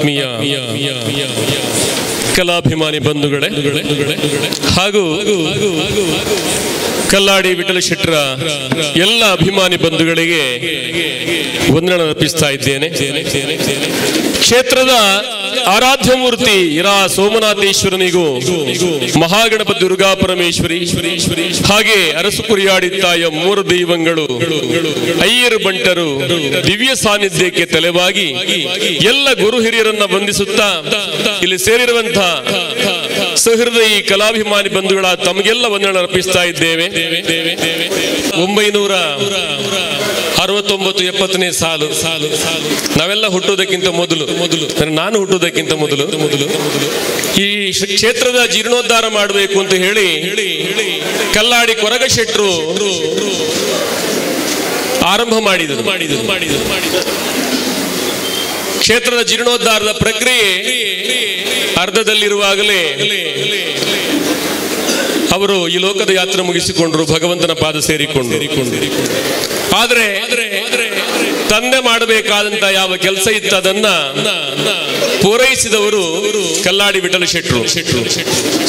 ಆತ್ಮೀಯ ಕಲಾಭಿಮಾನಿ ಬಂಧುಗಳೇ ಹಾಗೂ ಕಲ್ಲಾಡಿ ವಿಠಲ ಶೆಟ್ಟರ ಎಲ್ಲ ಅಭಿಮಾನಿ ಬಂಧುಗಳಿಗೆ ವಂದನೆ ಅರ್ಪಿಸ್ತಾ ಇದ್ದೇನೆ. ಕ್ಷೇತ್ರದ ಆರಾಧ್ಯ ಮೂರ್ತಿ ಇರಾ ಸೋಮನಾಥೇಶ್ವರನಿಗೂ ಮಹಾಗಣಪತಿ ದುರ್ಗಾ ಪರಮೇಶ್ವರಿ ಹಾಗೆ ಅರಸು ಕುರಿಯಾಡಿತ್ತಾಯ ಮೂರು ದೈವಗಳು ಅಯ್ಯರು ಬಂಟರು ದಿವ್ಯ ಸಾನ್ನಿಧ್ಯಕ್ಕೆ ತಲೆವಾಗಿ ಎಲ್ಲ ಗುರು ಹಿರಿಯರನ್ನ ವಂದಿಸುತ್ತಾ ಇಲ್ಲಿ ಸೇರಿರುವಂತಹ ಸಹೃದಯಿ ಕಲಾಭಿಮಾನಿ ಬಂಧುಗಳ ತಮಗೆಲ್ಲ ವಂದನೆ ಅರ್ಪಿಸ್ತಾ ಇದ್ದೇವೆ. 969-70ನೇ ಸಾಲು ನಾವೆಲ್ಲ ಹುಟ್ಟುವುದಕ್ಕಿಂತ ಮೊದಲು ನಾನು ಹುಟ್ಟುವುದಕ್ಕಿಂತ ಮೊದಲು ಈ ಕ್ಷೇತ್ರದ ಜೀರ್ಣೋದ್ಧಾರ ಮಾಡಬೇಕು ಅಂತ ಹೇಳಿ ಕಲ್ಲಾಡಿ ಕೊರಗ ಶೆಟ್ಟರು ಆರಂಭ ಮಾಡಿದರು. ಕ್ಷೇತ್ರದ ಜೀರ್ಣೋದ್ಧಾರದ ಪ್ರಕ್ರಿಯೆ ಅರ್ಧದಲ್ಲಿರುವಾಗಲೇ ಅವರು ಈ ಲೋಕದ ಯಾತ್ರೆ ಮುಗಿಸಿಕೊಂಡರು, ಭಗವಂತನ ಪಾದ ಸೇರಿಕೊಂಡು. ಆದರೆ ತಂದೆ ಮಾಡಬೇಕಾದಂತ ಯಾವ ಕೆಲಸ ಇತ್ತು ಅದನ್ನ ಪೂರೈಸಿದವರು ಕಲ್ಲಾಡಿ ವಿಠಲ ಶೆಟ್ಟರು.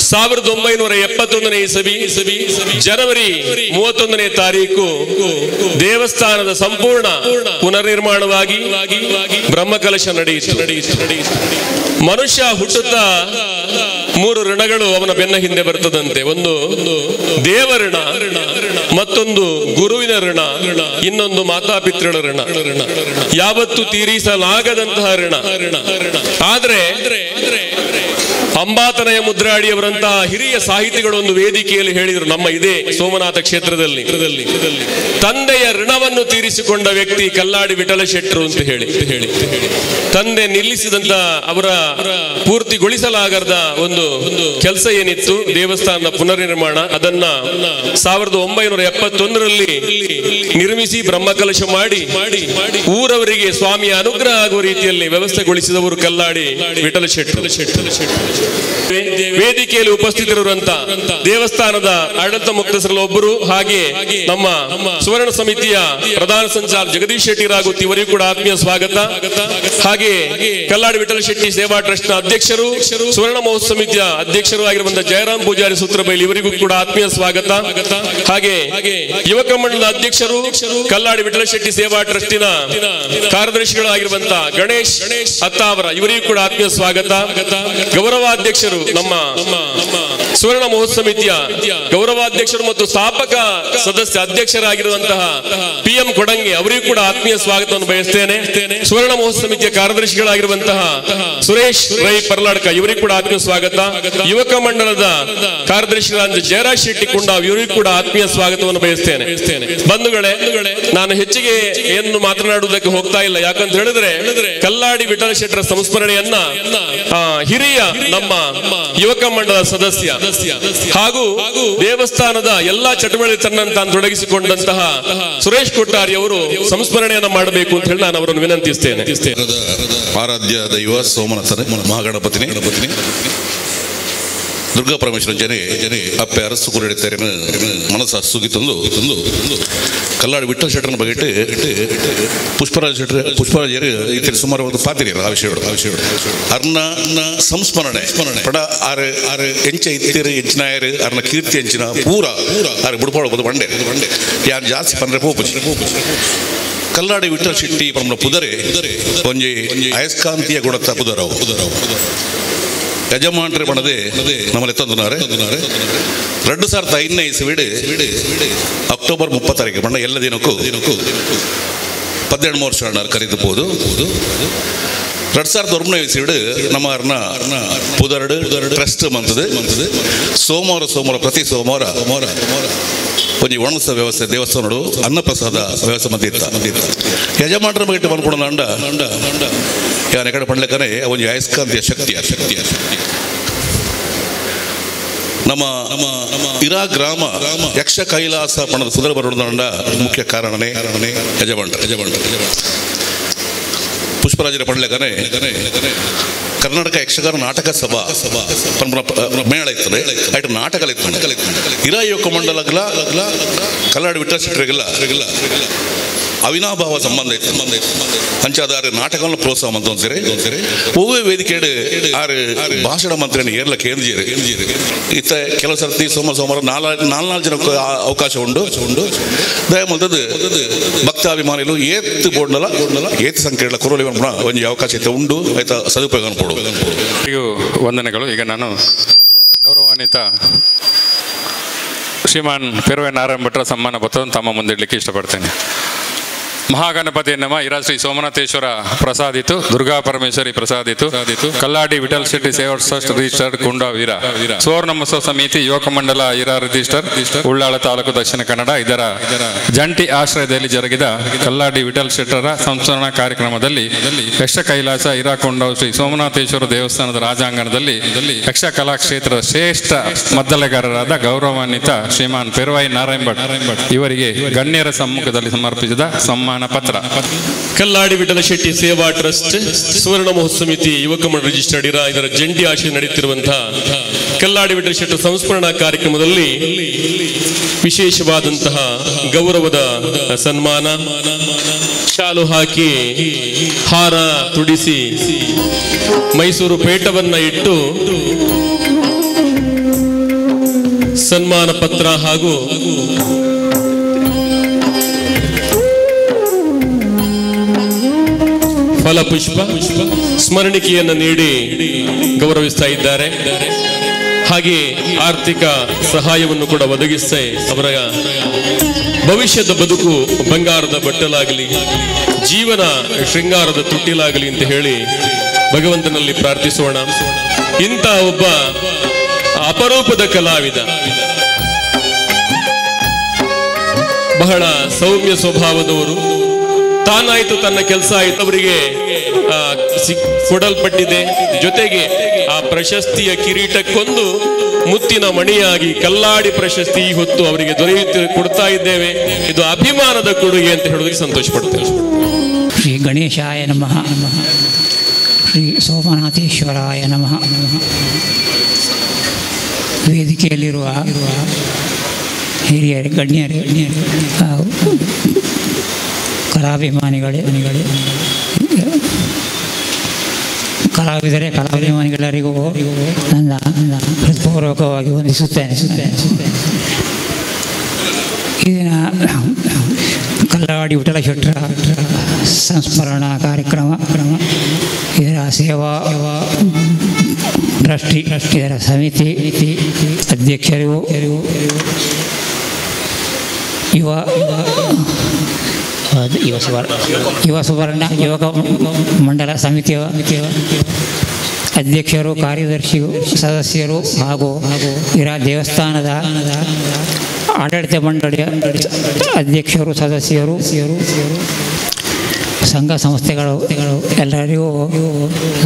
1971ನೇ ಇಸವಿ ಜನವರಿ 31ನೇ ತಾರೀಕು ದೇವಸ್ಥಾನದ ಸಂಪೂರ್ಣ ಪುನರ್ನಿರ್ಮಾಣವಾಗಿ ಬ್ರಹ್ಮಕಲಶ ನಡೆಯಿತು. ಮನುಷ್ಯ ಹುಟ್ಟುತ್ತಾ 3 ಋಣಗಳು ಅವನ ಬೆನ್ನ ಹಿಂದೆ ಬರ್ತದಂತೆ. ಒಂದು ದೇವಋಣ, ಮತ್ತೊಂದು ಗುರುವಿನ ಋಣ, ಇನ್ನೊಂದು ಮಾತಾಪಿತೃಗಳ ಋಣ. ಯಾವತ್ತು ತೀರಿಸಲಾಗದಂತಹ ಋಣ. ಆದ್ರೆ ಅಂಬಾತನಯ ಮುದ್ರಾಡಿಯವರಂತಹ ಹಿರಿಯ ಸಾಹಿತಿಗಳು ಒಂದು ವೇದಿಕೆಯಲ್ಲಿ ಹೇಳಿದರು, ನಮ್ಮ ಇದೇ ಸೋಮನಾಥ ಕ್ಷೇತ್ರದಲ್ಲಿ ತಂದೆಯ ಋಣವನ್ನು ತೀರಿಸಿಕೊಂಡ ವ್ಯಕ್ತಿ ಕಲ್ಲಾಡಿ ವಿಠಲ ಶೆಟ್ಟರು ಅಂತ ಹೇಳಿ ತಂದೆ ನಿಲ್ಲಿಸಿದಂತ ಅವರ ಪೂರ್ತಿಗೊಳಿಸಲಾಗದ ಒಂದು ಕೆಲಸ ಏನಿತ್ತು ದೇವಸ್ಥಾನದ ಪುನರ್ನಿರ್ಮಾಣ, ಅದನ್ನ 1971ರಲ್ಲಿ ನಿರ್ಮಿಸಿ ಬ್ರಹ್ಮಕಲಶ ಮಾಡಿ ಊರವರಿಗೆ ಸ್ವಾಮಿಯ ಅನುಗ್ರಹ ಆಗುವ ರೀತಿಯಲ್ಲಿ ವ್ಯವಸ್ಥೆಗೊಳಿಸಿದವರು ಕಲ್ಲಾಡಿ ವಿಠಲ ಶೆಟ್ಟರು. ವೇದಿಕೆಯಲ್ಲಿ ಉಪಸ್ಥಿತರಿರುವಂತ ದೇವಸ್ಥಾನದ ಆಡಳಿತ ಮುಕ್ತಸರಲ್ಲಿ ಒಬ್ಬರು, ಹಾಗೆ ನಮ್ಮ ಸುವರ್ಣ ಸಮಿತಿಯ ಪ್ರಧಾನ ಸಂಚಾಲಕ ಜಗದೀಶ್ ಶೆಟ್ಟಿ ರಾಗುತ್ತಿ ಇವರಿಗೂ ಕೂಡ ಆತ್ಮೀಯ ಸ್ವಾಗತ. ಹಾಗೆ ಕಲ್ಲಾಡಿ ವಿಠಲ ಶೆಟ್ಟಿ ಸೇವಾ ಟ್ರಸ್ಟ್ ನ ಅಧ್ಯಕ್ಷರು, ಸುವರ್ಣ ಮಹೋತ್ಸವ ಸಮಿತಿಯ ಅಧ್ಯಕ್ಷರು ಆಗಿರುವಂತಹ ಜಯರಾಮ್ ಪೂಜಾರಿ ಸೂತ್ರಬೈಲಿ ಇವರಿಗೂ ಕೂಡ ಆತ್ಮೀಯ ಸ್ವಾಗತ. ಹಾಗೆ ಯುವಕ ಮಂಡಲದ ಅಧ್ಯಕ್ಷರು, ಕಲ್ಲಾಡಿ ವಿಠಲ ಶೆಟ್ಟಿ ಸೇವಾ ಟ್ರಸ್ಟಿನ ಕಾರ್ಯದರ್ಶಿಗಳಾಗಿರುವಂತಹ ಗಣೇಶ್ ಅತ್ತಾವರ ಇವರಿಗೂ ಕೂಡ ಆತ್ಮೀಯ ಸ್ವಾಗತ. ಗೌರವಾಧ್ಯಕ್ಷರು ನಮ್ಮ ಸುವರ್ಣ ಮಹೋತ್ಸವ ಸಮಿತಿಯ ಗೌರವಾಧ್ಯಕ್ಷರು ಮತ್ತು ಸ್ಥಾಪಕ ಸದಸ್ಯ ಅಧ್ಯಕ್ಷರಾಗಿರುವಂತಹ PM ಕೊಡಂಗೆ ಅವರಿಗೂ ಕೂಡ ಆತ್ಮೀಯ ಸ್ವಾಗತವನ್ನು ಬಯಸ್ತೇನೆ. ಸುವರ್ಣ ಮಹೋತ್ಸವ ಸಮಿತಿಯ ಕಾರ್ಯದರ್ಶಿಗಳಾಗಿರುವಂತಹ ಸುರೇಶ್ ರೈ ಪರ್ಲಾಡ್ಕ ಇವರಿಗೂ ಕೂಡ ಆತ್ಮೀಯ ಸ್ವಾಗತ. ಯುವಕ ಮಂಡಲದ ಕಾರ್ಯದರ್ಶಿಗಳಾದ ಜಯರಾಜ್ ಶೆಟ್ಟಿ ಕುಂಡಾವ್ ಇವರಿಗೂ ಕೂಡ ಆತ್ಮೀಯ ಸ್ವಾಗತವನ್ನು ಬಯಸ್ತೇನೆ. ಬಂಧುಗಳೇ, ನಾನು ಹೆಚ್ಚಿಗೆ ಏನು ಮಾತನಾಡುವುದಕ್ಕೆ ಹೋಗ್ತಾ ಇಲ್ಲ. ಯಾಕಂತ ಹೇಳಿದ್ರೆ ಕಲ್ಲಾಡಿ ವಿಠಲ ಶೆಟ್ಟರ ಸಂಸ್ಮರಣೆಯನ್ನ ಹಿರಿಯ ನಮ್ಮ ಯುವಕ ಮಂಡಲದ ಸದಸ್ಯ ಹಾಗೂ ದೇವಸ್ಥಾನದ ಎಲ್ಲಾ ಚಟುವಟಿಕೆ ತನ್ನನ್ನು ತೊಡಗಿಸಿಕೊಂಡಂತಹ ಸುರೇಶ್ ಕೊಟ್ಟಾರಿ ಅವರು ಸಂಸ್ಮರಣೆಯನ್ನ ಮಾಡಬೇಕು ಅಂತ ಹೇಳಿ ನಾನು ಅವರನ್ನು ವಿನಂತಿಸ್ತೇನೆ. ಆರಾಧ್ಯ ದೈವ ಸೋಮನಾಥನ ಮಹಾಗಣಪತಿನೇ ದುರ್ಗಾ ಪರಮೇಶ್ವರನ್ ಜನೆ ಅಪ್ಪೆ ಅರಸು ಕುರಿಡಿತಾರೆ ಮನಸ್ಸು ಹಸುಗಿ ತಂದು ಕಲ್ಲಾಡಿ ವಿಠಲ ಶೆಟ್ಟರನ್ನ ಬಗೆಟ್ಟು ಪುಷ್ಪರಾಜ್ ಶೆಟ್ಟರ್ ಸುಮಾರು ಒಂದು ಪಾತಿರಿ ಆವಿಷಯಗಳು ಅರ್ನ ಸಂಸ್ಮರಣೆ ಪಡ ಆರು ಎಂಚ ಇತ್ತೀರು ಎಂಚಿನಾಯರು ಅರ್ನ ಕೀರ್ತಿ ಎಂಚಿನ ಪೂರ ಆರು ಬಿಡ್ಪಾಡಬಹುದು ಬಂಡೆ ಯಾರು ಜಾಸ್ತಿ ಪಂದ್ರೆ ಪೋಪು ಕಲ್ಲಾಡಿ ವಿಠಲ ಶೆಟ್ಟಿ ಪರಮ ಪುದರೆ ಒಂಜಿ ಅಯಸ್ಕಾಂತೀಯ ಗುಣತ ಪುದರವು ಯಜಮಾನ್ರೆ ಪಣದೆ ನಮ್ಮಲ್ಲಿ ತಂದುನಾರೆ 2005ನೇ ಇಸವಿಡು ಅಕ್ಟೋಬರ್ 30 ಪಂಡ ಎಲ್ಲ ದಿನಕ್ಕೂ 17 ವರ್ಷ ಕರೀಬಹುದು. 2001ನೇ ಇಸವಿಡು ನಮ್ಮ ಪುದರಡು ಟ್ರಸ್ಟ್ ಮಂತದೆ ಸೋಮವಾರ ಪ್ರತಿ ಸೋಮವಾರ ಒಂಜಿ ಒಣಸ ವ್ಯವಸ್ಥೆ ದೇವಸ್ಥಾನಡು ಅನ್ನಪ್ರಸಾದ ವ್ಯವಸ್ಥೆ ಮಂದಿತ್ತ ಯಜಮಾನ್ರ ಬಗ್ಗೆ ಬಂದ್ಕೊಡೋಣ ಅಂಡ ಯಾನ ಕಡೆ ಪಂಡ್ಲೆಕ್ಕನೆ ಒಂಜಿ ಅಯಸ್ಕಾಂತೀಯ ಶಕ್ತಿ ನಮ್ಮ ಇರಾ ಗ್ರಾಮ ಯಕ್ಷ ಕೈಲಾಸ ಪಣದ ಸುಧರ ಬರೋಣ ಮುಖ್ಯ ಕಾರಣನೇ ಯಜಮಾನ್ರ ಪುಷ್ಪರಾಜರ ಪಂಡ್ಲೆಕ್ಕನೆ ಕರ್ನಾಟಕ ಯಕ್ಷಗಾನ ನಾಟಕ ಸಭಾ ಮೇಳ ಇರ್ತದೆ ಐಟು ನಾಟಕ ಇರಾ ಯುವಕ ಮಂಡಲ ಕಲ್ಲಾಡಿ ವಿಠಲ ಶೆಟ್ಟರಿಗೆಲ್ಲ ಅವಿನಾಭಾವ ಸಂಬಂಧ ಇತ್ತು ಅಂಚಾದಾರೆ ನಾಟಕವನ್ನು ಪ್ರೋತ್ಸಾಹ ಮಂತ್ರಿ ಒವ್ವೇ ವೇದಿಕೆ ಆರು ಭಾಷಣ ಮಂತ್ರಿಯನ್ನು ಏರ್ಲ ಕೇಂದ್ರೀಯ ಇತ್ತ ಕೆಲವು ಸರ್ತಿ ಸೋಮವಾರ ನಾಲ್ಕು ಜನ ಅವಕಾಶ ಉಂಡು ದಯಮಂತದ್ದು ಭಕ್ತಾಭಿಮಾನಿಗಳು ಏತ್ ಬೋರ್ಡ್ನಲ್ಲ ಏತ್ ಸಂಖ್ಯೆಗಳ ಕೊರಲಿ ಒಂದು ಅವಕಾಶ ಇತ್ತು ಉಂಡು ಆಯ್ತಾ ಸದುಪಯೋಗ ಕೊಡು. ವಂದನೆಗಳು. ಈಗ ನಾನು ಗೌರವಾನ್ವಿತ ಶ್ರೀಮಾನ್ ಪೆರುವೆ ನಾರಾಯಣ ಭಟ್ರ ಸಮ್ಮಾನ ಪತ್ರವನ್ನು ತಮ್ಮ ಮುಂದಿಡಲಿಕ್ಕೆ ಇಷ್ಟಪಡ್ತೇನೆ. ಮಹಾಗಣಪತಿ ನಮ ಇರ ಶ್ರೀ ಸೋಮನಾಥೇಶ್ವರ ಪ್ರಸಾದಿತು, ದುರ್ಗಾ ಪರಮೇಶ್ವರಿ ಪ್ರಸಾದಿತು, ಕಲ್ಲಾಡಿ ವಿಠಲ್ ಶೆಟ್ಟಿ ಸೇವರ್ ಟ್ರಸ್ಟ್ ರಿಜಿಸ್ಟರ್ ಕುಂಡ ವೀರ ಸುವರ್ಣ ಮಹೋತ್ಸವ ಸಮಿತಿ ಯುವಕ ಮಂಡಲ ಇರ ರಿಜಿಸ್ಟರ್ ಉಳ್ಳಾಳ ತಾಲೂಕು ದಕ್ಷಿಣ ಕನ್ನಡ ಇದರ ಜಂಟಿ ಆಶ್ರಯದಲ್ಲಿ ಜರುಗಿದ ಕಲ್ಲಾಡಿ ವಿಠಲ್ ಶೆಟ್ಟರ ಸಂಸ್ಮರಣಾ ಕಾರ್ಯಕ್ರಮದಲ್ಲಿ ಯಕ್ಷ ಕೈಲಾಸ ಇರಾಕೊಂಡ ಶ್ರೀ ಸೋಮನಾಥೇಶ್ವರ ದೇವಸ್ಥಾನದ ರಾಜಾಂಗಣದಲ್ಲಿ ಯಕ್ಷ ಕಲಾ ಕ್ಷೇತ್ರದ ಶ್ರೇಷ್ಠ ಮದ್ದಲೆಗಾರರಾದ ಗೌರವಾನ್ವಿತ ಶ್ರೀಮಾನ್ ಪೆರುವೈ ನಾರಾಯಣ ಭಟ್ ಇವರಿಗೆ ಗಣ್ಯರ ಸಮ್ಮುಖದಲ್ಲಿ ಸಮರ್ಪಿಸಿದ ಸಮ್ಮಾನ ಪತ್ರ. ಕಲ್ಲಾಡಿ ವಿಠಲ ಶೆಟ್ಟಿ ಸೇವಾ ಟ್ರಸ್ಟ್ ಸುವರ್ಣ ಮಹೋತ್ಸವ ಸಮಿತಿ ಯುವಕ ಮಂಡಲ ರಿಜಿಸ್ಟರ್ಡ್ ಇರ ಇದರ ಜಂಟಿ ಆಶ್ರಯ ನಡೆಯುತ್ತಿರುವಂತಹ ಕಲ್ಲಾಡಿ ವಿಠಲ ಶೆಟ್ಟಿ ಸಂಸ್ಮರಣಾ ಕಾರ್ಯಕ್ರಮದಲ್ಲಿ ವಿಶೇಷವಾದಂತಹ ಗೌರವದ ಸನ್ಮಾನ, ಶಾಲು ಹಾಕಿ ಹಾರ ತುಡಿಸಿ ಮೈಸೂರು ಪೇಟವನ್ನ ಇಟ್ಟು ಸನ್ಮಾನ ಪತ್ರ ಹಾಗೂ ಫಲಪುಷ್ಪ ಸ್ಮರಣಿಕೆಯನ್ನು ನೀಡಿ ಗೌರವಿಸ್ತಾ ಇದ್ದಾರೆ. ಹಾಗೆ ಆರ್ಥಿಕ ಸಹಾಯವನ್ನು ಕೂಡ ಒದಗಿಸ್ತಾ ಅವರ ಭವಿಷ್ಯದ ಬದುಕು ಬಂಗಾರದ ಬಟ್ಟಲಾಗಲಿ, ಜೀವನ ಶೃಂಗಾರದ ತುಟ್ಟಿಲಾಗಲಿ ಅಂತ ಹೇಳಿ ಭಗವಂತನಲ್ಲಿ ಪ್ರಾರ್ಥಿಸೋಣ. ಇಂಥ ಒಬ್ಬ ಅಪರೂಪದ ಕಲಾವಿದ, ಬಹಳ ಸೌಮ್ಯ ಸ್ವಭಾವದವರು, ತಾನಾಯ್ತು ತನ್ನ ಕೆಲಸ ಆಯ್ತು ಅವರಿಗೆ ಕೊಡಲ್ಪಟ್ಟಿದೆ. ಜೊತೆಗೆ ಆ ಪ್ರಶಸ್ತಿಯ ಕಿರೀಟಕ್ಕೊಂದು ಮುತ್ತಿನ ಮಣಿಯಾಗಿ ಕಲ್ಲಾಡಿ ಪ್ರಶಸ್ತಿ ಈ ಹೊತ್ತು ಅವರಿಗೆ ಕೊಡ್ತಾ ಇದ್ದೇವೆ. ಇದು ಅಭಿಮಾನದ ಕೊಡುಗೆ ಅಂತ ಹೇಳೋದಕ್ಕೆ ಸಂತೋಷ ಪಡ್ತೇವೆ. ಶ್ರೀ ಗಣೇಶಾಯ ನಮಃ, ಶ್ರೀ ಸೋಮನಾಥೇಶ್ವರಾಯ ನಮಃ. ವೇದಿಕೆಯಲ್ಲಿರುವ ಹಿರಿಯರೇ, ಗಣ್ಯರೇ ಹಾಗೂ ಕಲಾಭಿಮಾನಿಗಳೇ, ಕಲಾವಿದರೇ, ಕಲಾಭಿಮಾನಿಗಳೆಲ್ಲರಿಗೂ ನನ್ನ ಹೃತ್ಪೂರ್ವಕವಾಗಿ ವಂದಿಸುತ್ತೇನೆ. ಇದನ್ನ ಕಲ್ಲಾಡಿ ವಿಠಲ ಶೆಟ್ಟರ ಸಂಸ್ಮರಣಾ ಕಾರ್ಯಕ್ರಮ, ಇದರ ಸೇವಾ ಟ್ರಸ್ಟಿ, ಇದರ ಸಮಿತಿ ಅಧ್ಯಕ್ಷರಿಗೂ ಯುವಕ ಮಂಡಲ ಸಮಿತಿಯ ಅಧ್ಯಕ್ಷರು, ಕಾರ್ಯದರ್ಶಿಗಳು, ಸದಸ್ಯರು ಹಾಗೂ ಇರ ದೇವಸ್ಥಾನದ ಆಡಳಿತ ಮಂಡಳಿಯ ಅಧ್ಯಕ್ಷರು, ಸದಸ್ಯರು, ಸಂಘ ಸಂಸ್ಥೆಗಳು ಎಲ್ಲರಿಗೂ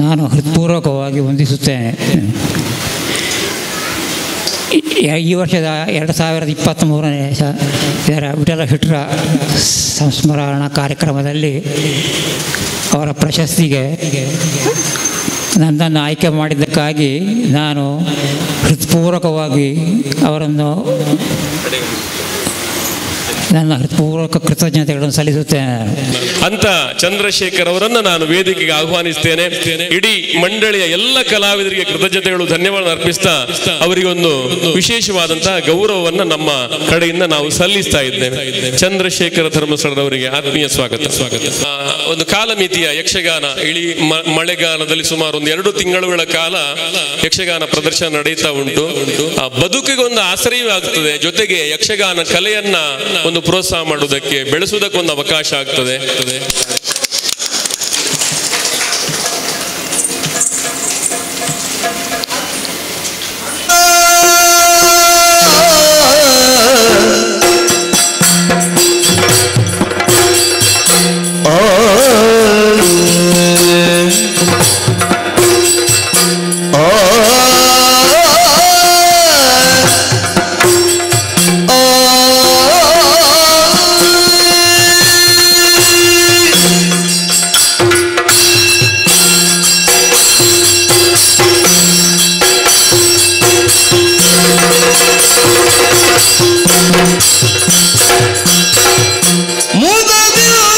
ನಾನು ಹೃತ್ಪೂರ್ವಕವಾಗಿ ವಂದಿಸುತ್ತೇನೆ. ಈ ವರ್ಷದ 2023ನೇ ಇದರ ವಿಠಲ ಶೆಟ್ಟರ ಸಂಸ್ಮರಣಾ ಕಾರ್ಯಕ್ರಮದಲ್ಲಿ ಅವರ ಪ್ರಶಸ್ತಿಗೆ ನನ್ನನ್ನು ಆಯ್ಕೆ ಮಾಡಿದ್ದಕ್ಕಾಗಿ ನಾನು ಹೃತ್ಪೂರ್ವಕವಾಗಿ ಅವರನ್ನು ನನ್ನ ಹೃತ್ಪೂರ್ವಕ ಕೃತಜ್ಞತೆಗಳನ್ನು ಸಲ್ಲಿಸುತ್ತೇನೆ. ಅಂತ ಚಂದ್ರಶೇಖರ್ ಅವರನ್ನು ನಾನು ವೇದಿಕೆಗೆ ಆಹ್ವಾನಿಸ್ತೇನೆ. ಇಡೀ ಮಂಡಳಿಯ ಎಲ್ಲ ಕಲಾವಿದರಿಗೆ ಕೃತಜ್ಞತೆಗಳು, ಧನ್ಯವಾದ ಅರ್ಪಿಸ್ತಾ ಅವರಿಗೊಂದು ವಿಶೇಷವಾದಂತಹ ಗೌರವವನ್ನು ನಮ್ಮ ಕಡೆಯಿಂದ ನಾವು ಸಲ್ಲಿಸ್ತಾ ಇದ್ದೇವೆ. ಚಂದ್ರಶೇಖರ ಧರ್ಮಸ್ಥಳರವರಿಗೆ ಆತ್ಮೀಯ ಸ್ವಾಗತ. ಒಂದು ಕಾಲಮಿತಿಯ ಯಕ್ಷಗಾನ ಇಳಿ ಮಳೆಗಾಲದಲ್ಲಿ ಸುಮಾರು ಒಂದು 2 ತಿಂಗಳುಗಳ ಕಾಲ ಯಕ್ಷಗಾನ ಪ್ರದರ್ಶನ ನಡೆಯುತ್ತಾ ಉಂಟು. ಆ ಬದುಕಿಗೊಂದು ಆಶ್ರಯವಾಗ್ತದೆ, ಜೊತೆಗೆ ಯಕ್ಷಗಾನ ಕಲೆಯನ್ನ ಒಂದು ಪ್ರೋತ್ಸಾಹ ಮಾಡುವುದಕ್ಕೆ, ಬೆಳೆಸುವುದಕ್ಕೊಂದು ಅವಕಾಶ ಆಗ್ತದೆ. ಮುದದಿಯೋ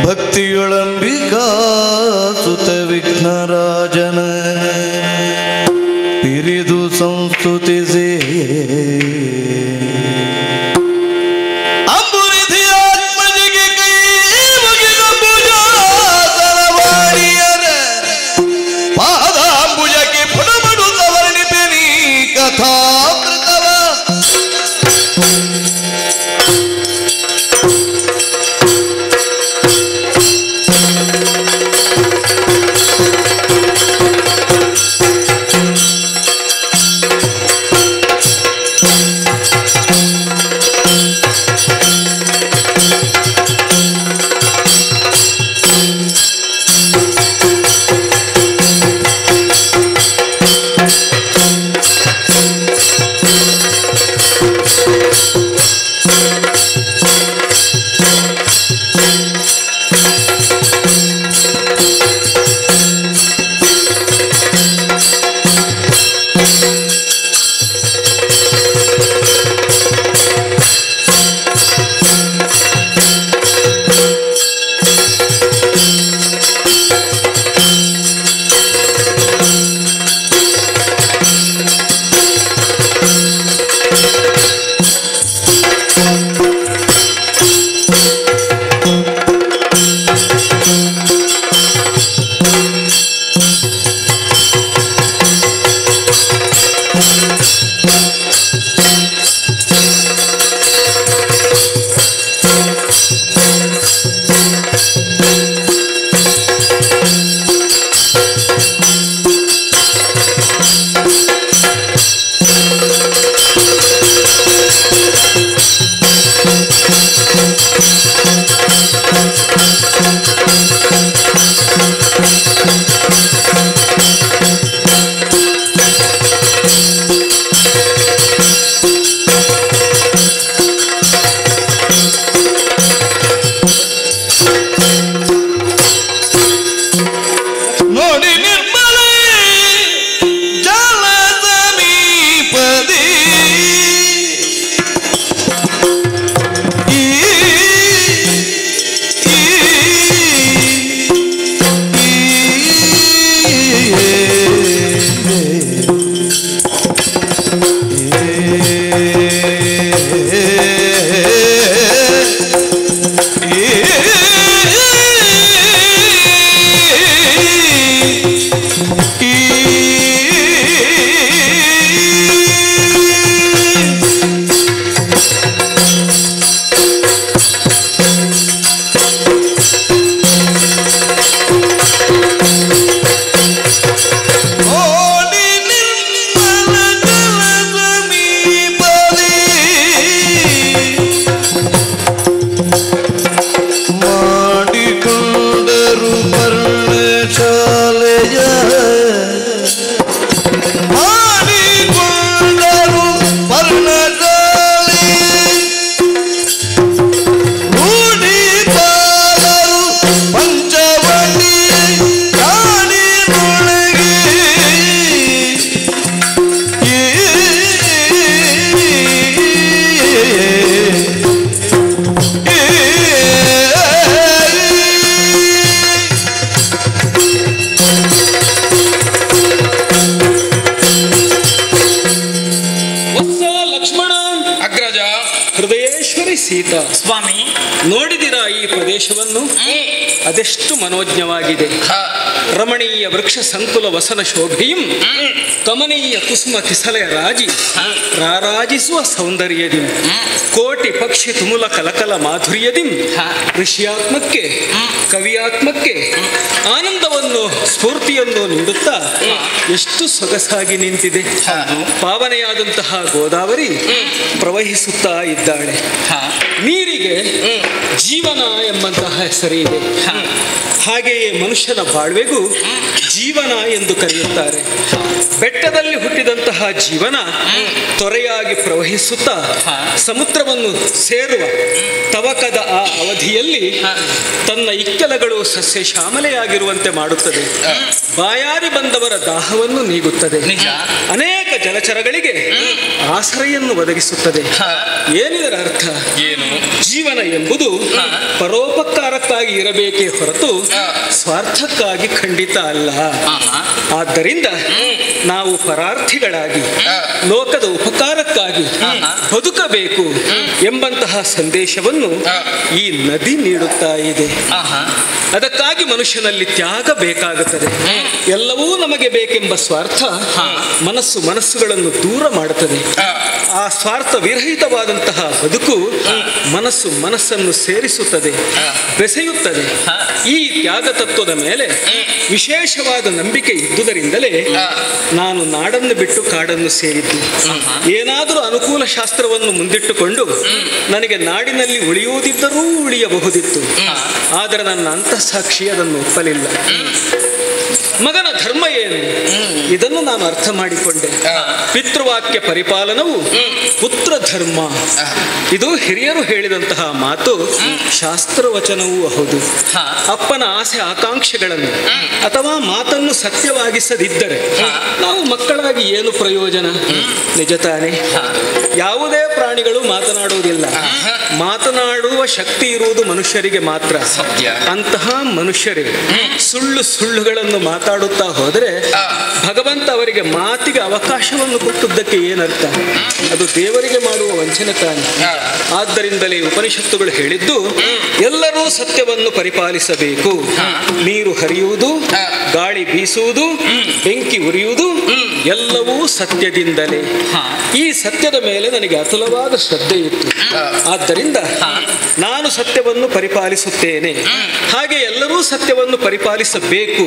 ಭಕ್ತಿಯೊಳಂಬಿಕಾ ಸುತ ವಿಘ್ನರಾಜನ ಪಿರಿದು ಸಂಸ್ತುತಿಸಿ ಅಂಬುನಿಧಿಯಾತ್ಮಜಿಗೆ ಕೈ ಮುಗಿದ ಪೂಜಾಸನವಾಣಿಯರ ಪಾದಾಂಬುಜಕ್ಕೆ ಪುನಮಡುತ್ತ ವರ್ಣಿಪೆನಿ ಕಥಾಮೃತವ ಸೀತಾ ಸ್ವಾಮಿ ನೋಡಿದಿರಾ ಈ ಪ್ರದೇಶವನ್ನು? ಅದೆಷ್ಟು ಮನೋಜ್ಞವಾಗಿದೆ. ರಮಣೀಯ ವೃಕ್ಷ ಸಂಕುಲ ವಸನ ಶೋಭೆಯಂ ಕಮನೀಯ ಕುಸುಮ ಕಿಸಲೆಯ ರಾಜಿ ರಾರಾಜಿಸುವ ಸೌಂದರ್ಯದಿ ಕೋಟಿ ಪಕ್ಷಿ ತುಮುಲ ಕಲಕಲ ಮಾಧುರ್ಯದಿ ಋಷಿಯಾತ್ಮಕ್ಕೆ ಕವಿಯಾತ್ಮಕ್ಕೆ ಆನಂದವನ್ನು ಸ್ಫೂರ್ತಿಯನ್ನು ನೀಡುತ್ತಾ ಎಷ್ಟು ಸೊಗಸಾಗಿ ನಿಂತಿದೆ. ಪಾವನೆಯಾದಂತಹ ಗೋದಾವರಿ ಪ್ರವಹಿಸುತ್ತಾ ಇದ್ದಾಳೆ. ನೀರಿಗೆ ಜೀವನ ಎಂಬಂತಹ ಹೆಸರಿದೆ. ಹಾಗೆಯೇ ಮನುಷ್ಯನ ಬಾಳ್ವೆಗೂ ಜೀವನ ಎಂದು ಕರೆಯುತ್ತಾರೆ. ಬೆಟ್ಟದಲ್ಲಿ ಹುಟ್ಟಿದಂತಹ ಜೀವನ ತೊರೆಯಾಗಿ ಪ್ರವಹಿಸುತ್ತಾ ಸಮುದ್ರವನ್ನು ಸೇರುವ ತವಕದ ಆ ಅವಧಿಯಲ್ಲಿ ತನ್ನ ಇಕ್ಕೆಲಗಳು ಸಸ್ಯ ಶ್ಯಾಮಲೆಯಾಗಿರುವಂತೆ ಮಾಡುತ್ತದೆ. ಬಾಯಾರಿ ಬಂದವರ ದಾಹವನ್ನು ನೀಗುತ್ತದೆ. ಅನೇಕ ಜಲಚರಗಳಿಗೆ ಆಶ್ರಯನ್ನು ಒದಗಿಸುತ್ತದೆ. ಏನಿದರ ಅರ್ಥ? ಏನು? ಜೀವನ ಎಂಬುದು ಪರೋಪಕಾರಕ್ಕಾಗಿ ಇರಬೇಕೇ ಹೊರತು ಸ್ವಾರ್ಥಕ್ಕಾಗಿ ಖಂಡಿತ ಅಲ್ಲ. ಆದ್ದರಿಂದ ನಾವು ಪರಾರ್ಥಿಗಳಾಗಿ ಲೋಕದ ಉಪಕಾರಕ್ಕಾಗಿ ಬದುಕಬೇಕು ಎಂಬಂತಹ ಸಂದೇಶವನ್ನು ಈ ನದಿ ನೀಡುತ್ತಾ ಇದೆ. ಅದಕ್ಕಾಗಿ ಮನುಷ್ಯನಲ್ಲಿ ತ್ಯಾಗ ಬೇಕಾಗುತ್ತದೆ. ಎಲ್ಲವೂ ನಮಗೆ ಬೇಕೆಂಬ ಸ್ವಾರ್ಥ ಮನಸ್ಸುಗಳನ್ನು ದೂರ ಮಾಡುತ್ತದೆ. ಆ ಸ್ವಾರ್ಥ ವಿರಹಿತವಾದಂತಹ ಬದುಕು ಮನಸ್ಸನ್ನು ಸೇರಿಸುತ್ತದೆ, ಬೆಸೆಯುತ್ತದೆ. ಈ ತ್ಯಾಗ ತತ್ವದ ಮೇಲೆ ವಿಶೇಷವಾದ ನಂಬಿಕೆ ಇದ್ದುದರಿಂದಲೇ ನಾನು ನಾಡನ್ನು ಬಿಟ್ಟು ಕಾಡನ್ನು ಸೇರಿದ್ದು. ಏನಾದರೂ ಅನುಕೂಲ ಶಾಸ್ತ್ರವನ್ನು ಮುಂದಿಟ್ಟುಕೊಂಡು ನನಗೆ ನಾಡಿನಲ್ಲಿ ಉಳಿಯುವುದಿದ್ದರೂ ಉಳಿಯಬಹುದಿತ್ತು. ಆದರೆ ನನ್ನ ಅಂತಃಸಾಕ್ಷಿ ಅದನ್ನು ಒಪ್ಪಲಿಲ್ಲ. ಮಗನ ಧರ್ಮ ಏನು? ಇದನ್ನು ನಾನು ಅರ್ಥ ಮಾಡಿಕೊಂಡೆ. ಪಿತೃವಾಕ್ಯ ಪರಿಪಾಲನವು ಪುತ್ರ ಧರ್ಮ. ಇದು ಹಿರಿಯರು ಹೇಳಿದಂತಹ ಮಾತು, ಶಾಸ್ತ್ರವಚನವೂ ಹೌದು. ಅಪ್ಪನ ಆಸೆ ಆಕಾಂಕ್ಷೆಗಳನ್ನು ಅಥವಾ ಮಾತನ್ನು ಸತ್ಯವಾಗಿಸದಿದ್ದರೆ ನಾವು ಮಕ್ಕಳಾಗಿ ಏನು ಪ್ರಯೋಜನ? ನಿಜ ತಾನೆ? ಯಾವುದೇ ಪ್ರಾಣಿಗಳು ಮಾತನಾಡುವುದಿಲ್ಲ. ಮಾತನಾಡುವ ಶಕ್ತಿ ಇರುವುದು ಮನುಷ್ಯರಿಗೆ ಮಾತ್ರ. ಅಂತಹ ಮನುಷ್ಯರೇ ಸುಳ್ಳುಗಳನ್ನು ಮಾತಾಡುತ್ತಾ ಹೋದರೆ ಭಗವಂತ ಅವರಿಗೆ ಮಾತಿಗೆ ಅವಕಾಶವನ್ನು ಕೊಟ್ಟದ್ದಕ್ಕೆ ಏನರ್ಥ? ಅದು ದೇವರಿಗೆ ಮಾಡುವ ವಂಚನೆ ತಾನೆ. ಆದ್ದರಿಂದಲೇ ಉಪನಿಷತ್ತುಗಳು ಹೇಳಿದ್ದು ಎಲ್ಲರೂ ಸತ್ಯವನ್ನು ಪರಿಪಾಲಿಸಬೇಕು. ನೀರು ಹರಿಯುವುದು, ಗಾಳಿ ಬೀಸುವುದು, ಬೆಂಕಿ ಉರಿಯುವುದು ಎಲ್ಲವೂ ಸತ್ಯದಿಂದಲೇ. ಈ ಸತ್ಯದ ಮೇಲೆ ನನಗೆ ಅತುಲವಾದ ಶ್ರದ್ಧೆ ಇತ್ತು. ಆದ್ದರಿಂದ ನಾನು ಸತ್ಯವನ್ನು ಪರಿಪಾಲಿಸುತ್ತೇನೆ, ಹಾಗೆ ಎಲ್ಲರೂ ಸತ್ಯವನ್ನು ಪರಿಪಾಲಿಸಬೇಕು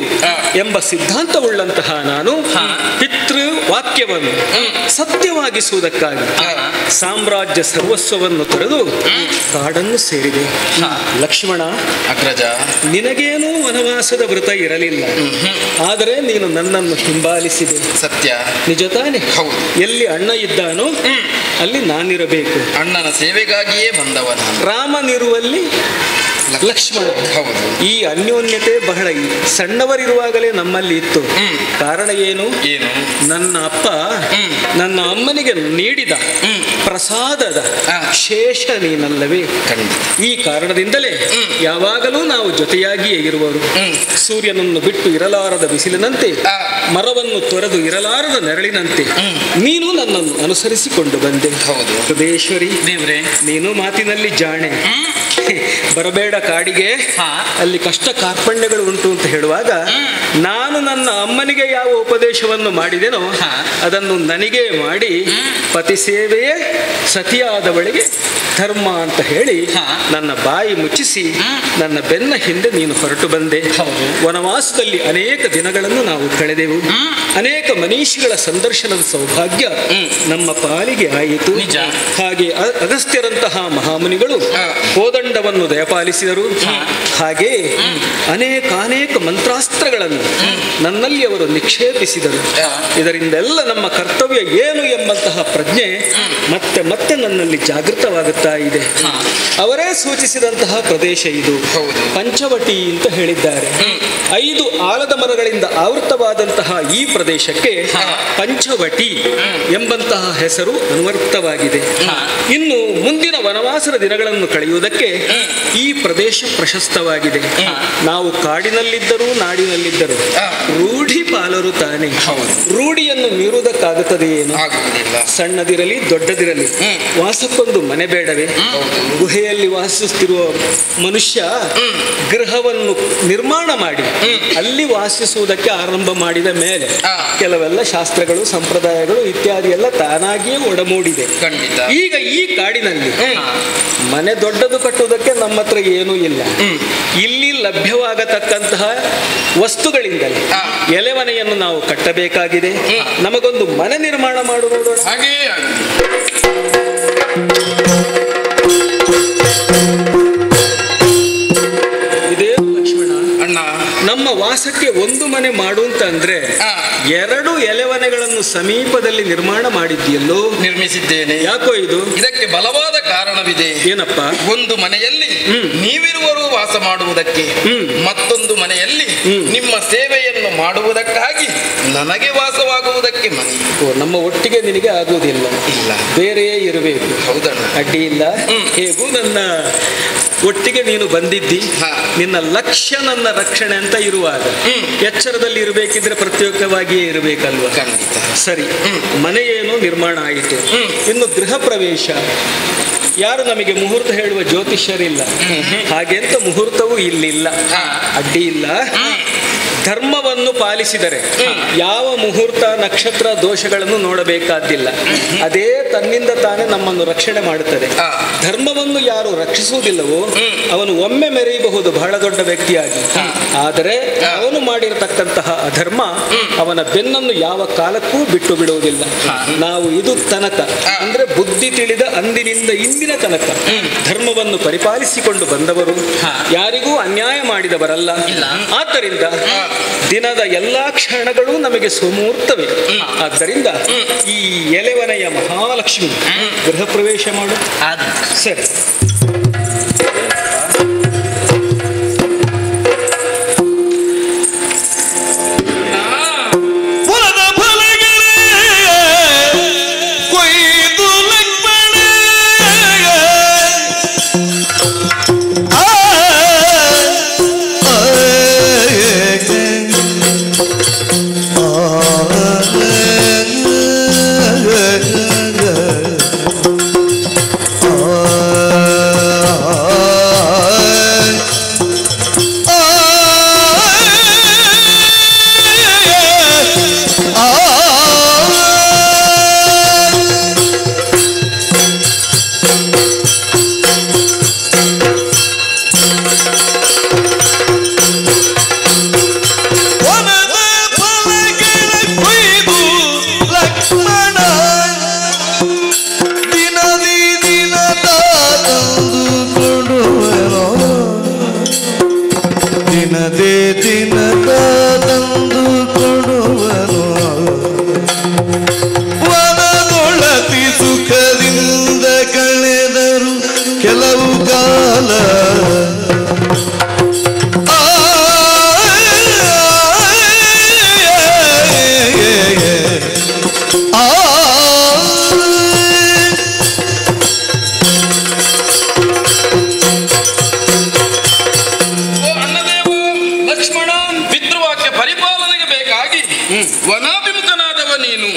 ಎಂಬ ಸಿದ್ಧಾಂತವುಳ್ಳಂತಹ ನಾನು ಪಿತೃ ವಾಕ್ಯವನ್ನು ಸತ್ಯವಾಗಿಸುವುದಕ್ಕಾಗಿ ಸಾಮ್ರಾಜ್ಯ ಸರ್ವಸ್ವವನ್ನು ತೊರೆದು ಕಾಡನ್ನು ಸೇರಿದೆ. ಲಕ್ಷ್ಮಣ, ಅಗ್ರಜ, ನಿನಗೇನೂ ವನವಾಸದ ವೃತ ಇರಲಿಲ್ಲ. ಆದರೆ ನೀನು ನನ್ನನ್ನು ಹಿಂಬಾಲಿಸಿದೆ. ಸತ್ಯ, ನಿಜ ತಾನೆ? ಎಲ್ಲಿ ಅಣ್ಣ ಇದ್ದಾನೋ ಅಲ್ಲಿ ನಾನಿರಬೇಕು. ಅಣ್ಣನ ಸೇವೆಗಾಗಿಯೇ ಬಂದವನ. ರಾಮನಿರುವಲ್ಲಿ ಲಕ್ಷ್ಮಣ. ಈ ಅನ್ಯೋನ್ಯತೆ ಬಹಳ ಸಣ್ಣವರಿರುವಾಗಲೇ ನಮ್ಮಲ್ಲಿ ಇತ್ತು. ಕಾರಣ ಏನು? ನನ್ನ ಅಪ್ಪ ನನ್ನ ಅಮ್ಮನಿಗೆ ನೀಡಿದ ಪ್ರಸಾದದ ಶೇಷ ನೀನಲ್ಲವೇ? ಈ ಕಾರಣದಿಂದಲೇ ಯಾವಾಗಲೂ ನಾವು ಜೊತೆಯಾಗಿಯೇ ಇರುವರು. ಸೂರ್ಯನನ್ನು ಬಿಟ್ಟು ಇರಲಾರದ ಬಿಸಿಲಿನಂತೆ, ಮರವನ್ನು ತೊರೆದು ಇರಲಾರದ ನೆರಳಿನಂತೆ ನೀನು ನನ್ನನ್ನು ಅನುಸರಿಸಿಕೊಂಡು ಬಂದೆ. ಹೃದಯೇಶ್ವರಿ ದೇವ್ರೆ, ನೀನು ಮಾತಿನಲ್ಲಿ ಜಾಣೆ. ಬರಬೇಡ ಕಾಡಿಗೆ, ಅಲ್ಲಿ ಕಷ್ಟ ಕಾರ್ಪಣ್ಯಗಳು ಉಂಟು ಅಂತ ಹೇಳುವಾಗ ನಾನು ನನ್ನ ಅಮ್ಮನಿಗೆ ಯಾವ ಉಪದೇಶವನ್ನು ಮಾಡಿದೆನೋ ಅದನ್ನು ನನಗೇ ಮಾಡಿ ಪತಿ ಸೇವೆಯೇ ಸತಿಯಾದವಳಿಗೆ ಧರ್ಮ ಅಂತ ಹೇಳಿ ನನ್ನ ಬಾಯಿ ಮುಚ್ಚಿಸಿ ನನ್ನ ಬೆನ್ನ ಹಿಂದೆ ನೀನು ಹೊರಟು ಬಂದೆ. ವನವಾಸದಲ್ಲಿ ಅನೇಕ ದಿನಗಳನ್ನು ನಾವು ಕಳೆದೆವು. ಅನೇಕ ಮನೀಷಿಗಳ ಸಂದರ್ಶನದ ಸೌಭಾಗ್ಯ ನಮ್ಮ ಪಾಲಿಗೆ ಆಯಿತು. ಹಾಗೆ ಅಗಸ್ತ್ಯರಂತಹ ಮಹಾಮುನಿಗಳು ಕೋದಂಡವನ್ನು ದಯಪಾಲಿಸಿದರು. ಹಾಗೆ ಅನೇಕ ಮಂತ್ರಾಸ್ತ್ರಗಳನ್ನು ನನ್ನಲ್ಲಿ ಅವರು ನಿಕ್ಷೇಪಿಸಿದರು. ಇದರಿಂದೆಲ್ಲ ನಮ್ಮ ಕರ್ತವ್ಯ ಏನು ಎಂಬಂತಹ ಪ್ರಜ್ಞೆ ಮತ್ತೆ ಮತ್ತೆ ನನ್ನಲ್ಲಿ ಜಾಗೃತವಾಗುತ್ತಾ ಇದೆ. ಅವರೇ ಸೂಚಿಸಿದಂತಹ ಪ್ರದೇಶ ಇದು. ಪಂಚವಟಿ ಅಂತ ಹೇಳಿದ್ದಾರೆ. 5 ಆಲದ ಮರಗಳಿಂದ ಆವೃತವಾದಂತಹ ಈ ಪ್ರದೇಶಕ್ಕೆ ಪಂಚವಟಿ ಎಂಬಂತಹ ಹೆಸರು ಅನ್ವರ್ಥವಾಗಿದೆ. ಇನ್ನು ಮುಂದಿನ ವನವಾಸದ ದಿನಗಳನ್ನು ಕಳೆಯುವುದಕ್ಕೆ ಈ ಪ್ರದೇಶ ಪ್ರಶಸ್ತವಾಗಿದೆ. ನಾವು ಕಾಡಿನಲ್ಲಿದ್ದರೂ ನಾಡಿನಲ್ಲಿದ್ದರೂ ರೂಢಿ ಪಾಲರು ತಾನೆ. ರೂಢಿಯನ್ನು ಮೀರುವುದಕ್ಕಾಗುತ್ತದೆ ಏನು? ಸಣ್ಣದಿರಲಿ ದೊಡ್ಡದಿರಲಿ ವಾಸಕ್ಕೊಂದು ಮನೆ ಬೇಡವೇ? ಗುಹೆಯಲ್ಲಿ ವಾಸಿಸುತ್ತಿರುವ ಮನುಷ್ಯ ಗೃಹವನ್ನು ನಿರ್ಮಾಣ ಮಾಡಿ ಅಲ್ಲಿ ವಾಸಿಸುವುದಕ್ಕೆ ಆರಂಭ ಮಾಡಿದ ಮೇಲೆ ಕೆಲವೆಲ್ಲ ಶಾಸ್ತ್ರಗಳು ಸಂಪ್ರದಾಯಗಳು ಇತ್ಯಾದಿ ಎಲ್ಲ ತಾನಾಗಿಯೇ ಒಡಮೂಡಿದೆ. ಈಗ ಈ ಕಾಡಿನಲ್ಲಿ ಮನೆ ದೊಡ್ಡದು ಕಟ್ಟುವುದಕ್ಕೆ ನಮ್ಮ ಹತ್ರ ಏನೂ ಇಲ್ಲ. ಇಲ್ಲಿ ಲಭ್ಯವಾಗತಕ್ಕಂತಹ ವಸ್ತುಗಳಿಂದಲೇ ಎಲೆಮನೆಯನ್ನು ನಾವು ಕಟ್ಟಬೇಕಾಗಿದೆ. ನಮಗೊಂದು ಮನೆ ನಿರ್ಮಾಣ ಮಾಡುವುದು ಹಾಗೆಯೇ ಇದೇ ಲಕ್ಷ್ಮಣ. ಅಣ್ಣ, ನಮ್ಮ ವಾಸಕ್ಕೆ ಒಂದು ಮನೆ ಮಾಡು ಅಂತ ಅಂದ್ರೆ 2 ಎಲೆಮನೆಗಳನ್ನು ಸಮೀಪದಲ್ಲಿ ನಿರ್ಮಾಣ ಮಾಡಿದ್ಯಲ್ಲೋ? ನಿರ್ಮಿಸಿದ್ದೇನೆ. ಯಾಕೋ ಇದು? ಇದಕ್ಕೆ ಬಲವಾದ ಕಾರಣವಿದೆ. ಏನಪ್ಪ? ಒಂದು ಮನೆಯಲ್ಲಿ ನೀವಿರುವರು ವಾಸ ಮಾಡುವುದಕ್ಕೆ, ಮತ್ತೊಂದು ಮನೆಯಲ್ಲಿ ನಿಮ್ಮ ಸೇವೆಯನ್ನು ಮಾಡುವುದಕ್ಕಾಗಿ ನನಗೆ ವಾಸವಾಗುವುದಕ್ಕೆ ಮನೆ. ನಮ್ಮ ಒಟ್ಟಿಗೆ ನಿನಗೆ ಆಗುವುದಿಲ್ಲ, ಇಲ್ಲ ಬೇರೆಯೇ ಇರಬೇಕು. ಹೌದಣ್ಣ, ಅಡ್ಡಿ ಇಲ್ಲ. ಹೇಗೂ ನನ್ನ ಒಟ್ಟಿಗೆ ನೀನು ಬಂದಿದ್ದಿ. ನಿನ್ನ ಲಕ್ಷ್ಯ ನನ್ನ ರಕ್ಷಣೆ ಅಂತ ಇರುವಾಗ ಎಚ್ಚರದಲ್ಲಿ ಇರಬೇಕಿದ್ರೆ ಪ್ರತ್ಯೇಕವಾಗಿಯೇ ಇರಬೇಕಲ್ವ? ಖಂಡಿತ. ಸರಿ, ಮನೆಯೇನು ನಿರ್ಮಾಣ ಆಯಿತು. ಇನ್ನು ಗೃಹ ಪ್ರವೇಶ. ಯಾರು ನಮಗೆ ಮುಹೂರ್ತ ಹೇಳುವ ಜ್ಯೋತಿಷ್ಯರಿಲ್ಲ, ಹಾಗೆಂತ ಮುಹೂರ್ತವೂ ಇಲ್ಲಿಲ್ಲ. ಅಡ್ಡಿ ಇಲ್ಲ. ಧರ್ಮವನ್ನು ಪಾಲಿಸಿದರೆ ಯಾವ ಮುಹೂರ್ತ ನಕ್ಷತ್ರ ದೋಷಗಳನ್ನು ನೋಡಬೇಕಾದ್ದಿಲ್ಲ. ಅದೇ ತನ್ನಿಂದ ತಾನೇ ನಮ್ಮನ್ನು ರಕ್ಷಣೆ ಮಾಡುತ್ತದೆ. ಧರ್ಮವನ್ನು ಯಾರು ರಕ್ಷಿಸುವುದಿಲ್ಲವೋ ಅವನು ಒಮ್ಮೆ ಮೆರೆಯಬಹುದು ಬಹಳ ದೊಡ್ಡ ವ್ಯಕ್ತಿಯಾಗಿ. ಆದರೆ ಅವನು ಮಾಡಿರತಕ್ಕಂತಹ ಅಧರ್ಮ ಅವನ ಬೆನ್ನನ್ನು ಯಾವ ಕಾಲಕ್ಕೂ ಬಿಟ್ಟು ಬಿಡುವುದಿಲ್ಲ. ನಾವು ಇದು ತನಕ ಅಂದ್ರೆ ಬುದ್ಧಿ ತಿಳಿದ ಅಂದಿನಿಂದ ಇಂದಿನ ತನಕ ಧರ್ಮವನ್ನು ಪರಿಪಾಲಿಸಿಕೊಂಡು ಬಂದವರು, ಯಾರಿಗೂ ಅನ್ಯಾಯ ಮಾಡಿದವರಲ್ಲ. ಆದ್ದರಿಂದ ದಿನದ ಎಲ್ಲಾ ಕ್ಷಣಗಳು ನಮಗೆ ಸುಮೂರ್ತವೆ. ಆದ್ದರಿಂದ ಈ ಎಲೆಮನೆಯ ಮಹಾಲಕ್ಷ್ಮಿ ಗೃಹ ಪ್ರವೇಶ ಮಾಡು. ಸರಿ. ವನಾಭಿಮುಖನಾದವ ನೀನು.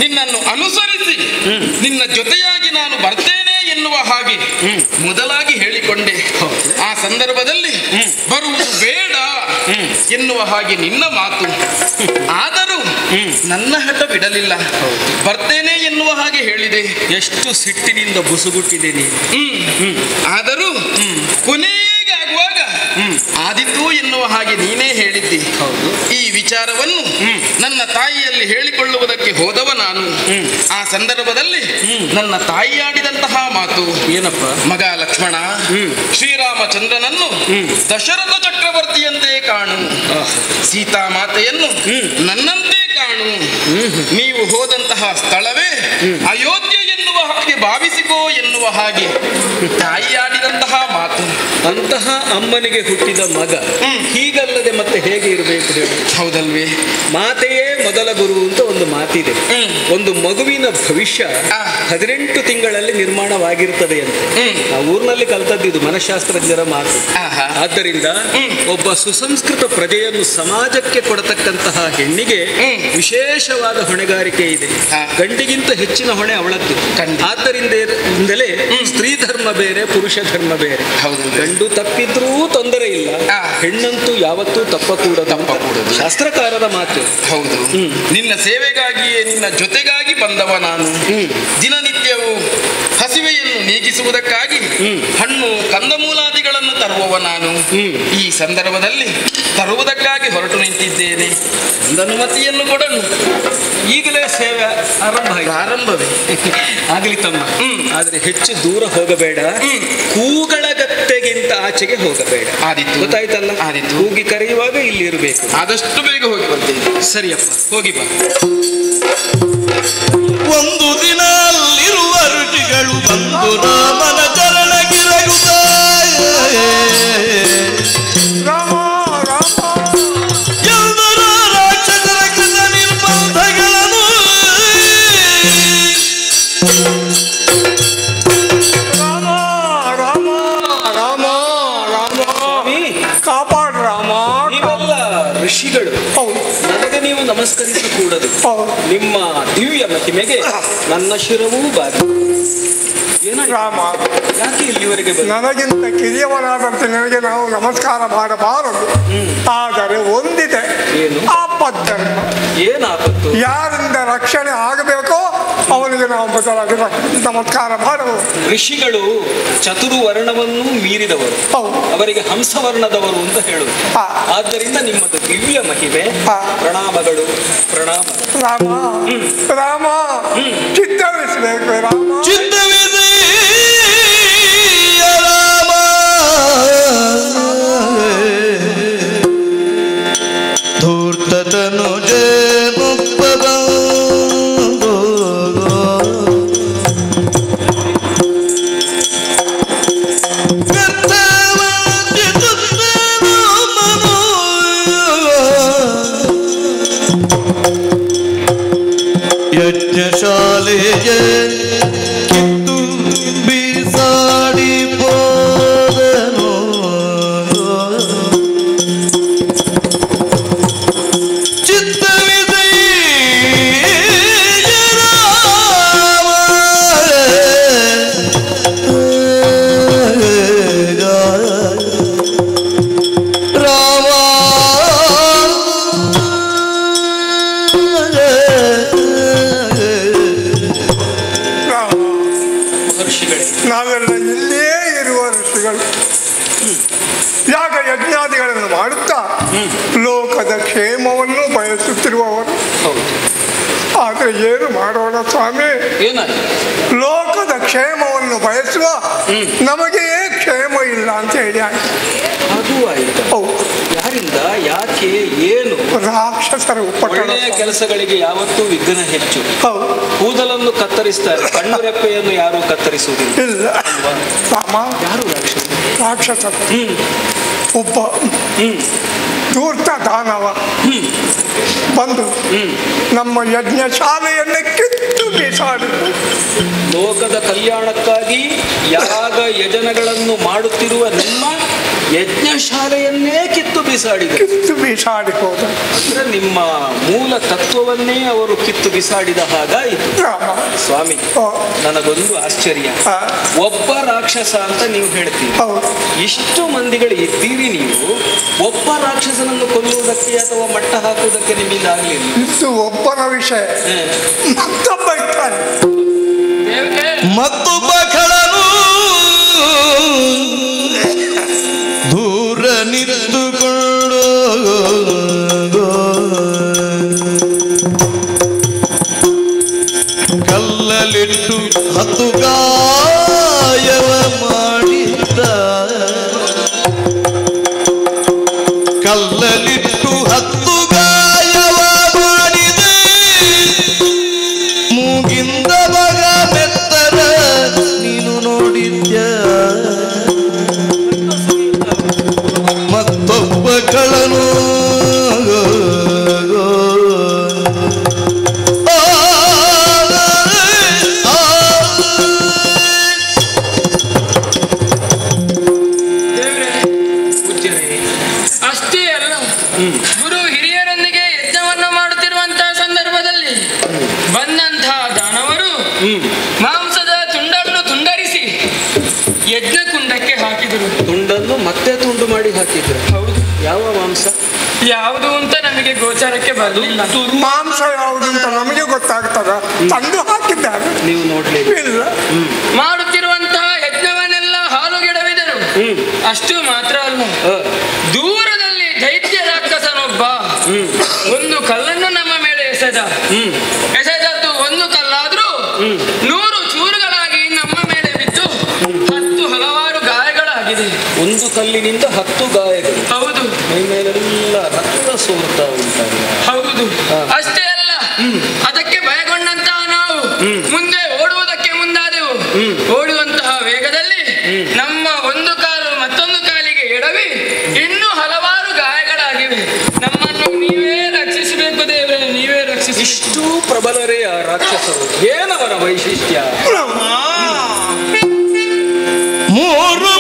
ನಿನ್ನನ್ನು ಅನುಸರಿಸಿ ನಿನ್ನ ಜೊತೆಯಾಗಿ ನಾನು ಬರ್ತೇನೆ ಎನ್ನುವ ಹಾಗೆ ಮೊದಲಾಗಿ ಹೇಳಿಕೊಂಡೆ. ಆ ಸಂದರ್ಭದಲ್ಲಿ ಬರುವುದು ಬೇಡ ಎನ್ನುವ ಹಾಗೆ ನಿನ್ನ ಮಾತು. ಆದರೂ ನನ್ನ ಹಠ ಬಿಡಲಿಲ್ಲ. ಬರ್ತೇನೆ ಎನ್ನುವ ಹಾಗೆ ಹೇಳಿದೆ. ಎಷ್ಟು ಸಿಟ್ಟಿನಿಂದ ಬುಸುಗುಟ್ಟಿದೆ ನೀನು. ಆದರೂ ಕೊನೆಗೆ ಆಗುವಾಗ ಆದಿತ್ತು ಎನ್ನುವ ಹಾಗೆ ನೀನೇ ಹೇಳಿದ್ದಿ. ಈ ವಿಚಾರವನ್ನು ನನ್ನ ತಾಯಿಯಲ್ಲಿ ಹೇಳಿಕೊಳ್ಳುವುದಕ್ಕೆ ಹೋದವ ನಾನು. ಆ ಸಂದರ್ಭದಲ್ಲಿ ನನ್ನ ತಾಯಿ ಆಡಿದಂತಹ ಮಾತು ಏನಪ್ಪ? ಮಗ ಲಕ್ಷ್ಮಣ, ಶ್ರೀರಾಮಚಂದ್ರನನ್ನು ದಶರಥ ಚಕ್ರವರ್ತಿಯಂತೆ ಕಾಣು, ಸೀತಾಮಾತೆಯನ್ನು ನನ್ನಂತೆ ಕಾಣು. ನೀವು ಹೋದಂತಹ ಸ್ಥಳವೇ ಅಯೋಧ್ಯೆ ಎನ್ನುವ ಹಾಗೆ ಭಾವಿಸಿಕೋ ಎನ್ನುವ ಹಾಗೆ ತಾಯಿ ಆಡಿದಂತಹ ಮಾತು. ಅಂತಹ ಅಮ್ಮನಿಗೆ ಹುಟ್ಟಿದ ಮಗ ಹೀಗಲ್ಲದೆ ಇಲ್ಲದೆ ಮತ್ತೆ ಹೇಗೆ ಇರಬೇಕು ಹೇಳಿ? ಹೌದಲ್ವೇ? ಮಾತೆಯೇ ಮೊದಲ ಗುರು ಅಂತ ಒಂದು ಮಾತಿದೆ. ಒಂದು ಮಗುವಿನ ಭವಿಷ್ಯ 18 ತಿಂಗಳಲ್ಲಿ ನಿರ್ಮಾಣವಾಗಿರ್ತದೆ ಅಂತ ಆ ಊರಿನಲ್ಲಿ ಕಲ್ತದ್ದು ಮನಃಶಾಸ್ತ್ರಜ್ಞರ ಮಾತು. ಆದ್ದರಿಂದ ಒಬ್ಬ ಸುಸಂಸ್ಕೃತ ಪ್ರಜೆಯನ್ನು ಸಮಾಜಕ್ಕೆ ಕೊಡತಕ್ಕಂತಹ ಹೆಣ್ಣಿಗೆ ವಿಶೇಷವಾದ ಹೊಣೆಗಾರಿಕೆ ಇದೆ. ಗಂಡಿಗಿಂತ ಹೆಚ್ಚಿನ ಹೊಣೆ ಅವಳದ್ದು. ಆದ್ದರಿಂದಲೇ ಸ್ತ್ರೀ ಧರ್ಮ ಬೇರೆ, ಪುರುಷ ಧರ್ಮ ಬೇರೆ. ಗಂಡು ತಪ್ಪಿದ್ರೂ ತೊಂದರೆ ಇಲ್ಲ, ಹೆಣ್ಣಂತೂ ಯಾವತ್ತೂ ತಪ್ಪಕೂಡದು ಶಾಸ್ತ್ರಕಾರರ ಮಾತು. ಹೌದು. ನಿನ್ನ ಸೇವೆಗಾಗಿಯೇ ನಿನ್ನ ಜೊತೆಗಾಗಿ ಬಂದವ ನಾನು. ದಿನನಿತ್ಯವೂ ಹಸಿವೆಯನ್ನು ನೀಗಿಸುವುದಕ್ಕಾಗಿ ಹಣ್ಣು ಕಂದಮೂಲಾದಿಗಳನ್ನು ತರುವವ ನಾನು. ಈ ಸಂದರ್ಭದಲ್ಲಿ ತರುವುದಕ್ಕಾಗಿ ಹೊರಟು ನಿಂತಿದ್ದೇನೆ. ಅನುಮತಿಯನ್ನು ಕೊಡನು. ಈಗಲೇ ಸೇವೆ ಆರಂಭವೇ ಆಗಲಿ ತಮ್ಮ. ಆದ್ರೆ ಹೆಚ್ಚು ದೂರ ಹೋಗಬೇಡ, ಕೂಗಳಗತ್ತೆಗಿಂತ ಆಚೆಗೆ ಹೋಗಬೇಡ. ಆದಿತ್ತು, ಗೊತ್ತಾಯ್ತಲ್ಲ? ಆದಿತ್ತು. ಕೂಗಿ ಕರೆಯುವಾಗ ಇಲ್ಲಿ ಇರಬೇಕು. ಆದಷ್ಟು ಬೇಗ ಹೋಗಿ ಬರ್ತೇನೆ. ಸರಿಯಪ್ಪ, ಹೋಗಿ ಬಾ. ಒಂದು ದಿನ ಅಲ್ಲಿರುವ ಋಷಿಗಳು ಬಂದು ರಾಮನ ಚರಣಗಿರಗುತ್ತಾರೆ. ಎಲ್ಲರ ರಾಕ್ಷಸರ ಕೃತ ನಿರ್ಬಂಧಗಳನ್ನು ಕಾಪಾಡ ರಾಮ. ನೀವೆಲ್ಲ ಋಷಿಗಳು, ನನಗೆ ನೀವು ನಮಸ್ಕರಿಸಕೂಡದು. ನಿಮ್ಮ ದಿವ್ಯ ಮಹಿಮೆಗೆ ನನ್ನ ಶಿರವೂ ಬಾಗಿ. ರಾಮ, ಯಾಕೆ ಇಲ್ಲಿವರೆಗೆ ನನಗಿಂತ ಕಿರಿಯವರಾದಂತೆ ನನಗೆ ನಾವು ನಮಸ್ಕಾರ ಮಾಡಬಾರದು. ಆದರೆ ಒಂದಿದೆ, ಏನು? ಆಪದ್ಧರ್ಮ. ಏನಾಪತ್ತು? ಯಾರಿಂದ ರಕ್ಷಣೆ ಆಗಬೇಕೋ ಅವನಿಗೆ ನಾವು ಬದಲಾಗಿ ನಮಸ್ಕಾರ ಮಾಡಬಹುದು. ಋಷಿಗಳು ಚತುರ್ವರ್ಣವನ್ನು ಮೀರಿದವರು, ಅವರಿಗೆ ಹಂಸವರ್ಣದವರು ಅಂತ ಹೇಳುವುದು. ಆದ್ದರಿಂದ ನಿಮ್ಮದು ದಿವ್ಯ ಮಹಿಮೆ. ಪ್ರಣಾಮಗಳು, ಪ್ರಣಾಮ. ರಾಮ, ರಾಮ, ಚಿತ್ತವಿಸಬೇಕು ರಾಮ, ಚಿತ್ತವಿದೆ ರಾಮ. ಧೂರ್ತತನು ಜೇನುಪ್ಪದ ಯಜ್ಞಶಾಲೆಯ ಕಿತ್ತು ಬೀಸಾಡಿ ಹೋದನು. ಚಿತ್ತವಿದೆ ರಾಮ. ನಾವೆಲ್ಲ ಇಲ್ಲೇ ಇರುವ ಋಷಿಗಳು ಯಾಗ ಯಜ್ಞಾದಿಗಳನ್ನು ಮಾಡುತ್ತಾ ಲೋಕದ ಕ್ಷೇಮವನ್ನು ಬಯಸುತ್ತಿರುವವರು. ಆದರೆ ಏನು ಮಾಡೋಣ ಸ್ವಾಮಿ? ಲೋಕದ ಕ್ಷೇಮವನ್ನು ಬಯಸುವ ನಮಗೆ ಕ್ಷೇಮ ಇಲ್ಲ ಅಂತ ಹೇಳಿ ಆಯ್ತು. ಅದು ಆಯ್ತು. ಯಾರಿಂದ, ಯಾಕೆ, ಏನು? ರಾಕ್ಷಸರ ಒಳ್ಳೆಯ ಕೆಲಸಗಳಿಗೆ ಯಾವತ್ತೂ ವಿಘ್ನ ಹೆಚ್ಚು. ಕೂದಲನ್ನು ಕತ್ತರಿಸ್ತಾರೆ, ಕಣ್ಣು ರೆಪ್ಪೆಯನ್ನು ಯಾರು ಕತ್ತರಿಸುವುದಿಲ್ಲ. ಇಲ್ಲ ರಾಮ, ಯಾರು ರಾಕ್ಷಸರು. ಒಬ್ಬ ಧೂರ್ತ ದಾನವ ಬಂದು ನಮ್ಮ ಯಜ್ಞ ಶಾಲೆಯನ್ನೇ ಕಿತ್ತು ಬೀಸಾಡಿ ಲೋಕದ ಕಲ್ಯಾಣಕ್ಕಾಗಿ ಯಾಗ ಯಜನಗಳನ್ನು ಮಾಡುತ್ತಿರುವ ನಿಮ್ಮ ಯಜ್ಞ ಶಾಲೆಯನ್ನೇ ಕಿತ್ತು ಬೀಸಾಡಿ ಹೋದ. ಅಂದ್ರೆ ನಿಮ್ಮ ಮೂಲ ತತ್ವವನ್ನೇ ಅವರು ಕಿತ್ತು ಬಿಸಾಡಿದ ಹಾಗಾಯಿತು. ಸ್ವಾಮಿ, ನನಗೊಂದು ಆಶ್ಚರ್ಯ. ಒಬ್ಬ ರಾಕ್ಷಸ ಅಂತ ನೀವು ಹೇಳ್ತೀವಿ, ಇಷ್ಟು ಮಂದಿಗಳು ಇದ್ದೀರಿ, ನೀವು ಒಬ್ಬ ರಾಕ್ಷಸನನ್ನು ಕೊಲ್ಲುವುದಕ್ಕೆ ಅಥವಾ ಮಟ್ಟ ಹಾಕುವುದಕ್ಕೆ ನಿಮ್ಮಿಂದ ಆಗಲಿಲ್ಲ. ಇದು ಒಬ್ಬನ ವಿಷಯ. ಮತ್ತೊಬ್ಬ ಇರ್ತಾನೆ, ಮತ್ತೊಬ್ಬ ಖಳನು ದೂರ ನಿಂತುಕೊಂಡು ಕಲ್ಲಲಿಟ್ಟು 10 ಗಾಯವ ಮಾಡಿದ್ದ. ಕಲ್ಲಲಿಟ್ಟು 10 ಗಾಯವ ಮಾಡಿದೆ. ಮೂಗಿಂದ ಬಗ ಮೆತ್ತರ ನೀನು ಯಜ್ಞಕುಂಡಕ್ಕೆ ಹಾಕಿದರು. ತುಂಡನ್ನು ಮತ್ತೆ ತುಂಡು ಮಾಡಿ ಹಾಕಿದ್ರು. ಹೌದು. ಯಾವ ಮಾಂಸ ಯಾವುದು ಅಂತ ನಮಗೆ ಗೋಚರಕ್ಕೆ ಬರಲಿಲ್ಲ. ಮಾಂಸ ಯಾವುದು ಅಂತ ನಮಗೆ ಗೊತ್ತಾಗ್ತದ? ತಂದು ಹಾಕಿದ್ದಾರೆ, ನೀವು ನೋಡ್ಲಿಲ್ಲ. ಇಲ್ಲ. ಮಾಡುತ್ತಿರುವಂತಹ ಯಜ್ಞವನ್ನೆಲ್ಲ ಹಾಳುಗೆಡವಿದರು. ಅಷ್ಟು ಮಾತ್ರ ಅಲ್ಲ, ದೂರದಲ್ಲಿ ದೈತ್ಯ ರಾಕ್ಷಸನೊಬ್ಬ ಒಂದು ಕಲ್ಲನ್ನು ನಮ್ಮ ಮೇಲೆ ಎಸೆದದ್ದು ಒಂದು ಕಲ್ಲಾದ್ರೂ 100 ಚೂರುಗಳಾಗಿ ನಮ್ಮ ಮೇಲೆ ಬಿದ್ದು 10 ಹಲವಾರು ಗಾಯಗಳಾಗಿದೆ. ಒಂದು ಕಲ್ಲಿನಿಂದ 10 ಗಾಯಗಳು. ಹೌದು. ಮೈ ಮೇಲೆಲ್ಲ ರಕ್ತ ಸೋರ್ತಾ ಉಂಟಲ್ಲ. ಹೌದು. ಅಷ್ಟೇ ಅಲ್ಲ, ಅದಕ್ಕೆ ಭಯಗೊಂಡಂತಹ ನಾವು ಮುಂದೆ ಓಡುವುದಕ್ಕೆ ಮುಂದಾದೆವು. ಓಡುವಂತಹ ವೇಗದಲ್ಲಿ ನಮ್ಮ ಒಂದು ಕಾಲು ಮತ್ತೊಂದು ಕಾಲಿಗೆ ಎಡವಿ ಇನ್ನೂ ಹಲವಾರು ಗಾಯಗಳಾಗಿವೆ. ನಮ್ಮನ್ನು ನೀವೇ ರಕ್ಷಿಸಬೇಕು ದೇವರೇ, ನೀವೇ ರಕ್ಷಿಸಿ. ಇಷ್ಟು ಪ್ರಬಲರೇ ಆ ರಾಕ್ಷಸರು. ಏನವರ ವೈಶಿಷ್ಟ್ಯ? ಮೂರು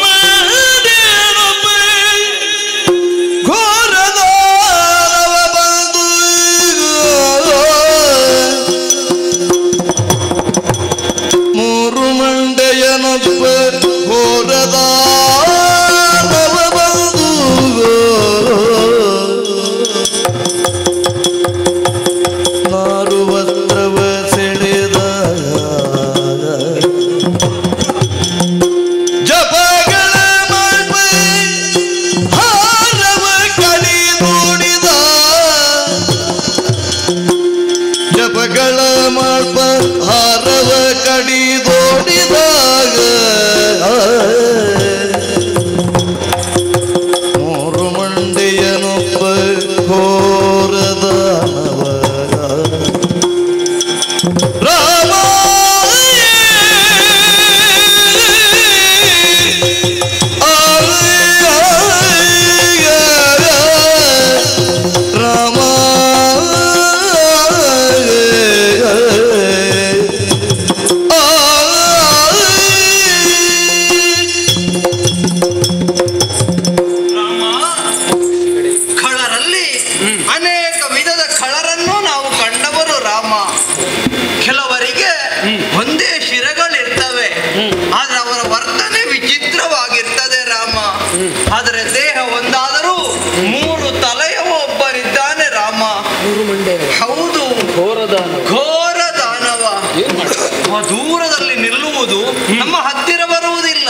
ದೂರದಲ್ಲಿ ನಿಲ್ಲುವುದು, ನಮ್ಮ ಹತ್ತಿರ ಬರುವುದಿಲ್ಲ.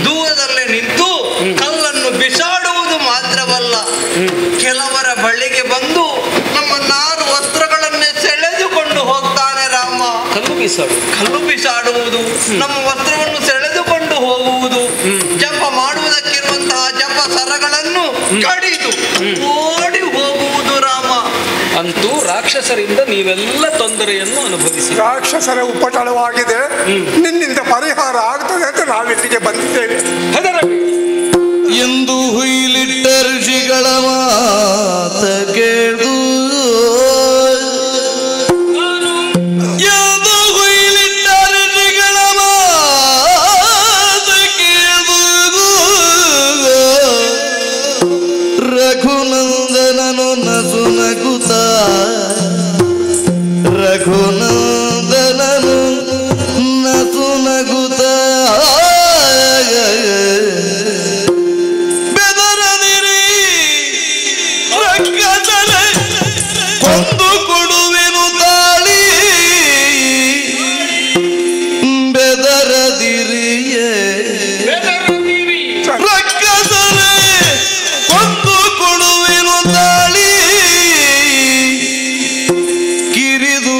ದೂರದಲ್ಲೇ ನಿಂತು ಕಲ್ಲನ್ನು ಬಿಸಾಡುವುದು ಮಾತ್ರವಲ್ಲ, ಕೆಲವರ ಬಳಿಗೆ ಬಂದು ನಮ್ಮ 4 ವಸ್ತ್ರಗಳನ್ನೇ ಸೆಳೆದುಕೊಂಡು ಹೋಗ್ತಾನೆ ರಾಮ. ಕಲ್ಲು ಬಿಸಾಡುವುದು, ನಮ್ಮ ವಸ್ತ್ರವನ್ನು ಸೆಳೆದುಕೊಂಡು ಹೋಗುವುದು, ಜಪ ಮಾಡುವುದಕ್ಕಿರುವಂತಹ ಜಪ ಸರಗಳನ್ನು ಕಡಿದು ಓಡಿ ಹೋಗುವುದು ರಾಮ. ಅಂತೂ ರಾಕ್ಷಸರಿಂದ ನೀವೆಲ್ಲ ತೊಂದರೆಯನ್ನು ಅನುಭವಿಸಿ. ರಾಕ್ಷಸರ ಉಪಟಳವಾಗಿದೆ, ನಿನ್ನಿಂದ ಪರಿಹಾರ ಆಗ್ತದೆ ಅಂತ ನಾವಿಲ್ಲಿಗೆ ಬಂದಿದ್ದೇವೆ. ಎಂದು ಹುಯಿಲಿಟ್ಟ ಋಷಿಗಳ ಮಾತ ಕೇಳು, ಎಂದು ಹುಯಿಲಿಟ್ಟ ಋಷಿಗಳ ಮಾತ ಕೇಳು, ರಘುನಂದನನು ನಸು ನಗುತ್ತ, ರಘುನಂದನನು ನಸು ನಗುತ್ತ ಬೆದರದಿರಿ ರಕ್ಕಸಲೆ ಕೊಂದು ಕೊಡುವೆನು ತಾಳಿ, ಬೆದರದಿರಿಯೇ ರಕ್ಕಸಲೆ ಕೊಂದು ಕೊಡುವೆನು ತಾಳಿ, ಕಿರಿದು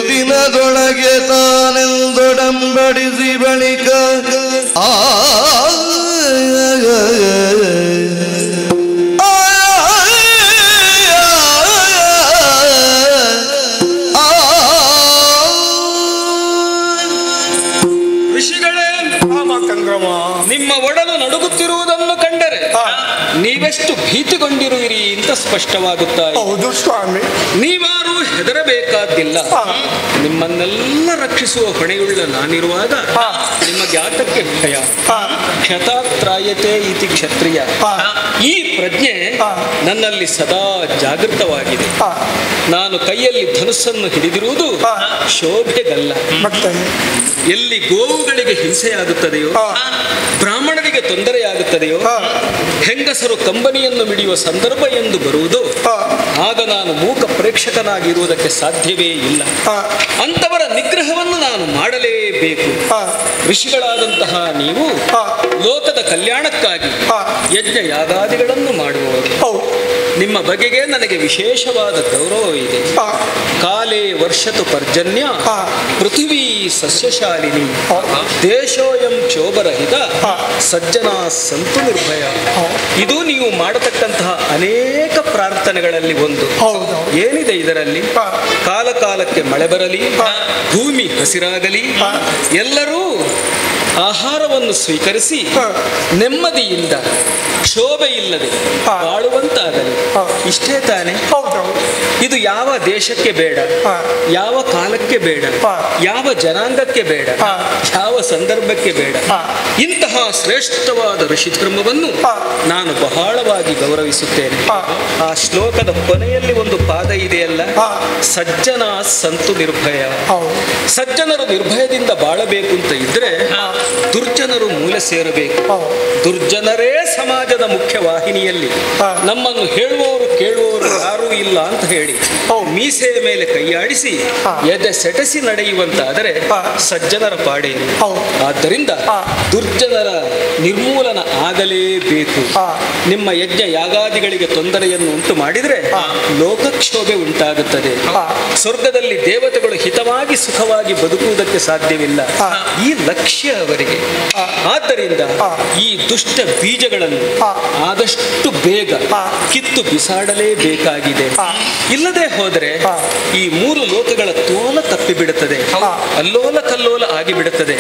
ದಿನದೊಳಗೆ ತಾನೆಂದೊಡಂಬಡಿಸಿ ಬಳಿಕ ಋಷಿಗಳೇ, ನಿಮ್ಮ ಒಡಲು ನಡುಗುತ್ತಿರುವುದನ್ನು ಕಂಡರೆ ನೀವೆಷ್ಟು ಭೀತಿಗೊಂಡಿರುವಿರಿ ಅಂತ ಸ್ಪಷ್ಟವಾಗುತ್ತಾ. ಹೌದು ಸ್ವಾಮಿ. ನೀವಾರು ಹೆದರಬೇಕಾದ್ದಿಲ್ಲ. ನಿಮ್ಮನ್ನೆಲ್ಲ ರಕ್ಷಿಸುವ ಹೊಣೆಯುಳ್ಳ ನಾನಿರುವಾಗ ನಿಮಗೆ ಆಟಕ್ಕೆ ಭಯ? ಕ್ಷತಾತ್ರಾಯತೆ ಇತಿ ಕ್ಷತ್ರಿಯ. ಈ ಪ್ರಜ್ಞೆ ನನ್ನಲ್ಲಿ ಸದಾ ಜಾಗೃತವಾಗಿದೆ. ನಾನು ಕೈಯಲ್ಲಿ ಧನುಸ್ಸನ್ನು ಹಿಡಿದಿರುವುದು ಶೋಭೆಗಲ್ಲ. ಎಲ್ಲಿ ಗೋವುಗಳಿಗೆ ಹಿಂಸೆಯಾಗುತ್ತದೆಯೋ, ಬ್ರಾಹ್ಮಣರಿಗೆ ತೊಂದರೆಯಾಗುತ್ತದೆಯೋ, ಹೆಂಗಸರು ಕಂಬನಿಯನ್ನು ಮಿಡಿಯುವ ಸಂದರ್ಭ ಎಂದು ಬರುವುದು, ಆಗ ನಾನು ಮೂಕ ಪ್ರೇಕ್ಷಕನಾಗಿರುವುದಕ್ಕೆ ಸಾಧ್ಯವೇ ಇಲ್ಲ. ಅಂತವರ ನಿಗ್ರಹವನ್ನು ನಾನು ಮಾಡಲೇಬೇಕು. ಋಷಿಗಳಾದಂತಹ ನೀವು ಲೋಕದ ಕಲ್ಯಾಣಕ್ಕಾಗಿ ಯಜ್ಞ ಯಾಗಾದಿಗಳನ್ನು ಮಾಡುವವರು. ನಿಮ್ಮ ಬಗೆಗೆ ನನಗೆ ವಿಶೇಷವಾದ ಗೌರವ ಇದೆ. ಕಾಲೇ ವರ್ಷತು ಪರ್ಜನ್ಯ ಪೃಥ್ವೀ ಸಸ್ಯಶಾಲಿನಿ ದೇಶೋಯಂ ಕ್ಷೋಭರಹಿತ ಸಜ್ಜನ ಸಂತು ನಿರ್ಭಯ. ಇದು ನೀವು ಮಾಡತಕ್ಕಂತಹ ಅನೇಕ ಪ್ರಾರ್ಥನೆಗಳಲ್ಲಿ ಒಂದು. ಏನಿದೆ ಇದರಲ್ಲಿ? ಕಾಲ ಕಾಲಕ್ಕೆ ಮಳೆ ಬರಲಿ, ಭೂಮಿ ಹಸಿರಾಗಲಿ, ಎಲ್ಲರೂ ಆಹಾರವನ್ನು ಸ್ವೀಕರಿಸಿ ನೆಮ್ಮದಿಯಿಂದ ಕ್ಷೋಭೆ ಇಲ್ಲದೆ ಬಾಳುವಂತಾಗಲಿ. ಇಷ್ಟೇ ತಾನೆ? ಇದು ಯಾವ ದೇಶಕ್ಕೆ ಬೇಡ, ಯಾವ ಕಾಲಕ್ಕೆ ಬೇಡ, ಯಾವ ಜನಾಂಗಕ್ಕೆ ಬೇಡ, ಯಾವ ಸಂದರ್ಭಕ್ಕೆ ಬೇಡ. ಇಂತಹ ಶ್ರೇಷ್ಠವಾದ ಋಷಿಧರ್ಮವನ್ನು ನಾನು ಬಹಳವಾಗಿ ಗೌರವಿಸುತ್ತೇನೆ. ಆ ಶ್ಲೋಕದ ಕೊನೆಯಲ್ಲಿ ಒಂದು ಪಾದ ಇದೆಯಲ್ಲ, ಸಜ್ಜನ ಸಂತು ನಿರ್ಭಯ. ಸಜ್ಜನರು ನಿರ್ಭಯದಿಂದ ಬಾಳಬೇಕು ಅಂತ ಇದ್ರೆ ದುರ್ಜನರು ಮೂಲೆ ಸೇರಬೇಕು. ದುರ್ಜನರೇ ಸಮಾಜದ ಮುಖ್ಯ ವಾಹಿನಿಯಲ್ಲಿ. ನಮ್ಮನ್ನು ಹೇಳುವವರು ಕೇಳುವವರು ಯಾರೂ ಇಲ್ಲ ಅಂತ ಹೇಳಿ ಮೀಸೆಯ ಮೇಲೆ ಕೈಯಾಡಿಸಿ ಎದೆ ಸೆಟಸಿ ನಡೆಯುವಂತಾದರೆ ಸಜ್ಜನರ ಪಾಡೇನು? ಆದ್ದರಿಂದ ದುರ್ಜನರ ನಿರ್ಮೂಲನ ಆಗಲೇಬೇಕು. ನಿಮ್ಮ ಯಜ್ಞ ಯಾಗಾದಿಗಳಿಗೆ ತೊಂದರೆಯನ್ನು ಉಂಟು ಮಾಡಿದರೆ ಲೋಕಕ್ಷೋಭೆ ಉಂಟಾಗುತ್ತದೆ. ಸ್ವರ್ಗದಲ್ಲಿ ದೇವತೆಗಳು ಹಿತವಾಗಿ ಸುಖವಾಗಿ ಬದುಕುವುದಕ್ಕೆ ಸಾಧ್ಯವಿಲ್ಲ. ಈ ಲಕ್ಷ್ಯ ಅವರಿಗೆ. ಆದ್ದರಿಂದ ಈ ದುಷ್ಟ ಬೀಜಗಳನ್ನು ಆದಷ್ಟು ಬೇಗ ಕಿತ್ತು ಬಿಸಾಡಲೇಬೇಕಾಗಿದೆ. ಇಲ್ಲದೆ ಹೋದರೆ ಈ ಮೂರು ಲೋಕಗಳ ತೋಲ ತಪ್ಪಿಬಿಡುತ್ತದೆ, ಅಲ್ಲೋಲ ಕಲ್ಲೋಲ ಆಗಿಬಿಡುತ್ತದೆ.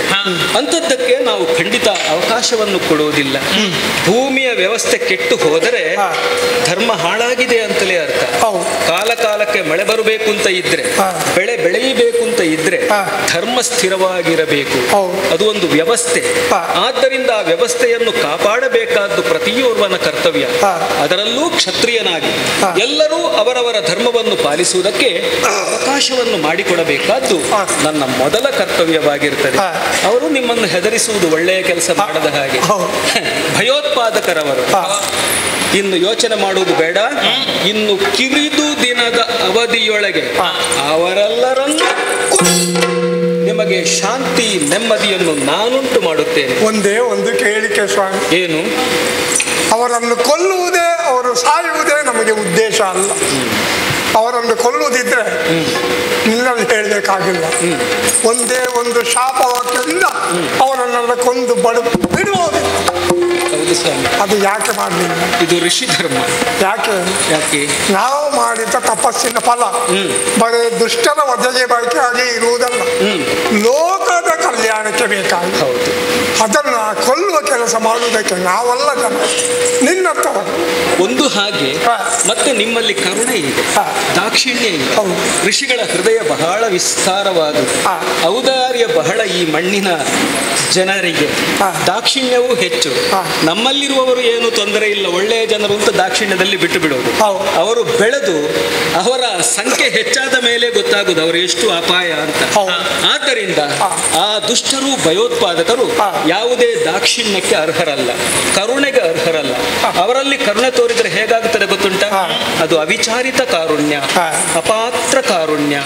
ಅಂಥದ್ದಕ್ಕೆ ನಾವು ಖಂಡಿತ ಅವಕಾಶವನ್ನು ಕೊಡುವುದಿಲ್ಲ. ಭೂಮಿಯ ವ್ಯವಸ್ಥೆ ಕೆಟ್ಟು ಹೋದರೆ ಧರ್ಮ ಹಾಳಾಗಿದೆ ಅಂತಲೇ ಅರ್ಥ. ಕಾಲ ಕಾಲಕ್ಕೆ ಮಳೆ ಬರಬೇಕು ಅಂತ ಇದ್ರೆ, ಬೆಳೆ ಬೆಳೆಯಬೇಕು ಅಂತ ಇದ್ರೆ ಧರ್ಮ ಸ್ಥಿರವಾಗಿರಬೇಕು. ಅದು ಒಂದು ವ್ಯವಸ್ಥೆ. ಆದ್ದರಿಂದ ಆ ವ್ಯವಸ್ಥೆಯನ್ನು ಕಾಪಾಡಬೇಕಾದ್ದು ಪ್ರತಿಯೋರ್ವನ ಕರ್ತವ್ಯ. ಅದರಲ್ಲೂ ಕ್ಷತ್ರಿಯನಾಗಿ ಎಲ್ಲರೂ ಅವರವರ ಧರ್ಮವನ್ನು ಪಾಲಿಸುವುದಕ್ಕೆ ಅವಕಾಶವನ್ನು ಮಾಡಿಕೊಡಬೇಕಾದ್ದು ನನ್ನ ಮೊದಲ ಕರ್ತವ್ಯವಾಗಿರುತ್ತದೆ. ಅವರು ನಿಮ್ಮನ್ನು ಹೆದರಿಸುವುದು ಒಳ್ಳೆಯ ಕೆಲಸ ಮಾಡದ ಹಾಗೆ. ಭಯೋತ್ಪಾದಕರವರು. ಇನ್ನು ಯೋಚನೆ ಮಾಡುವುದು ಬೇಡ. ಇನ್ನು ಕಿರಿದು ದಿನದ ಅವಧಿಯೊಳಗೆ ಅವರೆಲ್ಲರನ್ನು ನಿಮಗೆ ಶಾಂತಿ ನೆಮ್ಮದಿಯನ್ನು ನಾನುಂಟು ಮಾಡುತ್ತೇನೆ. ಒಂದೇ ಒಂದು ಕೇಳಿಕೆ ಸ್ವಾಮಿ. ಏನು? ಅವರನ್ನು ಕೊಲ್ಲುವುದೇ, ಅವರು ಸಾಯುವುದೇ ನಮಗೆ ಉದ್ದೇಶ ಅಲ್ಲ. ಅವರನ್ನು ಕೊಲ್ಲುವುದಿದ್ರೆ ನಿನ್ನಲ್ಲಿ ಹೇಳಬೇಕಾಗಿಲ್ಲ. ಒಂದೇ ಒಂದು ಶಾಪವಾಕ್ಯದಿಂದ ಅವರನ್ನೆಲ್ಲ ಕೊಂದು ಬಿಡುವುದು. ಅದು ಯಾಕೆ ಮಾಡಲಿಲ್ಲ? ಇದು ಋಷಿ ಧರ್ಮ. ಯಾಕೆ ನಾವು ಮಾಡಿದ ತಪಸ್ಸಿನ ಫಲ ಬರೀ ದುಷ್ಟರ ವಧೆಗೆ ಬೇಕಾಗಿ ಇರುವುದಲ್ಲ, ಲೋಕದ ಕಲ್ಯಾಣಕ್ಕೆ ಬೇಕಾಗಿ. ಅದನ್ನ ಕೊಲ್ಲುವ ಕೆಲಸ ಮಾಡುವುದಕ್ಕೆ ನಾವಲ್ಲ ಜನ, ನಿನ್ನಂತವರು. ಒಂದು ಹಾಗೆ ಮತ್ತೆ ನಿಮ್ಮಲ್ಲಿ ಕರುಣೆ ಇದೆ, ದಾಕ್ಷಿಣ್ಯ ಇದೆ. ಋಷಿಗಳ ಹೃದಯ ಬಹಳ ವಿಸ್ತಾರವಾದುದು, ಔದಾರ್ಯ ಬಹಳ. ಈ ಮಣ್ಣಿನ ಜನರಿಗೆ ದಾಕ್ಷಿಣ್ಯವೂ ಹೆಚ್ಚು. ನಮ್ಮಲ್ಲಿರುವವರು ಏನು ತೊಂದರೆ ಇಲ್ಲ, ಒಳ್ಳೆಯ ಜನರು ಅಂತ ದಾಕ್ಷಿಣ್ಯದಲ್ಲಿ ಬಿಟ್ಟು ಬಿಡೋದು. ಅವರು ಬೆಳೆದು ಅವರ ಸಂಖ್ಯೆ ಹೆಚ್ಚಾದ ಮೇಲೆ ಗೊತ್ತಾಗುದು ಅವರು ಎಷ್ಟು ಅಪಾಯ ಅಂತ. ಆದ್ದರಿಂದ ಆ ದುಷ್ಟರು ಭಯೋತ್ಪಾದಕರು ಯಾವುದೇ ದಾಕ್ಷಿಣ್ಯಕ್ಕೆ ಅರ್ಹರಲ್ಲ, ಕರುಣೆಗೆ ಅರ್ಹರಲ್ಲ. ಅವರಲ್ಲಿ ಕರುಣೆ ತೋರಿದರೆ ಹೇಗಾಗುತ್ತದೆ ಗೊತ್ತುಂಟ? ಅದು ಅವಿಚಾರಿತ ಕಾರುಣ್ಯ, ಅಪಾತ್ರ ಕಾರುಣ್ಯ,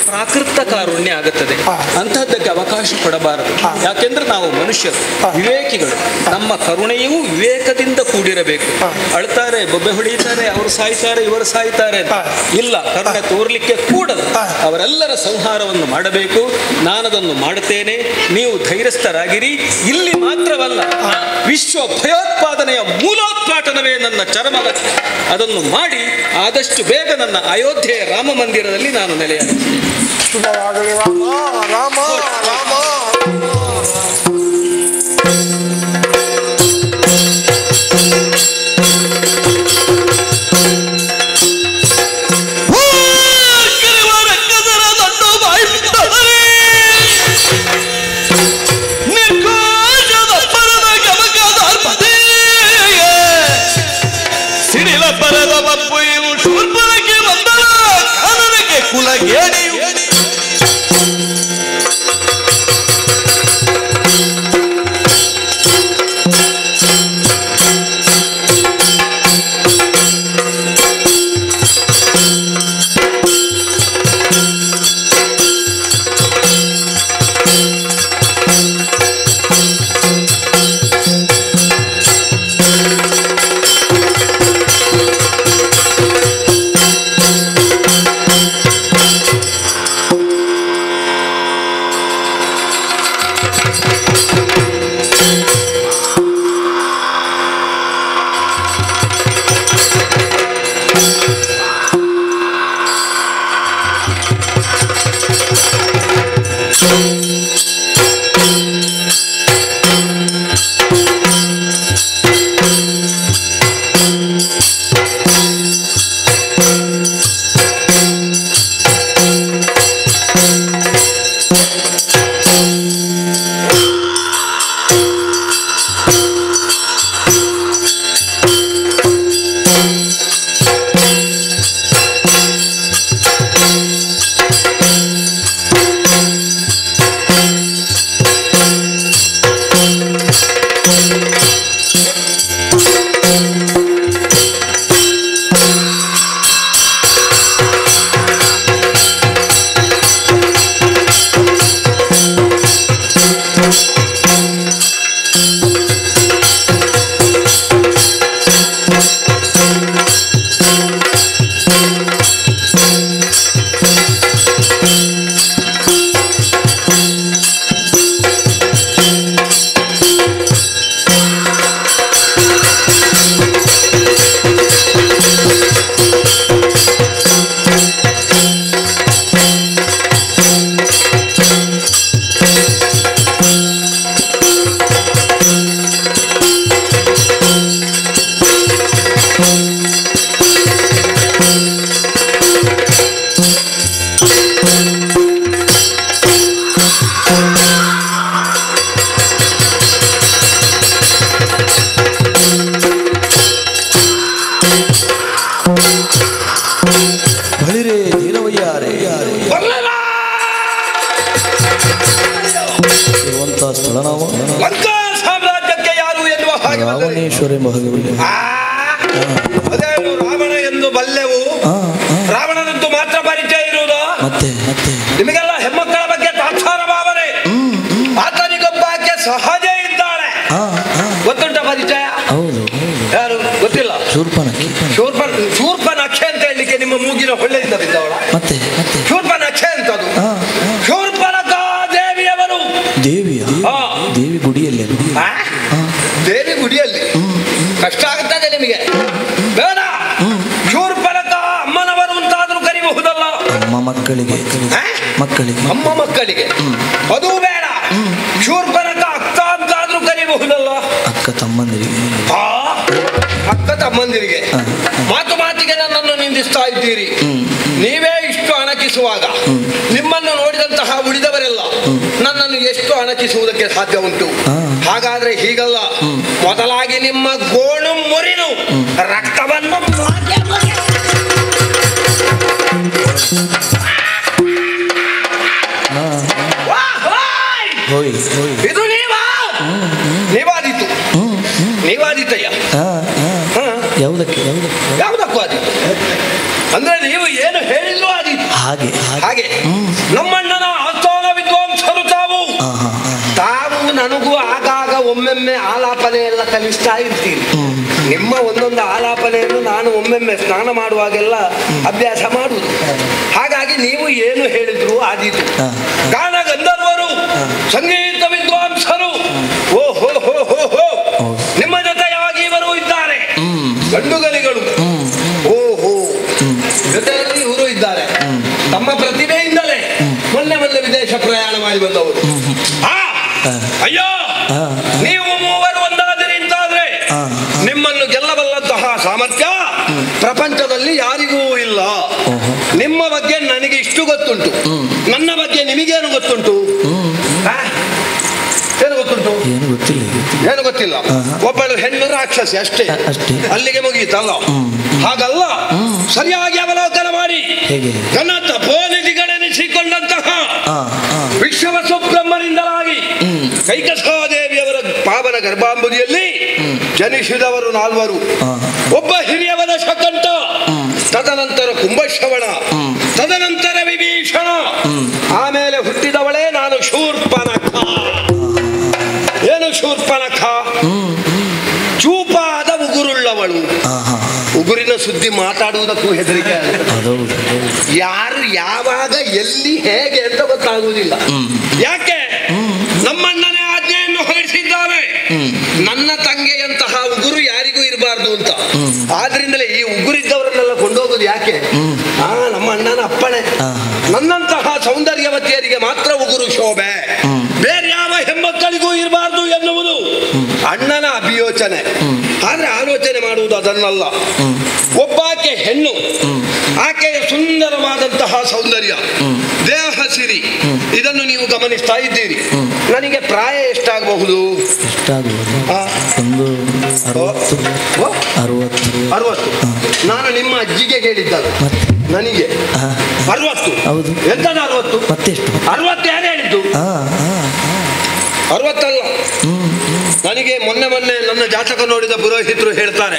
ಪ್ರಾಕೃತ ಕಾರುಣ್ಯ ಆಗುತ್ತದೆ. ಅಂತಹದ್ದಕ್ಕೆ ಅವಕಾಶ ಕೊಡಬಾರದು. ಯಾಕೆಂದ್ರೆ ನಾವು ಮನುಷ್ಯರು, ವಿವೇಕಿಗಳು. ನಮ್ಮ ಕರುಣೆಯೂ ವಿವೇಕದಿಂದ ಕೂಡಿರಬೇಕು. ಅಳ್ತಾರೆ, ಬೊಬ್ಬೆ ಹೊಡೆಯುತ್ತಾರೆ, ಅವರು ಸಾಯ್ತಾರೆ, ಇವರು ಸಾಯ್ತಾರೆ ಇಲ್ಲ, ಕರುಣೆ ತೋರ್ಲಿಕ್ಕೆ ಕೂಡದು. ಅವರೆಲ್ಲರ ಸಂಹಾರವನ್ನು ಮಾಡಬೇಕು. ನಾನದನ್ನು ಮಾಡುತ್ತೇನೆ. ನೀವು ಧೈರ್ಯಸ್ಥರಾಗಿರಿ. ಇಲ್ಲಿ ಮಾತ್ರವಲ್ಲ, ವಿಶ್ವ ಭಯೋತ್ಪಾದನೆಯ ಮೂಲೋತ್ಪಾಟನವೇ ನನ್ನ ಚರಮದ. ಅದನ್ನು ಮಾಡಿ ಆದಷ್ಟು ಬೇಗ ನನ್ನ ಅಯೋಧ್ಯೆಯ ರಾಮ ಮಂದಿರದಲ್ಲಿ ನಾನು ನೆಲೆಯಾಗುತ್ತೇನೆ. ಶುಭವಾಗಲಿ ರಾಮ ರಾಮ ರಾಮ. ಬಳಿರೇ ನೀರವಯ್ಯಾರೆ ಇರುವಂತಹ ಸ್ಥಳ ನಾವು ಲಂಕಾ ಸಾಮ್ರಾಜ್ಯಕ್ಕೆ ಯಾರು ಎನ್ನುವ ಹಾಗೆ ರಾವಣೇಶ್ವರಿ ಮಹದೇವಿ. ಅದೇನು ರಾವಣ ಎಂದು ಬಲ್ಲೆವು. ರಾವಣನದ್ದು ಮಾತ್ರ ಪರಿಚಯ ಇರುವುದು. ಮತ್ತೆ ಮತ್ತೆ ನಿಮಗೆಲ್ಲ ಹೆಮ್ಮಕ್ಕಳ ಬಗ್ಗೆ ತಾತ್ಸಾರ ಭಾವನೆ. ಆತನಿಗೊಬ್ಬಾಕೆ ಸಹಜ ಇದ್ದಾಳೆ. ಗೊತ್ತುಂಟ ಪರಿಚಯ? ಹೌದು. ಯಾರು ಗೊತ್ತಿಲ್ಲ? ಶೂರ್ಪನಖೆ ಅಂತ ಹೇಳಲಿಕ್ಕೆ ನಿಮ್ಮ ಮೂಗಿನ ಹೊಳ್ಳೆಯಿಂದ ಬಿದ್ದವಳ. ಮತ್ತೆ ಮತ್ತೆ ಶೂರ್ಪನಖೆ ಅಂತದು. ಶೂರ್ಪನಖ ದೇವಿಯವರು. ದೇವಿಯ ದೇವಿ ಗುಡಿಯಲ್ಲಿ ದೇವಿ ಗುಡಿಯಲ್ಲಿ ಕಷ್ಟ ಆಗುತ್ತದೆ ನಿಮಗೆ. ಬೇಡ, ಶೂರ್ಪನಖ ಅಮ್ಮನವರು ಅಂತಾದ್ರೂ ಕರಿಬಹುದಲ್ಲ. ಅಮ್ಮ ಮಕ್ಕಳಿಗೆ ಅಮ್ಮ ಮಕ್ಕಳಿಗೆ ಅದು ಬೇಡ. ಶೂರ್ಪನಖ ಅಕ್ಕ ಅಂತಾದ್ರೂ ಕರಿಬಹುದಲ್ಲ. ಅಕ್ಕ ತಮ್ಮಂದಿರಿಗೆ ಅಕ್ಕ ತಮ್ಮಂದಿರಿಗೆ ಮಾತು ಮಾತಿಗೆ ನನ್ನನ್ನು ನಿಂದಿಸ್ತಾ ಇದ್ದೀರಿ. ನೀವೇ ಇಷ್ಟು ಅಣಕಿಸುವಾಗ ನಿಮ್ಮನ್ನು ನೋಡಿದಂತಹ ಉಳಿದವರೆಲ್ಲ ನನ್ನನ್ನು ಎಷ್ಟು ಅಣಕಿಸುವುದಕ್ಕೆ ಸಾಧ್ಯ ಉಂಟು? ಹಾಗಾದ್ರೆ ಹೀಗಲ್ಲ, ಮೊದಲಾಗಿ ನಿಮ್ಮ ಗೋಣು ಮುರಿದು ರಕ್ತವನ್ನು ಇದು ನೀವಾದೀತು ನೀವಾದೀತಯ್ಯ. ಯಾವುದಕ್ಕೂ ಆದೀತು ಅಂದ್ರೆ ನೀವು ಏನು ಹೇಳಿಲ್ವೋ ಆದೀತು. ಹಾಗೆ ನಮ್ಮಣ್ಣನ ಆಸ್ಥಾನ ವಿದ್ವಾಂಸರು ತಾವು ನನಗೂ ಆಗಾಗ ಒಮ್ಮೆಮ್ಮೆ ಆಲಾಪನೆ ಎಲ್ಲ ಕಲಿಸ್ತಾ ಇರ್ತೀನಿ. ನಿಮ್ಮ ಒಂದೊಂದು ಆಲಾಪನೆಯನ್ನು ನಾನು ಒಮ್ಮೆಮ್ಮೆ ಸ್ನಾನ ಮಾಡುವಾಗೆಲ್ಲ ಅಭ್ಯಾಸ ಮಾಡುವುದು. ಹಾಗಾಗಿ ನೀವು ಏನು ಹೇಳಿದ್ರು ಆದೀತು. ಗಾನ ಗಂಧರ್ವರು, ಸಂಗೀತ ವಿದ್ವಾಂಸರು, ಓ ಹೋ ಹೋ ಹೋ ಹೋ, ನಿಮ್ಮ ಜೊತೆಯಾಗಿ ಇವರು ಇದ್ದಾರೆ. ಗಂಡುಗಲಿಗಳು ಓಹೋ ಜೊತೆಯಲ್ಲಿ ಇವರು ಇದ್ದಾರೆ. ತಮ್ಮ ಪ್ರತಿಭೆಯಿಂದಲೇ ಮೊನ್ನೆ ವಿದೇಶ ಪ್ರಯಾಣ ಮಾಡಿ ಬಂದವರು. ಅಯ್ಯೋ, ನೀವು ಮೂವರು ಒಂದಾದಿರಿ ಅಂತಾದ್ರೆ ನಿಮ್ಮನ್ನು ಗೆಲ್ಲಬಲ್ಲಂತಹ ಸಾಮರ್ಥ್ಯ ಪ್ರಪಂಚದಲ್ಲಿ ಯಾರಿಗೂ ಇಲ್ಲ. ನಿಮ್ಮ ಬಗ್ಗೆ ನನಗೆ ಇಷ್ಟು ಗೊತ್ತುಂಟು, ನನ್ನ ಬಗ್ಗೆ ನಿಮಗೇನು ಗೊತ್ತುಂಟು? ಏನು ಗೊತ್ತುಂಟು? ಏನು ಗೊತ್ತಿಲ್ಲ. ಒಬ್ಬಳು ಹೆಣ್ಣು ರಾಕ್ಷಸಿ ಅಷ್ಟೇ, ಅಲ್ಲಿಗೆ ಮುಗಿಯಿತಲ್ಲ. ಹಾಗಲ್ಲ, ಸರಿಯಾಗಿ ಅವಲೋಕನ ಮಾಡಿ ಘನ ತಪೋನಿಧಿಗಳೆನಿಸಿಕೊಂಡಂತಹ ವಿಶ್ವವಸು ಬ್ರಹ್ಮನಿಂದಲಾಗಿ ಕೈಕಸಾದೇವಿಯವರ ಪಾವನ ಗರ್ಭಾಂಬುದಿಯಲ್ಲಿ ಜನಿಸಿದವರು 4. ಒಬ್ಬ ಹಿರಿಯವನ ಶಕಂಠ, ತದನಂತರ ಕುಂಭಶ್ರವಣ, ತದನಂತರ ವಿಭೀಷಣ, ಆಮೇಲೆ ಹುಟ್ಟಿದವಳೇ ನಾನು ಶೂರ್ಪನಖ. ಏನು ಶೂರ್ಪನಖ? ಚೂಪಾದ ಉಗುರುಳ್ಳವಳು. ಉಗುರಿನ ಸುದ್ದಿ ಮಾತಾಡುವುದಕ್ಕೂ ಹೆದರಿಕೆ. ಯಾರು ಯಾವಾಗ ಎಲ್ಲಿ ಹೇಗೆ ಅಂತ ಗೊತ್ತಾಗುವುದಿಲ್ಲ. ಯಾಕೆ? ನಮ್ಮಣ್ಣ ನನ್ನ ತಂಗೆಯಂತಹ ಉಗುರು ಯಾರಿಗೂ ಇರಬಾರ್ದು ಅಂತ. ಆದ್ರಿಂದಲೇ ಈ ಉಗುರಿದ್ದವರನ್ನೆಲ್ಲ ಕೊಂಡೋಗೋದು ಯಾಕೆ? ನಮ್ಮ ಅಣ್ಣನ ಅಪ್ಪಣೆ. ನನ್ನಂತಹ ಸೌಂದರ್ಯವತಿಯರಿಗೆ ಮಾತ್ರ ಉಗುರು ಶೋಭೆ, ಬೇರೆ ಯಾವ ಹೆಣ್ಮಕ್ಕಳಿಗೂ ಇರಬಾರ್ದು ಎನ್ನುವುದು ಅಣ್ಣನ ಅಭಿಯೋಚನೆ. ಆದ್ರೆ ಆಲೋಚನೆ ಮಾಡುವುದು ಅದನ್ನಲ್ಲ. ಒಬ್ಬಾಕೆ ಹೆಣ್ಣು, ಆಕೆಯ ಸುಂದರವಾದಂತಹ ಸೌಂದರ್ಯ, ದೇಹ ಸಿರಿ, ಇದನ್ನು ನೀವು ಗಮನಿಸ್ತಾ ಇದ್ದೀರಿ. ನನಗೆ ಪ್ರಾಯ ಎಷ್ಟಾಗಬಹುದು? ಅರವತ್ತು. ನಾನು ನಿಮ್ಮ ಅಜ್ಜಿಗೆ ಹೇಳಿದ್ದ ನನಗೆ 60. ಎಂತದ 60? 60 ಯಾರು ಹೇಳಿದ್ದು? 60 ಅಲ್ಲ. ನನಗೆ ಮೊನ್ನೆ ನನ್ನ ಜಾತಕ ನೋಡಿದ ಪುರೋಹಿತರು ಹೇಳ್ತಾರೆ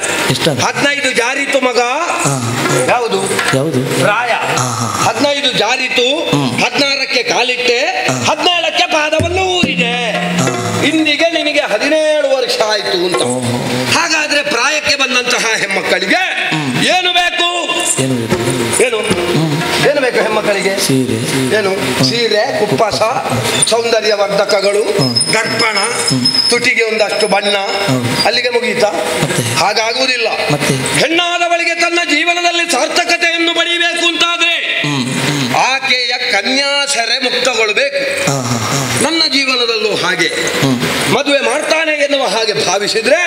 15 ಜಾರಿತು ಮಗ. ಯಾವುದು ಪ್ರಾಯ? 15 ಜಾರಿತು, 16ಕ್ಕೆ ಕಾಲಿಟ್ಟೆ, 17ಕ್ಕೆ ಪಾದವನ್ನು ಊರಿದೆ, ಇಂದಿಗೆ ನಿನಗೆ 17 ವರ್ಷ ಆಯ್ತು ಅಂತ. ಹಾಗಾದ್ರೆ ಪ್ರಾಯಕ್ಕೆ ಬಂದಂತಹ ಹೆಣ್ಮಕ್ಕಳಿಗೆ ಏನು ಬೇಕು? ಏನು ಬೇಕು ಹೆಣ್ಮಕ್ಕಳಿಗೆ? ಏನು? ಸೀರೆ, ಕುಪ್ಪಸ, ಸೌಂದರ್ಯವರ್ಧಕಗಳು, ದರ್ಪಣ, ತುಟಿಗೆ ಒಂದಷ್ಟು ಬಣ್ಣ, ಅಲ್ಲಿಗೆ ಮುಗೀತಾ? ಹಾಗಾಗುವುದಿಲ್ಲ. ಹೆಣ್ಣಾದವಳಿಗೆ ತನ್ನ ಜೀವನದಲ್ಲಿ ಸಾರ್ಥಕತೆಯನ್ನು ಪಡೆಯಬೇಕು ಅಂತಾದ್ರೆ ಆಕೆಯ ಕನ್ಯಾಸರೆ ಮುಕ್ತಗೊಳ್ಳಬೇಕು. ನನ್ನ ಜೀವನದಲ್ಲೂ ಹಾಗೆ ಮದುವೆ ಮಾಡ್ತಾನೆ ಎನ್ನುವ ಹಾಗೆ ಭಾವಿಸಿದ್ರೆ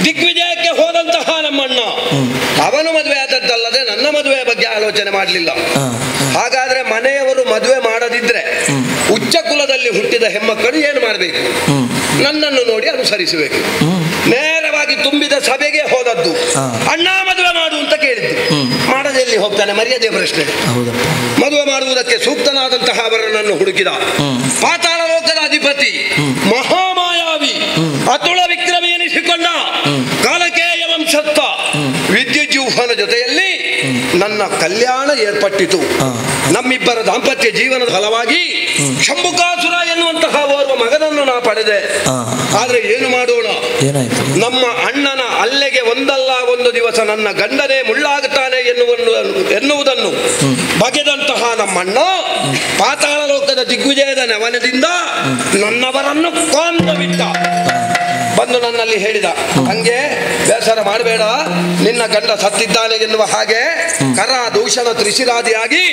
ದಿಗ್ವಿಜಯಕ್ಕೆ ಹೋದಂತಹ ನಮ್ಮಣ್ಣ ಅವನು ಮದುವೆ ಆದದ್ದಲ್ಲದೆ ನನ್ನ ಮದುವೆಯ ಬಗ್ಗೆ ಆಲೋಚನೆ ಮಾಡಲಿಲ್ಲ. ಹಾಗಾದ್ರೆ ಮನೆಯವರು ಮದುವೆ ಮಾಡದಿದ್ರೆ ಉಚ್ಚ ಕುಲದಲ್ಲಿ ಹುಟ್ಟಿದ ಹೆಣ್ಮಕ್ಕಳು ಏನು ಮಾಡಬೇಕು? ನನ್ನನ್ನು ನೋಡಿ ಅನುಸರಿಸಬೇಕು. ನೇರವಾಗಿ ತುಂಬಿದ ಸಭೆಗೆ ಹೋದದ್ದು, ಅಣ್ಣ ಮದುವೆ ಮಾಡು ಅಂತ ಕೇಳಿದ್ದು. ಮಾಡದೆ ಎಲ್ಲಿ ಹೋಗ್ತಾನೆ? ಮರ್ಯಾದೆ ಪ್ರಶ್ನೆ. ಮದುವೆ ಮಾಡುವುದಕ್ಕೆ ಸೂಕ್ತನಾದಂತಹ ಅವರನ್ನು ಹುಡುಕಿದ. ಪಾತಾಳ ಲೋಕದ ಅಧಿಪತಿ, ಮಹಾಮಾಯಾವಿ, ಅತುಳ ವಿಕ್ರಮಿ ಎನಿಸಿಕೊಂಡ ಕಾಲಕೇಯ ವಂಶಸ್ಥ ವಿದ್ಯುಜ್ಜೂಹನ ಜೊತೆಯಲ್ಲಿ ನನ್ನ ಕಲ್ಯಾಣ ಏರ್ಪಟ್ಟಿತು. ನಮ್ಮಿಬ್ಬರ ದಾಂಪತ್ಯ ಜೀವನದ ಫಲವಾಗಿ ಶಂಭುಕಾಸುರ ಎನ್ನುವಂತಹ ಓರ್ವ ಮಗನನ್ನು ನಾ ಪಡೆದೆ. ಆದ್ರೆ ಏನು ಮಾಡೋಣ? ನಮ್ಮ ಅಣ್ಣನ ಅಲ್ಲೆಗೆ ಒಂದಲ್ಲ ಒಂದು ದಿವಸ ನನ್ನ ಗಂಡನೇ ಮುಳ್ಳಾಗುತ್ತಾನೆ ಎನ್ನುವುದನ್ನು ಬಗೆದಂತಹ ನಮ್ಮಣ್ಣ ಪಾತಾಳ ಲೋಕದ ದಿಗ್ವಿಜಯದ ನವನದಿಂದ ನನ್ನವರನ್ನು ಕೊಂದು ಬಿಟ್ಟ. ಬಂದು ನನ್ನಲ್ಲಿ ಹೇಳಿದ, ಹಂಗೆ ಬೇಸರ ಮಾಡಬೇಡ, ನಿನ್ನ ಗಂಡ ಸತ್ತಿದ್ದಾನೆ ಎನ್ನುವ ಹಾಗೆ ಕರ ದೂಷಣ ತ್ರಿಶಿರಾದಿಯಾಗಿ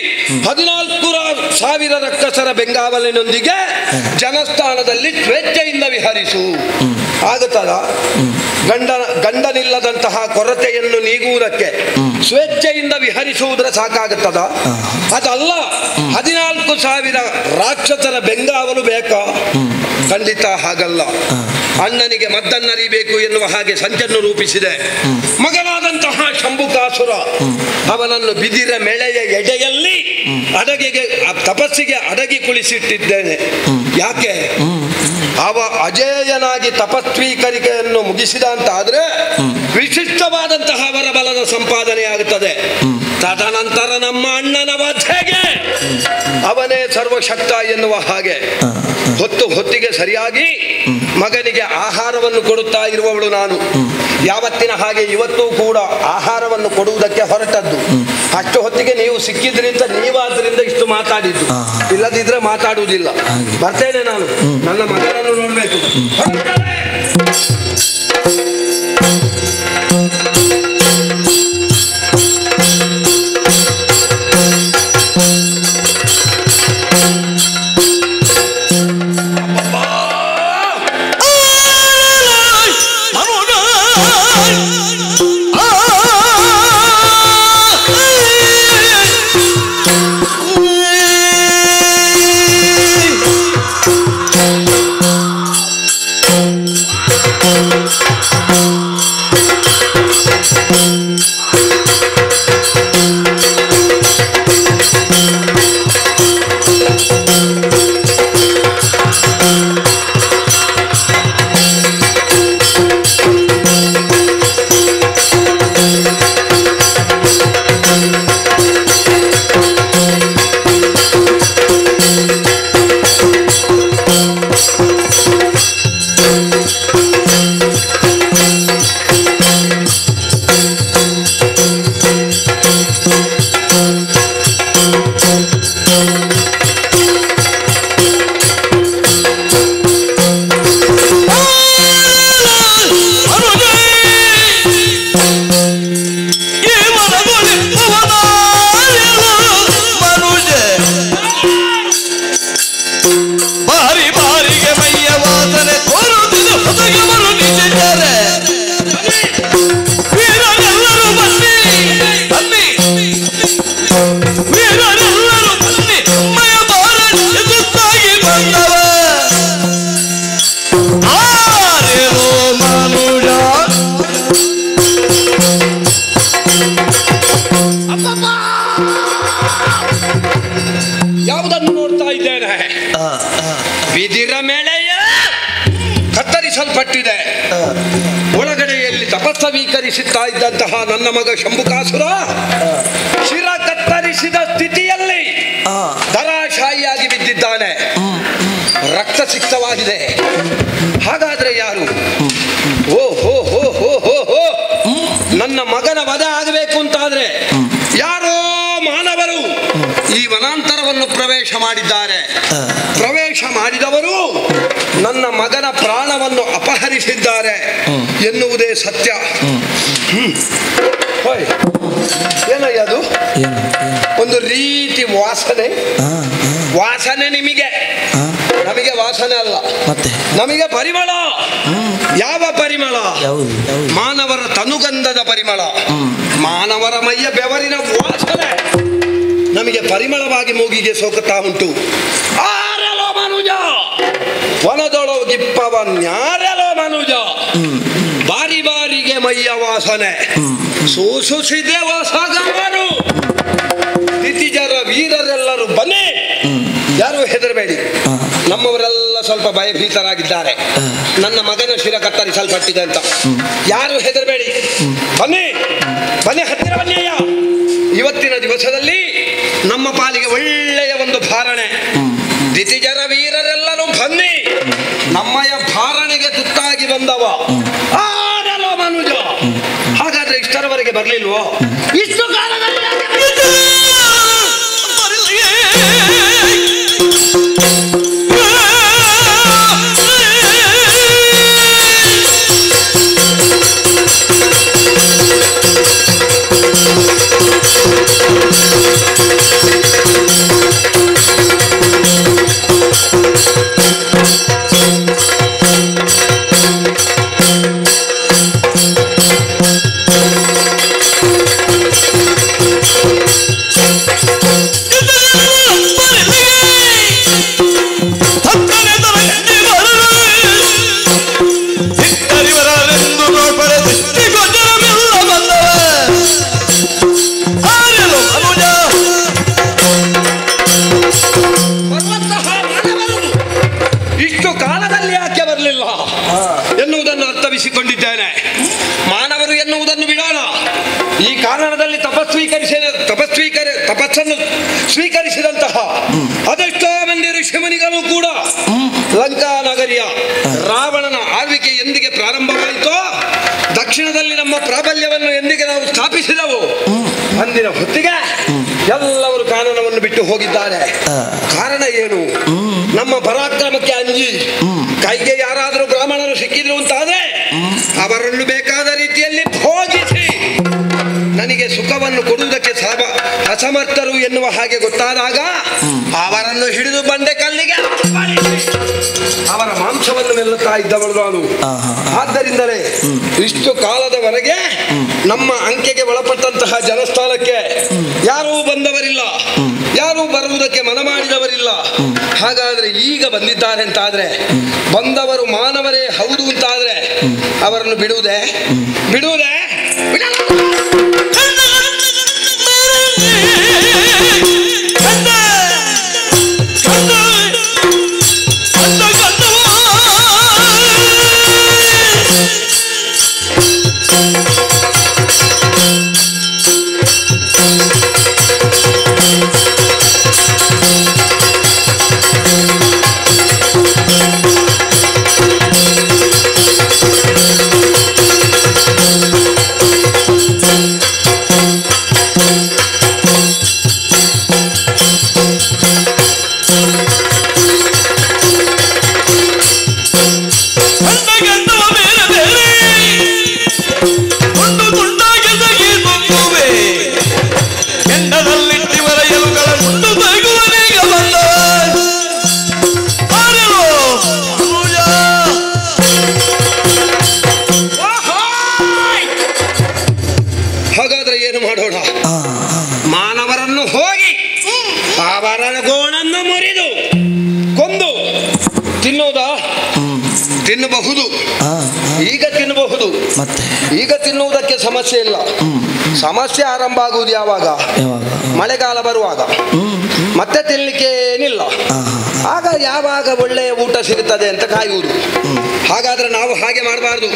14,000 ರಕ್ಕಸರ ಬೆಂಗಾವಲಿನೊಂದಿಗೆ ಜನಸ್ಥಾನದಲ್ಲಿ ಸ್ವೇಚ್ಛೆಯಿಂದ ವಿಹರಿಸು. ಆಗುತ್ತದ? ಗಂಡನಿಲ್ಲದಂತಹ ಕೊರತೆಯನ್ನು ನೀಗುವುದಕ್ಕೆ ಸ್ವೇಚ್ಛೆಯಿಂದ ವಿಹರಿಸುವುದರ ಸಾಕಾಗುತ್ತದ? ಅದಲ್ಲ, 14,000 ರಾಕ್ಷಸರ ಬೆಂಗಾವಲು ಬೇಕಾ? ಖಂಡಿತ ಹಾಗಲ್ಲ. ಅಣ್ಣನಿಗೆ ಮದ್ದನ್ನರಿಬೇಕು ಎನ್ನುವ ಹಾಗೆ ಸಂಚನ್ನು ರೂಪಿಸಿದೆ. ಮಗನಾದಂತಹ ಶಂಭುಕಾಸುರ ಅವನನ್ನು ಬಿದಿರ ಮೆಳೆಯ ಎಡೆಯಲ್ಲಿ ಅಡಗಿಗೆ ತಪಸ್ಸಿಗೆ ಅಡಗಿ ಕುಳಿಸಿಟ್ಟಿದ್ದೇನೆ. ಯಾಕೆ? ಅವ ಅಜೇಯನಾಗಿ ತಪಸ್ವೀಕರಿಕೆಯನ್ನು ಮುಗಿಸಿದ ಅಂತ ಆದ್ರೆ ವಿಶಿಷ್ಟವಾದಂತಹ ಅವರ ಬಲದ ಸಂಪಾದನೆ ಆಗುತ್ತದೆ. ತದನಂತರ ನಮ್ಮ ಅಣ್ಣನ ವಧೆಗೆ ಅವನೇ ಸರ್ವಶಕ್ತ ಎನ್ನುವ ಹಾಗೆ ಹೊತ್ತಿಗೆ ಸರಿಯಾಗಿ ಮಗನಿಗೆ ಆಹಾರವನ್ನು ಕೊಡುತ್ತಾ ಇರುವವಳು ನಾನು. ಯಾವತ್ತಿನ ಹಾಗೆ ಇವತ್ತೂ ಕೂಡ ಆಹಾರವನ್ನು ಕೊಡುವುದಕ್ಕೆ ಹೊರಟದ್ದು. ಅಷ್ಟು ಹೊತ್ತಿಗೆ ನೀವು ಸಿಕ್ಕಿದ್ರಿ ಅಂತ ನೀವಾದ್ರಿಂದ ಇಷ್ಟು ಮಾತಾಡಿದ್ದು, ಇಲ್ಲದಿದ್ರೆ ಮಾತಾಡುವುದಿಲ್ಲ. ಬರ್ತೇನೆ ನಾನು, ನನ್ನ ಮಗನನ್ನು ನೋಡ್ಬೇಕು. Oh ಬಿದಿರ ಮೇಳೆಯ ಕತ್ತರಿಸಲ್ಪಟ್ಟಿದೆ. ಒಳಗಡೆಯಲ್ಲಿ ತಪಸ್ಸವೀಕರಿಸುತ್ತಾ ಇದ್ದಂತಹ ನನ್ನ ಮಗ ಶಂಭುಕಾಸುರ ಶಿರ ಕತ್ತರಿಸಿದ ಸ್ಥಿತಿಯಲ್ಲಿ ಧರಾಶಾಹಿಯಾಗಿ ಬಿದ್ದಿದ್ದಾನೆ. ರಕ್ತ ಸಿಕ್ತವಾಗಿದೆ. ಹಾಗಾದ್ರೆ ಯಾರು? ಓ ಹೋ ಹೋ ಹೋ ಹೋ ಹೋ ನನ್ನ ಮಗನ ವಧೆ ಆಗಬೇಕು ಅಂತಾದ್ರೆ ಯಾರೋ ಮಾನವರು ಈ ವನಾಂತರವನ್ನು ಪ್ರವೇಶ ಮಾಡಿದ್ದಾರೆ. ಪ್ರವೇಶ ಮಾಡಿದವರು ನನ್ನ ಮಗನ ಪ್ರಾಣವನ್ನು ಅಪಹರಿಸಿದ್ದಾರೆ ಎನ್ನುವುದೇ ಸತ್ಯ. ಏನಯ್ಯ ಅದು? ಒಂದು ರೀತಿ ವಾಸನೆ. ವಾಸನೆ ನಿಮಗೆ, ನಮಗೆ ವಾಸನೆ ಅಲ್ಲ, ನಮಗೆ ಪರಿಮಳ. ಯಾವ ಪರಿಮಳ? ಮಾನವರ ತನುಗಂಧದ ಪರಿಮಳ. ಮಾನವರ ಮೈಯ ಬೆವರಿನ ವಾಸನೆ ನಮಗೆ ಪರಿಮಳವಾಗಿ ಮೂಗಿಗೆ ಸೋಕುತ್ತಾ ಉಂಟು. ಆರೆಲೋ ಮನುಜ ವನದೊಳಗಿಪ್ಪವನ್ಯಾರೆಲೋ ಮನುಜ ಬಾರಿ ಬಾರಿಗೆ ಮೈಯ ವಾಸನೆ ಸೂಸುಸಿದೆ ಹೊಸಗವರು. ದಿತಿಜರ ವೀರರೆಲ್ಲರೂ ಬನ್ನಿ. ಯಾರು ಹೆದರಬೇಡಿ. ನಮ್ಮವರೆಲ್ಲ ಸ್ವಲ್ಪ ಭಯಭೀತರಾಗಿದ್ದಾರೆ. ನನ್ನ ಮಗನ ಶಿರ ಕತ್ತರಿಸಲ್ಪಟ್ಟಿದೆ ಅಂತ. ಯಾರು ಹೆದರಬೇಡಿ. ಬನ್ನಿ ಬನ್ನಿ, ಹತ್ತಿರ ಬನ್ನಿಯ್ಯ. ಇವತ್ತಿನ ದಿವಸದಲ್ಲಿ ನಮ್ಮ ಪಾಲಿಗೆ ಒಳ್ಳೆಯ ಒಂದು ಭಾರಣೆ. ದಿತಿಜರ ವೀರರೆಲ್ಲರೂ ಬನ್ನಿ. ನಮ್ಮಯ ಭಾರಣೆಗೆ ತುತ್ತಾಗಿ ಬಂದವ ಆಡಲೋ ಮನುಜ. ಹಾಗಾದ್ರೆ ಇಷ್ಟರವರೆಗೆ ಬರ್ಲಿಲ್ವೋ? ಇಷ್ಟು ಕಾಲದಲ್ಲಿ ಎನ್ನುವುದನ್ನು ಮಾನವರು ಎನ್ನುವುದನ್ನು ಬಿಡೋಣ. ಈ ಕಾರಣದಲ್ಲಿ ತಪಸ್ಸನ್ನು ಸ್ವೀಕರಿಸಿದಂತಹ ಅದೆಷ್ಟೋ ಮಂದಿ ಋಷಿಮುನಿಗಳು ಕೂಡ ಲಂಕಾ ನಗರಿಯ ರಾವಣನ ಆಳ್ವಿಕೆ ಎಂದಿಗೆ ಪ್ರಾರಂಭವಾಯಿತೋ, ದಕ್ಷಿಣದಲ್ಲಿ ನಮ್ಮ ಪ್ರಾಬಲ್ಯವನ್ನು ಎಂದಿಗೆ ನಾವು ಸ್ಥಾಪಿಸಿದವು, ಅಂದಿನ ಹೊತ್ತಿಗೆ ಎಲ್ಲವರು ಕಾನನವನ್ನು ಬಿಟ್ಟು ಹೋಗಿದ್ದಾರೆ. ಕಾರಣ ಏನು? ನಮ್ಮ ಪರಾಕ್ರಮಕ್ಕೆ ಅಂಜಿ ಕೈಗೆ ಯಾರಾದರೂ ಬ್ರಾಹ್ಮಣರು ಸಿಕ್ಕಿದ್ರು ಅಂತಾದ್ರೆ ಅವರನ್ನು ಬೇಕಾದ ರೀತಿಯಲ್ಲಿ ಭೋಗಿಸಿ ನನಗೆ ಸುಖವನ್ನು ಕೊಡುವುದಕ್ಕೆ ಅಸಮರ್ಥರು ಎನ್ನುವ ಹಾಗೆ ಗೊತ್ತಾದಾಗ ಅವರನ್ನು ಹಿಡಿದು ಬಂಡೆ ಕಲ್ಲಿಗೆ ಅವರ ಮಾಂಸವನ್ನು ಮೆಲ್ಲುತ್ತಾ ಇದ್ದವಳು ನಾನು. ಆದ್ದರಿಂದಲೇ ಇಷ್ಟು ಕಾಲದವರೆಗೆ ನಮ್ಮ ಅಂಕೆಗೆ ಒಳಪಟ್ಟಂತಹ ಜನಸ್ಥಾನಕ್ಕೆ ಯಾರೂ ಬಂದವರಿಲ್ಲ, ಯಾರೂ ಬರುವುದಕ್ಕೆ ಮನ ಮಾಡಿದವರಿಲ್ಲ. ಹಾಗಾದ್ರೆ ಈಗ ಬಂದಿದ್ದಾರೆ ಅಂತಾದ್ರೆ, ಬಂದವರು ಮಾನವರೇ ಹೌದು ಅಂತಾದ್ರೆ ಅವರನ್ನು ಬಿಡುವುದೇ? ಹಾಗಾದ್ರೆ ಏನು ಮಾಡೋಣ? ಮಾನವರನ್ನು ಹೋಗಿ ಅವರ ಗೋಣನ್ನು ಮುರಿದು ಕೊಂದು ತಿನ್ನುವುದಾ? ತಿನ್ನಬಹುದು, ಈಗ ತಿನ್ನಬಹುದು. ಈಗ ತಿನ್ನುವುದಕ್ಕೆ ಸಮಸ್ಯೆ ಇಲ್ಲ. ಸಮಸ್ಯೆ ಆರಂಭ ಆಗುವುದು ಯಾವಾಗ? ಮಳೆಗಾಲ ಬರುವಾಗ. ಮತ್ತೆ ತಿನ್ನಲಿಕ್ಕೆ ಏನಿಲ್ಲ. ಆಗ ಯಾವಾಗ ಒಳ್ಳೆಯ ಊಟ ಸಿಗುತ್ತದೆ ಅಂತ ಕಾಯುವುದು. ಹಾಗಾದ್ರೆ ನಾವು ಹಾಗೆ ಮಾಡಬಾರ್ದು.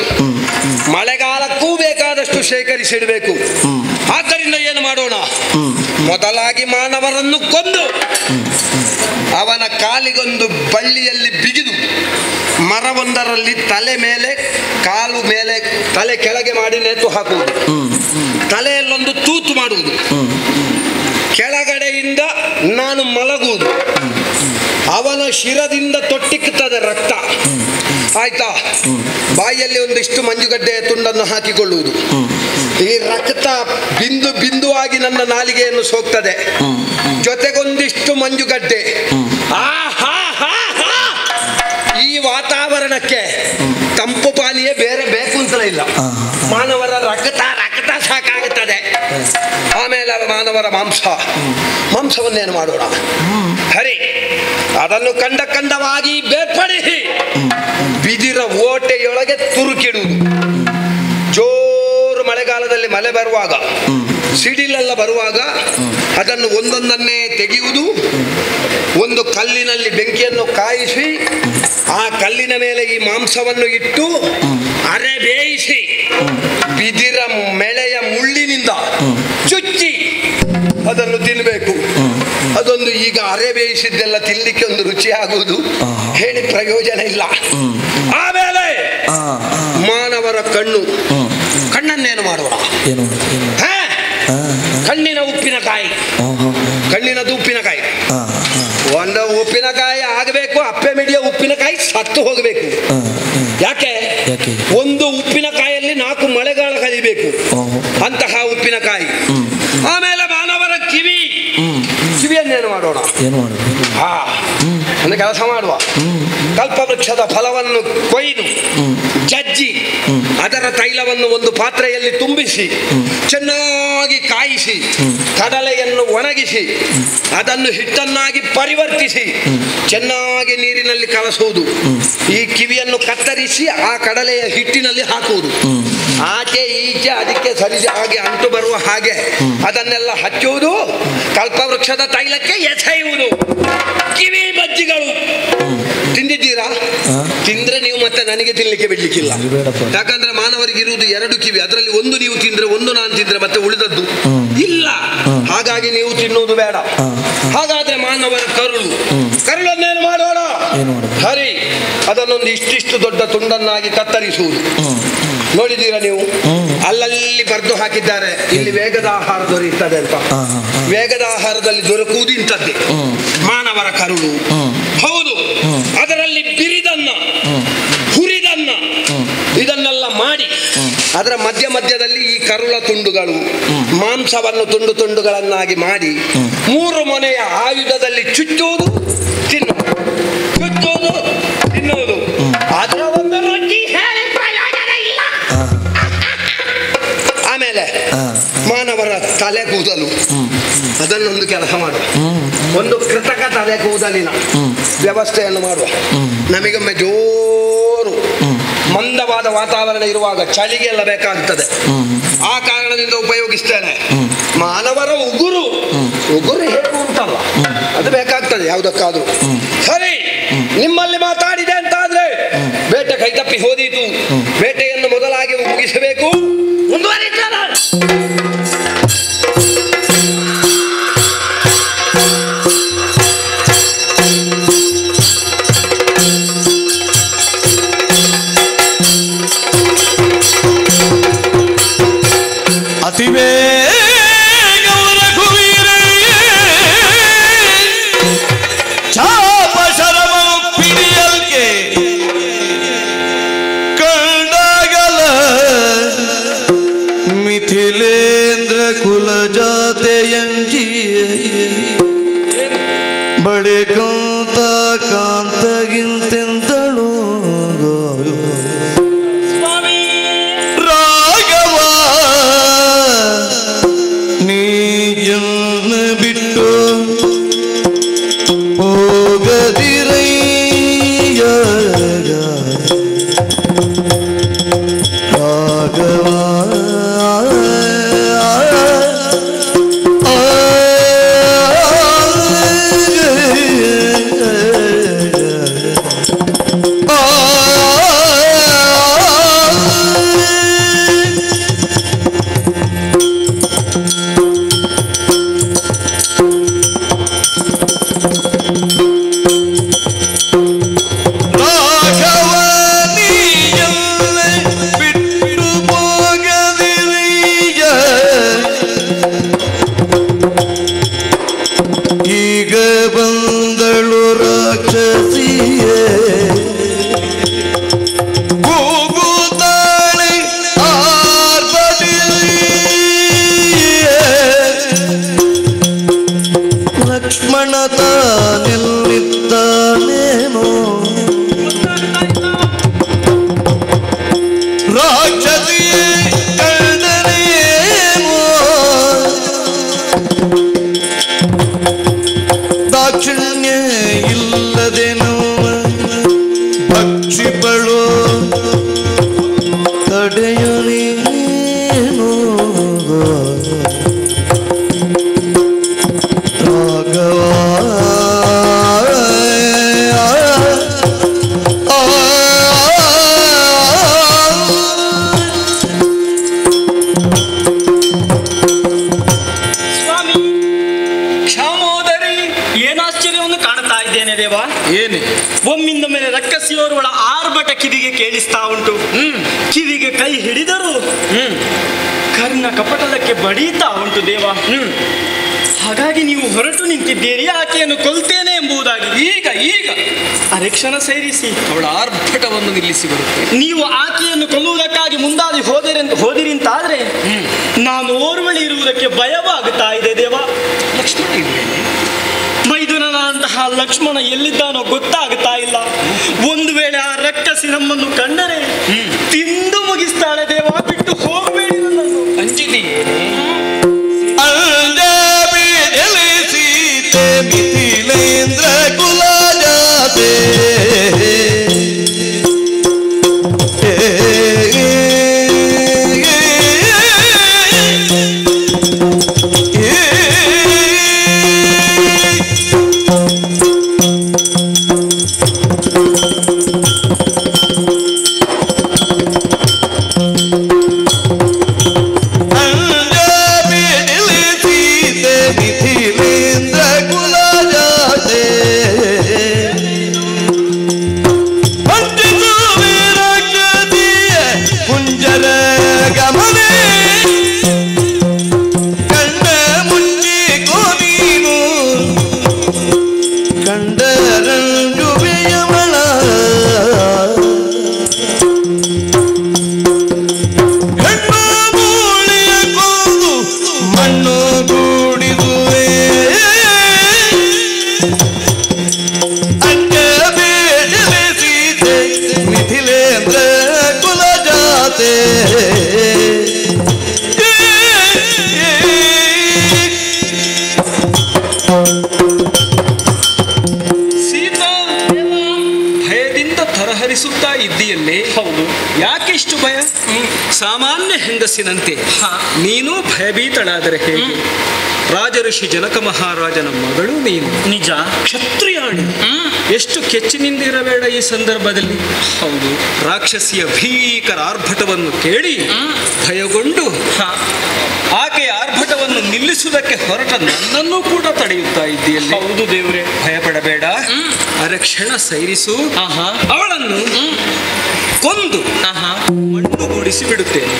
ಮಳೆಗಾಲಕ್ಕೂ ಬೇಕಾದಷ್ಟು ಶೇಖರಿಸಿಡಬೇಕು. ಆದ್ದರಿಂದ ಏನು ಮಾಡೋಣ, ಮೊದಲಾಗಿ ಮಾನವರನ್ನು ಕೊಂದು ಅವನ ಕಾಲಿಗೊಂದು ಬಳ್ಳಿಯಲ್ಲಿ ಬಿಗಿದು ಮರವೊಂದರಲ್ಲಿ ತಲೆ ಮೇಲೆ ಕಾಲು ಮೇಲೆ ತಲೆ ಕೆಳಗೆ ಮಾಡಿ ನೇತು ಹಾಕುವುದು. ತಲೆಯಲ್ಲೊಂದು ತೂತು ಮಾಡುವುದು. ಕೆಳಗಡೆಯಿಂದ ನಾನು ಮಲಗುವುದು. ಅವನ ಶಿರದಿಂದ ತೊಟ್ಟಿಕ್ಕುತ್ತದೆ ರಕ್ತ. ಆಯ್ತಾ? ಬಾಯಿಯಲ್ಲಿ ಒಂದಿಷ್ಟು ಮಂಜುಗಡ್ಡೆಯ ತುಂಡನ್ನು ಹಾಕಿಕೊಳ್ಳುವುದು. ಈ ರಕ್ತ ಬಿಂದು ಬಿಂದುವಾಗಿ ನನ್ನ ನಾಲಿಗೆಯನ್ನು ಸೋಕ್ತದೆ. ಜೊತೆಗೊಂದಿಷ್ಟು ಮಂಜುಗಡ್ಡೆ. ಈ ವಾತಾವರಣಕ್ಕೆ ತಂಪು ಪಾನೀಯ ಬೇರೆ ಬೇಕು ಅಂತಲೇ ಇಲ್ಲ. ಮಾನವರ ರಕ್ತ ಸಾಕಾಗುತ್ತದೆ. ಆಮೇಲೆ ಮಾನವರ ಮಾಂಸವನ್ನೇನು ಮಾಡೋಣ? ಹರಿ ಅದನ್ನು ಖಂಡವಾಗಿ ಬೇರ್ಪಡಿಸಿ ಬಿದಿರ ಓಟೆಯೊಳಗೆ ತುರುಕಿಡುವುದು. ಜೋರು ಮಳೆಗಾಲದಲ್ಲಿ ಮಳೆ ಬರುವಾಗ, ಸಿಡಿಲೆಲ್ಲ ಬರುವಾಗ ಅದನ್ನು ಒಂದೊಂದನ್ನೇ ತೆಗೆಯುವುದು. ಒಂದು ಕಲ್ಲಿನಲ್ಲಿ ಬೆಂಕಿಯನ್ನು ಕಾಯಿಸಿ ಆ ಕಲ್ಲಿನ ಮೇಲೆ ಈ ಮಾಂಸವನ್ನು ಇಟ್ಟು ಅರೆ ಬೇಯಿಸಿ ಬಿದಿರ ಮೆಳೆಯ ಮುಳ್ಳಿನಿಂದ ಚುಚ್ಚಿ ಅದನ್ನು ತಿನ್ನಬೇಕು. ಅದೊಂದು ಈಗ ಅರೆ ಬೇಯಿಸಿದ್ದೆಲ್ಲ ತಿನ್ನಲಿಕ್ಕೆ ಒಂದು ರುಚಿ ಆಗುವುದು, ಹೇಳಿ ಪ್ರಯೋಜನ ಇಲ್ಲ. ಆಮೇಲೆ ಮಾನವರ ಕಣ್ಣನ್ನೇನು ಮಾಡೋಣ? ಕಣ್ಣಿನ ಉಪ್ಪಿನಕಾಯಿ. ಕಣ್ಣಿನದು ಉಪ್ಪಿನಕಾಯಿ. ಒಂದು ಉಪ್ಪಿನಕಾಯಿ ಆಗಬೇಕು, ಅಪ್ಪೆ ಮಿಡಿಯ ಉಪ್ಪಿನಕಾಯಿ ಸತ್ತು ಹೋಗಬೇಕು. ಯಾಕೆ? ಒಂದು ಉಪ್ಪಿನಕಾಯಲ್ಲಿ 4 ಮಳೆಗಾಲ ಕಲಿಬೇಕು ಅಂತಹ ಉಪ್ಪಿನಕಾಯಿ. ಆಮೇಲೆ ಮಾನವರ ಕಿವಿಯನ್ನೇನು ಮಾಡೋಣ? ಒಂದು ಕೆಲಸ ಮಾಡುವ. ಕಲ್ಪವೃಕ್ಷದ ಫಲವನ್ನು ಕೊಯ್ದು ಜಜ್ಜಿ ಅದರ ತೈಲವನ್ನು ಒಂದು ಪಾತ್ರೆಯಲ್ಲಿ ತುಂಬಿಸಿ ಚೆನ್ನಾಗಿ ಕಾಯಿಸಿ ಕಡಲೆಯನ್ನು ಒಣಗಿಸಿ ಅದನ್ನು ಹಿಟ್ಟನ್ನಾಗಿ ಪರಿವರ್ತಿಸಿ ಚೆನ್ನಾಗಿ ನೀರಿನಲ್ಲಿ ಕಲಸುವುದು. ಈ ಕಿವಿಯನ್ನು ಕತ್ತರಿಸಿ ಆ ಕಡಲೆಯ ಹಿಟ್ಟಿನಲ್ಲಿ ಹಾಕುವುದು. ಆಚೆ ಈಚೆ ಅದಕ್ಕೆ ಸರಿಯಾಗಿ ಅಂಟು ಬರುವ ಹಾಗೆ ಅದನ್ನೆಲ್ಲ ಹಚ್ಚುವುದು. ಕಲ್ಪವೃಕ್ಷದ ತೈಲಕ್ಕೆ ಎಸೆಯುವುದು. ಕಿವಿ ಬಜ್ಜಿಗಳು ತಿಂದಿದ್ದೀರಾ? ತಿಂದ್ರೆ ನೀವು ಮತ್ತೆ ನನಗೆ ತಿನ್ಲಿಕ್ಕೆ ಬಿಡ್ಲಿಕ್ಕಿಲ್ಲ. ಯಾಕಂದ್ರೆ ಮಾನವರಿಗೆ ಇರುವುದು 2 ಕಿವಿ. ಅದರಲ್ಲಿ ಒಂದು ನೀವು ತಿಂದ್ರೆ, ಒಂದು ನಾನು ತಿಂದ್ರೆ ಮತ್ತೆ ಉಳಿದದ್ದು ಇಲ್ಲ. ಹಾಗಾಗಿ ನೀವು ತಿನ್ನುವುದು ಬೇಡ. ಹಾಗಾದ್ರೆ ಮಾನವರ ಕರುಳನ್ನೇನು ಮಾಡೋಣ? ಹರಿ ಅದನ್ನೊಂದು ಇಷ್ಟಿಷ್ಟು ದೊಡ್ಡ ತುಂಡನ್ನಾಗಿ ಕತ್ತರಿಸುವುದು. ನೋಡಿದ್ದೀರಾ ನೀವು? ಅಲ್ಲಲ್ಲಿ ಬರೆದು ಹಾಕಿದ್ದಾರೆ, ಇಲ್ಲಿ ವೇಗದ ಆಹಾರ ದೊರೆಯುತ್ತದೆ ಅಂತ. ವೇಗದ ಆಹಾರದಲ್ಲಿ ದೊರಕುವುದು ಇಂಥದ್ದೇ ಮಾನವರ ಕರುಳು. ಹೌದು, ಅದರಲ್ಲಿ ಬಿರಿದನ್ನ, ಹುರಿದನ್ನ ಇದನ್ನೆಲ್ಲ ಮಾಡಿ ಅದರ ಮಧ್ಯದಲ್ಲಿ ಈ ಕರುಳ ತುಂಡುಗಳು ಮಾಂಸವನ್ನು ತುಂಡುಗಳನ್ನಾಗಿ ಮಾಡಿ 3 ಮೊನೆಯ ಆಯುಧದಲ್ಲಿ ಚುಚ್ಚುವುದು, ತಿನ್ನುವುದು, ಚುಚ್ಚುವುದು, ತಿನ್ನುವುದು. ಅದರ ಒಂದು ರುಚಿ ಪ್ರಯೋಜನ ಇಲ್ಲ. ಆಮೇಲೆ ಮಾನವರ ತಲೆ ಕೂದಲು, ಅದನ್ನೊಂದು ಕೆಲಸ ಮಾಡುವ. ಒಂದು ಕೃತಕ ತಲೆ ಕೂದಲಿನ ವ್ಯವಸ್ಥೆಯನ್ನು ಮಾಡುವ. ನಮಗೊಮ್ಮೆ ಜೋರು ಮಂದವಾದ ವಾತಾವರಣ ಇರುವಾಗ ಚಳಿಗೆಲ್ಲ ಬೇಕಾಗ್ತದೆ. ಆ ಕಾರಣದಿಂದ ಉಪಯೋಗಿಸ್ತೇನೆ. ಮಾನವರ ಉಗುರು ಹೇಗೆ ಉಂಟಲ್ಲ, ಅದು ಬೇಕಾಗ್ತದೆ ಯಾವುದಕ್ಕಾದ್ರೂ. ಸರಿ, ನಿಮ್ಮಲ್ಲಿ ಮಾತಾಡಿದೆ ಅಂತಾದ್ರೆ ಬೇಟೆ ಕೈತಪ್ಪಿ ಹೋದೀತು. ಬೇಟೆಯನ್ನು ಮೊದಲಾಗಿ ಮುಗಿಸಬೇಕು. ಮುಂದುವರಿತಾರ ಅತಿವೇಗವರ ಕುವೀರೆ ಚಾಪ ಶರಮನು ಪಿಡಿಯಲ್ಕೆ ಕಂಡಾಗ ಭಕ್ಷಿಪಳು ತಡೆಯಲೇನು ರಾಘವ ಸ್ವಾಮಿ ಕ್ಷಾಮೋದರಿ, ಏನಾಶ್ಚರ್ಯವನ್ನು ಕಾಣುತ್ತಾ ಇದ್ದೇನೆ ದೇವ. ಏನು? ಒಮ್ಮಿಂದ ಮೇಲೆ ರಕ್ಕಸಿಯೋರ್ವಳ ಆರ್ಭಟ ಕಿವಿಗೆ ಕೇಳಿಸ್ತಾ ಉಂಟು. ಕಿವಿಗೆ ಕೈ ಹಿಡಿದರು ಕರ್ಣ ಕಪಟದಕ್ಕೆ ಬಡೀತಾ ಉಂಟು ದೇವ. ಹಾಗಾಗಿ ನೀವು ಹೊರಟು ನಿಂತಿದ್ದೀರಿ, ಆಕೆಯನ್ನು ಕೊಲ್ತೇನೆ ಎಂಬುದಾಗಿ. ಈಗ ಈಗ ಅರೆಕ್ಷಣ ಸೇರಿಸಿ ಅವಳ ಆರ್ಭಟವನ್ನು ನಿಲ್ಲಿಸಿ ಬರುತ್ತೆ. ನೀವು ಆಕೆಯನ್ನು ಕೊಲ್ಲುವುದಕ್ಕಾಗಿ ಮುಂದಾಗಿ ಹೋದಿರಿಂತಾದ್ರೆ ನಾನು ಓರ್ವಳಿ ಇರುವುದಕ್ಕೆ ಭಯವಾಗುತ್ತಾ ಇದೆ ದೇವ. ಲಕ್ಷ್ಮಣ ಇಲ್ವೇನೆ? ಮೈದುನನಂತಹ ಲಕ್ಷ್ಮಣ ಎಲ್ಲಿದ್ದಾನೋ ಗೊತ್ತಾಗುತ್ತಾ ಇಲ್ಲ. ಒಂದು ವೇಳೆ ಆ ರಕ್ಕಸಿ ನಮ್ಮನ್ನು ಕಂಡರೆ ತಿಂದು ಮುಗಿಸ್ತಾಳೆ ದೇವ. ಬಿಟ್ಟು ಹೋಗಬೇಡಿ ನನ್ನನ್ನು. ಅಂಜಿದೆಯೇನೆ? ಮಿಥಿಲೇಂದ್ರ ಕುಲಜಾತೆ ಸೀತಾ, ಭಯದಿಂದ ತರಹರಿಸುತ್ತಾ ಇದ್ದೀಯಲ್ಲೇ. ಹೌದು. ಯಾಕೆ ಇಷ್ಟು ಭಯ? ಸಾಮಾನ್ಯ ಹೆಂಗಸಿನಂತೆ ನೀನು ಭಯಭೀತಳಾದರೆ ಹೇಗೆ? ರಾಜಋಷಿ ಜನಕ ಮಹಾರಾಜನ ಮಗಳು ನೀನು. ನಿಜ. ಕ್ಷತ್ರಿಯಾಣಿ. ಎಷ್ಟು ಕೆಚ್ಚಿನಿಂದಿರಬೇಡ ಈ ಸಂದರ್ಭದಲ್ಲಿ. ಹೌದು. ರಾಕ್ಷಸಿಯ ಭೀಕರ ಆರ್ಭಟವನ್ನು ಕೇಳಿ ಭಯಗೊಂಡು ಆಕೆಯ ಆರ್ಭಟವನ್ನು ನಿಲ್ಲಿಸುವುದಕ್ಕೆ ಹೊರಟ ನನ್ನನ್ನು ಕೂಡ ತಡೆಯುತ್ತಾ ಇದ್ದೀಯಲ್ಲಿ. ಹೌದು ದೇವ್ರೆ. ಭಯಪಡಬೇಡ, ಅರಕ್ಷಣ ಸೈರಿಸು. ಅವಳನ್ನು ಕೊಂದು ಮಣ್ಣುಗೂಡಿಸಿ ಬಿಡುತ್ತೇನೆ.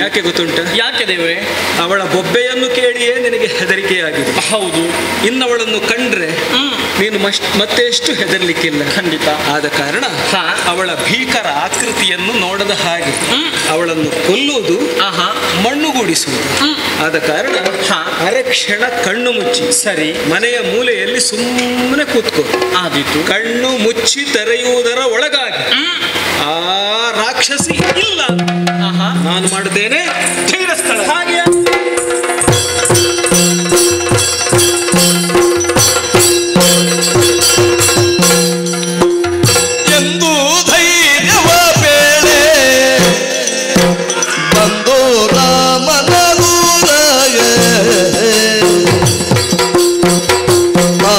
ಯಾಕೆ ಗೊತ್ತುಂಟ? ಯಾಕೆ ದೇವ್ರೆ? ಅವಳ ಬೊಬ್ಬೆಯನ್ನು ಕೇಳಿಯೇ ನಿನಗೆ ಹೆದರಿಕೆಯಾಗಿದೆ. ಹೌದು. ಇನ್ನವಳನ್ನು ಕಂಡ್ರೆ ನೀನು ಮತ್ತೆ ಎಷ್ಟು ಹೆದರ್ಲಿಕ್ಕಿಲ್ಲ. ಖಂಡಿತ. ಆದ ಕಾರಣ ಅವಳ ಭೀಕರ ಆಕೃತಿಯನ್ನು ನೋಡದ ಹಾಗೆ ಅವಳನ್ನು ಕೊಲ್ಲುವುದು, ಮಣ್ಣುಗೂಡಿಸುವುದು. ಆದ ಕಾರಣ ಅರೆಕ್ಷಣ ಕಣ್ಣು ಮುಚ್ಚಿ ಸರಿ ಮನೆಯ ಮೂಲೆಯಲ್ಲಿ ಸುಮ್ಮನೆ ಕೂತ್ಕೋ. ಆದೀತು. ಕಣ್ಣು ಮುಚ್ಚಿ ತೆರೆಯುವುದರ ಒಳಗಾಗಿ ಆ ರಾಕ್ಷಸಿ ಇಲ್ಲ ನಾನು ಮಾಡುತ್ತೇನೆ. ಧೈರ್ಯಸ್ಥಳ. ಹಾಗೆ ಎಂದು ಧೈರ್ಯವ ಬೇಳೆ ಬಂದು ರಾಮನ ದೂರಗ ಆ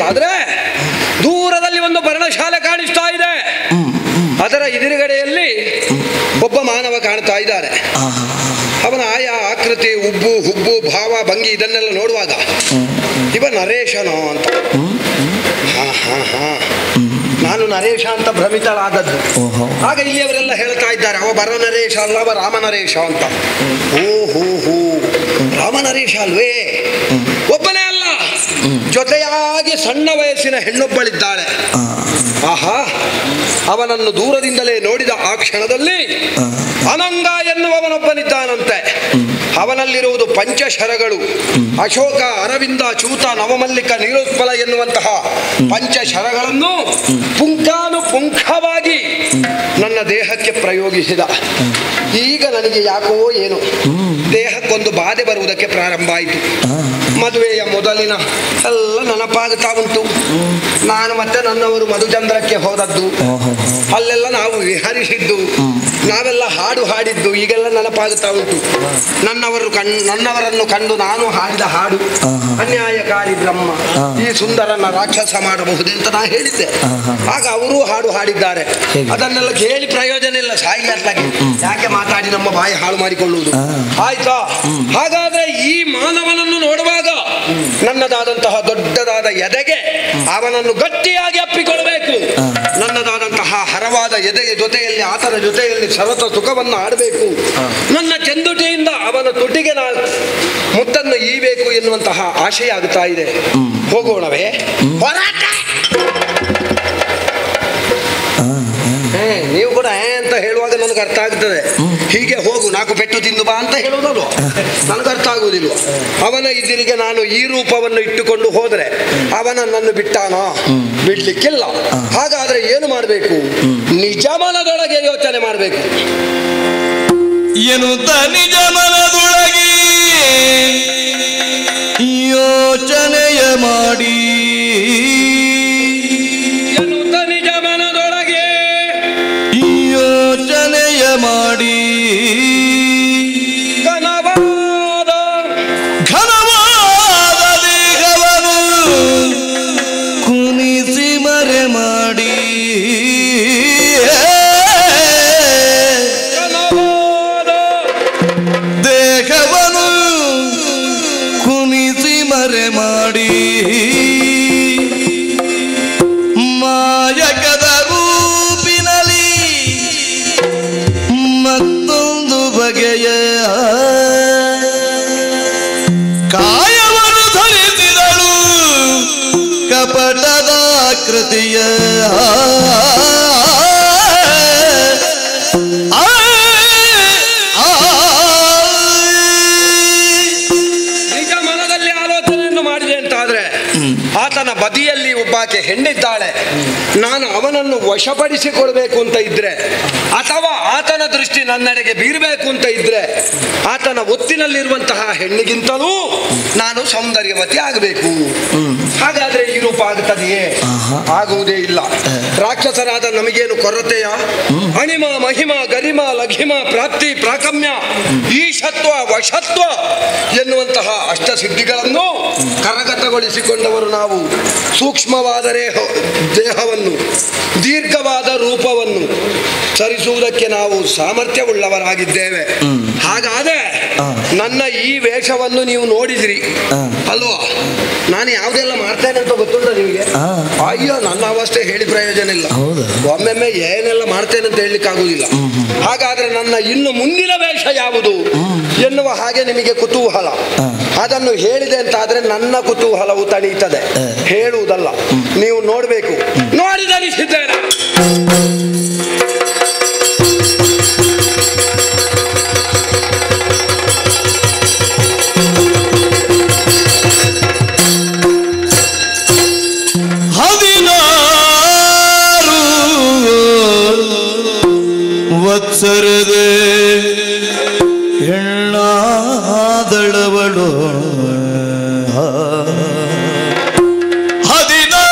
ಅಂತಾದ್ರೆ ದೂರದಲ್ಲಿ ಒಂದು ಪರ್ಣಶಾಲೆ ಕಾಣಿಸ್ತಾ ಇದೆ. ಅದರ ಎದುರುಗಡೆಯಲ್ಲಿ ಒಬ್ಬ ಮಾನವ ಕಾಣ್ತಾ ಇದ್ದಾರೆ. ಅವನ ಆಯಾ ಆಕೃತಿ, ಉಬ್ಬು ಹುಬ್ಬು, ಭಾವ, ಭಂಗಿ ಇದನ್ನೆಲ್ಲ ನೋಡುವಾಗ ಇವ ನರೇಶನೋ ಅಂತ. ನಾನು ನರೇಶ ಅಂತ ಭ್ರಮಿತಳಾದದ್ದು. ಆಗ ಇಲ್ಲಿಯವರೆಲ್ಲ ಹೇಳ್ತಾ ಇದ್ದಾರೆ, ಅವ ಬರ ನರೇಶ ಅಲ್ಲ, ಅವ ರಾಮನರೇಶ ಅಂತ. ಓಹೋ, ರಾಮನರೇಶ ಅಲ್ವೇ? ಒಬ್ಬನೇ ಅಲ್ಲ, ಜೊತೆಯಾಗಿ ಸಣ್ಣ ವಯಸ್ಸಿನ ಹೆಣ್ಣೊಬ್ಬಳಿದ್ದಾಳೆ. ಆಹಾ, ಅವನನ್ನು ದೂರದಿಂದಲೇ ನೋಡಿದ ಆ ಕ್ಷಣದಲ್ಲಿ ಅನಂಗ ಎನ್ನುವವನೊಬ್ಬನಿದ್ದಾನಂತೆ. ಅವನಲ್ಲಿರುವುದು ಪಂಚಶರಗಳು. ಅಶೋಕ, ಅರವಿಂದ, ಚೂತ, ನವಮಲ್ಲಿಕ, ನೀಲೋತ್ಪಲ ಎನ್ನುವಂತಹ ಪಂಚಶರಗಳನ್ನು ಪುಂಖಾನುಪುಂಖವಾಗಿ ನನ್ನ ದೇಹಕ್ಕೆ ಪ್ರಯೋಗಿಸಿದ. ಈಗ ನನಗೆ ಯಾಕೋ ಏನು ದೇಹಕ್ಕೊಂದು ಬಾಧೆ ಬರುವುದಕ್ಕೆ ಪ್ರಾರಂಭ ಆಯಿತು. ಮದುವೆಯ ಮೊದಲಿನ ಎಲ್ಲ ನೆನಪಾಗುತ್ತಾ ಉಂಟು. ನಾನು ಮತ್ತೆ ನನ್ನವರು ಮಧುಚಂದ್ರಕ್ಕೆ ಹೋದದ್ದು, ಅಲ್ಲೆಲ್ಲ ನಾವು ವಿಹರಿಸಿದ್ದು, ನಾವೆಲ್ಲ ಹಾಡು ಹಾಡಿದ್ದು ಈಗೆಲ್ಲ ನೆನಪಾಗುತ್ತಾ ಉಂಟು. ನನ್ನವರನ್ನು ಕಂಡು ನಾನು ಹಾಡಿದ ಹಾಡು, ಅನ್ಯಾಯಕಾರಿ ಬ್ರಹ್ಮ ಈ ಸುಂದರನ ರಾಕ್ಷಸ ಮಾಡಬಹುದೇ ಅಂತ ನಾ ಹೇಳಿದ್ದೆ. ಆಗ ಅವರೂ ಹಾಡು ಹಾಡಿದ್ದಾರೆ. ಅದನ್ನೆಲ್ಲ ಕೇಳಿ ಪ್ರಯೋಜನ ಇಲ್ಲ, ಸಾಯಿಲಾಗಿ ಯಾಕೆ ಮಾತಾಡಿ ನಮ್ಮ ಬಾಯಿ ಹಾಳು ಮಾಡಿಕೊಳ್ಳುವುದು. ಆಯ್ತಾ? ಹಾಗಾದ್ರೆ ಈ ಮಾನವನನ್ನು ನೋಡುವಾಗ ನನ್ನದಾದಂತಹ ದೊಡ್ಡದಾದ ಎದೆಗೆ ಅವನನ್ನು ಗಟ್ಟಿಯಾಗಿ ಅಪ್ಪಿಕೊಳ್ಳಬೇಕು. ನನ್ನದಾದಂತಹ ಹರವಾದ ಎದೆಯ ಜೊತೆಯಲ್ಲಿ ಆತನ ಜೊತೆಯಲ್ಲಿ ಸರತ ಸುಖವನ್ನು ಆಡಬೇಕು. ನನ್ನ ಚೆಂದುಟಿಯಿಂದ ಅವನ ತುಟಿಗೆ ನಾನು ಮುತ್ತನ್ನು ಈಬೇಕು ಎನ್ನುವಂತಹ ಆಶಯ ಆಗುತ್ತಾ ಇದೆ. ಹೋಗೋಣವೇ? ಹೋರಾಟ! ನೀವು ಕೂಡ ಅಂತ ಹೇಳುವಾಗ ನನಗೆ ಅರ್ಥ ಆಗ್ತದೆ. ಹೀಗೆ ಹೋಗು, 4 ಪೆಟ್ಟು ತಿಂದು ಬಾ ಅಂತ ಹೇಳುವುದಲ್ವ, ನನಗೆ ಅರ್ಥ ಆಗುವುದಿಲ್ಲ. ಅವನ ಎದುರಿಗೆ ನಾನು ಈ ರೂಪವನ್ನು ಇಟ್ಟುಕೊಂಡು ಹೋದರೆ ಅವನ ನನ್ನನ್ನು ಬಿಟ್ಟಾನೋ? ಬಿಡ್ಲಿಕ್ಕಿಲ್ಲ. ಹಾಗಾದ್ರೆ ಏನು ಮಾಡಬೇಕು? ನಿಜ ಮನದೊಳಗೆ ಯೋಚನೆ ಮಾಡಬೇಕು. ಎನ್ನುತ್ತ ನಿಜ ಮನದೊಳಗೆ ಯೋಚನೆಯ ಮಾಡಿ, ಎನ್ನುತ್ತ ನಿಜ ಮನದೊಳಗೆ ಯೋಚನೆಯ ಮಾಡಿ, ಘನವಾದ ದೇಹವನ್ನು ಕುಣಿಸಿ ಮರೆ ಮಾಡಿ, ದೇಹವನ್ನು ಕುಣಿಸಿ ಮರೆ ಮಾಡಿ, ಮಾಯಕದ ರೂಪಿನಲ್ಲಿ ಮತ್ತೊಂದು ಬಗೆಯ ಕಾಯವನ್ನು ಧರಿಸಿದಳು, ಕಪಟದ ಕೃತಿಯ ನಿಜ ಮನದಲ್ಲಿ ಆಲೋಚನೆಯನ್ನು ಮಾಡಿದೆ ಅಂತಾದ್ರೆ ಆತನ ಬದಿಯಲ್ಲಿ ಒಬ್ಬಾಕೆ ಹೆಣ್ಣಿದ್ದಾಳೆ. ನಾನು ಅವನನ್ನು ವಶಪಡಿಸಿಕೊಳ್ಬೇಕು ಅಂತ ಇದ್ರೆ, ಅಥವಾ ಆತನ ದೃಷ್ಟಿ ನನ್ನೆಡೆಗೆ ಬೀರಬೇಕು ಅಂತ ಇದ್ರೆ, ಆತನ ಒತ್ತಿನಲ್ಲಿರುವಂತಹ ಹೆಣ್ಣಿಗಿಂತಲೂ ನಾನು ಸೌಂದರ್ಯವತಿ ಆಗಬೇಕು. ಹಾಗಾದ್ರೆ ಈ ರೂಪ ಆಗುತ್ತದೆಯೇ? ಆಗುವುದೇ ಇಲ್ಲ. ರಾಕ್ಷಸರಾದ ನಮಗೇನು ಕೊರತೆಯ? ಅಣಿಮ, ಮಹಿಮ, ಗರಿಮ, ಲಘಿಮ, ಪ್ರಾಪ್ತಿ, ಪ್ರಾಕಮ್ಯ, ಈಶತ್ವ, ವಶತ್ವ ಎನ್ನುವಂತಹ ಅಷ್ಟಸಿದ್ಧಿಗಳನ್ನು ಕರಗತಗೊಳಿಸಿಕೊಂಡವರು ನಾವು. ಸೂಕ್ಷ್ಮವಾದರೆ ದೇಹವನ್ನು, ದೀರ್ಘವಾದ ರೂಪವನ್ನು ಸರಿಸುವುದಕ್ಕೆ ನಾವು ಸಾಮರ್ಥ್ಯವುಳ್ಳವರಾಗಿದ್ದೇವೆ. ಹಾಗಾದ್ರೆ ನನ್ನ ಈ ವೇಷವನ್ನು ನೀವು ನೋಡಿದ್ರಿ ಅಲ್ವಾ? ನಾನು ಯಾವುದೆಲ್ಲ ಮಾಡ್ತೇನೆ ಅಂತ ಗೊತ್ತುಂಟ ನಿಮಗೆ? ಅಯ್ಯೋ, ನನ್ನ ಅವಸ್ಥೆ ಹೇಳಿ ಪ್ರಯೋಜನ ಇಲ್ಲ. ಒಮ್ಮೆಮ್ಮೆ ಏನೆಲ್ಲ ಮಾಡ್ತೇನೆ ಅಂತ ಹೇಳಲಿಕ್ಕೆ ಆಗುವುದಿಲ್ಲ. ಹಾಗಾದ್ರೆ ನನ್ನ ಇನ್ನು ಮುಂದಿನ ವೇಷ ಯಾವುದು ಎನ್ನುವ ಹಾಗೆ ನಿಮಗೆ ಕುತೂಹಲ. ಅದನ್ನು ಹೇಳಿದೆ ಅಂತಾದ್ರೆ ನನ್ನ ಕುತೂಹಲವು ತಡೀತದೆ. ಹೇಳುವುದಲ್ಲ, ನೀವು ನೋಡಬೇಕು. ನೋಡಿದನಿಸಿದ್ದೇನೆ. ವತ್ಸರದೆ ಹೆಣ್ಣಾದಳವಳು 16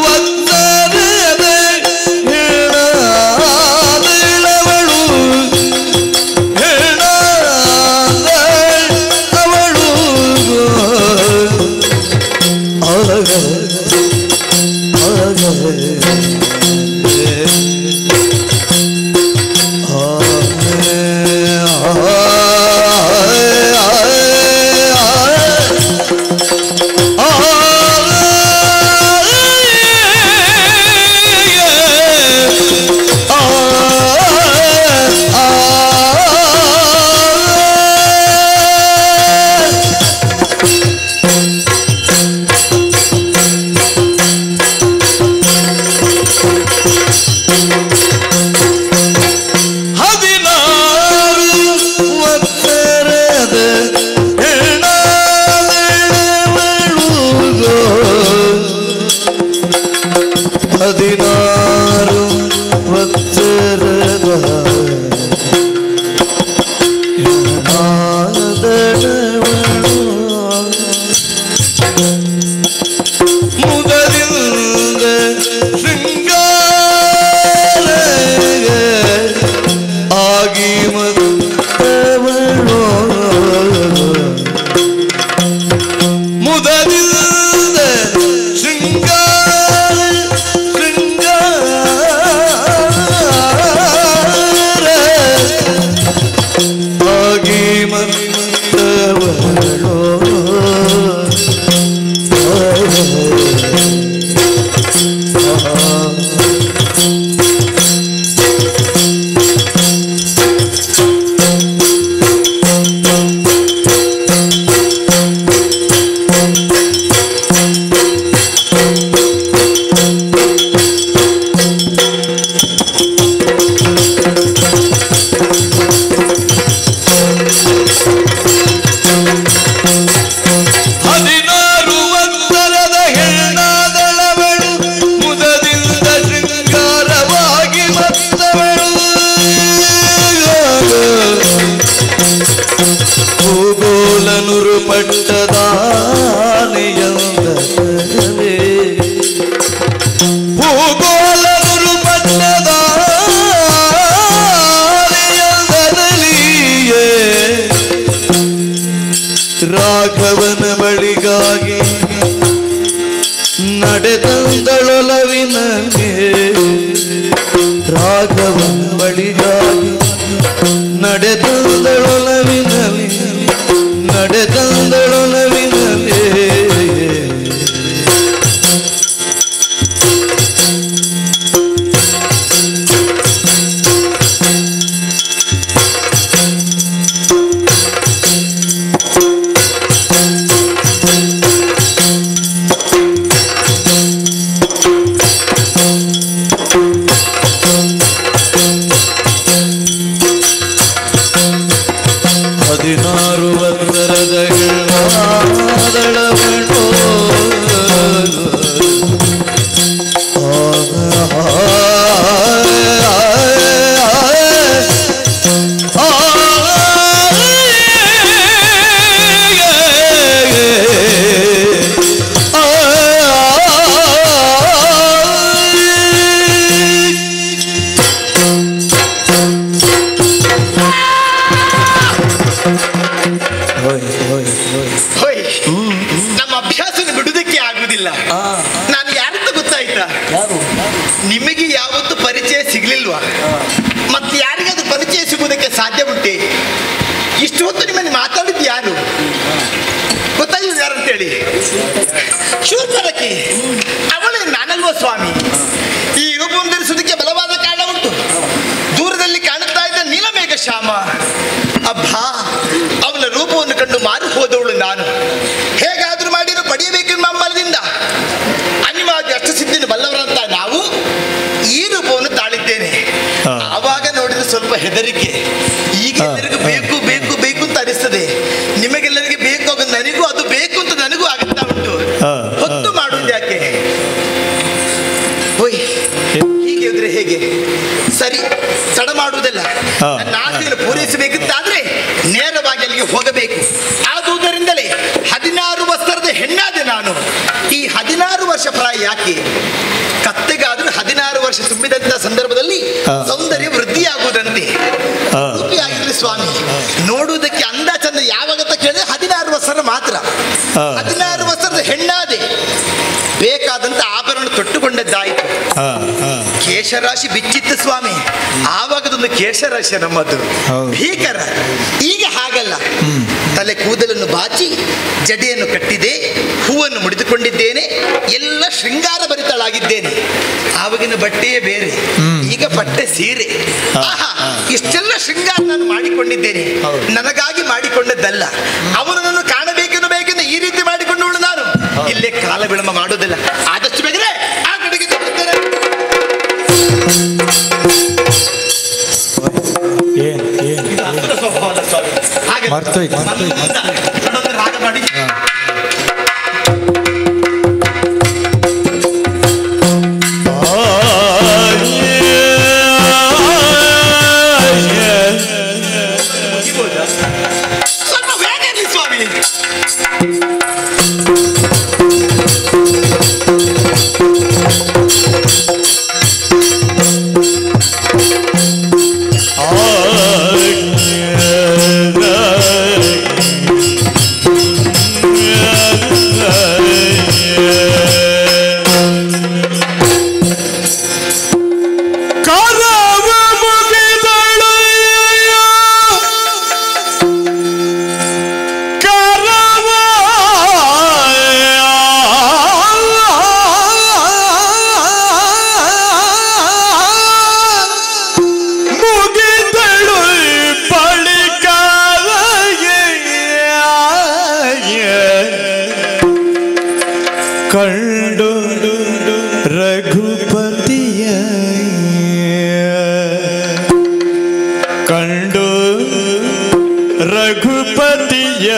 ವತ್ಸರದೆ ಹೆಣ್ಣಾದಳವಳು, ಹೆಣ್ಣಾದಳವಳು ಭೂಗೋಲನುರು ಪಟ್ಟದಾನೆಯಂದಲೇ ಭೂಗೋಲನುರು ಪಟ್ಟದಾನೆಯಂದಲಿಯೇ ರಾಘವನ ಬಳಿಗಾಗಿ ನಡೆದಂದಳೊಲವಿನಗೆ ರಾಘವನ ಬಳಿಗಾಗಿ ನಡೆದಂದಳೊಲವಿನಲಿ ನಡೆದಂದಳೊಲವಿನಲೇ ನಮ್ಮ ಅಭ್ಯಾಸನ ಬಿಡುವುದಕ್ಕೆ ಆಗುವುದಿಲ್ಲ. ನಾನು ಯಾರಂತ ಗೊತ್ತಾಯ್ತಾ? ನಿಮಗೆ ಯಾವತ್ತು ಪರಿಚಯ ಸಿಗ್ಲಿಲ್ವಾ? ಮತ್ತೆ ಯಾರಿಗಾದ್ರೂ ಪರಿಚಯ ಸಿಗುವುದಕ್ಕೆ ಸಾಧ್ಯ ಉಂಟೆ? ಇಷ್ಟು ಹೊತ್ತು ನಿಮ್ಮನ್ನು ಮಾತಾಡಿದ್ದು ಯಾರು ಗೊತ್ತಾಗಿಲ್ಲ ಯಾರಂತೇಳಿ? ಶೂರ್ಪನಖಿ ಅವಳೇ ನಾನಲ್ವ ಸ್ವಾಮಿ? ಈ ರೂಪವನ್ನು ಧರಿಸುವುದಕ್ಕೆ ಬಲವಾದ ಕಾರಣ ಉಂಟು. ದೂರದಲ್ಲಿ ಕಾಣುತ್ತಾ ಇದ್ದ ನೀಲಮೇಘ ಶ್ಯಾಮ, ಅಬ್ಬಾ ಅವನ ರೂಪವನ್ನು ಕಂಡು ಮಾರು ಹೋದವಳು ನಾನು. ಹೇಗಾದ್ರೂ ಮಾಡಿರೋ ಪಡೆಯಬೇಕೆಂಬ ಹಂಬಲದಿಂದ ಅನಿವಾರ್ಯ ಅಷ್ಟಸಿದ್ಧಿನ ಬಲ್ಲವರಂತ ನಾವು ಈ ರೂಪವನ್ನು ತಾಳಿದ್ದೇನೆ. ಆವಾಗ ನೋಡಿದ್ರೆ ಸ್ವಲ್ಪ ಹೆದರಿಕೆ. ಈಗ ಎಲ್ಲರಿಗೂ ಬೇಕು ಬೇಕು ಬೇಕು ಅಂತ ಅನಿಸ್ತದೆ. ನಿಮಗೆಲ್ಲರಿಗೆ ಬೇಕು ಆಗ ನನಗೂ ಅದು ಬೇಕು ಅಂತ ನನಗೂ ಆಗುತ್ತಾ ಉಂಟು. ಹೊತ್ತು ಮಾಡುವುದು ಯಾಕೆ? ಓಯ್ ಹೀಗೆ ಇದ್ರೆ ಹೇಗೆ? ಸರಿ, ತಡ ಮಾಡುವುದಲ್ಲ. ನನ್ನ ಆಸೆಯನ್ನು ಪೂರೈಸಬೇಕಂತಾದ್ರೆ ನೇರವಾಗಿ ಅಲ್ಲಿಗೆ ಹೋಗಬೇಕು. ಆದುದರಿಂದಲೇ 16 ವರ್ಷದ ಹೆಣ್ಣಾದೆ ನಾನು. ಈ 16 ವರ್ಷ ಪ್ರಾಯ ಯಾಕೆ? ಕತ್ತೆಗಾದ್ರೂ 16 ವರ್ಷ ತುಂಬಿದಂತ ಸಂದರ್ಭದಲ್ಲಿ ಸೌಂದರ್ಯ ವೃದ್ಧಿಯಾಗುವುದಂತೆ. ಆಗಿರ್ಲಿ ಸ್ವಾಮಿ, ನೋಡುವುದಕ್ಕೆ ಅಂದ ಚಂದ ಯಾವಾಗ ಕೇಳಿದ್ರೆ 16 ವರ್ಷದ ಮಾತ್ರ. 16 ವರ್ಷದ ಹೆಣ್ಣಾದೆ, ಬೇಕಾದಂತ ಆಭರಣ ತೊಟ್ಟುಕೊಂಡದ್ದಾಯಿತು. ಕೇಶರಾಶಿ ಬಿಚ್ಚಿತ್ತು ಸ್ವಾಮಿ. ಆವಾಗದೊಂದು ಕೇಶರಾಶಿ ನಮ್ಮದು ಭೀಕರ. ಈಗ ಹಾಗಲ್ಲ. ತಲೆ ಕೂದಲನ್ನು ಬಾಚಿ ಜಡೆಯನ್ನು ಕಟ್ಟಿದೆ, ಹೂವನ್ನು ಮುಡಿದುಕೊಂಡಿದ್ದೇನೆ, ಎಲ್ಲ ಶೃಂಗಾರ ಭರಿತಳಾಗಿದ್ದೇನೆ. ಆವಾಗಿನ ಬಟ್ಟೆಯೇ ಬೇರೆ, ಈಗ ಬಟ್ಟೆ ಸೀರೆ. ಆಹಾ, ಇಷ್ಟೆಲ್ಲ ಶೃಂಗಾರ ನಾನು ಮಾಡಿಕೊಂಡಿದ್ದೇನೆ. ನನಗಾಗಿ ಮಾಡಿಕೊಂಡದ್ದಲ್ಲ. ಅವನು ನನ್ನ ಕಾಣಬೇಕೆಂದು ಬೇಕೆಂದು ಈ ರೀತಿ ಮಾಡಿಕೊಂಡವಳು ನಾನು. ಇಲ್ಲೇ ಕಾಲ ವಿಳಂಬ ಮಾಡುವುದಿಲ್ಲ. ಆದಷ್ಟು ಬೇಗನೆ ಆ ಕಡೆಗೆ ಬರ್ತೇನೆ. ರಾಗ ಮಾಡಿ ಸ್ವಲ್ಪ ಬೇಗ ಇರಲಿ ಸ್ವಾಮಿ. ಕಂಡು ರಘುಪತಿಯ ಕಂಡು ರಘುಪತಿಯ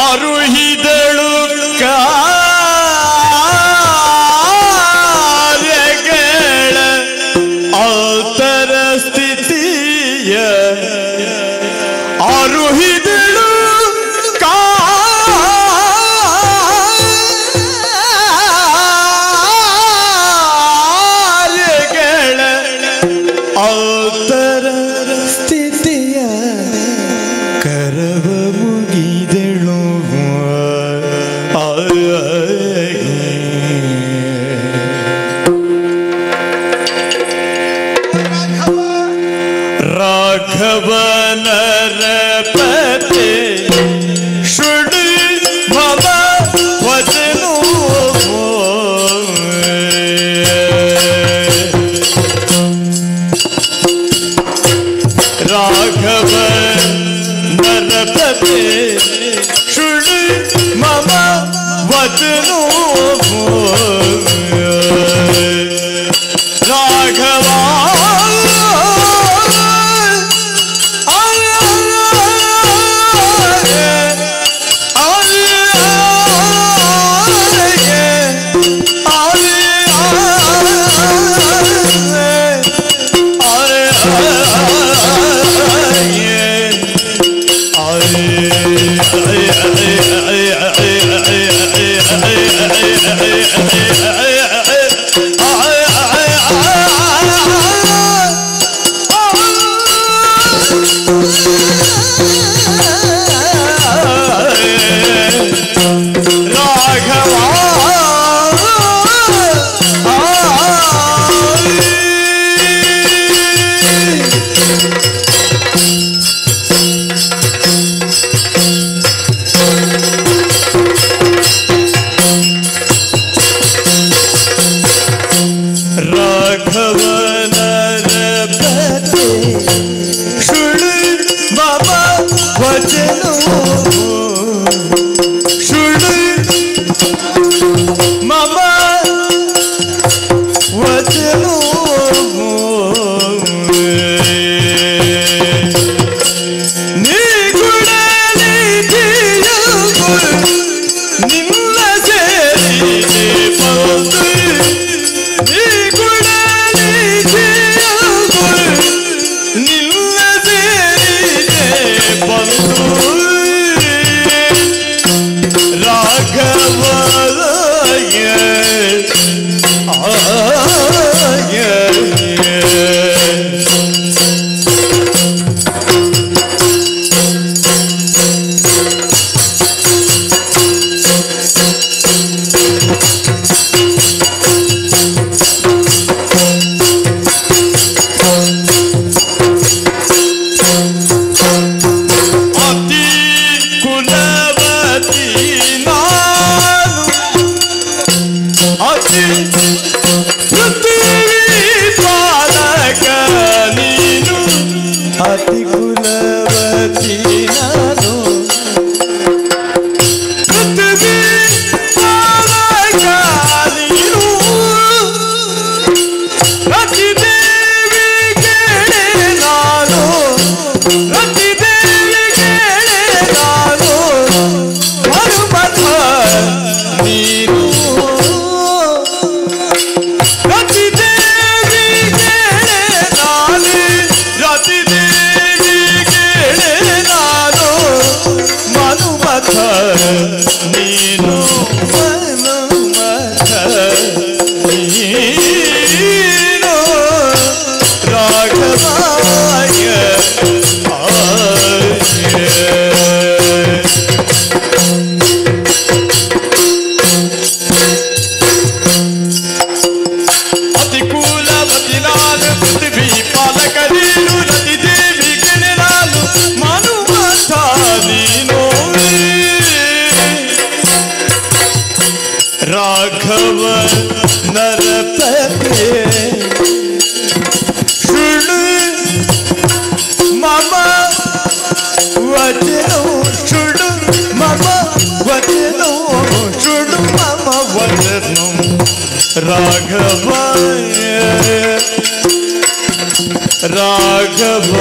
ಆರುಹಿದಳು ಕಾರ್ಯಗಳ ಆತ ಮುಗಿದಳು ಕಾರ್ಯಗಳ ಔತರ ಸ್ಥಿತಿಯ ಕರವ ಮುಗಿದಳು ರಾಘವನರ ಪತೆ ಶುಡು ಮಮ ವಚನೋ ರಾಘವನರ ಪತೆ ಶುಡು ಮಮ ವಚನೋ ರಾಘವ ರಾಘವ ನರಪತೆ ಶೃಣು ಮಮ ವಚನೋ ಶೃಣು ಮಮ ವಚನೋ ಶೃಣು ಮಮ ವಚನೋ ರಾಘವ ರಾಘವ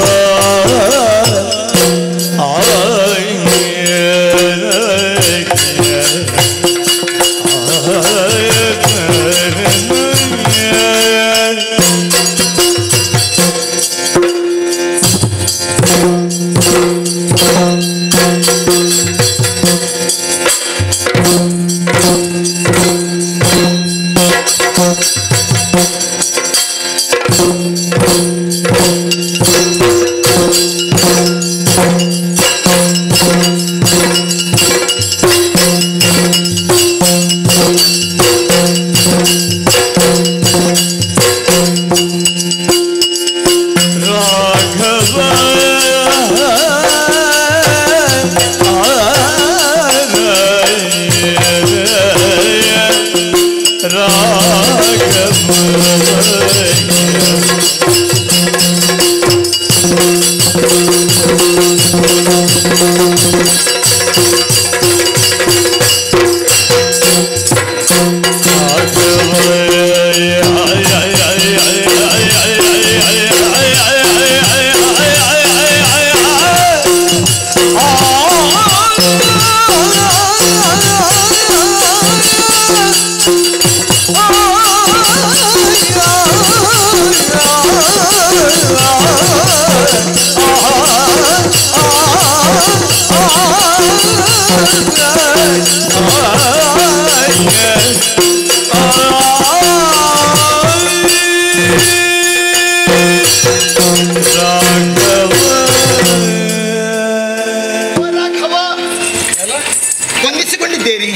ವಂದಿಸಿಕೊಂಡಿದ್ದೇನೆ.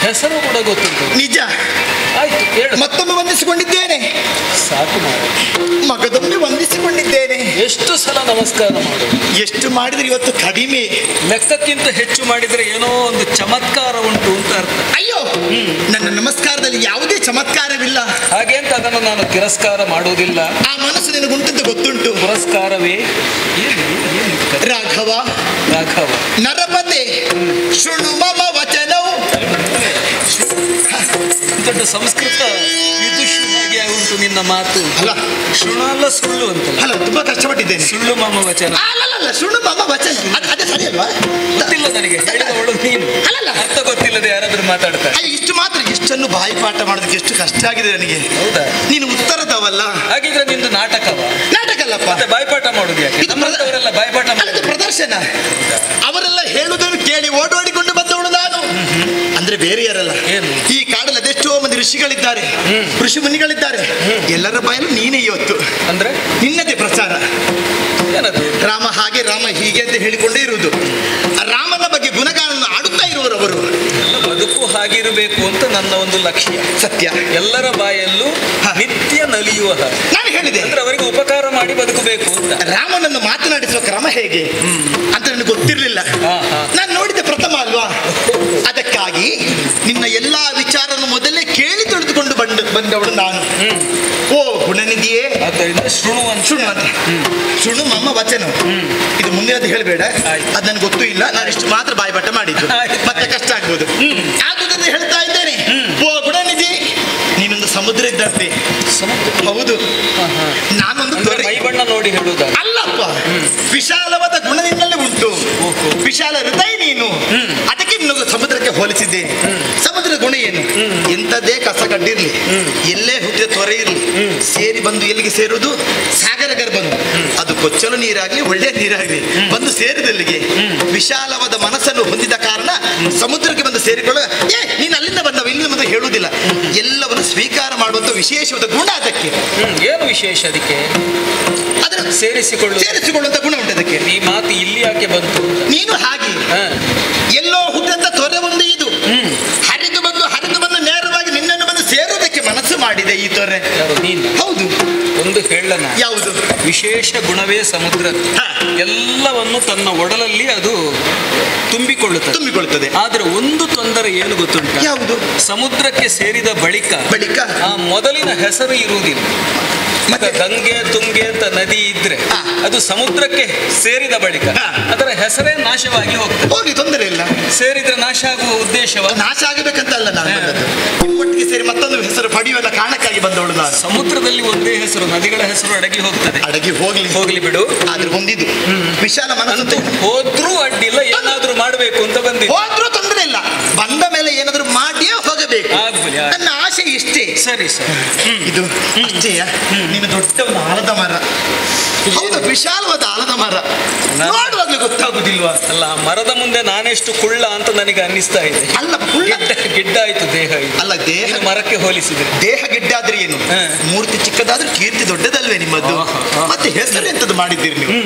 ಹೆಸರು ಕೂಡ ಗೊತ್ತುಂಟು. ನಿಜ. ಆಯ್ತು ಹೇಳು. ಮತ್ತೊಮ್ಮೆ ವಂದಿಸಿಕೊಂಡಿದ್ದೇನೆ. ಸಾಕು ಮಾಡು. ಮಗದೊಮ್ಮೆ ವಂದಿಸಿಕೊಂಡಿದ್ದೇನೆ. ಎಷ್ಟು ಸಲ ನಮಸ್ಕಾರ ಮಾಡು. ಎಷ್ಟು ಮಾಡಿದ್ರೆ ಇವತ್ತು ಕಡಿಮೆ. ಲೆಕ್ಕಕ್ಕಿಂತ ಹೆಚ್ಚು ಮಾಡಿದ್ರೆ ಏನೋ ಒಂದು ಚಮತ್ಕಾರ ಉಂಟು ಅಂತ ಅರ್ಥ. ಅಯ್ಯೋ, ನನ್ನ ನಮಸ್ಕಾರದಲ್ಲಿ ಯಾವುದೇ ಚಮತ್ಕಾರವಿಲ್ಲ. ಹಾಗೆ ಅಂತ ಅದನ್ನು ನಾನು ತಿರಸ್ಕಾರ ಮಾಡುವುದಿಲ್ಲ. ಆ ಮನಸ್ಸು ನಿನಗುಂಟದ್ದು ಗೊತ್ತುಂಟು. ಪುರಸ್ಕಾರವೇ ರಾಘವ. ರಾಘವ ನರಪತೆ ಶೃಣು ಮಮ ವಚನವು. ದೊಡ್ಡ ಸಂಸ್ಕೃತ ವಿದುಷಿಯಾಗಿ ಉಂಟು ನಿನ್ನ ಮಾತು. ಅಲ್ಲ ಶೃಣು ಅಲ್ಲ ಸುಳ್ಳು ಅಂತ. ಅಲ್ಲ, ತುಂಬಾ ಕಷ್ಟಪಟ್ಟಿದ್ದೇನೆ. ಸುಳ್ಳು ಮಮ ವಚನ. ಅಲ್ಲ, ಶೃಣು ಮಮ ವಚನ. ಅದೇ ಸರಿ ಅಲ್ವಾ? ಗೊತ್ತಿಲ್ಲ ನನಗೆ. ಹೇಳಿದವಳು ನೀನು. ಅಲ್ಲಲ್ಲ, ಅರ್ಥ ಗೊತ್ತಿಲ್ಲದೆ ಯಾರಾದ್ರೂ ಮಾತಾಡ್ತಾರೆ. ಇಷ್ಟು ಮಾತ್ರ. ಇಷ್ಟನ್ನು ಬಾಯಿಪಾಠ ಮಾಡೋದಕ್ಕೆ ಎಷ್ಟು ಕಷ್ಟ ಆಗಿದೆ ನನಗೆ. ಹೌದಾ? ನೀನು ಉತ್ತರದವಲ್ಲ. ಹಾಗಿದ್ರೆ ನಿಂದು ನಾಟಕವ? ನಾಟಕ ಅಲ್ಲಪ್ಪ. ಮತ್ತೆ ಬಾಯ್ಪಾಠ ಮಾಡುದು ಯಾಕೆ? ನಮ್ಮಂತವರೆಲ್ಲ ಬಾಯ್ಪಾಠ ಮಾಡೋದು ಪ್ರದರ್ಶನ. ಅವರೆಲ್ಲ ಹೇಳುವುದನ್ನು ಕೇಳಿ ಓಡೋಡಿಕೊಂಡು ಬಂದವಳು ನಾನು. ಅಂದ್ರೆ ಬೇರೆ ಯಾರಲ್ಲ. ಈ ಕಾಡಲ್ಲಿ ಅದೆಷ್ಟೋ ಮಂದಿ ಋಷಿಗಳಿದ್ದಾರೆ, ಋಷಿ ಮುನಿಗಳಿದ್ದಾರೆ. ಎಲ್ಲರ ಬಾಯಲ್ಲೂ ನೀನೇ ಇವತ್ತು. ಅಂದ್ರೆ ನಿನ್ನದೇ ಪ್ರಚಾರ. ರಾಮ ಹಾಗೆ, ರಾಮ ಹೀಗೆ ಅಂತ ಹೇಳಿಕೊಂಡೇ ಇರುವುದು. ರಾಮನ ಬಗ್ಗೆ ಗುಣಗಾನವನ್ನು ಆಡುತ್ತಾ ಇರುವವರು. ಬದುಕು ಹಾಗಿರಬೇಕು ಅಂತ ನನ್ನ ಒಂದು ಲಕ್ಷ್ಯ. ಸತ್ಯ. ಎಲ್ಲರ ಬಾಯಲ್ಲೂ ನಿತ್ಯ ನಲಿಯುವ. ನಾನು ಹೇಳಿದೆ ಅಂದ್ರೆ ಅವರಿಗೆ ಉಪಕಾರ ಮಾಡಿ ಬದುಕಬೇಕು ಅಂತ. ರಾಮನನ್ನು ಮಾತನಾಡಿಸುವ ಕ್ರಮ ಹೇಗೆ ಅಂತ ನನಗೆ ಗೊತ್ತಿರಲಿಲ್ಲ. ನಾನು ನೋಡಿದ ಪ್ರಥಮ ಅಲ್ವಾ. ಅದಕ್ಕಾಗಿ ನಿನ್ನ ಎಲ್ಲಾ ವಿಚಾರವನ್ನು ಮೊದಲೇ ಕೇಳಿ ತಿಳಿದುಕೊಂಡು ಬಂದವಳು ನಾನು. ಓ ಗುಣನಿಧಿಯೇ, ಆದ್ದರಿಂದ ಶೃಣು ಮಮ್ಮ ವಚನ. ಇದು ಮುಂದೆ ಅದು ಹೇಳಬೇಡ. ಅದು ನನಗೆ ಗೊತ್ತೂ ಇಲ್ಲ. ನಾನು ಇಷ್ಟು ಮಾತ್ರ ಬಾಯ್ಪಾಠ ಮಾಡಿದ್ದು. ಮತ್ತೆ ಕಷ್ಟ ಆಗ್ಬೋದು. ಆದುದನ್ನು ಹೇಳ್ತಾ ಇದ್ದೇನೆ. ಓ ಗುಣನಿಧಿ, ನೀನೊಂದು ಸಮುದ್ರ ಇದ್ದಂತೆ. ಹೌದು. ನಾನೊಂದು ಬಣ್ಣ ನೋಡಿ ಹೇಳುವುದ ಅಲ್ಲಪ್ಪ. ವಿಶಾಲವಾದ ಗುಣ ನಿನ್ನಲ್ಲಿ ಉಂಟು. ವಿಶಾಲ ಹೃದಯ ನೀನು. ಅದಕ್ಕೆ ನಿನ್ನೊಂದು ಸಮುದ್ರಕ್ಕೆ ಹೋಲಿಸಿದ್ದೇನೆ. ಸಮುದ್ರ ಗುಣ ಏನು? ಎಂಥದ್ದೇ ಕಸ ಕಡ್ಡಿರ್ಲಿ, ಎಲ್ಲೇ ಹುಟ್ಟಿದ ತೊರೆ ಇರಲಿ, ಸೇರಿ ಬಂದು ಎಲ್ಲಿಗೆ ಸೇರುವುದು? ಸಾಗರ ಗರ್ಭನು. ಅದು ಕೊಚ್ಚಲು ನೀರಾಗ್ಲಿ, ಒಳ್ಳೆ ನೀರಾಗ್ಲಿ, ಬಂದು ಸೇರಿದಲ್ಲಿಗೆ. ವಿಶಾಲವಾದ ಮನಸ್ಸನ್ನು ಹೊಂದಿದ ಕಾರಣ ಸಮುದ್ರಕ್ಕೆ ಬಂದು ಸೇರಿಕೊಳ್ಳ. ನೀನು ಅಲ್ಲಿಂದ ಬಂದವ, ಇಲ್ಲಿಂದ ಬಂದು ಹೇಳುವುದಿಲ್ಲ. ಎಲ್ಲವನ್ನು ಸ್ವೀಕಾರ ಮಾಡುವಂತ ವಿಶೇಷವಾದ ಗುಣ ಅದಕ್ಕೆ. ಏನು ವಿಶೇಷ ಅದಕ್ಕೆ? ಅದನ್ನು ಸೇರಿಸಿಕೊಳ್ಳುವಂತ ಗುಣ ಉಂಟು ಅದಕ್ಕೆ. ಈ ಮಾತು ಇಲ್ಲಿ ಯಾಕೆ ಬಂತು? ನೀನು ಹಾಗೆ ಎಲ್ಲೋ ಹುಟ್ಟಂತ ತೊರೆ ಒಂದು ಇದು ಹರಿದು ಬಂದು ನೇರವಾಗಿ ನಿನ್ನನ್ನು ಬಂದು ಸೇರುವುದಕ್ಕೆ ಮನಸ್ಸು ಮಾಡಿದೆ ಈ ತೊರೆ. ಹೌದು. ಒಂದು ಹೇಳನ. ಯಾವುದು? ವಿಶೇಷ ಗುಣವೇ ಸಮುದ್ರ. ಎಲ್ಲವನ್ನು ತನ್ನ ಒಡಲಲ್ಲಿ ಅದು ತುಂಬಿಕೊಳ್ಳುತ್ತದೆ. ಆದ್ರೆ ಒಂದು ತೊಂದರೆ ಏನು ಗೊತ್ತುಂಟ? ಯಾವುದು? ಸಮುದ್ರಕ್ಕೆ ಸೇರಿದ ಬಳಿಕ ಆ ಮೊದಲಿನ ಹೆಸರು ಇರುವುದಿಲ್ಲ. ಮತ್ತೆ ಗಂಗೆ ತುಂಗೆ ಅಂತ ನದಿ ಇದ್ರೆ ಅದು ಸಮುದ್ರಕ್ಕೆ ಸೇರಿದ ಬಳಿಕ ಅದರ ಹೆಸರೇ ನಾಶವಾಗಿ ಹೋಗ್ತದೆ. ಹೋಗಿ, ತೊಂದರೆ ಇಲ್ಲ. ಸೇರಿದ್ರೆ ನಾಶ ಆಗುವ ಉದ್ದೇಶವ? ನಾಶ ಆಗಬೇಕಂತ ಅಲ್ಲ ನಾನು ಬಂದದ್ದು. ಒಟ್ಟಿಗೆ ಸೇರಿ ಮತ್ತೊಂದು ಹೆಸರು ಪಡೆಯುವ ಕಾರಣಕ್ಕಾಗಿ ಬಂದವಳು ನಾನು. ಸಮುದ್ರದಲ್ಲಿ ಒಂದೇ ಹೆಸರು, ನದಿಗಳ ಹೆಸರು ಅಡಗಿ ಹೋಗ್ತದೆ. ಅಡಗಿ ಹೋಗ್ಲಿ ಬಿಡು. ಆದ್ರೆ ಹೊಂದಿದ್ದು ವಿಶಾಲ ಮನಸ್ಸು. ಹೋದ್ರೂ ಅಡ್ಡಿಲ್ಲ, ಏನಾದ್ರೂ ಮಾಡಬೇಕು ಅಂತ ಬಂದಿದ್ದು. ಹೋದ್ರೂ ತೊಂದರೆ ಇಲ್ಲ. ಬಂದ ಮೇಲೆ ಏನಾದ್ರೂ ಮಾಡಿಯೇ ಹೋಗಬೇಕು. ನನ್ನ ಆಸೆ ಇಷ್ಟೇ. ಸರಿ ಇದು ಅಷ್ಟೇಯ? ನೀನು ದೊಡ್ಡ ಒಂದು ಆಲದ ಮರ. ಹೌದು, ವಿಶಾಲವಾದ ಆಲದ ಮರ. ನೋಡುವಾಗಲೇ ಗೊತ್ತಾಗುದಿಲ್ವಾ? ಅಲ್ಲ, ಮರದ ಮುಂದೆ ನಾನೆಷ್ಟು ಕುಳ್ಳ ಅಂತ ನನಗೆ ಅನ್ನಿಸ್ತಾ ಇದೆ. ಅಲ್ಲ, ಗಿಡ್ಡ ಆಯ್ತು ದೇಹ. ಅಲ್ಲ, ದೇಹ ಮರಕ್ಕೆ ಹೋಲಿಸಿದ್ರೆ ದೇಹ ಗಿಡ್ಡಾದ್ರೆ ಏನು? ಮೂರ್ತಿ ಚಿಕ್ಕದಾದ್ರೂ ಕೀರ್ತಿ ದೊಡ್ಡದಲ್ವೇ ನಿಮ್ಮದ್ದು? ಮತ್ತೆ ಹೆಸರು ಎಂತದ್ದು ಮಾಡಿದ್ದೀರಿ ನೀವು?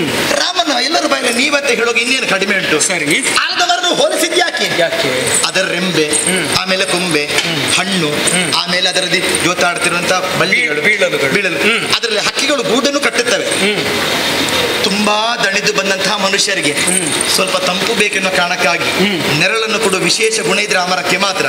ರಾಮನ ಎಲ್ಲರ ಬಾಯಲ್ಲಿ ನೀವತ್ತೆ ಹೇಳೋಗ ಇನ್ನೇನು ಕಡಿಮೆ ಉಂಟು? ಸರಿ, ಆಲದ ಮರನು ಹೋಲಿಸಿದ್ಯಾಕೆ? ಅದರ ರೆಂಬೆ, ಆಮೇಲೆ ಕೊಂಬೆ, ಹಣ್ಣು, ಆಮೇಲೆ ಅದರಲ್ಲಿ ಜೋತಾಡ್ತಿರುವಂತಹ ಬಳ್ಳಿಗಳು, ಬೀಳಲು, ಅದರಲ್ಲಿ ಹಕ್ಕಿಗಳು ಗೂಡನ್ನು ಕಟ್ಟುತ್ತವೆ. ತುಂಬಾ ಬಂದಂತಹ ಮನುಷ್ಯರಿಗೆ ಸ್ವಲ್ಪ ತಂಪು ಬೇಕೆನ್ನೋ ಕಾರಣಕ್ಕಾಗಿ ನೆರಳನ್ನು ಕೊಡುವ ವಿಶೇಷ ಗುಣ ಇದ್ರೆ ಆ ಮರಕ್ಕೆ ಮಾತ್ರ.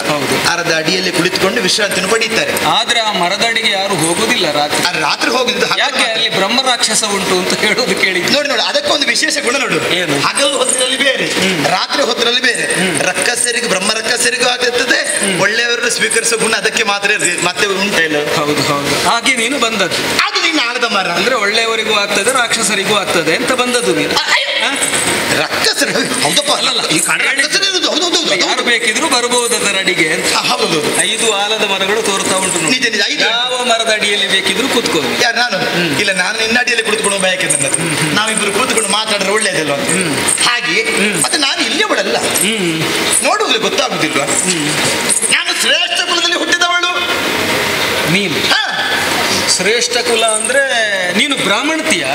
ಮರದ ಅಡಿಯಲ್ಲಿ ಕುಳಿತುಕೊಂಡು ವಿಶ್ರಾಂತಿಯನ್ನು ಪಡೀತಾರೆ. ಆದ್ರೆ ಆ ಮರದ ಅಡಿಗೆ ಯಾರು ಹೋಗುದಿಲ್ಲ ರಾತ್ರಿ. ರಾತ್ರಿ ಹೋಗುದಿಲ್ಲ. ಯಾಕೆ? ಅಲ್ಲಿ ಬ್ರಹ್ಮ ರಾಕ್ಷಸ ಉಂಟು ಅಂತ ಹೇಳೋದು ಕೇಳಿ. ನೋಡಿ ನೋಡಿ, ಅದಕ್ಕೊಂದು ವಿಶೇಷ ಗುಣ ನೋಡು. ಏನು? ಹಗಲು ಹೊತ್ತಿನಲ್ಲಿ ಬೇರೆ, ರಾತ್ರಿ ಹೊತ್ತಿನಲ್ಲಿ ಬೇರೆ. ರಕ್ಕಸರಿಗೂ ಬ್ರಹ್ಮ ರಕ್ಕಸರಿಗೂ ಆಗುತ್ತದೆ. ಒಳ್ಳೆಯವರನ್ನು ಸ್ವೀಕರಿಸೋ ಗುಣ ಅದಕ್ಕೆ ಮಾತ್ರ ಮತ್ತೆ ಉಂಟೆ. ಹೌದು ಹೌದು. ಹಾಗೆ ನೀನು ಬಂದದ್ದು. ಅದು ನೀನು ಆಳದ ಮರ ಅಂದ್ರೆ ಒಳ್ಳೆಯವರಿಗೂ ಆಗ್ತದೆ ರಾಕ್ಷಸರಿಗೂ ಆಗ್ತದೆ ಅಂತ ಬಂದದ್ದು ನೀನು. ರಕ್ಕಸರು ಹೌದಪ್ಪ. ಯಾರು ಬೇಕಿದ್ರು ಬರಬಹುದು ಅದರ ಅಡಿಗೆ ಅಂತ. ಹೌದು. 5 ಆಲದ ಮರಗಳು ತೋರ್ತಾ ಉಂಟು. ನಿಜ ನಿಜ. ಯಾವ ಮರದ ಅಡಿಯಲ್ಲಿ ಬೇಕಿದ್ರು ಕೂತ್ಕೊಂಡು. ಯಾರು? ನಾನು ಇಲ್ಲ, ನಾನು ನಿನ್ನ ಅಡಿಯಲ್ಲಿ ಕುಳಿತುಕೊಂಡು ಬಯಕೆ ನನ್ನದು. ನಾವಿಬ್ಬರು ಕೂತ್ಕೊಂಡು ಮಾತಾಡಿದ್ರೆ ಒಳ್ಳೇದಲ್ವ ಹಾಗೆ. ಮತ್ತೆ ನಾನು ಇಲ್ಲೇ ಬಿಡಲ್ಲ, ನೋಡುವುದ್ರೆ ಗೊತ್ತಾಗುದಿಲ್ವಾ? ನಾನು ಶ್ರೇಷ್ಠ ಕುಲದಲ್ಲಿ ಹುಟ್ಟಿದವಳು. ನೀನು ಶ್ರೇಷ್ಠ ಕುಲ ಅಂದ್ರೆ ನೀನು ಬ್ರಾಹ್ಮಣತೀಯ.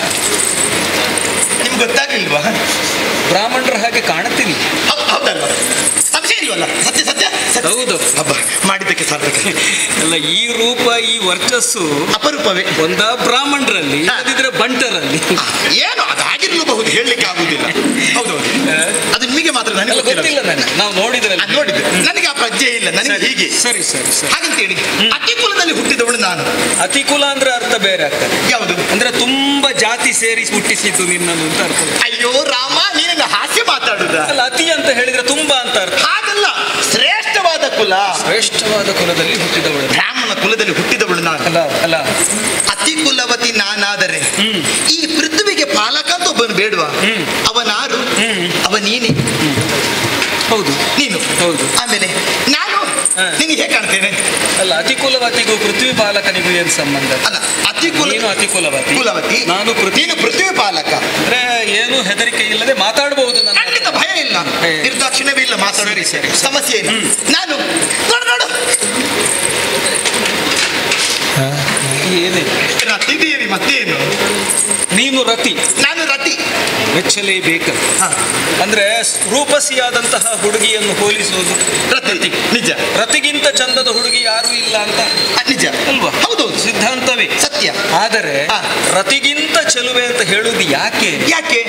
ನಿಮ್ಗೆ ಗೊತ್ತಾಗ್ಲಿಲ್ವಾ? ಬ್ರಾಹ್ಮಣರ ಹಾಗೆ ಕಾಣುತ್ತೀನಿ. ಹೌದಲ್ವಾ? ಸಂಶಯ ಇಲ್ವಲ್ಲ? ಸತ್ಯ ಸತ್ಯ. ಹೌದು. ಹಬ್ಬ ಮಾಡಿದ್ದಕ್ಕೆ ಸಾರ್ಥಕ. ಅಲ್ಲ, ಈ ರೂಪ ಈ ವರ್ಚಸ್ಸು ಅಪರೂಪವೇ. ಒಂದ ಬ್ರಾಹ್ಮಣರಲ್ಲಿ, ಅದಿದ್ರೆ ಬಂಟರಲ್ಲಿ. ಏನು ಅದಾಗಿರಲೂಬಹುದು, ಹೇಳಲಿಕ್ಕೆ ಆಗುದಿಲ್ಲ. ಹೌದೌದು. ಅದು ನಿಮಗೆ ಮಾತ್ರ, ನನಗೆ ಗೊತ್ತಿಲ್ಲ. ನಾವು ನೋಡಿದ್ರೆ ನನಗೆ ಆ ಪ್ರಜ್ಞೆ ಇಲ್ಲ. ನನಗೆ ಹೀಗೆ. ಸರಿ ಸರಿ ಸರಿ. ಹಾಗಂತೇಳಿ ಅತಿಕುಲದಲ್ಲಿ ಹುಟ್ಟಿದವಳು ನಾನು. ಅತಿಕುಲ ಅಂದ್ರೆ ಅರ್ಥ ಬೇರೆ ಆಗ್ತದೆ. ಯಾವುದು? ಅಂದ್ರೆ ತುಂಬಾ ಜಾತಿ ಸೇರಿಸಿ ಹುಟ್ಟಿಸಿದ್ದು ನಿನ್ನನ್ನು ಅಂತ ಅರ್ಥ. ಅಯ್ಯೋ ರಾಮ, ನೀನು ಹಾಸ್ಯ ಮಾತಾಡುದ? ಅಲ್ಲ, ಅತಿ ಅಂತ ಹೇಳಿದ್ರೆ ತುಂಬಾ ಅಂತ ಅರ್ಥ. ಹಾಗಲ್ಲ, ಶ್ರೇಷ್ಠವಾದ ಕುಲ. ಶ್ರೇಷ್ಠವಾದ ಕುಲದಲ್ಲಿ ಹುಟ್ಟಿದವಳು, ಬ್ರಾಹ್ಮಣ ಕುಲದಲ್ಲಿ ಹುಟ್ಟಿದವಳು ನಾನು. ಅಲ್ಲ ಅಲ್ಲ. ಅತಿ ಕುಲವತಿ ನಾನಾದರೆ ಈ ಪೃಥ್ವಿಗೆ ಪಾಲಕ ಅಂತ ಒಬ್ಬನು ಬೇಡವಾ? ಅವನಾರು? ಅವ ನೀನೆ. ಹೌದು, ನೀನು. ಹೌದು. ಆಮೇಲೆ ನಾನು ನಿನಗೆ ಹೇಗೆ ಕಾಣ್ತೇನೆ? ಅಲ್ಲ, ಅತಿಕುಲವತಿಗೂ ಪೃಥ್ವಿ ಪಾಲಕನಿಗೂ ಏನು ಸಂಬಂಧ? ಅಲ್ಲ, ಅತಿಕುಲ. ನೀನು ಅತಿಕುಲವತಿ, ಕುಲವತಿ. ನಾನು ನೀನು ಪೃಥ್ವಿ ಪಾಲಕ. ಅಂದ್ರೆ ಏನು ಹೆದರಿಕೆ ಇಲ್ಲದೆ ಮಾತಾಡಬಹುದು. ಖಂಡಿತ ಭಯ ಇಲ್ಲ, ನಿರ್ದಾಕ್ಷಿಣ್ಯವೇ ಇಲ್ಲ. ಮಾತಾಡಿ, ಸರಿ, ಸಮಸ್ಯೆ ಇಲ್ಲ. ನಾನು ನೋಡು ನೋಡು, ಏನೇ ರತಿದೇವಿ. ಮತ್ತೇನು? ನೀನು ರತಿ, ನಾನು ರತಿ. ಮೆಚ್ಚಲೇಬೇಕು. ಅಂದ್ರೆ ರೂಪಸಿಯಾದಂತಹ ಹುಡುಗಿಯನ್ನು ಹೋಲಿಸುವುದು ರತಿ. ನಿಜ. ರತಿಗಿಂತ ಚಂದದ ಹುಡುಗಿ ಯಾರೂ ಇಲ್ಲ ಅಂತ. ನಿಜ ಅಲ್ವಾ? ಹೌದೌದು, ಸಿದ್ಧಾಂತವೇ ಸತ್ಯ. ಆದರೆ ರತಿಗಿಂತ ಚೆಲುವೆ ಅಂತ ಹೇಳುವುದು ಯಾಕೆ? ಯಾಕೆ?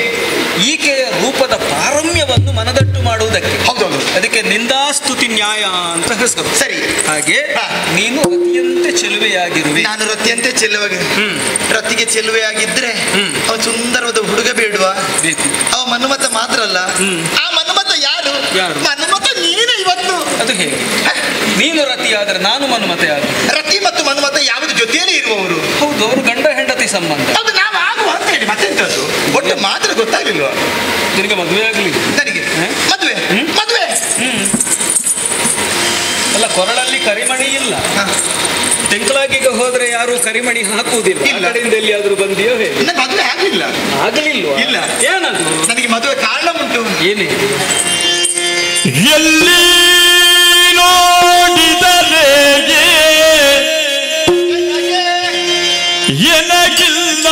ಈಕೆಯ ರೂಪದ ಪಾರಮ್ಯವನ್ನು ಮನದಟ್ಟು ಮಾಡುವುದಕ್ಕೆ. ಹೌದೌದು. ಅದಕ್ಕೆ ನಿಂದಾಸ್ತುತಿ ನ್ಯಾಯ ಅಂತ ಹೆಸರು. ಸರಿ. ಹಾಗೆ ನೀನು ರತಿಯಂತೆ ಚೆಲುವೆಯಾಗಿರುವೆ. ನಾನು ರತಿಯಂತೆ ಚೆಲುವಾಗಿ. ರತಿಗೆ ಚೆಲುವೆಯಾಗಿದ್ರೆ ಅವ ಸುಂದರವಾದ ಹುಡುಗ ಬೇಡುವ? ಅವ ಮನ್ಮಥ ಮಾತ್ರ ಅಲ್ಲ. ಆ ಮನ್ಮಥ ಯಾರು? ಮನ್ಮಥ ನೀನೇ ಇವತ್ತು. ಅದು ಹೇಗೆ? ನೀನು ರತಿ ಆದ್ರೆ ನಾನು ಮನ್ಮತೆ ಆದ್ರೆ? ರತಿ ಮತ್ತು ಮನ್ಮಥ ಯಾವುದು ಜೊತೆಯಲ್ಲೇ ಇರುವವರು? ಹೌದು, ಅವರು ಗಂಡ ಹೆಂಡತಿ ಸಂಬಂಧ. ಅದು ನಾವು ಆಗುವ ಅಂತ ಹೇಳಿ ಮತ್ತೆಂತದ್ದು? ಒಟ್ಟು ಮಾತ್ರ ಗೊತ್ತಾಗ್ಲಿಲ್ವಾ ನಿನಗೆ? ಮದುವೆ ಆಗಲಿ. ನನಗೆ ಮದುವೆ ಮದುವೆ ಅಲ್ಲ, ಕೊರಳಲ್ಲಿ ಕರಿಮಣಿ ಇಲ್ಲ. ತೆಂಕಲಾಗಿಗೆ ಹೋದ್ರೆ ಯಾರು ಕರಿಮಣಿ ಹಾಕುವುದಿಲ್ಲ. ಕಡೆಯಿಂದ ಎಲ್ಲಿಯಾದ್ರೂ ಬಂದಿಯೋ? ನನ್ನ ಮದುವೆ ಆಗಲಿಲ್ಲ. ಆಗಲಿಲ್ವ? ಇಲ್ಲ. ಏನದು? ನನಗೆ ಮದುವೆ ಕಾರಣ ಉಂಟು. ಏನೇ? ಎಲ್ಲಿ ನೋಡಿದರೆ ಎನಗಿಲ್ಲ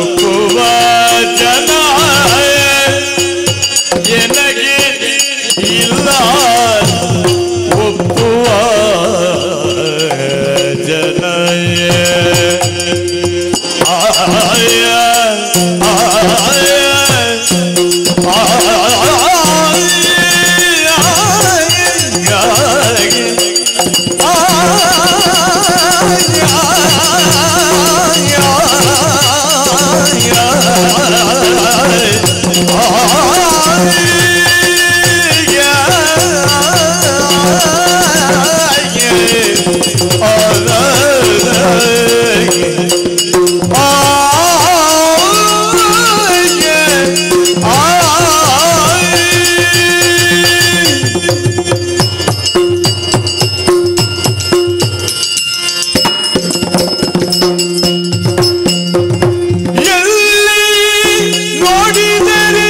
ಒಪ್ಪುವ ಜನ, ಎನಗೆ ಇಲ್ಲ ಒಪ್ಪುವ ಜನ. ಆಯ ಎಲ್ಲಿ ನೋಡಿದರೆ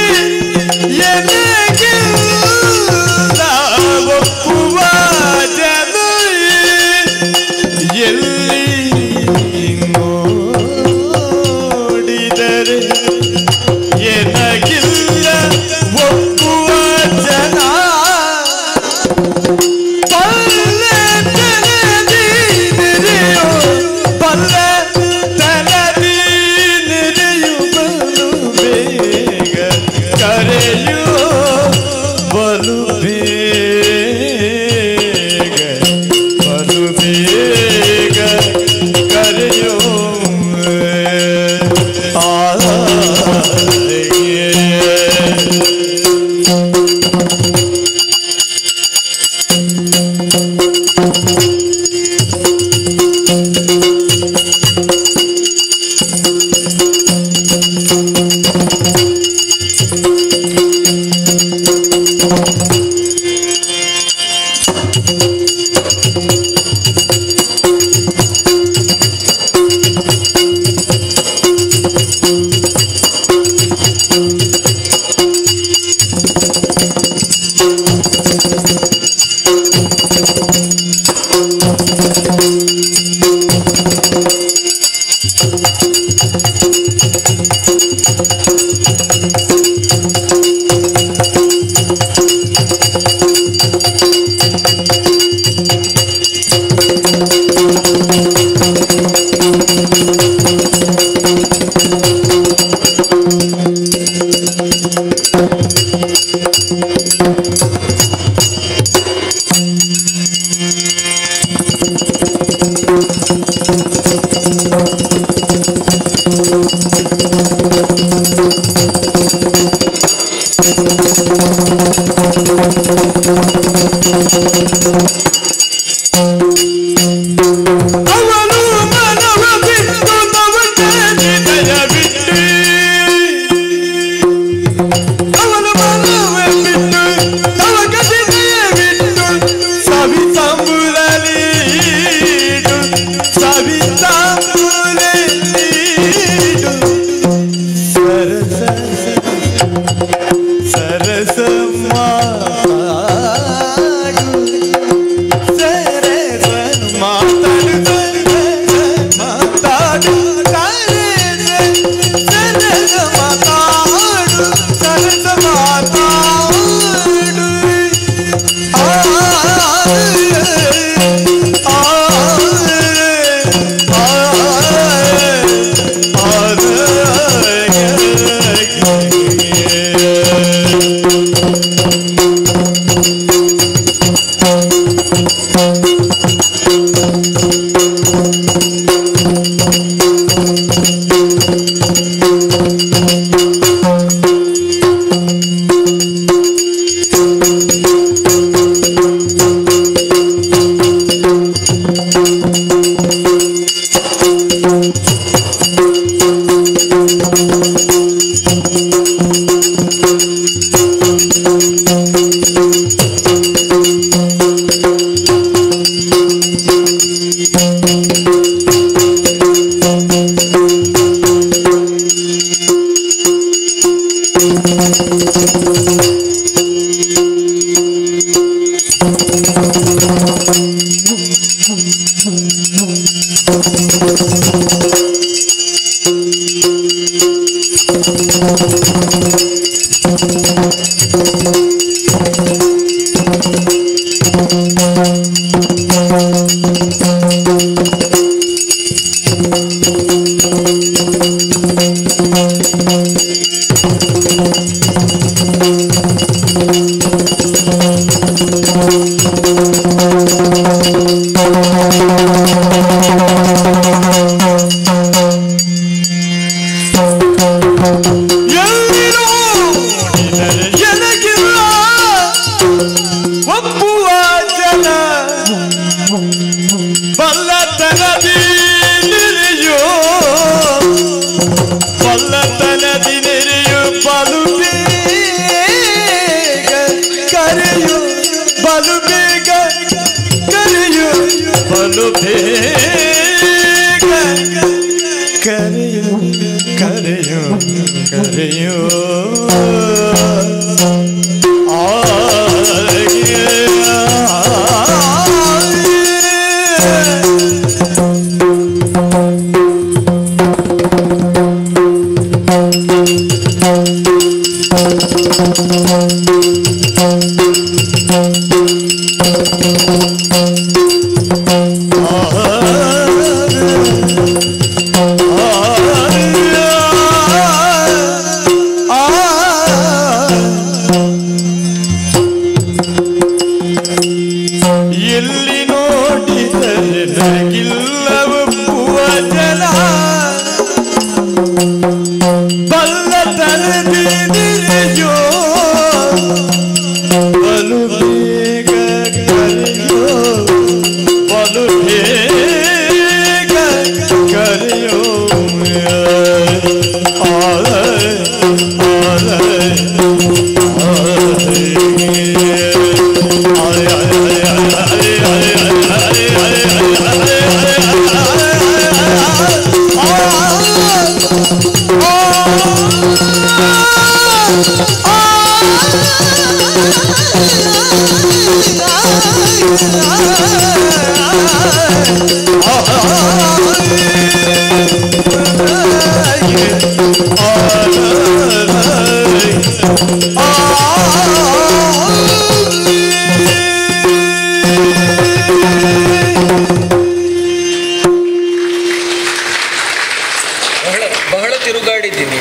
ಬಹಳ ಬಹಳ ತಿರುಗಾಡಿದ್ದೀನಿ.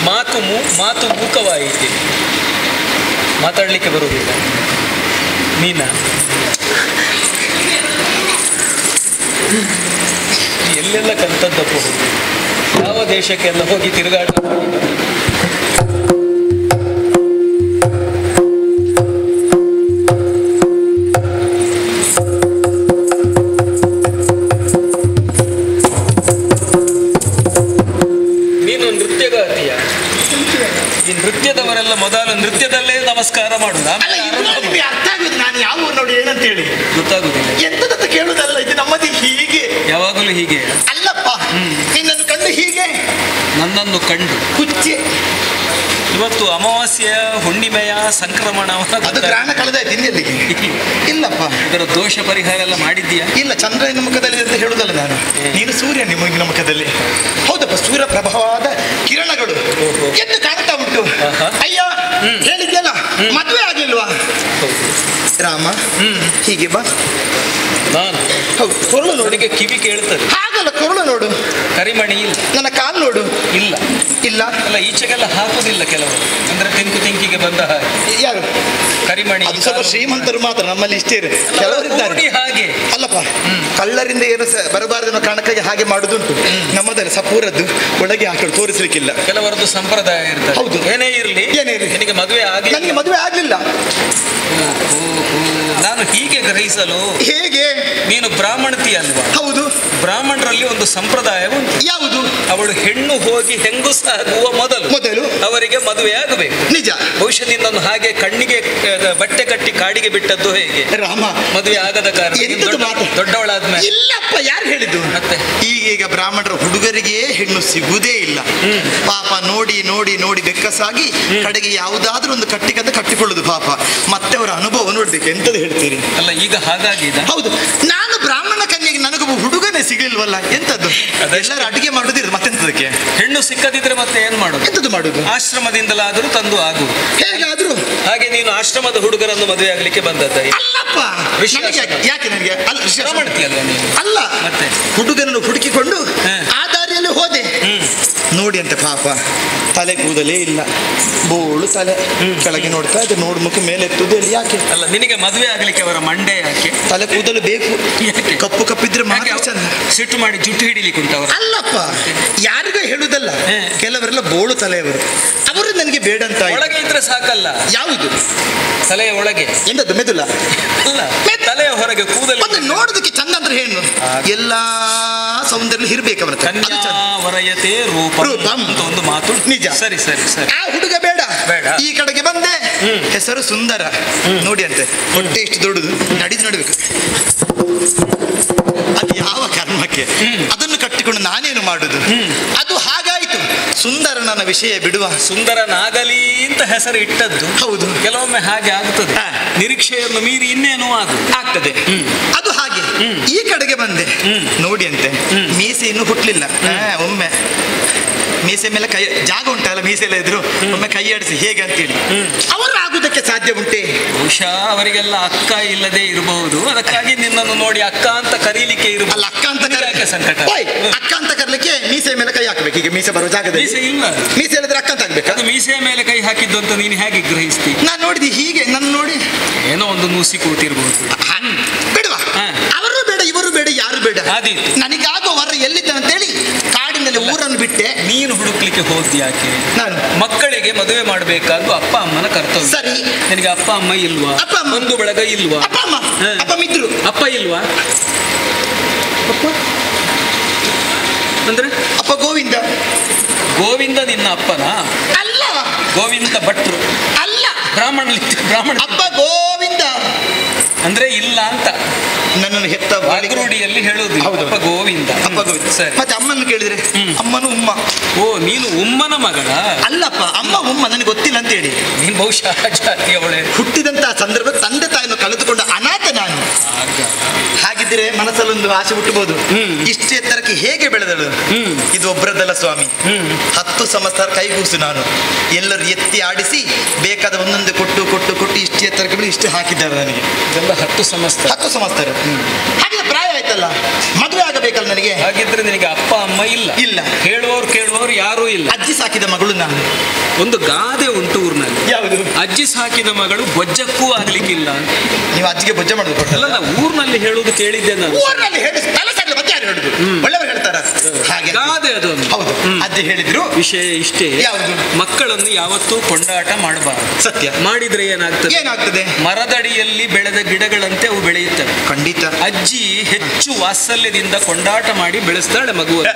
ಮಾತು ಮೂಕವಾಯಿತು, ಮಾತಾಡ್ಲಿಕ್ಕೆ ಬರುವುದಿಲ್ಲ. ನೀನಾ ಎಲ್ಲೆಲ್ಲ ಕಲ್ತದ್ದಪ್ಪ, ಯಾವ ದೇಶಕ್ಕೆಲ್ಲ ಹೋಗಿ ತಿರುಗಾಟ ಮಾಡಿದ? ನೀನು ನೃತ್ಯಗಾತಿಯ? ಈ ನೃತ್ಯದವರೆಲ್ಲ ಮೊದಲು ನೃತ್ಯದಲ್ಲೇ ನಮಸ್ಕಾರ ಮಾಡುದ? ಅರ್ಥ ಆಗುದು ನಾನು ಯಾವ ಊರು ನೋಡಿ ಏನಂತ ಹೇಳಿ ಗೊತ್ತಾಗುದಿಲ್ಲ. ಎಂತದಂತ ಕೇಳುದಲ್ಲ, ಇದು ನಮ್ಮದು ಹೀಗೆ ಯಾವಾಗಲೂ ಹೀಗೆ ಅಲ್ಲಪ್ಪ. ನಿನ್ನನ್ನು ಕಂಡು ಹೀಗೆ, ನನ್ನನ್ನು ಕಂಡು ಹುಚ್ಚೆ. ಇವತ್ತು ಅಮಾವಾಸ್ಯ, ಹುಣ್ಣಿಮೆಯ, ಸಂಕ್ರಮಣ, ಅದು ಗ್ರಹಣ ಕಳೆದಾಯ್ತು. ಇನ್ನೆಲ್ಲಿಗೆ? ಇಲ್ಲಪ್ಪ. ಇದರ ದೋಷ ಪರಿಹಾರ ಎಲ್ಲ ಮಾಡಿದ್ದೀಯಾ? ಇಲ್ಲ, ಚಂದ್ರನ ಮುಖದಲ್ಲಿ ಅಂತ ಹೇಳುದಲ್ಲ ನಾನು, ನೀನು ಸೂರ್ಯ ನಿಮಗಿನ ಮುಖದಲ್ಲಿ. ಹೌದಪ್ಪ, ಸೂರ್ಯ ಪ್ರಭಾವವಾದ ಕಿರಣಗಳು ಎದ್ದು ಕಾಣ್ತಾ ಉಂಟು. ಅಯ್ಯ ಹೇಳಿದ್ಯಲ್ಲ, ಮದುವೆ ಆಗಿಲ್ವಾ ರಾಮ? ಹೀಗೆ ಬಾ. ನಾನು ಹೌದು, ಕೊರಳು ನೋಡಿಗೆ ಕಿವಿ ಕೇಳ್ತದೆ. ಹಾಗಲ್ಲ, ಕೊರಳು ನೋಡು. ಕರಿಮಣಿ ಇಲ್ಲ. ನನ್ನ ಕಾಲು ನೋಡು. ಇಲ್ಲ ಇಲ್ಲ ಅಲ್ಲ, ಈಚೆಗೆಲ್ಲ ಹಾಕುದಿಲ್ಲ ಕೆಲವರು, ಅಂದ್ರೆ ತಿಂಕಿಗೆ ಬಂದ ಹಾಗೆ. ಯಾರು? ಕರಿಮಣಿ. ಅದು ಸ್ವಲ್ಪ ಶ್ರೀಮಂತರು ಮಾತ್ರ, ನಮ್ಮಲ್ಲಿ ಇಷ್ಟೇ ಇರು. ಕೆಲವರಿದ್ದಾರೆ ಹಾಗೆ. ಅಲ್ಲಪ್ಪ, ಕಳ್ಳರಿಂದ ಏನು ಬರಬಾರದನ್ನು ಕಾರಣಕ್ಕಾಗಿ ಹಾಗೆ ಮಾಡುದುಂಟು. ನಮ್ಮದಲ್ಲಿ ಸಪೂರದ್ದು ಒಳಗೆ ಹಾಕಲು ತೋರಿಸ್ಲಿಕ್ಕಿಲ್ಲ. ಕೆಲವರದ್ದು ಸಂಪ್ರದಾಯ ಇರ್ತದೆ. ಹೌದು. ಏನೇ ಇರಲಿ, ನಿನಗೆ ಮದುವೆ ಆಗಿ? ನನಗೆ ಮದುವೆ ಆಗ್ಲಿಲ್ಲ. ನಾನು ಹೀಗೆ ಗ್ರಹಿಸಲು. ಹೇಗೆ? ನೀನು ಬ್ರಾಹ್ಮಣತಿ ಅಲ್ವಾ? ಹೌದು. ಬ್ರಾಹ್ಮಣರಲ್ಲಿ ಒಂದು ಸಂಪ್ರದಾಯ ಉಂಟು. ಯಾವುದು? ಅವಳು ಹೆಣ್ಣು ಹೋಗಿ ಹೆಂಗುಸಾಗುವ ಮೊದಲು ಅವರಿಗೆ ಮದುವೆ ಆಗಬೇಕು. ನಿಜ. ಬಹುಶಃ ನಿನ್ನನ್ನು ಹಾಗೆ ಕಣ್ಣಿಗೆ ಬಟ್ಟೆ ಕಟ್ಟಿ ಕಾಡಿಗೆ ಬಿಟ್ಟದ್ದು ಹೇಗೆ? ರಾಮ, ಮದುವೆ ಆಗದ ಕಾರಣ ದೊಡ್ಡವಳಾದ್ಮೇಲೆ. ಇಲ್ಲಪ್ಪ, ಯಾರು ಹೇಳಿದ್ದು? ಮತ್ತೆ ಈಗ ಬ್ರಾಹ್ಮಣರ ಹುಡುಗರಿಗೆ ಹೆಣ್ಣು ಸಿಗುವುದೇ ಇಲ್ಲ. ಪಾಪ ನೋಡಿ ನೋಡಿ ನೋಡಿ ಬೆಕ್ಕಸಾಗಿ ಕಡೆಗೆ ಯಾವುದಾದ್ರೂ ಒಂದು ಕಟ್ಟಿಕಂತ ಕಟ್ಟಿಕೊಳ್ಳುದು ಪಾಪ. ಮತ್ತೆ ಅವರ ಅನುಭವ ನೋಡ್ಬೇಕು. ಎಂತದ್ದು ಹೇಳ್ತೀರಿ? ಅಲ್ಲ, ಈಗ ಹಾಗಾಗಿದೆ. ಹೌದು, ನಾನು ಬ್ರಾಹ್ಮಣ ಕನ್ಯೆಗೆ ನನಗೊಬ್ಬ ಹುಡುಗನೇ ಸಿಗಲಿಲ್ವಲ್ಲ. ಎಂತದ್ದು? ಎಲ್ಲರೂ ಅಡುಗೆ ಮಾಡುದಿರ ಮತ್ತೆಂತದಕ್ಕೆ? ಹೆಣ್ಣು ಸಿಕ್ಕದಿದ್ರೆ ಮತ್ತೆ ಏನ್ ಮಾಡುದು? ಎಂತದ್ದು ಮಾಡುದು? ಆಶ್ರಮದಿಂದಲಾದರೂ ತಂದು ಆಗು. ಹೇಗಾದ್ರೂ ಹಾಗೆ ನೀನು ಆಶ್ರಮದ ಹುಡುಗರನ್ನು ಮದುವೆ ಆಗ್ಲಿಕ್ಕೆ ಬಂದದ್ದ? ಅಲ್ಲಪ್ಪ, ಯಾಕೆ ನನಗೆ ಮಾಡ್ತೀಯಲ್ಲ ನೀನು? ಅಲ್ಲ, ಮತ್ತೆ ಹುಡುಗನನ್ನು ಹುಡುಕಿಕೊಂಡು ಆ ದಾರಿಯಲ್ಲಿ ಹೋದೆ. ನೋಡಿ ಅಂತ ಪಾಪ, ತಲೆ ಕೂದಲೇ ಇಲ್ಲ, ಬೋಳು ತಲೆ. ಕೆಳಗೆ ನೋಡ್ತಾ ಇದೆ, ನೋಡ್ ಮುಖ ಮೇಲೆ ಎತ್ತುದು ಇಲ್ಲ. ಯಾಕೆ? ಅಲ್ಲ, ನಿನಗೆ ಮದುವೆ ಆಗ್ಲಿಕ್ಕೆ ಅವರ ಮಂಡೆ ಯಾಕೆ? ತಲೆ ಕೂದಲು ಬೇಕು. ಕಪ್ಪು ಕಪ್ಪಿದ್ರೆ ಮಾತ್ರ ಚಂದ. ಸಿಟ್ಟು ಮಾಡಿ ಜುಟ್ಟು ಹಿಡಿಲಿಕ್ಕೆ ಉಂಟವರು? ಅಲ್ಲಪ್ಪ, ಯಾರಿಗೂ ಹೇಳುದಲ್ಲ. ಕೆಲವರೆಲ್ಲ ಬೋಳು ತಲೆಯವರು, ಅವರು ನನಗೆ ಬೇಡ ಅಂತ. ಒಳಗೆ ಇದ್ರೆ ಸಾಕಲ್ಲ. ಯಾವುದು? ತಲೆಯ ಒಳಗೆ. ಎಂತದ್ದು? ಮೆದುಳ? ಅಲ್ಲ, ತಲೆಯ ಹೊರಗೆ ಕೂದಲು. ಮತ್ತೆ ನೋಡುದಕ್ಕೆ ಚಂದ ಅಂದ್ರೆ ಹೆಣ್ಣು ಎಲ್ಲಾ ಸೌಂದರ್ಯ ಇರ್ಬೇಕು ಅವರ. ಕನ್ಯಾವರಯತೆ ರೂಪಂ ಅಂತ ಒಂದು ಮಾತು. ನಿಜ. ಸರಿ ಸರಿ ಸರಿ. ಆ ಹುಡುಗ ಬೇಡ. ಬೇಡ. ಈ ಕಡೆಗೆ ಬಂದೆ, ಹೆಸರು ಸುಂದರ. ನೋಡಿ ಅಂತೆ, ಹೊಟ್ಟೆ ಇಷ್ಟು ದೊಡ್ಡದು, ನಡಿದು ನೋಡ್ಬೇಕು. ಅದು ಯಾವ ಕರ್ಮಕ್ಕೆ? ಅದನ್ನು ಕಟ್ಟಿಕೊಂಡು ನಾನೇನು ಮಾಡುದು? ಅದು ಹಾಗಾಯ್ತು. ಸುಂದರನ ವಿಷಯ ಬಿಡುವ. ಸುಂದರನಾಗಲಿ ಅಂತ ಹೆಸರು ಇಟ್ಟದ್ದು. ಹೌದು, ಕೆಲವೊಮ್ಮೆ ಹಾಗೆ ಆಗ್ತದೆ. ನಿರೀಕ್ಷೆಯನ್ನು ಮೀರಿ ಇನ್ನೇನು ಆಗ್ತದೆ. ಅದು ಹಾಗೆ. ಈ ಕಡೆಗೆ ಬಂದೆ, ನೋಡಿ ಅಂತೆ, ಮೀಸೆ ಇನ್ನೂ ಹುಟ್ಲಿಲ್ಲ. ಒಮ್ಮೆ ಮೀಸೆ ಮೇಲೆ ಕೈ ಜಾಗ ಉಂಟಲ್ಲ, ಮೀಸೆ ಎಲ್ಲ ಇದ್ರು ಒಮ್ಮೆ ಕೈ ಆಡಿಸಿ ಹೇಗೆ ಅಂತೇಳಿ. ಅವರು ಆಗುದಕ್ಕೆ ಸಾಧ್ಯ ಉಂಟೆ? ಬಹುಶಃ ಅವರಿಗೆಲ್ಲ ಅಕ್ಕ ಇಲ್ಲದೆ ಇರಬಹುದು, ಅದಕ್ಕಾಗಿ ನಿನ್ನನ್ನು ನೋಡಿ ಅಕ್ಕ ಅಂತ ಕರೀಲಿಕ್ಕೆ ಇರಬಹುದು. ಅಲ್ಲ, ಅಕ್ಕ ಅಂತ ಸಂಕಟ. ಅಕ್ಕ ಅಂತ ಕರ್ಲಿಕ್ಕೆ ಮೀಸೆ ಮೇಲೆ ಕೈ ಹಾಕ್ಬೇಕು. ಈಗ ಮೀಸೆ ಬರೋ ಜಾಗದಲ್ಲಿ ಮೀಸೆ ಇಲ್ಲ. ಮೀಸೆ ಹೇಳಿದ್ರೆ ಅಕ್ಕ ಅಂತ ಆಗ್ಬೇಕು. ಅದು ಮೀಸೆಯ ಮೇಲೆ ಕೈ ಹಾಕಿದ್ದು ಅಂತ ನೀನು ಹೇಗೆ ಗ್ರಹಿಸ್ತಿ? ನಾನು ನೋಡಿದಿ ಹೀಗೆ, ನನ್ನ ನೋಡಿ ಏನೋ ಒಂದು ನೂಸಿ ಕೂತಿರ್ಬಹುದು. ಬಿಡುವ. ಅವರು ಬೇಡ, ಇವರು ಬೇಡ, ಯಾರು ಬೇಡ. ನನಗಾಗೋ ವರ ಎಲ್ಲಿದ್ದಾನಂತೇಳಿ ಕಾಡಿನಲ್ಲಿ ಊರನ್ನು ಬಿಟ್ಟೆ. ನೀನು ಹುಡುಕ್ಲಿಕ್ಕೆ ಹೋದ್ ಯಾಕೆ? ನಾನು ಮಕ್ಕಳಿಗೆ ಮದುವೆ ಮಾಡಬೇಕಾದ್ದು ಅಪ್ಪ ಅಮ್ಮನ ಕರ್ತವ್ಯ. ಸರಿ. ನಿನಗೆ ಅಪ್ಪ ಅಮ್ಮ ಇಲ್ವಾ? ಅಪ್ಪ ಅಮ್ಮ. ಒಂದು ಬಳಗ ಇಲ್ವಾ? ಅಪ್ಪ ಅಮ್ಮ. ಅಪ್ಪ ಮಿದ್ರು. ಅಪ್ಪ ಇಲ್ವಾ? ಅಪ್ಪ ಅಂದ್ರೆ ಅಪ್ಪ ಗೋವಿಂದ. ಗೋವಿಂದ ನಿನ್ನ ಅಪ್ಪನ? ಅಲ್ಲ. ಗೋವಿಂದ ಭಟ್ರು ಅಲ್ಲ. ಬ್ರಾಹ್ಮಣ. ಅಪ್ಪ ಗೋವಿಂದ ಅಂದ್ರೆ ಇಲ್ಲ ಅಂತ ನನ್ನನ್ನು ಹೆತ್ತ ವಾಗ್ರೂಢಿಯಲ್ಲಿ ಹೇಳುದು. ಅಪ್ಪ ಗೋವಿಂದ. ಅಪ್ಪ ಗೋವಿಂದ. ಸರಿ. ಮತ್ತೆ ಅಮ್ಮನ್ನು ಕೇಳಿದ್ರೆ ಅಮ್ಮನು ಉಮ್ಮ. ಓ, ನೀನು ಉಮ್ಮನ ಮಗಳ? ಅಲ್ಲಪ್ಪ, ಅಮ್ಮ ಉಮ್ಮ ನನಗೆ ಗೊತ್ತಿಲ್ಲ ಅಂತ ಹೇಳಿ. ನೀನು ಬಹುಶಃ ಜಾತಿ ಅವಳೆ. ಹುಟ್ಟಿದಂತಹ ಸಂದರ್ಭ ತಂದೆ ತಾಯಿಯನ್ನು ಕಳೆದುಕೊಂಡ ಅನಾಥ ನಾನು. ಹಾಗಿದ್ರೆ ಮನಸ್ಸಲ್ಲೊಂದು ಆಸೆ ಹುಟ್ಟಬಹುದು. ಇಷ್ಟು ಎತ್ತರಕ್ಕೆ ಹೇಗೆ ಬೆಳೆದಳು? ಇದು ಒಬ್ಬರದಲ್ಲ ಸ್ವಾಮಿ, 10 ಸಂವತ್ಸರ ಕೈಗೂಸು ನಾನು. ಎಲ್ಲರೂ ಎತ್ತಿ ಆಡಿಸಿ ಬೇಕಾದ ಒಂದೊಂದು ಕೊಟ್ಟು ಕೊಟ್ಟು ಕೊಟ್ಟು ಇಷ್ಟು ಎತ್ತರಕ್ಕೆ ಬೆಳೆ ಇಷ್ಟು ಹಾಕಿದ್ದಾರೆ ನನಗೆ. 10 ಸಂವತ್ಸರ. ಹಾಗಿದ್ರೆ ಪ್ರಾಯ ಆಯ್ತಲ್ಲ, ಮದುವೆ ಆಗಬೇಕಲ್ಲ ನನಗೆ. ಹಾಗಿದ್ರೆ ನಿನಗೆ ಅಪ್ಪ ಅಮ್ಮ ಇಲ್ಲ? ಇಲ್ಲ. ಕೇಳುವವರು ಯಾರೂ ಇಲ್ಲ. ಅಜ್ಜಿ ಸಾಕಿದ ಮಗಳು ನಾನು. ಒಂದು ಗಾದೆ ಉಂಟು ಊರಿನಲ್ಲಿ. ಯಾವುದು? ಅಜ್ಜಿ ಸಾಕಿದ ಮಗಳು ಬೊಜ್ಜಕ್ಕೂ ಆಗ್ಲಿಕ್ಕಿಲ್ಲ. ನೀವು ಅಜ್ಜಿಗೆ ಬೊಜ್ಜ ಮಾಡೋದು ಕೊಟ್ಟಲ್ಲ? ಊರಿನಲ್ಲಿ ಹೇಳುವುದು ಕೇಳಿದ್ದೆ ನಾನು. ಊರಿನಲ್ಲಿ ಹೇಳಿ ಮತ್ತೆ ಯಾರು ಹೇಳುದು? ಒಳ್ಳೆಯವರು ಹೇಳ್ತಾರ ಹಾಗೆ. ಗಾದೆ ಅದು. ಹೌದು, ಅಜ್ಜಿ ಹೇಳಿದ್ರು. ವಿಷಯ ಇಷ್ಟೇ, ಯಾವುದು? ಮಕ್ಕಳನ್ನು ಯಾವತ್ತೂ ಕೊಂಡಾಟ ಮಾಡಬಾರದು. ಸತ್ಯ. ಮಾಡಿದ್ರೆ ಏನಾಗ್ತದೆ? ಮರದಡಿಯಲ್ಲಿ ಬೆಳೆದ ಗಿಡಗಳಂತೆ ಅವು ಬೆಳೆಯುತ್ತವೆ. ಖಂಡಿತ. ಅಜ್ಜಿ ಹೆಚ್ಚು ವಾತ್ಸಲ್ಯದಿಂದ ಕೊಂಡಾಟ ಮಾಡಿ ಬೆಳೆಸ್ತಾಳೆ ಮಗುವನ್ನು.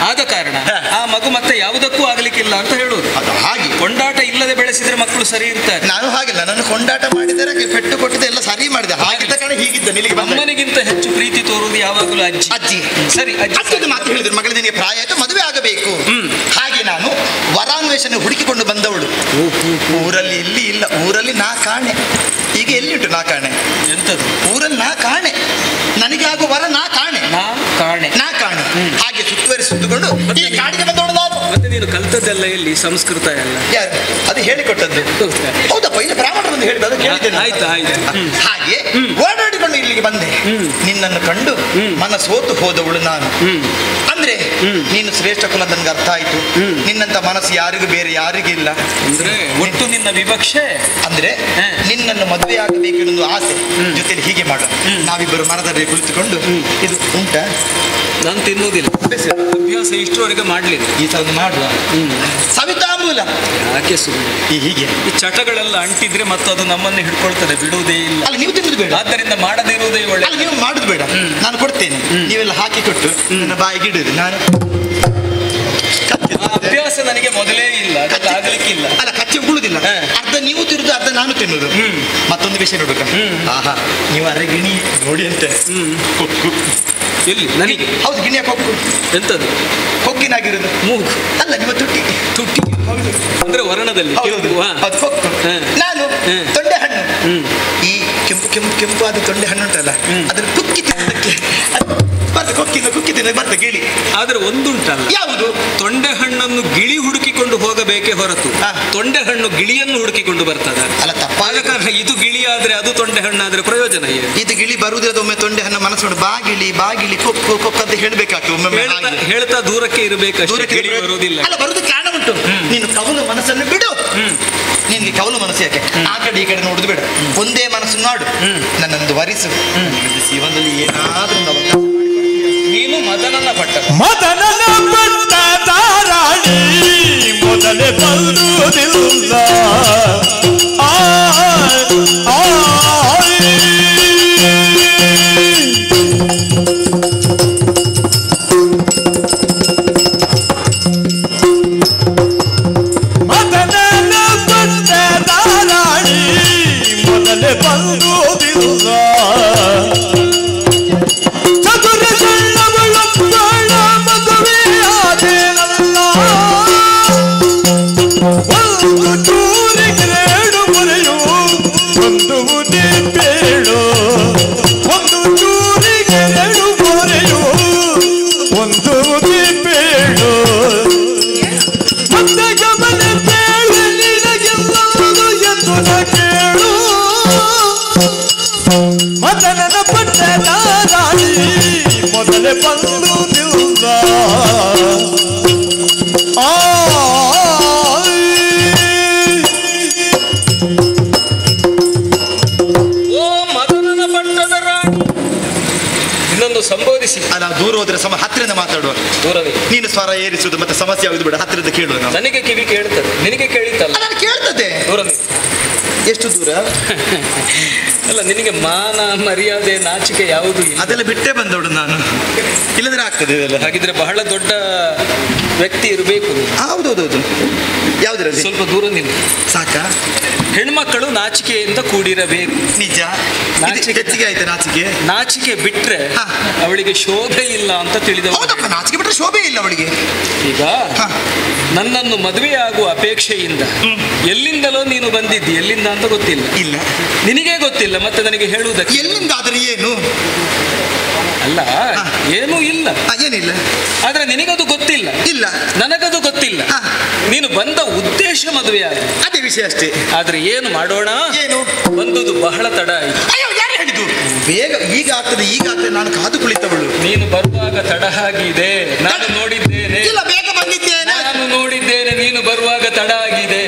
ಆದ ಕಾರಣ ಆ ಮಗು ಮತ್ತೆ ಯಾವುದಕ್ಕೂ ಆಗ್ಲಿಕ್ಕಿಲ್ಲ ಅಂತ ಹೇಳುವುದು. ಹಾಗೆ ಕೊಂಡಾಟ ಇಲ್ಲದೆ ಬೆಳೆಸಿದ್ರೆ ಮಕ್ಕಳು ಸರಿ ಇರ್ತಾರೆ. ನಾನು ಹಾಗಿಲ್ಲ, ನಾನು ಕೊಂಡಾಟ ಮಾಡಿದರೆ ಪೆಟ್ಟು ಕೊಟ್ಟಿದ್ದೆ ಎಲ್ಲ ಸರಿ ಮಾಡಿದೆ. ಹಾಗಿದ್ದ ಕಾರಣ ಹೀಗಿದ್ದ. ಅಮ್ಮನಿಗಿಂತ ಹೆಚ್ಚು ಪ್ರೀತಿ ತೋರುವುದು ಯಾವಾಗಲೂ ಅಜ್ಜಿ. ಸರಿ, ಅಜ್ಜಿ ಮಾತು ಹೇಳಿದ್ರು, ಮಗಳ ನಿನಗೆ ಪ್ರಾಯ ಆಯ್ತು, ಮದುವೆ ಆಗಬೇಕು. ಹಾಗೆ ನಾನು ವರಾನ್ವೇಷಣೆ ಹುಡುಕಿಕೊಂಡು ಬಂದವಳು. ಊರಲ್ಲಿ ಎಲ್ಲಿ ಇಲ್ಲ, ಊರಲ್ಲಿ ನಾ ಕಾಣೆ. ಈಗ ಎಲ್ಲಿ ಉಂಟು ನಾ ಕಾಣೆ? ಎಂತದ್ದು? ಊರಲ್ಲಿ ನಾ ಕಾಣೆ, ನನಗೆ ಆಗುವ ವರ ನಾ ಕಾಣೆ. ಹಾಗೆ ಸುತ್ತುಕೊಂಡು ಈ ಕಾಡಿಗೆ ಬಂದವಳು ನಾನು. ಮತ್ತೆ ನೀನು ಕಲ್ತದ್ದೆಲ್ಲ ಎಲ್ಲಿ? ಸಂಸ್ಕೃತ ಎಲ್ಲ ಯಾರು? ಅದು ಹೇಳಿಕೊಟ್ಟದ್ದು. ಹೌದಪ್ಪ, ಇಲ್ಲಿ ಬ್ರಾಹ್ಮಣರು ಬಂದು ಹೇಳಿದ್ದು, ಅದು ಕೇಳಿದ್ದೇನೆ. ಆಯ್ತು. ಹಾಗೆ ಓಡಾಡಿಕೊಂಡು ಇಲ್ಲಿಗೆ ಬಂದೆ. ನಿನ್ನನ್ನು ಕಂಡು ಮನಸ್ಸೋತು ಹೋದವಳು ನಾನು. ಅಂದ್ರೆ ನೀನು ಶ್ರೇಷ್ಠ ಕುಲ ನನ್ಗೆ ಅರ್ಥ ಆಯ್ತು. ನಿನ್ನಂತ ಮನಸ್ಸು ಯಾರಿಗೂ ಬೇರೆ ಯಾರಿಗಿಲ್ಲ. ಅಂದ್ರೆ ಒಟ್ಟು ನಿನ್ನ ವಿವಕ್ಷೆ ಅಂದ್ರೆ ನಿನ್ನನ್ನು ಮದುವೆ ಆಗಬೇಕೆಂದು ಆಸೆ. ಜೊತೆಲಿ ಹೀಗೆ ಮಾಡು, ನಾವಿಬ್ಬರು ಮರದಲ್ಲಿ ಕುಳಿತುಕೊಂಡು ಇದು ಉಂಟ ನಾನು ತಿನ್ನುವುದಿಲ್ಲ, ಅಭ್ಯಾಸ ಇಷ್ಟರವರೆಗೆ ಮಾಡ್ಲಿಲ್ಲ. ಈ ಸಲ ಮಾಡುವ. ಸವಿತಾಂಬೂಲ ಯಾಕೆ ಸುಮ್ಮನೆ ಹೀಗೆ ಈ ಚಟಗಳೆಲ್ಲ ಅಂಟಿದ್ರೆ ಮತ್ತು ಅದು ನಮ್ಮನ್ನು ಹಿಡ್ಕೊಳ್ತದೆ, ಬಿಡುವುದೇ ಇಲ್ಲ. ಅಲ್ಲ, ನೀವು ತಿನ್ನುದು ಬೇಡ. ಆದ್ದರಿಂದ ಮಾಡದಿರುವುದೇ ಒಳ್ಳೆ. ನೀವು ಮಾಡುದು ಬೇಡ, ನಾನು ಕೊಡ್ತೇನೆ. ನೀವೆಲ್ಲ ಹಾಕಿ ಕೊಟ್ಟು ನನ್ನ ಬಾಯಿಗೆ ಇಡುದು. ನಾನು ಅಭ್ಯಾಸ ನನಗೆ ಮೊದಲೇ ಇಲ್ಲ, ಅದೆಲ್ಲ ಆಗ್ಲಿಕ್ಕಿಲ್ಲ. ಅಲ್ಲ, ಕಚ್ಚಿ ಉಗುಳುದಿಲ್ಲ. ಅರ್ಧ ನೀವು ತಿರುದು, ಅರ್ಧ ನಾನು ತಿನ್ನುದು. ಮತ್ತೊಂದು ವಿಷಯ ನೋಡ್ಬೇಕ. ಆಹಾ, ನೀವು ಅರೆಗಿಣಿ ನೋಡಿ ಅಂತೆ. ಕೊಕ್ಕು ಎಲ್ಲಿ? ನನಗೆ? ಹೌದು, ಗಿಣಿಯ ಕೊಕ್ಕು. ಎಂತದ್ದು? ಕೊಕ್ಕಿನಾಗಿರುದು ಮೂಗು ಅಲ್ಲ, ನಿಮ್ಮ ತುಟಿ. ಅಂದ್ರೆ ವರ್ಣದಲ್ಲಿ ಕೊಕ್ಕು. ನಾನು ತೊಂಡೆ ಹಣ್ಣು. ಈ ಕೆಂಪು ಕೆಂಪು ಕೆಂಪು ಆದ ತೊಂಡೆ ಹಣ್ಣು ಉಂಟಲ್ಲ, ಅದನ್ನು ಕುಕ್ಕಿ ತಿನ್ನೋದಕ್ಕೆ ಕುಕ್ಕಿ ತಿನ್ನ ಬರ್ತ ಗಿಳಿ. ಆದ್ರೆ ಒಂದುಂಟಲ್ಲ, ಯಾವುದು? ತೊಂಡೆ ಹಣ್ಣನ್ನು ಗಿಳಿ ಹುಡುಕಿಕೊಂಡು ಹೋಗಬೇಕೇ ಹೊರತು ತೊಂಡೆ ಹಣ್ಣು ಗಿಳಿಯನ್ನು ಹುಡುಕಿಕೊಂಡು ಬರ್ತದ? ಅಲ್ಲ, ತಪ್ಪಾದ ಕಾರಣ ಇದು ಗಿಳಿ ಆದ್ರೆ ಅದು ತೊಂಡೆ ಹಣ್ಣು ಆದ್ರೆ ಪ್ರಯೋಜನ ಏನು? ಇದು ಗಿಳಿ ಬರುವುದಿಲ್ಲ. ಒಮ್ಮೆ ತೊಂಡೆ ಹಣ್ಣು ಮನಸ್ಸು ನೋಡಿ ಬಾಗಿಳಿ ಕೊಕ್ಕು ಕೊಕ್ಕು ಅಂತ ಹೇಳ್ಬೇಕಾಗ್ತದೆ. ಒಮ್ಮೆ ಹೇಳ್ತಾ ದೂರಕ್ಕೆ ಇರಬೇಕು, ಗಿಳಿ ಬರುವುದಿಲ್ಲ. ಅಲ್ಲ, ಬರುವುದು ಕಾರಣ ಉಂಟು. ನೀನು ಕವಲು ಮನಸ್ಸನ್ನು ಬಿಡು. ನಿನ್ಗೆ ಕವಲು ಮನಸ್ಸು ಯಾಕೆ? ಆ ಕಡೆ ಈ ಕಡೆ ನೋಡುದು ಬೇಡ, ಒಂದೇ ಮನಸ್ಸು ಮಾಡು. ನನ್ನೊಂದು ವರಿಸು. ಜೀವನದಲ್ಲಿ ಏನಾದ್ರೂ ನೀನು ಮದನನ ಭಟ್ಟ ತಾರಾಣಿ ಮೊದಲೇ ಬರುವುದಿಲ್ಲ. ಮದನನ ಭಟ್ಟ ತಾರಾಣಿ ಮೊದಲೇ ಬರುವುದಿಲ್ಲ. ಮದನನ ಪಟ್ಟ ತಾರಾಣಿ ಮೊದಲೇ ಬರುವುದಿಲ್ಲ. ಓ ಮದನನ ಪಟ್ಟದ ರಾಣಿ, ಇನ್ನೊಂದು ಸಂಬೋಧಿಸಿ. ಅಲ್ಲ, ದೂರ ಹೋದ್ರೆ ಹತ್ತಿರದಿಂದ ಮಾತಾಡುವ. ದೂರವೇ ನೀನು ಸ್ವರ ಏರಿಸುದು ಮತ್ತೆ ಸಮಸ್ಯೆ ಆಗುದು ಬೇಡ, ಹತ್ತಿರದ ಕೇಳುವ. ನನಗೆ ಕಿವಿ ಕೇಳ್ತದೆ, ನಿನಗೆ ಕೇಳಿತಲ್ಲ? ನಾನು ಕೇಳ್ತದೆ. ದೂರವೇ ಎಷ್ಟು ದೂರ? ಅಲ್ಲ, ನಿನಗೆ ಮಾನ ಮರ್ಯಾದೆ ನಾಚಿಕೆ ಯಾವುದು? ಅದೆಲ್ಲ ಬಿಟ್ಟೇ ಬಂದವಳು ನಾನು, ಇಲ್ಲದ್ರೆ ಆಗ್ತದೆ ಇದೆಲ್ಲ. ಹಾಗಿದ್ರೆ ಬಹಳ ದೊಡ್ಡ ವ್ಯಕ್ತಿ ಇರಬೇಕು. ಹೌದೌದೌದು. ಯಾವುದರಲ್ಲಿ? ಸ್ವಲ್ಪ ದೂರ ನಿಲ್ಲಿ ಸಾಕ. ಹೆಣ್ಮಕ್ಕಳು ನಾಚಿಕೆಯಿಂದ ಕೂಡಿರಬೇಕು. ನಿಜ. ಹೆಚ್ಚಿಗೆ ಆಯ್ತು ನಾಚಿಕೆ. ನಾಚಿಕೆ ಬಿಟ್ರೆ ಅವಳಿಗೆ ಶೋಭೆ ಇಲ್ಲ ಅಂತ ತಿಳಿದವ. ನಾಚಿಕೆ ಬಿಟ್ರೆ ಶೋಭೆ ಇಲ್ಲ ಅವಳಿಗೆ. ಈಗ ನನ್ನನ್ನು ಮದುವೆ ಆಗುವ ಅಪೇಕ್ಷೆಯಿಂದ ಎಲ್ಲಿಂದಲೋ ನೀನು ಬಂದಿದ್ದಿ. ಎಲ್ಲಿಂದ ಅಂತ ಗೊತ್ತಿಲ್ಲ. ಇಲ್ಲ, ನಿನಗೆ ಗೊತ್ತಿಲ್ಲ, ಮತ್ತೆ ನನಗೆ ಹೇಳುವುದಕ್ಕೆ. ಎಲ್ಲಿಂದ ಆದರೆ ಏನು ಅಲ್ಲ, ಏನೂ ಇಲ್ಲ. ಏನಿಲ್ಲ, ಆದ್ರೆ ನಿನಗದು ಗೊತ್ತಿಲ್ಲ. ಇಲ್ಲ, ನನಗದು ಗೊತ್ತಿಲ್ಲ. ನೀನು ಬಂದ ಉದ್ದೇಶ ಮದುವೆ ಆಗ, ಅದೇ ವಿಷಯ ಅಷ್ಟೇ. ಆದ್ರೆ ಏನು ಮಾಡೋಣ? ಏನು ಬಂದುದು ಬಹಳ ತಡ ಆಯ್ತು. ಯಾರು ಹೇಳಿದ್ದು? ಬೇಗ ಈಗ ಆಗ್ತದೆ, ಈಗ ಆಗ್ತದೆ. ನಾನು ಕಾದು ಕುಳಿತವಳು. ನೀನು ಬರುವಾಗ ತಡ ಆಗಿದೆ, ನಾನು ನೋಡಿದ್ದೇನೆ. ಇಲ್ಲ, ಬೇಗ ಬಂದಿದ್ದೇನೆ. ನಾನು ನೋಡಿದ್ದೇನೆ, ನೀನು ಬರುವಾಗ ತಡ ಆಗಿದೆ.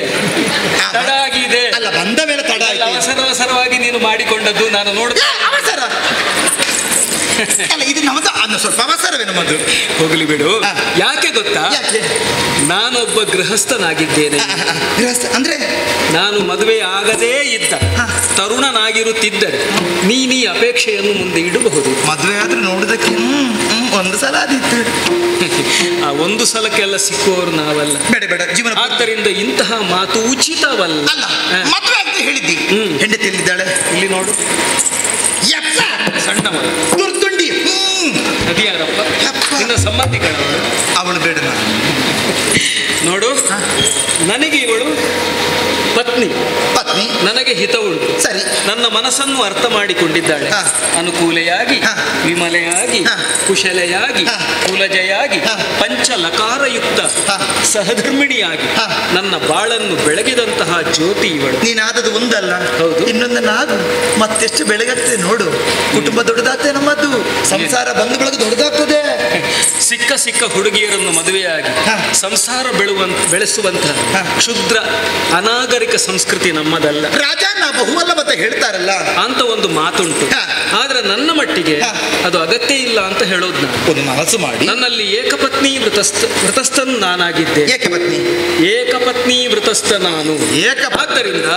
ತಡ ಆಗಿದೆ ಅಲ್ಲ, ಬಂದ ಮೇಲೆ ತಡ ಆಗಿದೆ. ಅವಸರವಾಗಿ ನೀನು ಮಾಡಿಕೊಂಡದ್ದು ನಾನು ನೋಡಿದೆ. ಅವಸರ ಅಲ್ಲ, ಇದು ನಮ್ಮದು ಅನ್ನ ಸ್ವಲ್ಪ ಅವಸರವೇ ನಮ್ಮದು. ಹೋಗಲಿ ಬಿಡು. ಯಾಕೆ ಗೊತ್ತಾ? ಯಾಕೆ? ನಾನೊಬ್ಬ ಗೃಹಸ್ಥನಾಗಿದ್ದೇನೆ. ಗೃಹಸ್ಥ ಅಂದ್ರೆ ನಾನು ಮದುವೆ ಆಗದೇ ಇದ್ದ ತರುಣನಾಗಿರುತ್ತಿದ್ದರೆ ನೀನೀ ಅಪೇಕ್ಷೆಯನ್ನು ಮುಂದೆ ಇಡಬಹುದು. ಮದುವೆ ಆದ್ರೆ ನೋಡುದಕ್ಕೆ ಒಂದು ಸಲ ಆದಿತ್ತು. ಆ ಒಂದು ಸಲಕ್ಕೆಲ್ಲ ಸಿಕ್ಕುವವರು ನಾವಲ್ಲ. ಬೇಡ ಬೇಡ ಜೀವನ. ಆದ್ದರಿಂದ ಇಂತಹ ಮಾತು ಉಚಿತವಲ್ಲ. ಅಲ್ಲ, ಮದುವೆ ಅಂತ ಹೇಳಿದ್ದಿ. ಹೆಂಡತಿ ಎಲ್ಲಿದ್ದಾಳೆ? ಇಲ್ಲಿ ನೋಡು, ಸಣ್ಣ ತುರ್ತುಂಡಿ. ಅದ್ಯಾರಪ್ಪ? ನಿನ್ನ ಸಂಬಂಧಿಗಳವಳು. ಅವಳು ಬೇಡ. ನೋಡು, ನನಗೆ ಇವಳು ಪತ್ನಿ. ಪತ್ನಿ ನನಗೆ ಹಿತ ಉಂಟು. ಸರಿ. ನನ್ನ ಮನಸ್ಸನ್ನು ಅರ್ಥ ಮಾಡಿಕೊಂಡಿದ್ದಾಳೆ. ಅನುಕೂಲೆಯಾಗಿ, ವಿಮಲೆಯಾಗಿ, ಕುಶಲೆಯಾಗಿ, ಕುಲಜೆಯಾಗಿ, ಪಂಚಲಕಾರಯುಕ್ತ ಸಹಧರ್ಮಿಣಿಯಾಗಿ ನನ್ನ ಬಾಳನ್ನು ಬೆಳಗಿದಂತಹ ಜ್ಯೋತಿ ಇವಳು. ನೀನಾದದು ಒಂದಲ್ಲ, ಹೌದು, ಇನ್ನೊಂದನ್ನಾಗು. ಮತ್ತೆಷ್ಟು ಬೆಳಗತ್ತೆ ನೋಡು. ಕುಟುಂಬ ದೊಡ್ಡದಾಗ್ತದೆ ನಮ್ಮದು. ಸಂಸಾರ ಬಂಧು ಬೆಳಕು ದೊಡ್ಡದಾಗ್ತದೆ. ಸಿಕ್ಕ ಹುಡುಗಿಯರನ್ನು ಮದುವೆಯಾಗಿ ಸಂಸಾರ ಬೆಳೆಸುವಂತಹ ಕ್ಷುದ್ರ ಅನಾಗರಿಕ ಸಂಸ್ಕೃತಿ ನಮ್ಮದಲ್ಲ. ರಾಜ ನಾ ಬಹುವಲ್ಲ ಮತ್ತೆ ಹೇಳ್ತಾರಲ್ಲ ಅಂತ ಒಂದು ಮಾತುಂಟು. ಆದ್ರೆ ನನ್ನ ಮಟ್ಟಿಗೆ ಅದು ಅಗತ್ಯ ಇಲ್ಲ ಅಂತ ಹೇಳೋದು. ನಾನು ಒಂದು ಮನಸ್ಸು ಮಾಡಿ, ನನ್ನಲ್ಲಿ ಏಕಪತ್ನಿ ವೃತಸ್ಥನು ನಾನಾಗಿದ್ದೆ. ಏಕಪತ್ನಿ ವೃತಸ್ಥ ನಾನು. ಆದ್ದರಿಂದ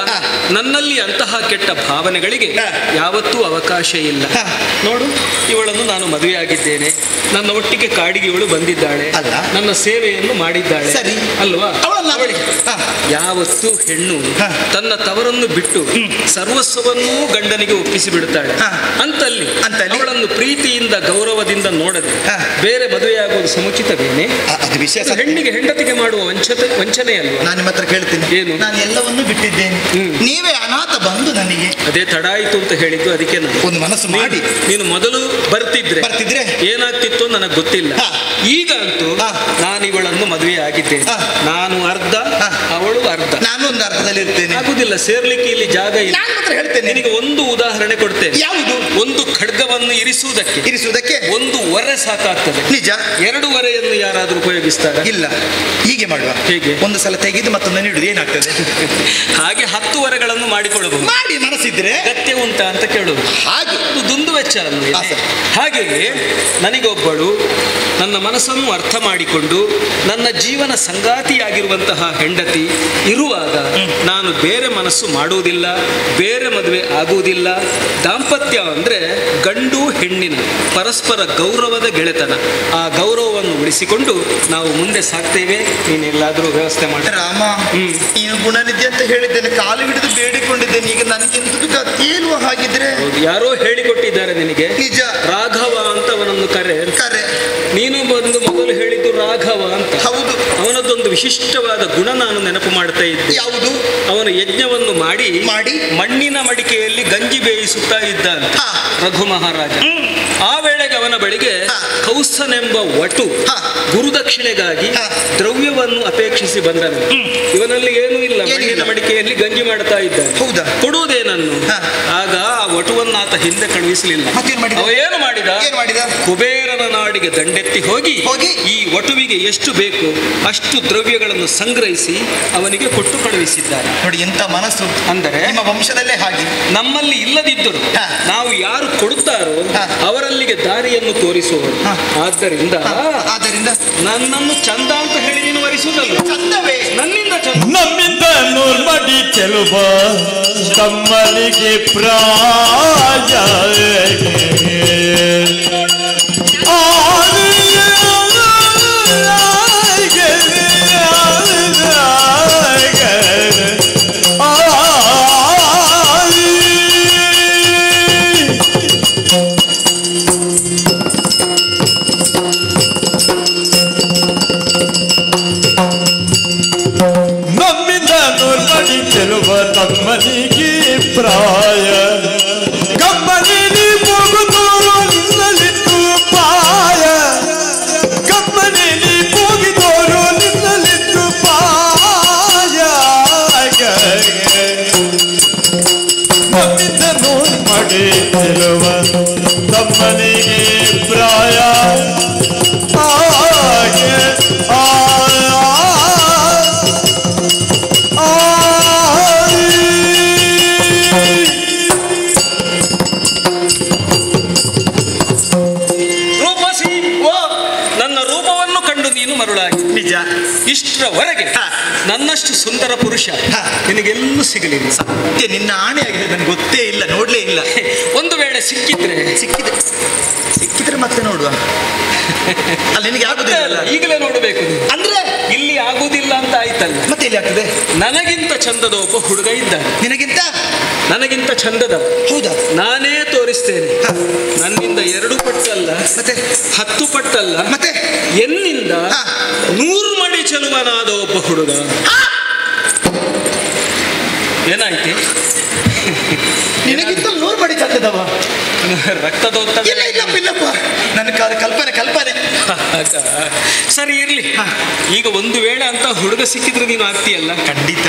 ನನ್ನಲ್ಲಿ ಅಂತಹ ಕೆಟ್ಟ ಭಾವನೆಗಳಿಗೆ ಯಾವತ್ತೂ ಅವಕಾಶ ಇಲ್ಲ. ನೋಡು, ಇವಳನ್ನು ನಾನು ಮದುವೆಯಾಗಿದ್ದೇನೆ. ನನ್ನ ಒಟ್ಟಿಗೆ ಕಾಡಿಗೆ ಇವಳು ಬಂದಿದ್ದಾಳೆ. ನನ್ನ ಸೇವೆಯನ್ನು ಮಾಡಿದ್ದಾಳೆ. ಸರಿ ಅಲ್ವಾ? ಯಾವತ್ತೂ ಹೆಣ್ಣು ತನ್ನ ತವರನ್ನು ಬಿಟ್ಟು ಸರ್ವಸ್ವವನ್ನೂ ಗಂಡನಿಗೆ ಒಪ್ಪಿಸಿ ಬಿಡುತ್ತಾಳೆ. ಅಂತಲ್ಲಿ ಅವಳನ್ನು ಪ್ರೀತಿಯಿಂದ ಗೌರವದಿಂದ ನೋಡದೆ ಬೇರೆ ಮದುವೆಯಾಗುವುದು ಸಮುಚಿತವೇನೆ? ಅದು ವಿಷಯ. ಹೆಣ್ಣಿಗೆ ಹೆಂಡತಿಗೆ ಮಾಡುವ ವಂಚನೆ ಅಲ್ವಾ? ನಾನು ನಿಮ್ಮ ಹತ್ರ ಕೇಳ್ತೀನಿ. ಏನು? ನಾನು ಎಲ್ಲವನ್ನೂ ಬಿಟ್ಟಿದ್ದೇನೆ. ನೀವೇ ಅನಾಥ ಬಂದು ನನಗೆ ಅದೇ ತಡ ಆಯ್ತು ಅಂತ ಹೇಳಿದ್ದು. ಅದಕ್ಕೆ ನಾನು ಒಂದು ಮನಸ್ಸು ಮಾಡಿ, ನೀನು ಮೊದಲು ಬರ್ತಿದ್ರೆ ಏನಾಗ್ತಿತ್ತು ನನಗೆ ಗೊತ್ತಿಲ್ಲ. ಈಗ ಅಂತೂ ನಾನು ಇವಳನ್ನು ಮದುವೆ ಆಗಿದ್ದೇನೆ. ನಾನು ಅರ್ಧ, ಅವಳು ಅರ್ಧ. ನಾನು ಒಂದು ಅರ್ಧದಲ್ಲಿ ಇರ್ತೇನೆ. ಆಗುದಿಲ್ಲ, ಸೇರ್ಲಿಕ್ಕೆ ಇಲ್ಲಿ ಜಾಗ ಇಲ್ಲ. ನಾನು ಮಾತ್ರ ಹೇಳ್ತೇನೆ. ನಿನಗೆ ಒಂದು ಉದಾಹರಣೆ ಕೊಡ್ತೇನೆ. ಯಾವುದು? ಒಂದು ಖಡ್ಗವನ್ನು ಇರಿಸುವುದಕ್ಕೆ ಒಂದು ಒರೆ ಸಾಕಾಗ್ತದೆ. ನಿಜ. 2 ಒರೆಯನ್ನು ಯಾರಾದ್ರೂ ಉಪಯೋಗಿಸ್ತಾರೆ? ಇಲ್ಲ. ಹೀಗೆ ಮಾಡುವ. ಹೇಗೆ? ಒಂದು ಸಲ ತೆಗೆದು ಮತ್ತೊಂದು ನೀಡುದು ಏನಾಗ್ತದೆ? ಹಾಗೆ 10 ಒರೆಗಳನ್ನು ಮಾಡಿಕೊಳ್ಳಬಹುದು. ಮಾಡಿ ಮನಸ್ಸಿದ್ರೆ ಅಗತ್ಯ ಉಂಟಾ ಅಂತ ಕೇಳುದು. ಹಾಗೆ ದುಂದು ವೆಚ್ಚ ಅಲ್ಲ. ಹಾಗೆಯೇ ನನಗೊಬ್ಬಳು ನನ್ನ ಮನಸ್ಸನ್ನು ಅರ್ಥ ಮಾಡಿಕೊಂಡು ನನ್ನ ಜೀವನ ಸಂಗಾತಿಯಾಗಿರುವಂತಹ ಹೆಂಡತಿ ಇರುವಾಗ ನಾನು ಬೇರೆ ಮನಸ್ಸು ಮಾಡುವುದಿಲ್ಲ, ಬೇರೆ ಮದುವೆ ಆಗುವುದಿಲ್ಲ. ದಾಂಪತ್ಯ ಅಂದ್ರೆ ಗಂಡು ಹೆಣ್ಣಿನ ಪರಸ್ಪರ ಗೌರವದ ಗೆಳೆತನ. ಆ ಗೌರವವನ್ನು ಉಳಿಸಿಕೊಂಡು ನಾವು ಮುಂದೆ ಸಾಕ್ತೇವೆ. ನೀನೆಲ್ಲಾದ್ರೂ ವ್ಯವಸ್ಥೆ ಮಾಡಿ. ರಾಮ, ನೀನು ಗುಣನಿದ್ದೆ ಅಂತ ಹೇಳಿದ್ದೇನೆ, ಕಾಲು ಹಿಡಿದು ಬೇಡಿಕೊಂಡಿದ್ದೇನೆ. ಈಗ ನನಗೆಂತದ್ದು ಗತಿಯೇಳುವ ಹಾಗಿದ್ರೆ? ಯಾರೋ ಹೇಳಿಕೊಟ್ಟಿದ್ದಾರೆ ನಿನಗೆ. ನಿಜ. ರಾಘವ ಅಂತ ಅವನನ್ನು ಕರೆ. ನೀನು ಬಂದು ಮೊದಲು ಹೇಳಿದ್ದು ರಾಘವ ಅಂತ. ಹೌದು. ಅವನದೊಂದು ವಿಶಿಷ್ಟವಾದ ಗುಣ ನಾನು ನೆನಪು ಮಾಡ್ತಾ ಇದ್ದೆ. ಯಾವುದು? ಅವನು ಯಜ್ಞವನ್ನು ಮಾಡಿ ಮಣ್ಣಿನ ಮಡಿಕೆಯಲ್ಲಿ ಗಂಜಿ ಬೇಯಿಸುತ್ತಾ ಇದ್ದ ಅಂತ ರಘು ಮಹಾರಾಜ. ಆ ವೇಳೆಗೆ ಅವನ ಬಳಿಗೆ ಕೌಸನೆಂಬ ವಟು ಗುರುದಕ್ಷಿಣೆಗಾಗಿ ದ್ರವ್ಯವನ್ನು ಅಪೇಕ್ಷಿಸಿ ಬಂದನು. ಇವನಲ್ಲಿ ಏನೂ ಇಲ್ಲ, ಮಣ್ಣಿನ ಮಡಿಕೆಯಲ್ಲಿ ಗಂಜಿ ಮಾಡ್ತಾ ಇದ್ದ. ಹೌದಾ? ಕೊಡುವುದೇನನ್ನು? ಆಗ ಆ ವಟುವನ್ನಾತ ಹಿಂದೆ ಕಳುಹಿಸಲಿಲ್ಲ. ಅವ ಏನು ಮಾಡಿದ? ಕುಬೇರನ ನಾಡಿಗೆ ದಂಡೆತ್ತಿ ಹೋಗಿ ಈ ವಟುವಿಗೆ ಎಷ್ಟು ಬೇಕು ಅಷ್ಟು ದ್ರವ್ಯಗಳನ್ನು ಸಂಗ್ರಹಿಸಿ ಅವನಿಗೆ ಕೊಟ್ಟು ಕಳುಹಿಸಿದ್ದಾರೆ. ನೋಡಿ ಎಂತ ಮನಸ್ಸು. ಅಂದರೆ ನಿಮ್ಮ ವಂಶದಲ್ಲೇ ಹಾಗೆ. ನಮ್ಮಲ್ಲಿ ಇಲ್ಲದಿದ್ದರು ನಾವು ಯಾರು ಕೊಡುತ್ತಾರೋ ಅವರಲ್ಲಿಗೆ ದಾರಿಯನ್ನು ತೋರಿಸುವರು. ಆದ್ದರಿಂದ ನನ್ನನ್ನು ಚಂದ ಅಂತ ಹೇಳಿ ನೀನು ವರಿಸುವುದಲ್ಲ. ಚಂದವೇ ನನ್ನಿಂದ ಚಂದ. ನಮ್ಮಿಂದ ನೂರ್ಮಡಿ ಚೆಲುವ ತಮ್ಮನಿಗೆ ಪ್ರಾಯ ಕಂಡು ನೀನು ಮರುಳಾಗಿ. ನಿಜ. ಇಷ್ಟರವರೆಗೆ ನನ್ನಷ್ಟು ಸುಂದರ ಪುರುಷ ನಿನಗೆಲ್ಲೂ ಸಿಗಲಿಲ್ಲ. ಸತ್ಯ, ನಿನ್ನ ಆಣೆಯಾಗಿ ನನಗೆ ಗೊತ್ತೇ ಇಲ್ಲ, ನೋಡ್ಲೇ ಇಲ್ಲ. ಒಂದು ವೇಳೆ ಸಿಕ್ಕಿದ್ರೆ ಮತ್ತೆ ನೋಡುವ. ಅಲ್ಲಿ ನಿನಗೆ ಆಗುದಿಲ್ಲ, ಈಗಲೇ ನೋಡಬೇಕು ಅಂದ್ರೆ ಇಲ್ಲಿ ಆಗುದಿಲ್ಲ ಅಂತ ಆಯ್ತಲ್ಲ, ಮತ್ತೆ ಇಲ್ಲಿ ಆಗ್ತದೆ. ನನಗಿಂತ ಚಂದದ ಒಬ್ಬ ಹುಡುಗ ಇದ್ದ. ನನಗಿಂತ ಚಂದದ. ಹೌದಾ? ನಾನೇ ತೋರಿಸ್ತೇನೆ. ನನ್ನಿಂದ 2 ಪಟ್ಟಲ್ಲ, ಮತ್ತೆ 10 ಪಟ್ಟಲ್ಲ, ಮತ್ತೆ ಎನ್ನಿಂದ 100 ಮಡಿ ಚೆಲುವನಾದ ಒಬ್ಬ ಹುಡುಗ. ಏನಾಯ್ತು? ನಿನಗಿಂತ 100 ಮಡಿ ಚಂದದವ? ರಕ್ತದೋತ್ತ ಇಲ್ಲಪ್ಪ, ನನ್ನ ಕಲ್ಪನೆ. ಸರಿ ಇರ್ಲಿ. ಈಗ ಒಂದು ವೇಳೆ ಅಂತ ಹುಡುಗ ಸಿಕ್ಕಿದ್ರೆ ನೀನು ಆಗ್ತೀಯಲ್ಲ? ಖಂಡಿತ.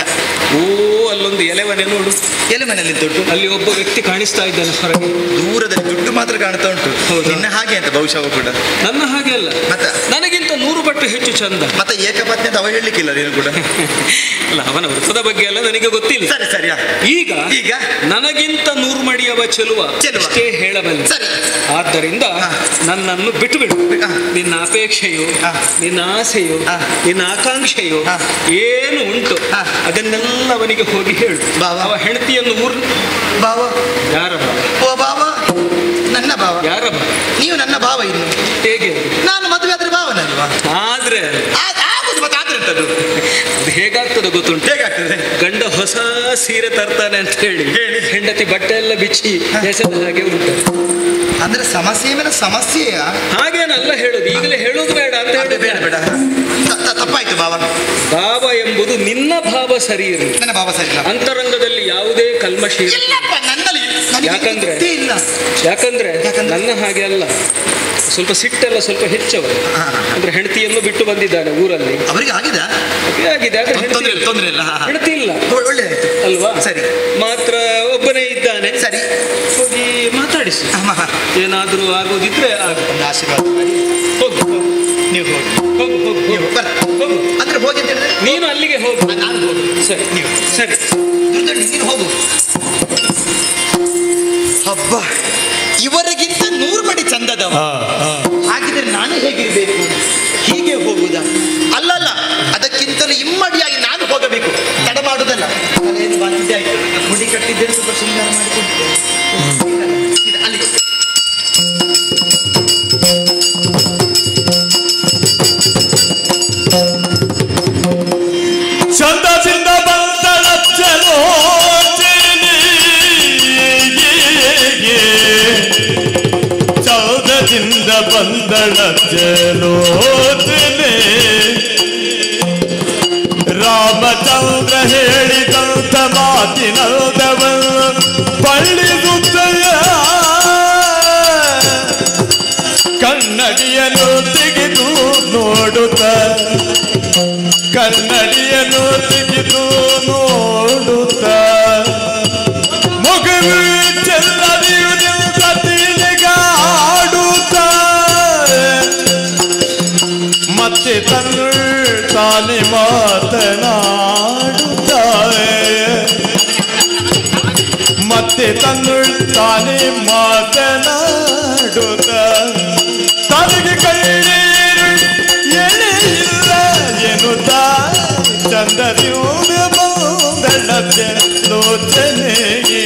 ಅಲ್ಲೊಂದು ಎಲೆಮನೆ ನೋಡು. ಎಲೆಮನೆಯಲ್ಲಿ ದುಡ್ಡು, ಅಲ್ಲಿ ಒಬ್ಬ ವ್ಯಕ್ತಿ ಕಾಣಿಸ್ತಾ ಇದ್ದಾನೆ ಹೊರಗೆ. ದೂರದಲ್ಲಿ ದುಡ್ಡು ಮಾತ್ರ ಕಾಣ್ತಾ ಉಂಟು. ನಿನ್ನ ಹಾಗೆ ಅಂತ ಬಹುಶಃ ಕೂಡ. ನನ್ನ ಹಾಗೆ ಅಲ್ಲ, ನನಗಿಂತ 100 ಪಟ್ಟು ಹೆಚ್ಚು ಚಂದ. ಮತ್ತೆ ಏಕಪತ್ನಿ ಅಂತ ಅವ ಹೇಳಲಿಕ್ಕಿಲ್ಲ ನೀನು ಕೂಡ. ಅಲ್ಲ, ಅವನ ವೃತ್ತದ ಬಗ್ಗೆ ಎಲ್ಲ ನನಗೆ ಗೊತ್ತಿಲ್ಲ. ಸರಿ. ಈಗ ನನಗಿಂತ 100 ಮಡಿಯವ ಚೆಲುವ ಅಷ್ಟೇ ಹೇಳಬಲ್ಲ. ಆದ್ದರಿಂದ ನನ್ನನ್ನು ಬಿಟ್ಟು ಬಿಡು. ನಿನ್ನ ಅಪೇಕ್ಷೆಯು, ನಿನ್ನ ಆಸೆಯು, ನಿನ್ನ ಆಕಾಂಕ್ಷೆಯು ಏನು ಉಂಟು ಅದನ್ನೆಲ್ಲ ಅವನಿಗೆ ಹೋಗಿ ಹೇಳು. ಅವ ಹೆಂಡತಿಯನ್ನು ಬಾವ. ಯಾರ ಬಾವ? ಓ ಬಾವ, ನನ್ನ ಬಾವ. ಯಾರ ಬಾವ? ನೀವು ನನ್ನ ಬಾವ. ಇನ್ನು ಹೇಗೆ? ನಾನು ಮದುವೆ ಆದ್ರೆ ಬಾವನಲ್ವಾ? ಆದ್ರೆ ಅದು ಹೇಗಾಗ್ತದೆ ಗೊತ್ತುಂಟು? ಹೇಗಾಗ್ತದೆ? ಗಂಡ ಹೊಸ ಸೀರೆ ತರ್ತಾನೆ ಅಂತ ಹೇಳಿ ಹೆಂಡತಿ ಬಟ್ಟೆ ಎಲ್ಲ ಬಿಚ್ಚಿ ಹೆಸದ ಹಾಗೆ ಉಂಟು. ಅಂದ್ರೆ ಸಮಸ್ಯೆ ಮೇಲೆ ಸಮಸ್ಯೆಯ ಹಾಗೇನಲ್ಲ ಹೇಳುದು. ಈಗಲೇ ಹೇಳುದು ಬೇಡ ಅಂತ ಹೇಳಿ. ಬೇಡ. ತಪ್ಪಾಯ್ತು ಬಾವ. ಭಾವ ಎಂಬುದು ನಿನ್ನ ಭಾವ ಸರಿ ಇರಲಿ. ನನ್ನ ಭಾವ ಸರಿ ಇಲ್ಲ. ಅಂತರಂಗದಲ್ಲಿ ಯಾವುದೇ ಕಲ್ಮಶ ಇಲ್ಲ. ಯಾಕಂದ್ರೆ ನನ್ನ ಹಾಗೆ ಅಲ್ಲ, ಸ್ವಲ್ಪ ಸಿಟ್ಟೆಲ್ಲ ಸ್ವಲ್ಪ ಹೆಚ್ಚವರು. ಅಂದ್ರೆ ಹೆಂಡತಿಯನ್ನು ಬಿಟ್ಟು ಬಂದಿದ್ದಾನೆ ಊರಲ್ಲಿ. ಅವರಿಗೆ ಆಗಿದೆ ತೊಂದರೆ ಇಲ್ಲ. ಹೆಂಡತಿ ಇಲ್ಲ, ಒಳ್ಳೆ ಅಲ್ವಾ? ಸರಿ. ಮಾತ್ರ ಒಬ್ಬನೇ ಇದ್ದಾನೆ. ಸರಿ, ಹೋಗಿ ಮಾತಾಡಿಸಿ. ಏನಾದ್ರೂ ಆಗೋದಿದ್ರೆ ಆಶೀರ್ವಾದ ಮಾಡಿ. ಹೋಗು, ನೀವು ಹೋಗಿ. ಹೋಗು. ಅಂದ್ರೆ ಹೋಗಿ ಅಂತ ಹೇಳಿದ್ರೆ ನೀನು ಅಲ್ಲಿಗೆ ಹೋಗು. ನಾನು ಹೋಗು. ಸರಿ, ನೀವು ಸರಿ. ನೀನು ಹೋಗು. ಹಬ್ಬ, ಇವರಿಗಿಂತ 100 ಮಡಿ ಚಂದದವ. ಹಾಗಿದ್ರೆ ನಾನು ಹೇಗಿರ್ಬೇಕು? ಹೀಗೆ ಹೋಗುವುದಾ? ಅಲ್ಲಲ್ಲ, ಅದಕ್ಕಿಂತಲೂ ಇಮ್ಮಡಿಯಾಗಿ ನಾನು ಹೋಗಬೇಕು. ತಡ ಮಾಡುವುದಲ್ಲ. ತಲೆಯನ್ನು ಬಾಚಿದ್ದೆ ಆಯ್ತು, ಮುಡಿ ಕಟ್ಟಿದ್ದೆ, ಸ್ವಲ್ಪ ಶೃಂಗಾರ ಮಾಡಿಕೊಂಡಿದ್ದೆ. ಅಲ್ಲಿ ಚಂದದಿಂದ ಬಂದಳಚ್ಚಲೋ ಚೌದದಿಂದ ಬಂದಳಚ್ಚಲೋಚನೆ ರಾಮಚಂದ್ರ ಹೇಳಿದಂತ ಮಾತಿನಲ್ದವನು ಪಳ್ಳಿದುತ್ತಯ ಕನ್ನಡಿಯನ್ನು ತೆಗೆದು ನೋಡುತ್ತ ಕನ್ನಡಿಯನ್ನು ತೆಗೆದು ನೋಡುತ್ತ ಮುಗಿಲು ಚೆಲ್ಲದಿಯುವುದೆಂತ ತಿಳಿಗಾಡುತ್ತ ಮತ್ತೆ ತಾನೆ ಮಾತನಾಡುತ್ತಾರೆ. ಮತ್ತೆ ತಾನೆ ಮಾತನಾಡುತ್ತ ತನಗೆ ಕಣ್ಣೀರು ಎಳೆಯಿಲ್ಲ ಎನ್ನುತ್ತ ಚಂದದಿಂದ ಬಂದಳತ್ತೆ ಲೋಚನೆಗೆ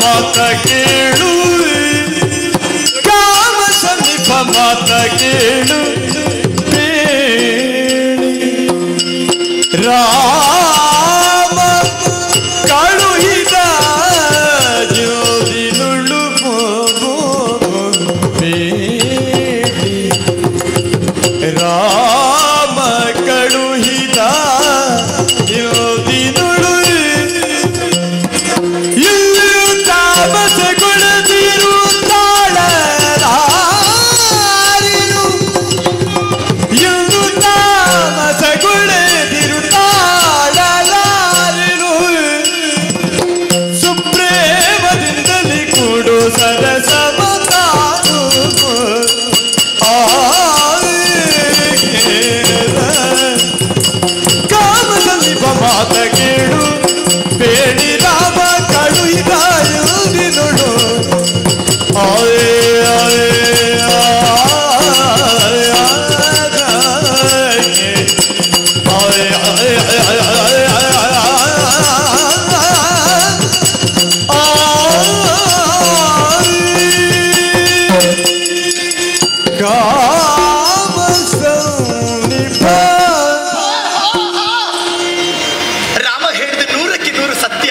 ಮಾತ ಕೇಳು ಕಾಮ ಸಮೀಪ ಮಾತ ಕೇಳು ರಾಮ ಕಳುಹಿದ ಜ್ಯೋತಿನುಳ್ಳು ರಾಮ ಕಳುಹಿದ ಜ್ಯೋತಿನುಳು ಇಲ್ಲೂ ತಾಮಸ ಕೊಡದಿರು ತಾಳಲಾರಿರು ಇಲ್ಲೂ ತಾಮಸ ಕೊಡದಿರು ತಾಳಲಾರಿರು ಸುಪ್ರೇಮದಿಂದಲೇ ಕೂಡು ಸರಸಮತಾನು ಕಾಮ ಸಮೀಪ ಮಾತ ಕೇಳು ಬೇಡಿ ರಾಮ ಕಳುಹಿದ ಯುದಿನುಳು ಕಾಮ ಸಮೀಪ ರಾಮ ಹೇಳಿದ 100ಕ್ಕೆ 100 ಸತ್ಯ.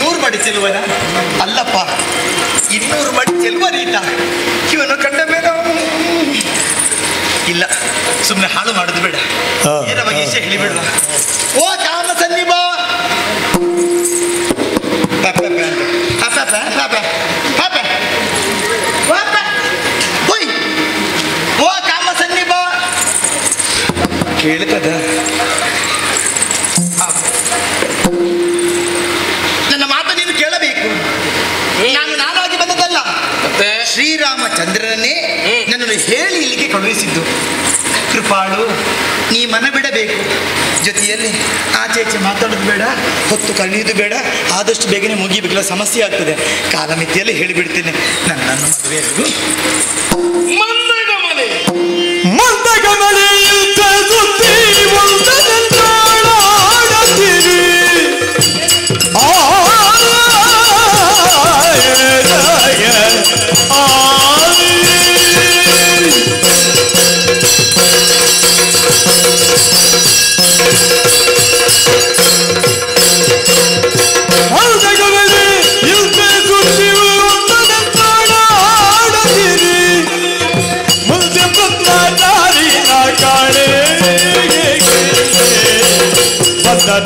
100 ಮಾಡಿ ಚೆಲುವನ ಅಲ್ಲಪ್ಪ, 200 ಮಾಡಿ ಚೆಲುವನೀತ. ಇವನು ಕಂಡ ಮೇಲೆ ಇಲ್ಲ, ಸುಮ್ಮನೆ ಹಾಳು ಮಾಡುದು ಬೇಡ, ನೇರವಾಗಿ ವಿಷಯ ಹೇಳಿಬಿಡುವ. ಓ ಕಾಮ ಸನ್ನಿಭ ಓ ಕಾಮ ಸನ್ನಿಭ ಕೇಳ್ತದ? ನನ್ನ ಮಾತು ನೀನು ಕೇಳಬೇಕು. ನಾನಾಗಿ ಬಂದದಲ್ಲ, ಶ್ರೀರಾಮಚಂದ್ರನೇ ನನ್ನನ್ನು ಹೇಳಿ ಇಲ್ಲಿಗೆ ಕಳುಹಿಸಿದ್ದು. ಕೃಪಾಳು, ನೀ ಮನ ಬಿಡಬೇಕು. ಜೊತೆಯಲ್ಲಿ ಆಚೆ ಈಚೆ ಮಾತಾಡೋದು ಬೇಡ, ಹೊತ್ತು ಕಳೆಯುವುದು ಬೇಡ, ಆದಷ್ಟು ಬೇಗನೆ ಮುಗಿಬೇಕಿಲ್ಲ, ಸಮಸ್ಯೆ ಆಗ್ತದೆ. ಕಾಲಮಿತಿಯಲ್ಲಿ ಹೇಳಿಬಿಡ್ತೇನೆ, ನನ್ನನ್ನು ಮದುವೆಯಾಗು.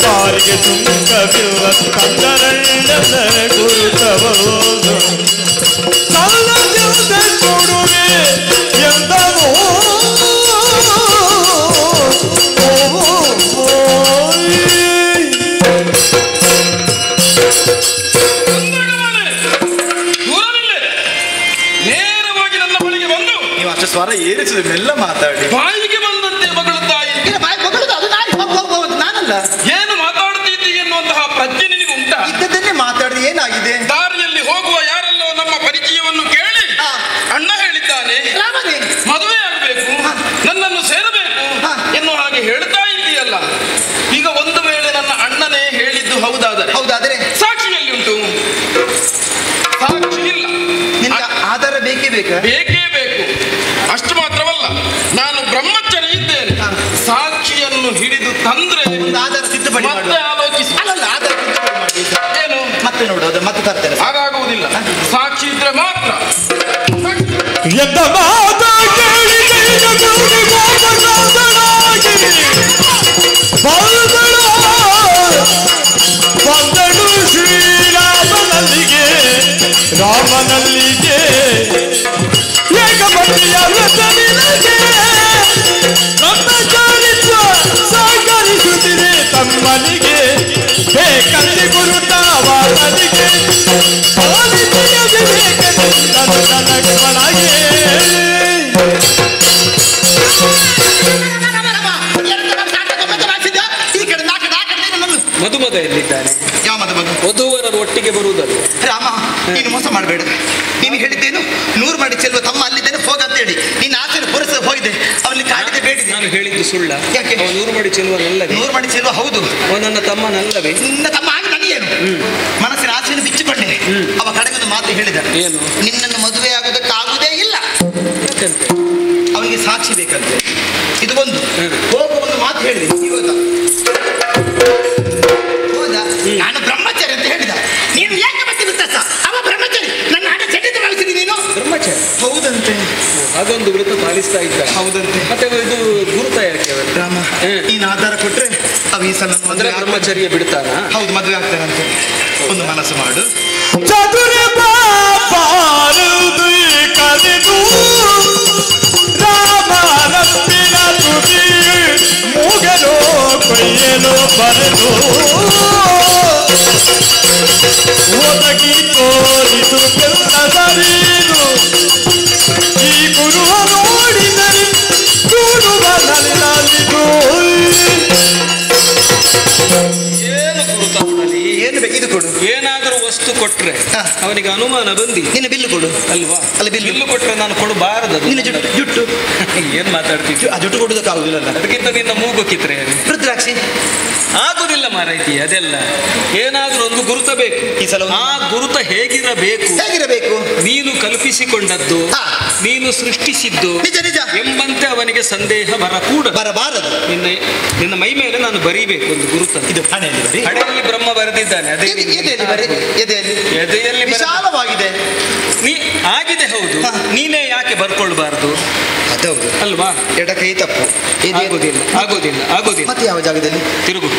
ತಾರಿಗೆ ತುಂಬಿರುವ ಕಂದರಣ್ಣನ ಗುರುತಬಹುದು ಕೊಡುಗೆ ಎಂದವೋ ನೇರವಾಗಿ ನನ್ನ ಬಳಿಗೆ ಬಂದು ನೀವು ಅಷ್ಟು ಸ್ವರ ಏರಿಸಿದ ಮೆಲ್ಲ ಮಾತಾಡಿ. ಬಾಯಿಗೆ ಬಂದಂತೆ ಮಗಳುತ್ತಾ ನಾನಲ್ಲ, ಏನು ಮಾತಾಡುತ್ತಿದ್ದಿ ಎನ್ನುವಂತಹ ಪ್ರಜ್ಞೆ ನಿನಗೆ ಉಂಟಾ? ಇದ್ದದನ್ನೇ ಮಾತಾಡಿದ. ಏನಾಗಿದೆ? ದಾರಿಯಲ್ಲಿ ಹೋಗುವ ಯಾರೆಲ್ಲೋ ನಮ್ಮ ಪರಿಚಯವನ್ನು ಕೇಳಿ ಅಣ್ಣ ಹೇಳಿದ್ದಾನೆ ಮದುವೆ ಆಗಬೇಕು, ನನ್ನನ್ನು ಸೇರಬೇಕು ಎನ್ನುವ ಹಾಗೆ ಹೇಳ್ತಾ ಇದೆಯಲ್ಲ. ಈಗ ಒಂದು ವೇಳೆ ನನ್ನ ಅಣ್ಣನೇ ಹೇಳಿದ್ದು ಹೌದಾದರೆ ಸಾಕ್ಷಿಯಲ್ಲಿ ಉಂಟು? ಸಾಕ್ಷಿ ಇಲ್ಲ. ನಿನಗೆ ಆಧಾರ ಬೇಕೇ ಬೇಕು. ಅಷ್ಟು ಮಾತ್ರವಲ್ಲ, ನಾನು ಬ್ರಹ್ಮಚಾರಿ ಇದ್ದೇನೆ. ಸಾಕ್ಷಿಯನ್ನು ಹಿಡಿದು ತಂದ್ರೆ ಆಧಾರ ಸಿದ್ಧಪಡಿ ಮತ್ತೆ ಆಲೋಚಿಸಿ. ಆಧಾರ ಸಿದ್ಧಪಡಿ ಮಾಡಿ ಏನು ಮತ್ತೆ ನೋಡೋದು, ಮತ್ತೆ ತರ್ತೇನೆ. ಹಾಗಾಗುವುದಿಲ್ಲ, ಸಾಕ್ಷಿ ಇದ್ರೆ ಮಾತ್ರ. ಎಂದ ಮಾತ ಕೇಳಿ ಬಂದಳು ಶ್ರೀರಾಮನಲ್ಲಿಗೆ, ರಾಮನಲ್ಲಿಗೆ ಏಕಪತಿಯ ವ್ರತನಿಗೆ ಬ್ರಹ್ಮಚಾರಿತ್ವ ಸಹಕರಿಸುತ್ತಿದೆ ತಮ್ಮನಿಗೆ, ಬೇಕಂತೆ ಗುರುತಾವಾತನಿಗೆ ಪಾಲಿಸಿಯ ವಿವೇಕದಿಂದ ನನಗೊಳಗೆ ಮದುಮಗ ಎಲ್ಲಿದ್ದಾನೆ? ಯಾವ ಮದುಮಗ? ವಧುವರರು ಒಟ್ಟಿಗೆ ಬರುವುದಲ್ಲ. ರಾಮ, ನೀನು ಮೋಸ ಮಾಡಬೇಡ. ನೀನು ಹೇಳಿದ್ದೇನು 100 ಮಾಡಿ ಚೆಲ್ಲುವ ತಮ್ಮ ಅಲ್ಲಿದ್ದೇನೆ ಹೋಗಂತೇಳಿ ನಿನ್ನ ಆಸೆಯನ್ನು ಪೂರೈಸ ಹೋಗಿದೆ. ಅವನಿಗೆ ಕಾಡಿದೆ ಬೇಡಿದೆ. ನಾನು ಹೇಳಿದ್ದು ಸುಳ್ಳ? ಯಾಕೆ? 100 ಮಾಡಿ ಚೆಲ್ಲುವನಲ್ಲವೇ? 100 ಮಾಡಿ ಚೆಲ್ಲುವ ಹೌದು. ನನ್ನ ತಮ್ಮನಲ್ಲವೇ? ನಿನ್ನ ತಮ್ಮ ಆಗಿ ನನಗೇನು? ಮನಸ್ಸಿನ ನಾಸಿಯನ್ನು ಬಿಚ್ಚಿಕೊಂಡೆ. ಅವ ಕಡೆಗೆ ಒಂದು ಮಾತು ಹೇಳಿದ, ಏನು? ನಿನ್ನನ್ನು ಮದುವೆ ಆಗುವುದಕ್ಕಾಗುವುದೇ ಇಲ್ಲ, ಅವನಿಗೆ ಸಾಕ್ಷಿ ಬೇಕಂತೆ. ಇದು ಒಂದು ಹೋಗುವ ಒಂದು ಮಾತು ಹೇಳಿದೆ. ಹೋದ, ನಾನು ಬ್ರಹ್ಮಚಾರಿ ಅಂತ ಹೇಳಿದ. ನೀನು ಯಾಕೆ ಮತ್ತೆ ಬಿತ್ತ? ಅವ ಬ್ರಹ್ಮಚಾರಿ, ನನ್ನ ಹಣ ಚಟಿತ ಭಾವಿಸಿದಿ ನೀನು. ಬ್ರಹ್ಮಚಾರಿ ಹೌದಂತೆ. ಅದೊಂದು ವೃತ್ತ ಪಾಲಿಸ್ತಾ ಇದ್ದ. ಹೌದಂತೆ. ಮತ್ತೆ ಇದು ಗುರುತ ಯಾಕೆ ರಾಮ, ನೀನು ಆಧಾರ ಕೊಟ್ರೆ ಅವ ಈ ಸಲ ಅಂದ್ರೆ ಬ್ರಹ್ಮಚರ್ಯ ಬಿಡ್ತಾನ? ಹೌದು, ಮದುವೆ ಆಗ್ತಾನಂತೆ. ಒಂದು ಮನಸ್ಸು ಮಾಡು. ಚದುರ ಬಾಬಾರದು ಕಲಿದು ರಾಮನಪ್ಪಿನ ತುದಿ ಮೂಗಲು ಕೊಯ್ಯಲು ಬರೆದು ಒದಗಿ ತೋರಿದು ಬೆಲ್ಲದರೀನು ಈ ಗುರುವ ನೋಡಿದರೆ ಗುರುವ ನಲಿದು. ಏನು ಗುರುತ ಕೊಡಲಿ? ಏನು ಬೇಕು ಇದು ಕೊಡು. ಏನಾದರೂ ವಸ್ತು ಕೊಟ್ರೆ ಅವನಿಗೆ ಅನುಮಾನ ಬಂದಿ ನಿನ್ನ ಬಿಲ್ಲು ಕೊಡು. ಅಲ್ವಾ? ಅಲ್ಲಿ ಬಿಲ್ಲು ಕೊಟ್ರೆ ನಾನು ಕೊಡಬಾರದು. ನಿನ್ನ ಜುಟ್ಟು ಏನ್ ಮಾತಾಡ್ತಿದ್ದೆ? ಆ ಜುಟ್ಟು ಕೊಡುವುದಕ್ಕಾಗುದಿಲ್ಲ. ಅದಕ್ಕಿಂತ ನಿನ್ನ ಮೂಗು ಕಿತ್ರೆ ರುದ್ರಾಕ್ಷಿ ಆಗುದಿಲ್ಲ ಮಾರೈತಿ. ಅದೆಲ್ಲ ಏನಾದ್ರೂ ಒಂದು ಗುರುತ ಬೇಕು. ಈ ಸಲ ಆ ಗುರುತ ಹೇಗಿರಬೇಕು? ನೀನು ಕಲ್ಪಿಸಿಕೊಂಡದ್ದು, ನೀನು ಸೃಷ್ಟಿಸಿದ್ದು ನಿಜ ನಿಜ ಎಂಬಂತೆ ಅವನಿಗೆ ಸಂದೇಹ ಬರಬಾರದು. ನಿನ್ನ ಮೈ ಮೇಲೆ ನಾನು ಬರೀಬೇಕು ಒಂದು ಗುರುತ. ಇದು ಹಣೆಯಲ್ಲಿ ಬ್ರಹ್ಮ ಬರೆದಿದ್ದಾನೆ. ಅದೇ ಎದೆಯಲ್ಲಿ ವಿಶಾಲವಾಗಿದೆ. ಆಗಿದೆ. ಹೌದು, ನೀನೇ ಯಾಕೆ ಬರ್ಕೊಳ್ಬಾರ್ದು? ಅದೌದು ಅಲ್ವಾ? ಎಡ ಕೈ ತಪ್ಪು. ಆಗೋದಿಲ್ಲ ಆಗೋದಿಲ್ಲ ಆಗೋದಿಲ್ಲ. ಮತ್ತೆ ಯಾವ ಜಾಗದಲ್ಲಿ ತಿರುಗು?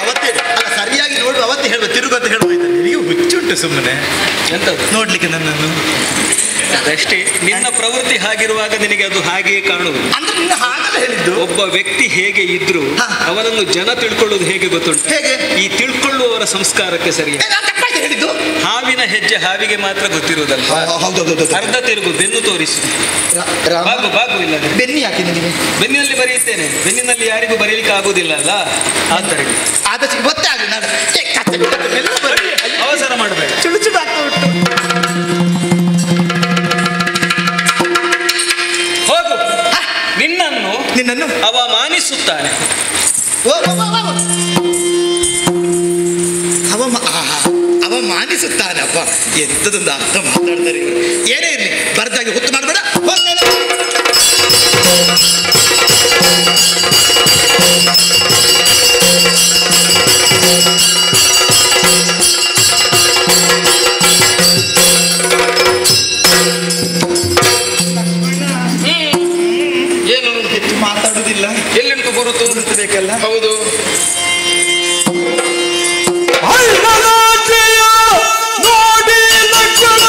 ಅವತ್ತೇ ಅಲ್ಲ, ಸರಿಯಾಗಿ ನೋಡು. ಅವತ್ತೇ ಹೇಳುವ ತಿರುಗು ಅಂತ ಹೇಳುವ. ನಿನಗೆ ಹುಚ್ಚುಂಟು ಸುಮ್ಮನೆ ಎಂತದ್ದು ನೋಡ್ಲಿಕ್ಕೆ ನನ್ನನ್ನು. ಅದಷ್ಟೇ, ನಿನ್ನ ಪ್ರವೃತ್ತಿ ಹಾಗಿರುವಾಗ ನಿನಗೆ ಅದು ಹಾಗೆಯೇ ಕಾಣುವುದು. ಅಂದ್ರೆ ನಿನ್ನ ಹಾಗಲ್ಲ ಹೇಳಿದ್ದು. ಒಬ್ಬ ವ್ಯಕ್ತಿ ಹೇಗೆ ಇದ್ರು ಅವನನ್ನು ಜನ ತಿಳ್ಕೊಳ್ಳೋದು ಹೇಗೆ ಗೊತ್ತುಂಟು? ಹೇಗೆ? ಈ ತಿಳ್ಕೊಳ್ಳುವವರ ಸಂಸ್ಕಾರಕ್ಕೆ ಸರಿ. ಹೇಳಿದ್ದು ಹಾವಿನ ಹೆಜ್ಜೆ ಹಾವಿಗೆ ಮಾತ್ರ ಗೊತ್ತಿರುವುದಲ್ಲ. ಅರ್ಧ ತಿರುಗು, ಬೆನ್ನು ತೋರಿಸು. ಬಾಗು ಇಲ್ಲ. ಬೆನ್ನಿ ಯಾಕೆ ನಿನಗೆ? ಬೆನ್ನಿನಲ್ಲಿ ಬರೆಯುತ್ತೇನೆ. ಬೆನ್ನಿನಲ್ಲಿ ಯಾರಿಗೂ ಬರೀಲಿಕ್ಕೆ ಆಗುದಿಲ್ಲ ಅಲ್ಲ, ಆದ್ದರಿಂದ ಆದಷ್ಟು ಗೊತ್ತೇ ಆಗಲಿ. ಅವಸರ ಮಾಡಬೇಡ. ಚುಳು ಚುಳು ಆಗ್ತಾ ಉಂಟು. ಹೋಗು. ನಿನ್ನನ್ನು ಅವಮಾನಿಸುತ್ತಾನೆ. ಅವಮಾನಿಸುತ್ತಾನಪ್ಪ. ಎಂಥದೊಂದು ಅರ್ಥ ಮಾತಾಡ್ತಾರೆ ಇವರು. ಏನೇ ಇರಲಿ, ಬರ್ದಾಗಿ ಹುತ್ತು ಮಾಡಬೇಡ. ಏನು ಹೆಚ್ಚು ಮಾತಾಡುವುದಿಲ್ಲ. ಎಲ್ಲಿಂಟು ಗುರುತು? ಬೇಕಲ್ಲ. ಹೌದು. ನೋಡಿ ಲಕ್ಷಣ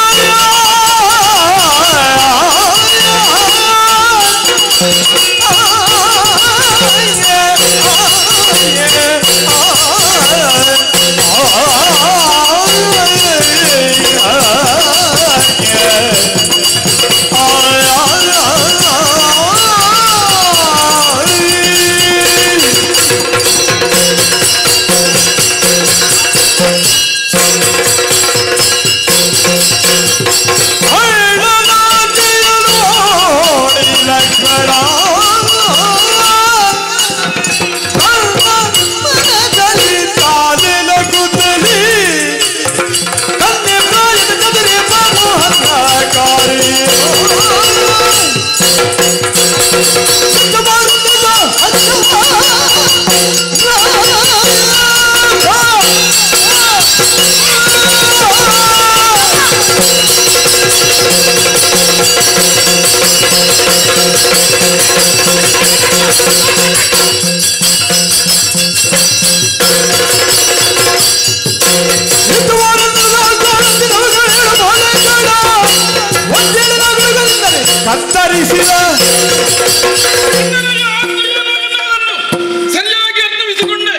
ಸರಿಯಾಗಿ ಅರ್ಥವಿಸಿಕೊಂಡೆ.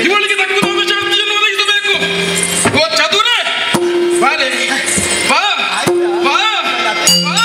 ಇವಳಿಗೆ ತಕ್ಕುದಾದ ಶಾಂತಿಯನ್ನು ಒದಗಿಸಬೇಕು. ಓ ಚದುರ, ಬಾರೆ, ಬಾ ಬಾ ಬಾ ಬಾ.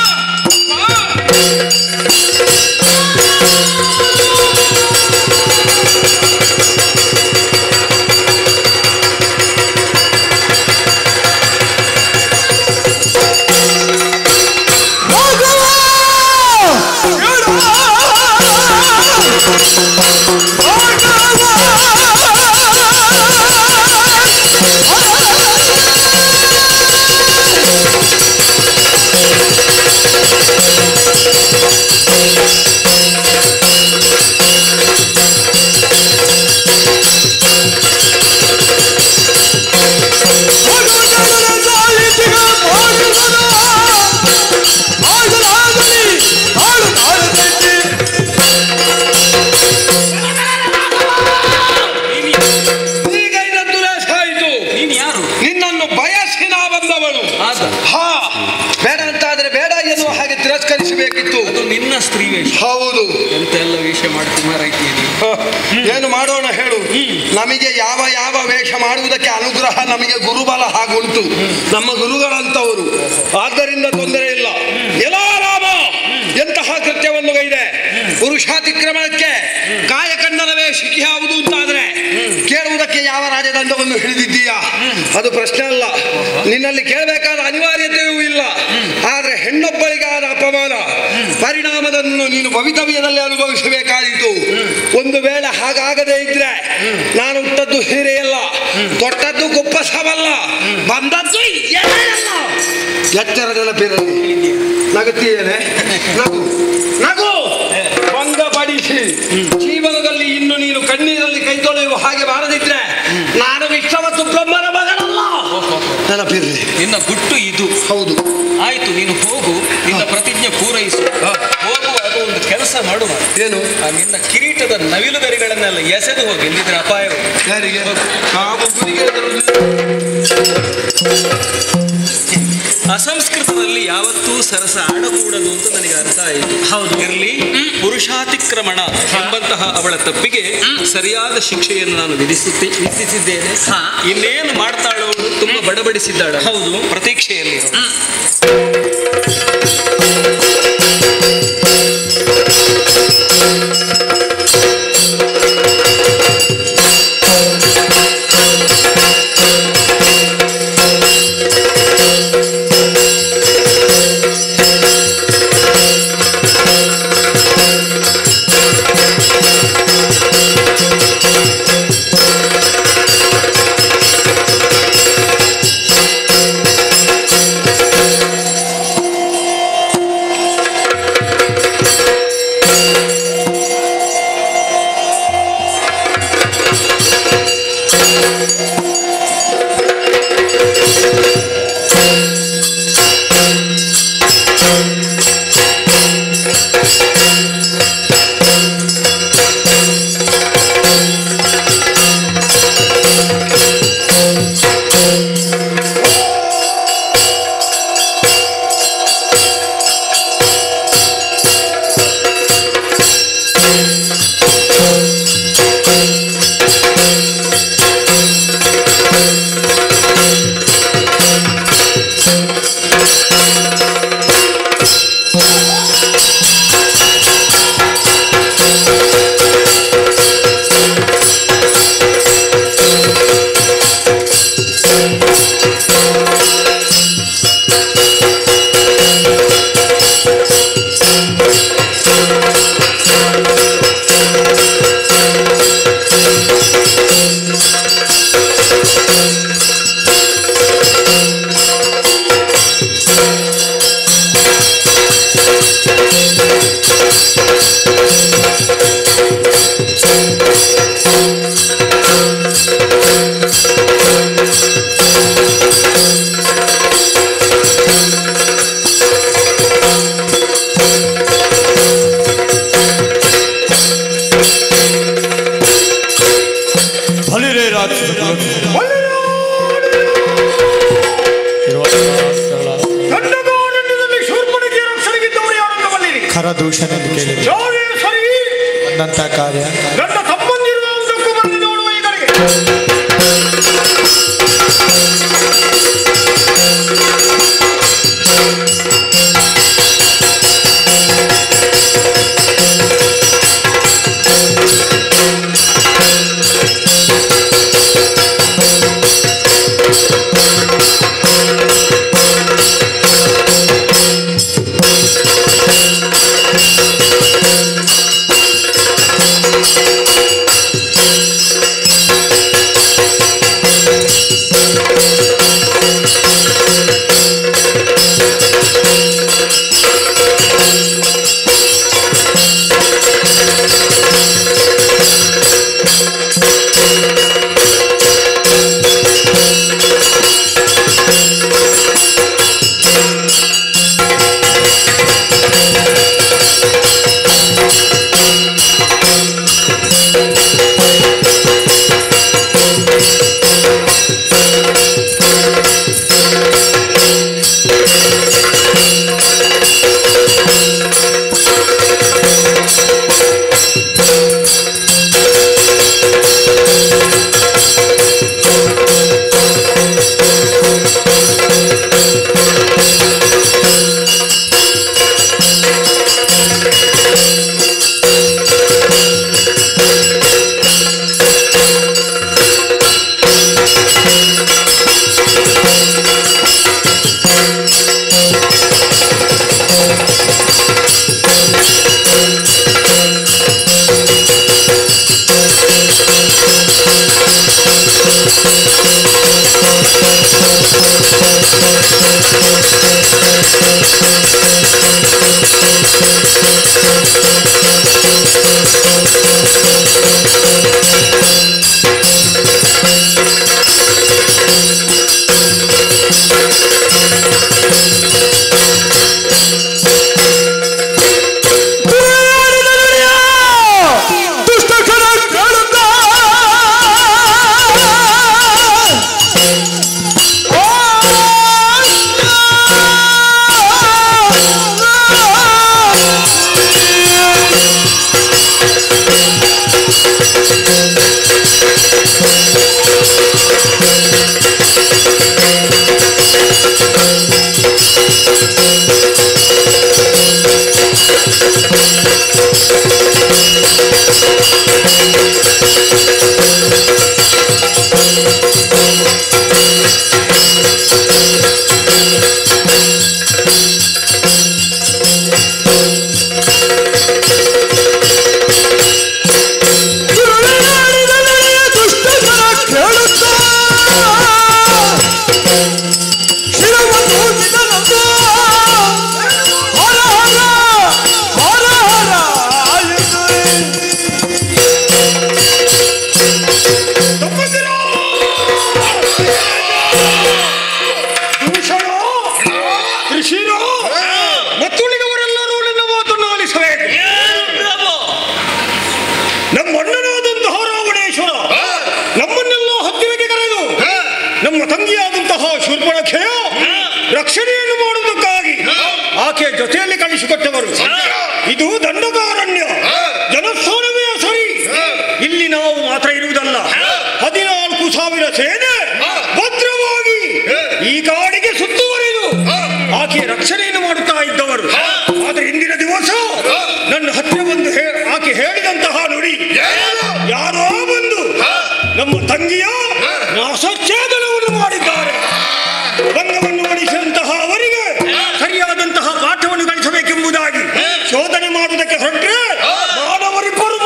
ನಿನ್ನ ಸ್ತ್ರೀ ವೇಷ. ಹೌದು. ಎಂತೆಲ್ಲ ವೇಷ ಮಾಡ್ತೀನಿ ಮಾರೈತೀನಿ. ಏನು ಮಾಡೋಣ ಹೇಳು. ನಮಗೆ ಯಾವ ಯಾವ ವೇಷ ಮಾಡುವುದಕ್ಕೆ ಅನುಗ್ರಹ ನಮಗೆ ಗುರುಬಲ ಹಾಗುಂಟು, ನಮ್ಮ ಗುರುಗಳಂತವರು. ಆದ್ದರಿಂದ ತೊಂದರೆ ಇಲ್ಲ. ಎಲ್ಲ ರಾಮ ಎಂತಹ ಕೃತ್ಯವನ್ನು ಗೈದೆ. ಪುರುಷಾತಿಕ್ರಮಣಕ್ಕೆ ಕಾಯಕಂಡನವೇ ಶಿಖಿ ಯಾವುದು ಅಂತಾದ್ರೆ ಕೇಳುವುದಕ್ಕೆ ಯಾವ ರಾಜದಂಡವನ್ನು ಹಿಡಿದಿದ್ದೀಯಾ? ಅದು ಪ್ರಶ್ನೆ ಅಲ್ಲ. ನಿನ್ನಲ್ಲಿ ಕೇಳಬೇಕಾದ ಅನಿವಾರ್ಯತೆಯೂ ಇಲ್ಲ. ಆದರೆ ಹೆಣ್ಣೊಬ್ಬಳಿಗಾದ ಅಪಮಾನ ಪರಿಣಾಮವನ್ನು ನೀನು ಭವಿತವ್ಯದಲ್ಲಿ ಅನುಭವಿಸಬೇಕಾದೀತು. ಒಂದು ವೇಳೆ ಹಾಗಾಗದೇ ಇದ್ರೆ ನಾನು ಹುಟ್ಟದ್ದು ಹಿರಿಯಲ್ಲ, ತೊಟ್ಟದ್ದು ಕುಪ್ಪಸವಲ್ಲ, ಬಂದದ್ದು ಎಳೆಯಲ್ಲ. ಎಚ್ಚರ ನೆನಪಿರಲಿ. ನಗುತ್ತೀಯೇನೆ? ನಗು ನಗು. ಭಂಗಪಡಿಸಿ ಜೀವನದಲ್ಲಿ ಇನ್ನು ನೀನು ಕಣ್ಣೀರಲ್ಲಿ ಕೈ ತೊಳೆಯುವ ಹಾಗೆ ಮಾಡದಿದ್ರೆ ನಾನು ವಿಶ್ವವತ್ತು ಬ್ರಹ್ಮನ ಮಗನಲ್ಲ. ನೆನಪಿರಲಿ. ನಿನ್ನ ಗುಟ್ಟು ಇದು. ಹೌದು. ಆಯ್ತು, ನೀನು ಹೋಗು, ನಿನ್ನ ಪ್ರತಿಜ್ಞೆ ಪೂರೈಸು. ಹೋಗುವಾಗ ಒಂದು ಕೆಲಸ ಮಾಡುವ. ಏನು? ನಿನ್ನ ಕಿರೀಟದ ನವಿಲುಗರಿಗಳನ್ನೆಲ್ಲ ಎಸೆದು ಹೋಗಿ, ಇಲ್ಲಿದ್ರೆ ಅಪಾಯವು. ಯಾರಿಗೆ? ಅಸಂಸ್ಕೃತದಲ್ಲಿ ಯಾವತ್ತೂ ಸರಸ ಆಡಕೂಡದು ಅಂತ ನನಗೆ ಅರ್ಥ ಆಯಿತು. ಹೌದು, ಇರಲಿ. ಪುರುಷಾತಿಕ್ರಮಣ ಎಂಬಂತಹ ಅವಳ ತಪ್ಪಿಗೆ ಸರಿಯಾದ ಶಿಕ್ಷೆಯನ್ನು ನಾನು ವಿಧಿಸಿದ್ದೇನೆ. ಇನ್ನೇನು ಮಾಡ್ತಾಳೋ ತುಂಬಾ ಬಡಬಡಿಸಿದ್ದಾಳ. ಹೌದು, ಪ್ರತೀಕ್ಷೆಯಲ್ಲಿ. ಖರದೂಷಣ ಎಂದು ಕೇಳಿದೆ. ನಂತ ಕಾರ್ಯ ನನ್ನ ಸಂಬಂಧಿರುವುದಕ್ಕೂ ಬಂದು ನೋಡುವ ಈ ಕಡೆಗೆ. ರಕ್ಷಣೆಯನ್ನು ಮಾಡುವುದಕ್ಕಾಗಿ ಆಕೆ ಜೊತೆಯಲ್ಲಿ ಕಳಿಸಿಕೊಟ್ಟವರು. ಇದು ದಂಡಕಾರಣ್ಯ, ಜನಸ್ಥಾನವೇ ಸರಿ. ಇಲ್ಲಿ ನಾವು ಮಾತ್ರ ಇರುವುದಲ್ಲ, 14,000 ಸೇನೆ ಭದ್ರವಾಗಿ ಈ ಕಾಡಿಗೆ ಸುತ್ತುವರಿದು ಆಕೆ ರಕ್ಷಣೆಯನ್ನು ಮಾಡುತ್ತಾ ಇದ್ದವರು. ಆದರೆ ಇಂದಿನ ದಿವಸ ನನ್ನ ಹತ್ತಿರ ಬಂದು ಆಕೆ ಹೇಳಿದಂತಹ ನುಡಿ, ಯಾರೋ ಬಂದು ನಮ್ಮ ತಂಗಿಯ ನಾಸಚ್ಛೇದನವನ್ನು ಮಾಡಿದ್ದಾರೆ. ಭಂಗವನ್ನು ಮಾಡಿಸಿದಂತಹ ಅವರಿಗೆ ಸರಿಯಾದಂತಹ ಪಾಠವನ್ನು ಗಳಿಸಬೇಕೆಂಬುದಾಗಿ ಶೋಧನೆ ಮಾಡುವುದಕ್ಕೆ ಹೊರಟ್ರೆ ಮಾನವರಿಬ್ಬರು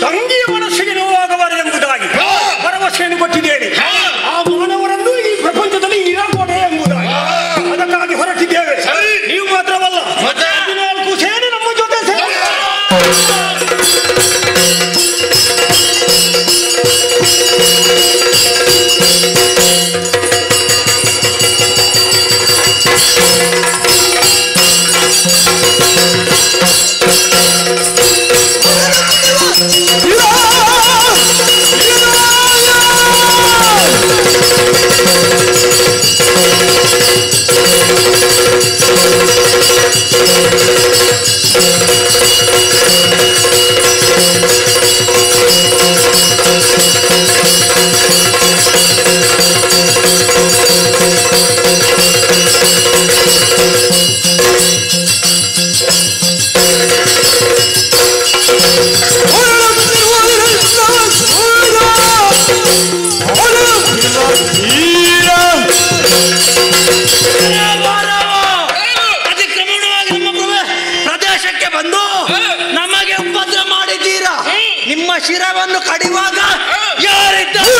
ತಂಗಿಯ ಮನಸ್ಸಿಗೆ ನೋವಾಗಬಾರದೆಂಬುದಾಗಿ ಭರವಸೆಯನ್ನು ಕೊಟ್ಟಿದ್ದೇನೆ. ಆ ಮಾನವರನ್ನು ಈ ಪ್ರಪಂಚದಲ್ಲಿ ಇರಬಹುದು ಎಂಬುದಾಗಿ ಅದಕ್ಕಾಗಿ ಹೊರಟಿದ್ದೇವೆ. ನೀವು ಮಾತ್ರವಲ್ಲ, 14 ಸೇನೆ ನಮ್ಮ ಜೊತೆ ಸೇರಿ ಅತಿಕ್ರಮಣವಾಗಿ ನಮ್ಮ ಪ್ರದೇಶಕ್ಕೆ ಬಂದು ನಮಗೆ ಉಪದ್ರ ಮಾಡಿದ್ದೀರಾ. ನಿಮ್ಮ ಶಿರವನ್ನು ಕಡಿಯುವಾಗ ಯಾರಿದ್ದಾರೆ?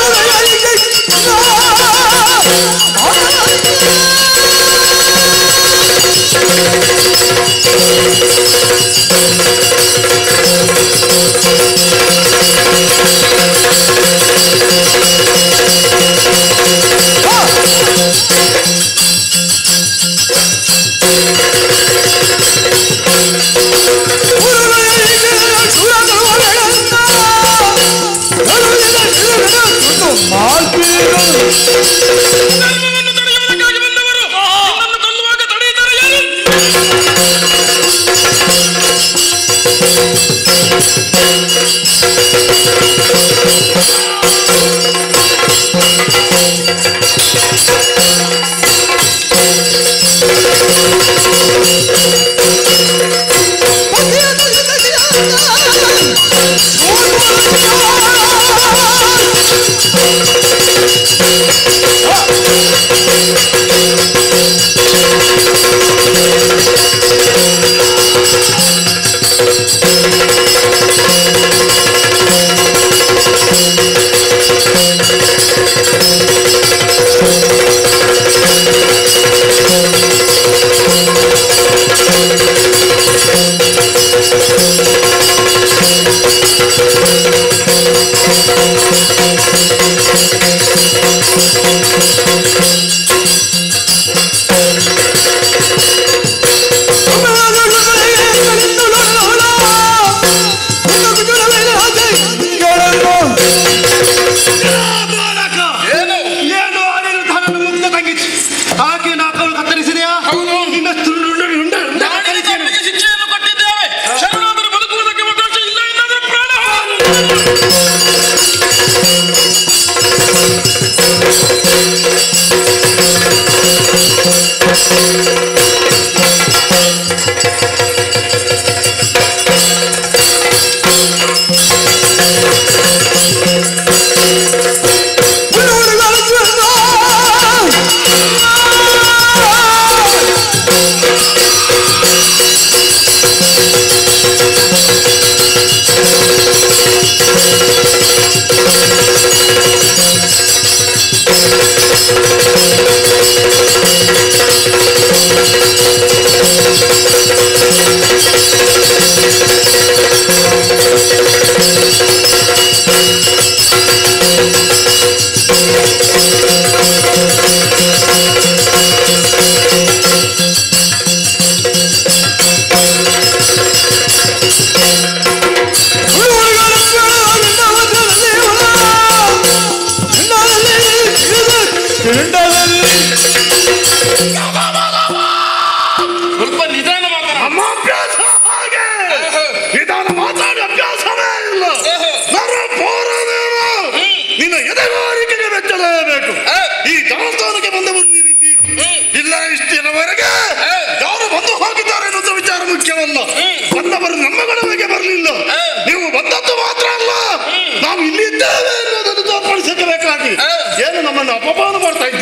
Yeah.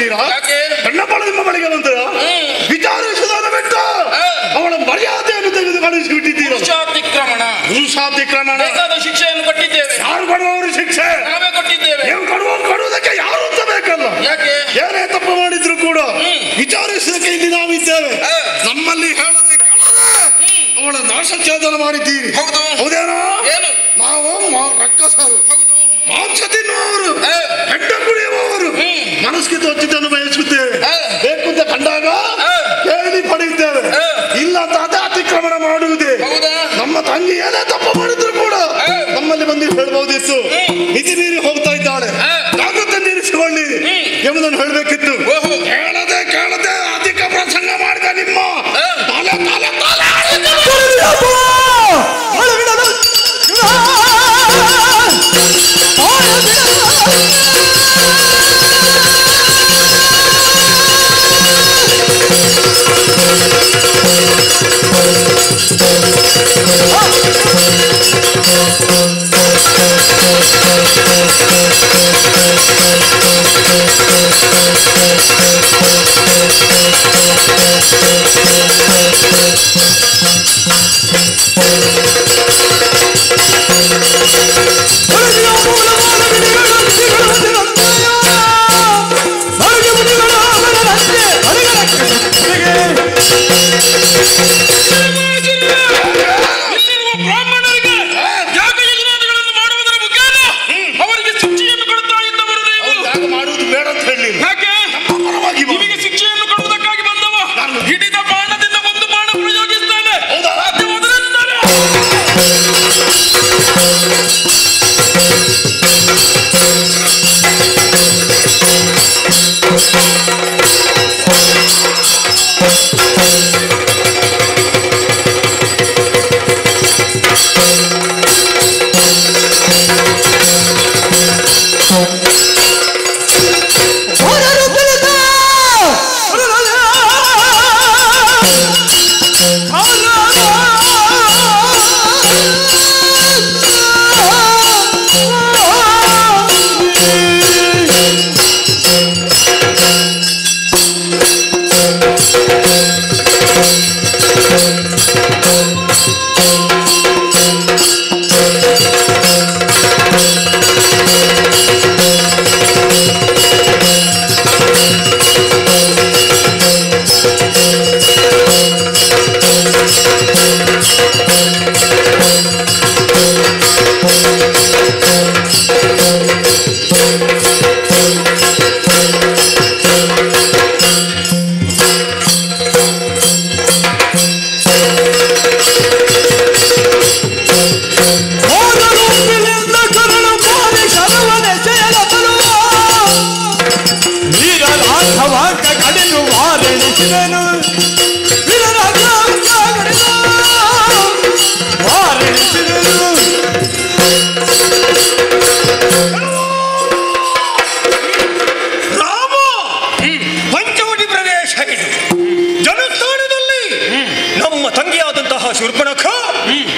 ಬಿಟ್ಟಿದ್ದೀರಾ? ಹೆಣ್ಣಪ್ಪಳು ನಿಮ್ಮ ಬಳಿಗೆ ಬಂದ್ರ ವಿಚಾರಿಸುವುದನ್ನು ಬಿಟ್ಟು ಅವಳ ಮರ್ಯಾದೆಯನ್ನು ತೆಗೆದು ಕಳಿಸಿ ಬಿಟ್ಟಿದ್ದೀರಾ? ಪುರುಷಾತಿಕ್ರಮಣ ಶಿಕ್ಷೆಯನ್ನು ಕೊಟ್ಟಿದ್ದೇವೆ. ಯಾರು ಕೊಡುವವರು ಶಿಕ್ಷೆ? ನಾವೇ ಕೊಟ್ಟಿದ್ದೇವೆ. ನೀವು ಕೊಡುವುದಕ್ಕೆ ಯಾರು ಅಂತ ಬೇಕಲ್ಲ? ಏನೇ ತಪ್ಪು ಮಾಡಿದ್ರು ಕೂಡ ವಿಚಾರಿಸೋದಕ್ಕೆ ಇಲ್ಲಿ ನಾವಿದ್ದೇವೆ. ನಮ್ಮಲ್ಲಿ ಹೇಳದೆ ಅವಳ ನಾಶಛೇದನ ಮಾಡಿದ್ದೀರಿ. ಹೌದೇನೋ? ನಾವು ರಕ್ಕಸರು, ಮಾಂಸ ತಿನ್ನುವವರು, ಹೆಡ್ಡ ಕುಡಿಯುವವರು, ಮನಸ್ಸಿಗೆ ತೋಚಿದ್ದನ್ನು ಬಯಸುತ್ತೇವೆ. ಬೇಕು ಅಂತ ಕಂಡಾಗ ಕೇಳಿ ಪಡೆಯುತ್ತೇವೆ. ಇಲ್ಲ ಅಂತ ಅದೇ ಅತಿಕ್ರಮಣ ಮಾಡುವುದೇ. ನಮ್ಮ ತಂಗಿ ಏನೇ ತಪ್ಪು ಮಾಡಿದ್ರು ಕೂಡ ನಮ್ಮಲ್ಲಿ ಬಂದು ಹೇಳ್ಬಹುದಿತ್ತು. ಮಿತಿ ಮೀರಿ ಹೋಗ್ತಾ ಇದ್ದಾಳೆ, ಜಾಗ್ರತೆ ನಿಲ್ಲಿಸಿಕೊಳ್ಳಿ ಎಂಬುದನ್ನು ಹೇಳಬೇಕಿತ್ತು. ಕೇಳದೆ ಅಧಿಕ ಪ್ರಸಂಗ ಮಾಡಿದ ನಿಮ್ಮ ತಲೆ ತಲೆ ತಲೆ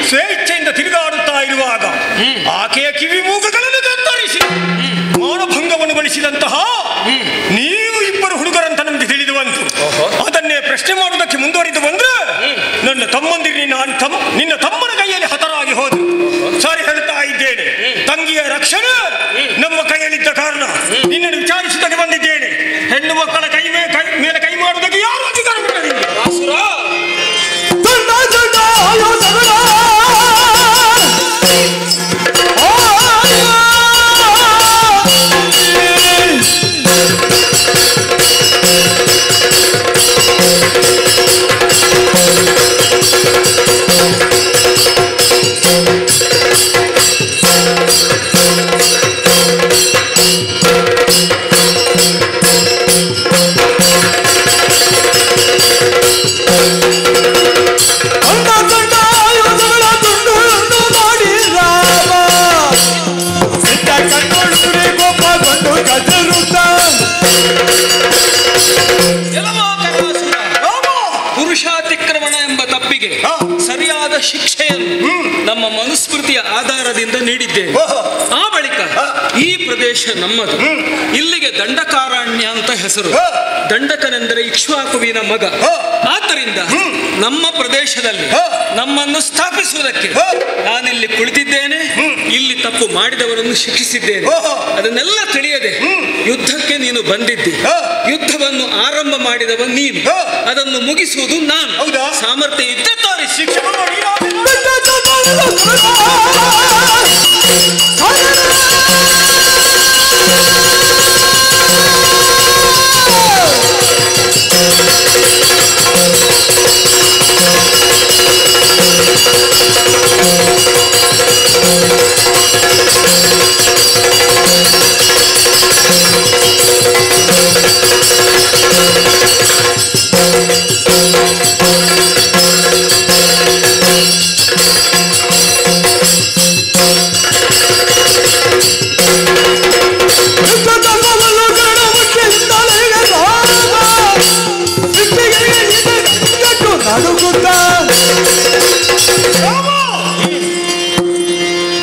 ಸ್ವೇಚ್ಛೆಯಿಂದ ತಿರುಗಾಡುತ್ತಾ ಇರುವಾಗ ಆಕೆಯ ಕಿವಿ ಮೂಗುಗಳನ್ನು ಕತ್ತರಿಸಿ ಮಾನಭಂಗವನ್ನು ಗಳಿಸಿದಂತಹ ನೀವು ಇಬ್ಬರು ಹುಡುಗರಂತ ನಮಗೆ ತಿಳಿದು ಬಂತು. ಅದನ್ನೇ ಪ್ರಶ್ನೆ ಮಾಡುವುದಕ್ಕೆ ಮುಂದುವರಿದು ಬಂದ್ರೆ ನನ್ನ ತಮ್ಮಂದಿರಿ ನಿನ್ನ ತಮ್ಮನ ಕೈಯಲ್ಲಿ ಹತರಾಗಿ ಹೋದ್ರು. ಸಾರಿ ಹೇಳ್ತಾ ಇದ್ದೇನೆ, ತಂಗಿಯ ರಕ್ಷಣೆ ನಮ್ಮ ಕೈಯಲ್ಲಿದ್ದ ಕಾರಣ ನಿನ್ನನ್ನು ವಿಚಾರಿಸುವುದಕ್ಕೆ ಬಂದಿದ್ದೇನೆ. ಹೆಣ್ಣು ಮಕ್ಕಳ ಮೇಲೆ ಕೈ ಮಾಡುವುದಕ್ಕೆ ಯಾರು ಅಧಿಕಾರ ಕೊಡಲಿಲ್ಲ. ಪುರುಷಾತಿಕ್ರಮಣ ಎಂಬ ತಪ್ಪಿಗೆ ಸರಿಯಾದ ಶಿಕ್ಷೆಯನ್ನು ನಮ್ಮ ಮನುಸ್ಮೃತಿಯ ಆಧಾರದಿಂದ ನೀಡಿದ್ದೇವೆ. ಆ ಬಳಿಕ ಈ ಪ್ರದೇಶ ನಮ್ಮದು. ಇಲ್ಲಿಗೆ ದಂಡಕಾರಣ್ಯ ಅಂತ ಹೆಸರು. ದಂಡಕನೆಂದರೆ ಇಕ್ಷ್ವಾಕುವಿನ ಮಗ. ಆದ್ದರಿಂದ ನಮ್ಮ ಪ್ರದೇಶದಲ್ಲಿ ನಮ್ಮನ್ನು ಸ್ಥಾಪಿಸುವುದಕ್ಕೆ ನಾನಿಲ್ಲಿ ಕುಳಿತಿದ್ದೇನೆ. ಇಲ್ಲಿ ತಪ್ಪು ಮಾಡಿದವರನ್ನು ಶಿಕ್ಷಿಸಿದ್ದೇನೆ. ಅದನ್ನೆಲ್ಲ ತಿಳಿಯದೆ ಯುದ್ಧಕ್ಕೆ ನೀನು ಬಂದಿದ್ದಿ. ಯುದ್ಧವನ್ನು ಆರಂಭ ಮಾಡಿದವ ನೀನು, ಅದನ್ನು ಮುಗಿಸುವುದು ನಾನು. ಸಾಮರ್ಥ್ಯ ಇದ್ದ ತೋರಿ ಶಿಕ್ಷಣ ಮಾಡಿ.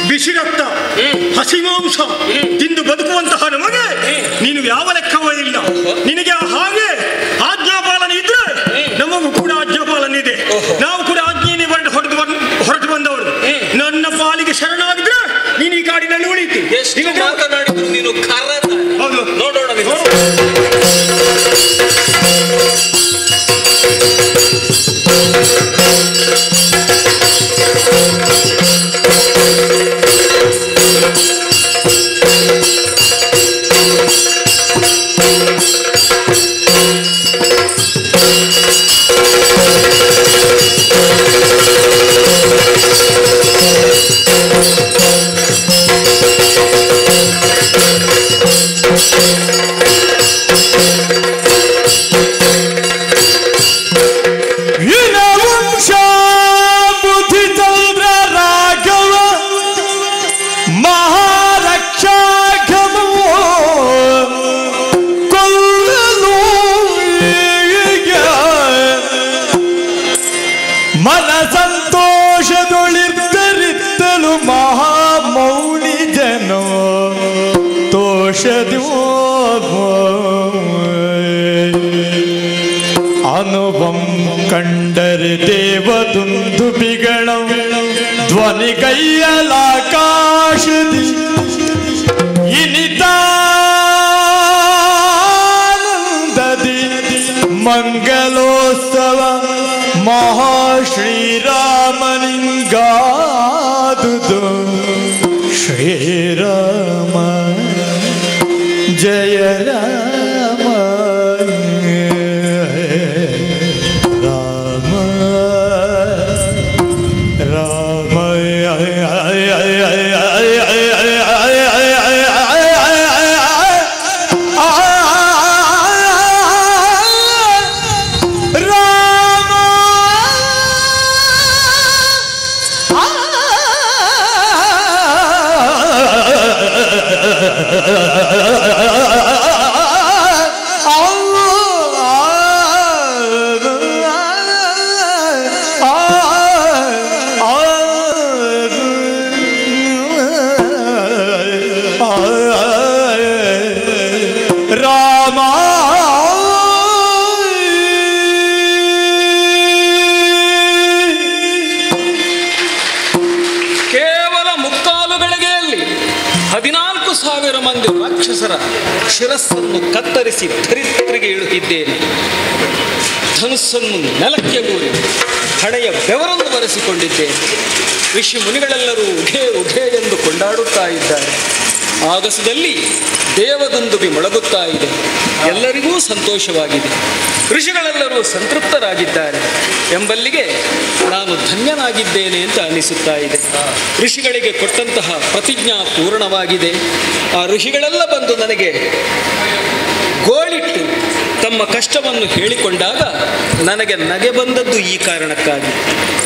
ಬಿಸಿ ರಕ್ತ, ಹಸಿಮಾಂಸ ತಿಂದು ಬದುಕುವಂತಹ ನಮಗೆ ನೀನು ಯಾವ ಲೆಕ್ಕವೂ ಇಲ್ಲ. ನಿನಗೆ ಹಾಗೆ ಆಜ್ಞಾಪಾಲನೆ ಇದ್ರೆ ನಮಗೂ ಕೂಡ ಆಜ್ಞಾಪಾಲನೆ ಇದೆ. ನಾವು ಕೂಡ ಆಜ್ಞೆಯನ್ನೇ ಹೊರಟು ಬಂದವರು. ನನ್ನ ಪಾಲಿಗೆ ಶರಣಾಗಿದ್ರೆ ನೀನು ಈ ಕಾಡಿನಲ್ಲಿ ಉಳಿತು. ಮಾತನಾಡಿದ್ರು ನೀನು ಹೌದು, ನೋಡೋಣ. ಅನುಭಂ ಕಂಡರೆ ದೇವದುಂದು ಬಿಗಣಂ ಧ್ವನಿಗೈಯಲಾಕಾಶದಿ ಇನಿತಾನಂದದಿ ಮಂಗಲೋತ್ಸವ ಮಹಾಶ್ರೀರಾಮನಿಂಗಾದುದು ಶ್ರೀರಾಮ ಜಯ ರಾಮ ರಾಮ ರಾಮ ಶಿರಸ್ಸನ್ನು ಕತ್ತರಿಸಿ ಧರಿತ್ರಿಗೆ ಇಳುತ್ತಿದ್ದೇನೆ. ಧನುಸ್ಸನ್ನು ನೆಲಕ್ಕೆ ಗೂರಿ ಹಣೆಯ ಬೆವರನ್ನು ಬರೆಸಿಕೊಂಡಿದ್ದೇನೆ. ಋಷಿ ಮುನಿಗಳೆಲ್ಲರೂ ಉಘೇ ಉಘೇ ಎಂದು ಕೊಂಡಾಡುತ್ತಾ ಇದ್ದಾರೆ. ಆಗಸದಲ್ಲಿ ದೇವದುಂದುಬಿ ಮೊಳಗುತ್ತಾ ಇದೆ. ಎಲ್ಲರಿಗೂ ಸಂತೋಷವಾಗಿದೆ. ಋಷಿಗಳೆಲ್ಲರೂ ಸಂತೃಪ್ತರಾಗಿದ್ದಾರೆ ಎಂಬಲ್ಲಿಗೆ ನಾನು ಧನ್ಯನಾಗಿದ್ದೇನೆ ಅಂತ ಅನಿಸುತ್ತಾ ಇದೆ. ಋಷಿಗಳಿಗೆ ಕೊಟ್ಟಂತಹ ಪ್ರತಿಜ್ಞಾ ಪೂರ್ಣವಾಗಿದೆ. ಆ ಋಷಿಗಳೆಲ್ಲ ಬಂದು ನನಗೆ ಗೋಳಿಟ್ಟು ತಮ್ಮ ಕಷ್ಟವನ್ನು ಹೇಳಿಕೊಂಡಾಗ ನನಗೆ ನಗೆ ಬಂದದ್ದು ಈ ಕಾರಣಕ್ಕಾಗಿ.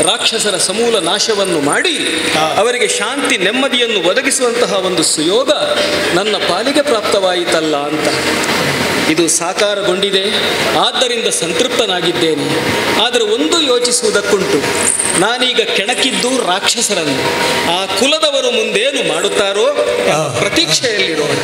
ರಾಕ್ಷಸರ ಸಮೂಲ ನಾಶವನ್ನು ಮಾಡಿ ಅವರಿಗೆ ಶಾಂತಿ ನೆಮ್ಮದಿಯನ್ನು ಒದಗಿಸುವಂತಹ ಒಂದು ಸುಯೋಗ ನನ್ನ ಪಾಲಿಗೆ ಪ್ರಾಪ್ತವಾಯಿತಲ್ಲ ಅಂತ. ಇದು ಸಾಕಾರಗೊಂಡಿದೆ, ಆದ್ದರಿಂದ ಸಂತೃಪ್ತನಾಗಿದ್ದೇನೆ. ಆದರೆ ಒಂದು ಯೋಚಿಸುವುದಕ್ಕುಂಟು, ನಾನೀಗ ಕೆಣಕಿದ್ದು ರಾಕ್ಷಸರನ್ನು, ಆ ಕುಲದವರು ಮುಂದೇನು ಮಾಡುತ್ತಾರೋ ಪ್ರತೀಕ್ಷೆಯಲ್ಲಿರೋಣ.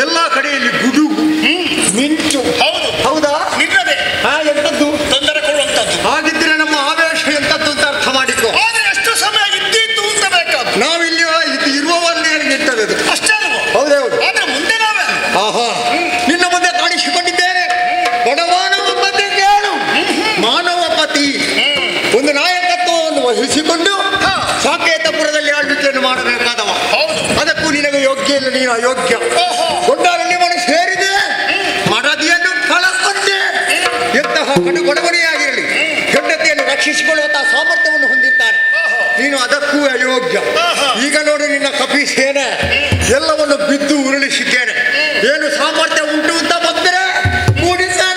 ಎಲ್ಲ ಕಡೆಯಲ್ಲಿ ಗುಡುಗು ಮಿಂಚು. ಹೌದು ಹೌದಾ? ನಿನ್ನದೇ ಎಂತದ್ದು ತೊಂದರೆ ಕೊಡುವಂತದ್ದು. ಹಾಗಿದ್ರೆ ನಮ್ಮ ಆವೇಶ ಎಂತದ್ದು ಅಂತ ಅರ್ಥ ಮಾಡಿಕೊ. ಆದ್ರೆ ಎಷ್ಟು ಸಮಯ ಇದ್ದಿತ್ತು ಅಂತ ಬೇಕಾದ ನಾವಿಲ್ಲಿ ಇರುವವನ್ನೇ ನಿಂತದ್ದು ಅಷ್ಟೇ ಅಲ್ವ? ಹೌದೇ ಹೌದು. ಆದ್ರೆ ಮುಂದೆ ನಾವೇ ನಿನ್ನ ಮುಂದೆ ಕಾಣಿಸಿಕೊಂಡಿದ್ದೇನೆ. ಬಡವಾನವ ಬಗ್ಗೆ ಕೇಳು. ಮಾನವ ಪತಿ ಒಂದು ನಾಯಕತ್ವವನ್ನು ವಹಿಸಿಕೊಂಡು ಸಾಕೇತಪುರದಲ್ಲಿ ಆಳ್ವಿಕೆಯನ್ನು ಮಾಡಬೇಕಾದವ. ಅದಕ್ಕೂ ನಿನಗೆ ಯೋಗ್ಯ ಇಲ್ಲ, ನೀನು ಅಯೋಗ್ಯ. ಗೊಂಡಾರಲ್ಲಿ ಮನೆ ಸೇರಿದೆ, ಮಡದಿಯನ್ನು ಕಳಕೊಂಡೆ. ಎಂತಹ ಕಡು ಬಡವನೆಯಾಗಿರಲಿ ಹೆಂಡತಿಯನ್ನು ರಕ್ಷಿಸಿಕೊಳ್ಳುವಂತಹ ಸಾಮರ್ಥ್ಯವನ್ನು ಹೊಂದಿದ್ದಾನೆ. ನೀನು ಅದಕ್ಕೂ ಅಯೋಗ್ಯ. ಈಗ ನೋಡು ನಿನ್ನ ಕಪಿ ಸೇನೆ ಎಲ್ಲವನ್ನು ಬಿದ್ದು ಉರುಳಿಸಿದ್ದೇನೆ. ಏನು ಸಾಮರ್ಥ್ಯ ಉಂಟು ಅಂತ ಬಂದರೆ ಮೂಡಿದ್ದಾನೆ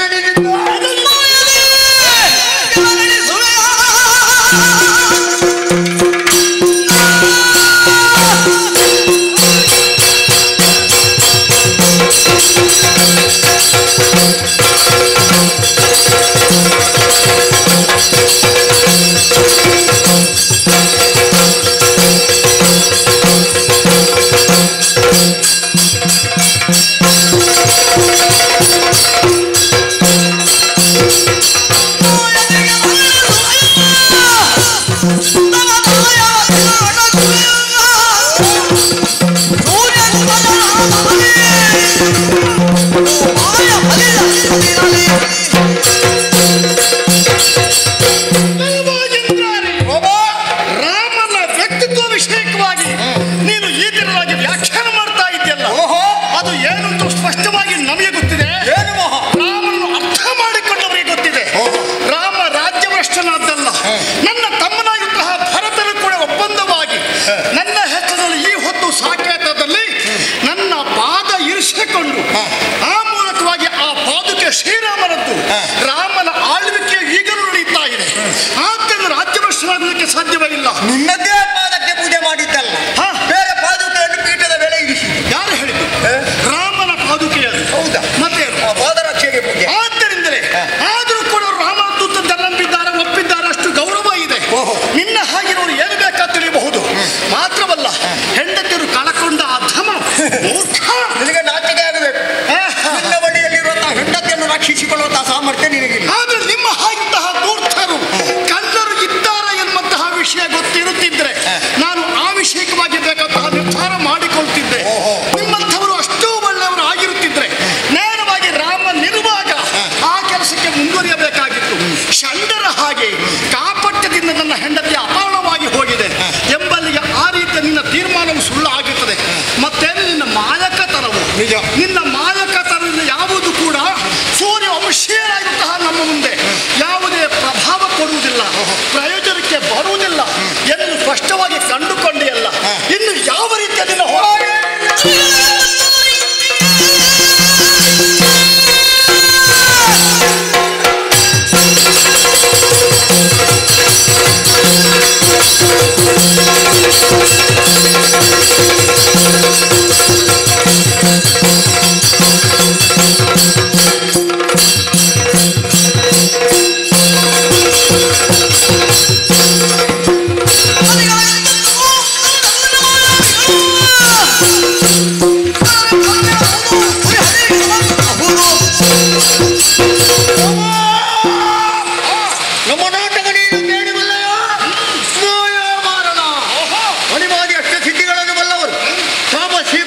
ರಾಮನ ಆಳ್ವಿಕೆ ಈಗಲೂ ನಡೀತಾ ಇದೆ. ಆದ್ದರಿಂದ ರಾಜ್ಯಭ್ರಷ್ಟನಾಗುವುದಕ್ಕೆ ಸಾಧ್ಯವಾಗಿಲ್ಲ. ನಿನ್ನದೇ ಪಾದಕ್ಕೆ ಪೂಜೆ ಮಾಡಿದ್ದಲ್ಲ, ಬೇರೆ ಪಾದುಕೆಯನ್ನು ಪೀಠದ ಮೇಲೆ ಇರಿಸಿ. ಯಾರು ಹೇಳಿದ್ದು? ರಾಮನ ಪಾದುಕೆ ಅದು. ಹೌದಾ? ಮತ್ತೆ ಪಾದರಕ್ಷೆಗೆ ಪೂಜೆ. ಆದ್ದರಿಂದಲೇ ಆದರೂ ಕೂಡ ರಾಮದೂತ ನಂಬಿದ್ದಾರೆ, ಒಪ್ಪಿದ್ದಾರೆ, ಅಷ್ಟು ಗೌರವ ಇದೆ. ನಿನ್ನ ಹಾಗಿರೋರು ಏನು ಬೇಕಾದ ತಿಳಿಯಬಹುದು. ಮಾತ್ರವಲ್ಲ, ಹೆಂಡತಿಯರು ಕಳಕೊಂಡ ಅಧಮ ಮೂರ್ಖ. ನಿನಗೆ ನಾಚಿಕೆ ಆಗಬೇಕು. ನಿನ್ನ ಬಳಿಯಲ್ಲಿರುವಂತಹ ಹೆಂಡತಿಯನ್ನು ರಕ್ಷಿಸಿಕೊಳ್ಳುವಂತಹ ಸಾಮರ್ಥ್ಯ ನಿನಗಿಲ್ಲ. ಆದ್ರೆ ನಿಮ್ಮ ಹಾಗಿದ್ದಂತಹ ಮೂರ್ಖರು ಕಳ್ಳರು ಇದ್ದಾರೆ ಎನ್ನುವಂತಹ ವಿಷಯ ಗೊತ್ತಿರುತ್ತಿದ್ರೆ ನಾನು ಆ ವಿಷಯಕವಾಗಿ ಬೇಕಾದಂತಹ ನಿರ್ಧಾರ ಮಾಡಿಕೊಳ್ತಿದ್ದೆ. ನಿಮ್ಮಂಥವರು ಅಷ್ಟೂ ಒಳ್ಳೆಯವರು ಆಗಿರುತ್ತಿದ್ರೆ ನೇರವಾಗಿ ರಾಮನಿರುವಾಗ ಆ ಕೆಲಸಕ್ಕೆ ಮುಂದುವರಿಯಬೇಕಾಗಿತ್ತು. ಷಂಡರ ಹಾಗೆ ಕಾಪಟ್ಯದಿಂದ ನನ್ನ ಹೆಂಡತಿ ಅಪಾರವಾಗಿ ಹೋಗಿದೆ ಎಂಬಲ್ಲಿಗೆ ಆ ರೀತಿಯ ನಿನ್ನ ತೀರ್ಮಾನವು ಸುಳ್ಳು ಆಗುತ್ತದೆ. ಮತ್ತೇನು ನಿನ್ನ ಮಾಯಕತನವು ನಿಜ. ನಿನ್ನ ಮಾಯಕತನದಿಂದ ಯಾವುದು ಕೂಡ ಸೂರ್ಯ ವಂಶೀಯರಾದಂತಹ ನಮ್ಮ ಮುಂದೆ ಯಾವುದೇ ಪ್ರಭಾವ ಕೊಡುವುದಿಲ್ಲ, ಪ್ರಯೋಜನಕ್ಕೆ ಬರುವುದಿಲ್ಲ ಎಂದು ಸ್ಪಷ್ಟವಾಗಿ ಕಂಡುಕೊಂಡೆಯಲ್ಲ. ಇನ್ನು ಯಾವ ರೀತಿಯ ದಿನ ನಮ್ಮ ನಾಟಕ ನೀನು ಕೇಳಿಬಲ್ಲಯೋ? ಮಾರಣ ಅಣಿಮಾದಿ ಅಷ್ಟಸಿದ್ಧಿಗಳನ್ನು ಬಲ್ಲವರು. ತಾಮಸಿ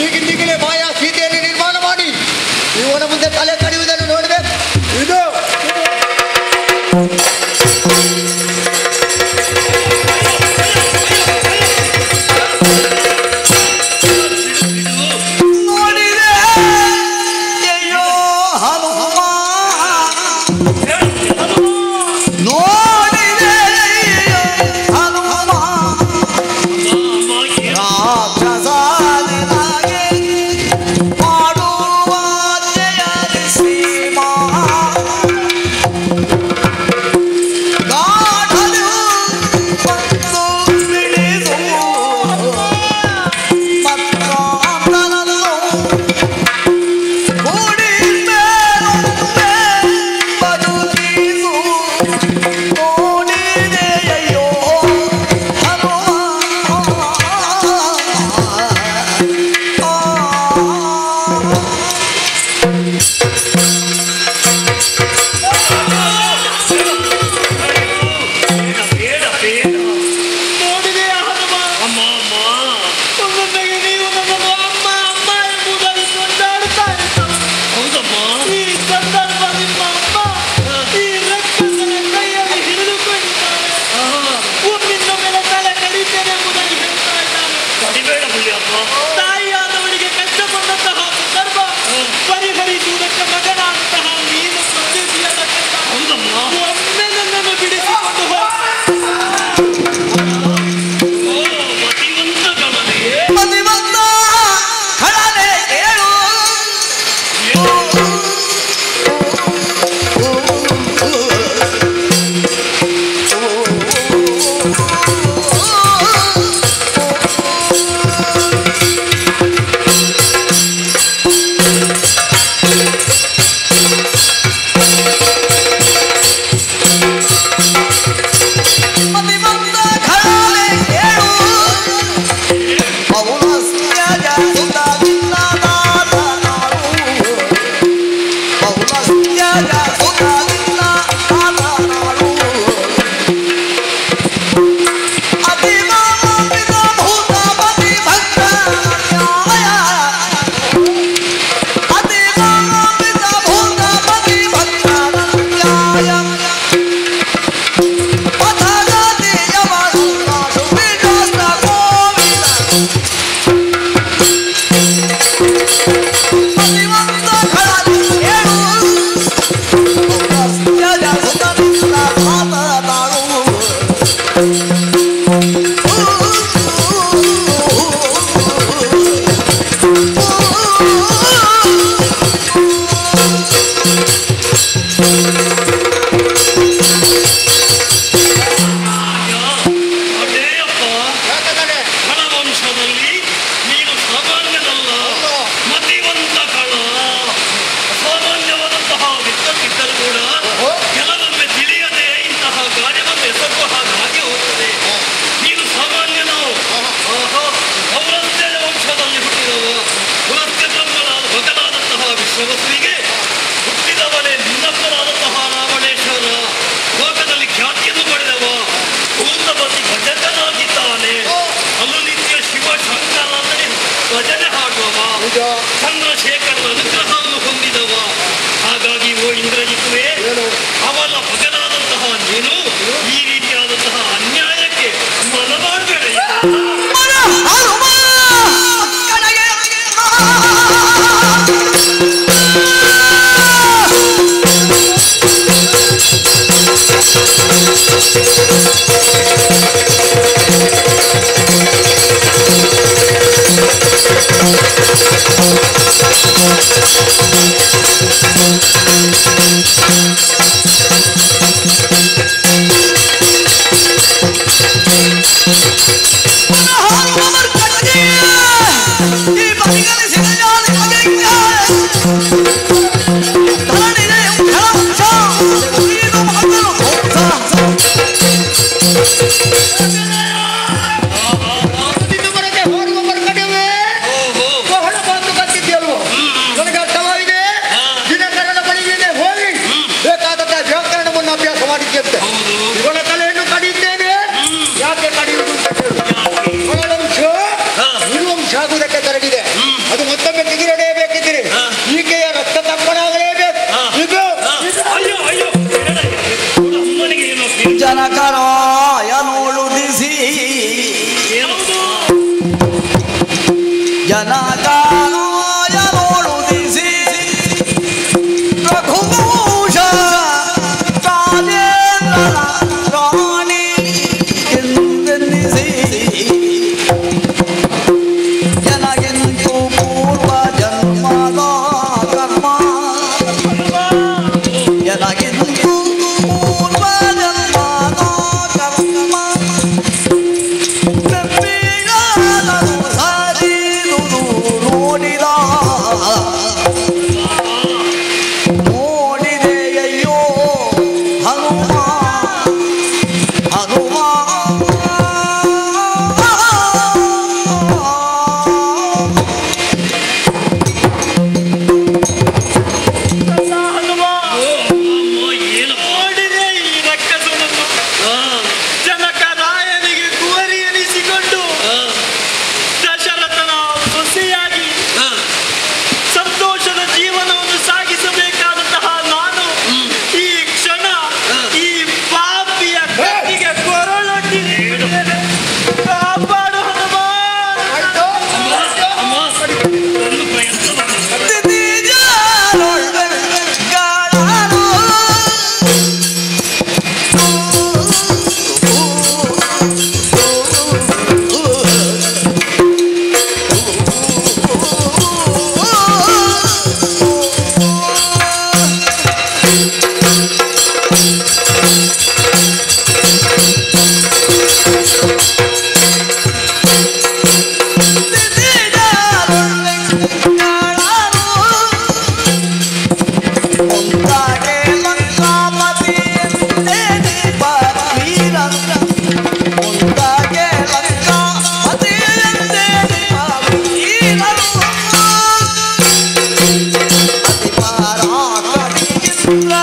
ಈಗಿಂದೀಗಲೇ ಮಾಯಾ ಸೀತೆಯನ್ನು ನಿರ್ಮಾಣ ಮಾಡಿ ಇವನ ಚಂದ್ರಶೇಖರನ ಅನುಗ್ರಹವನ್ನು ಹೊಂದಿದವ. ಹಾಗಾಗಿ ಓ ಇಂದ್ರಜಿತ್ತುವೆ, ಅವನ ಮಗನಾದಂತಹ ನೀನು ಈ ರೀತಿಯಾದಂತಹ ಅನ್ಯಾಯಕ್ಕೆ ಮನಮಾಡಬೇಡ. Indra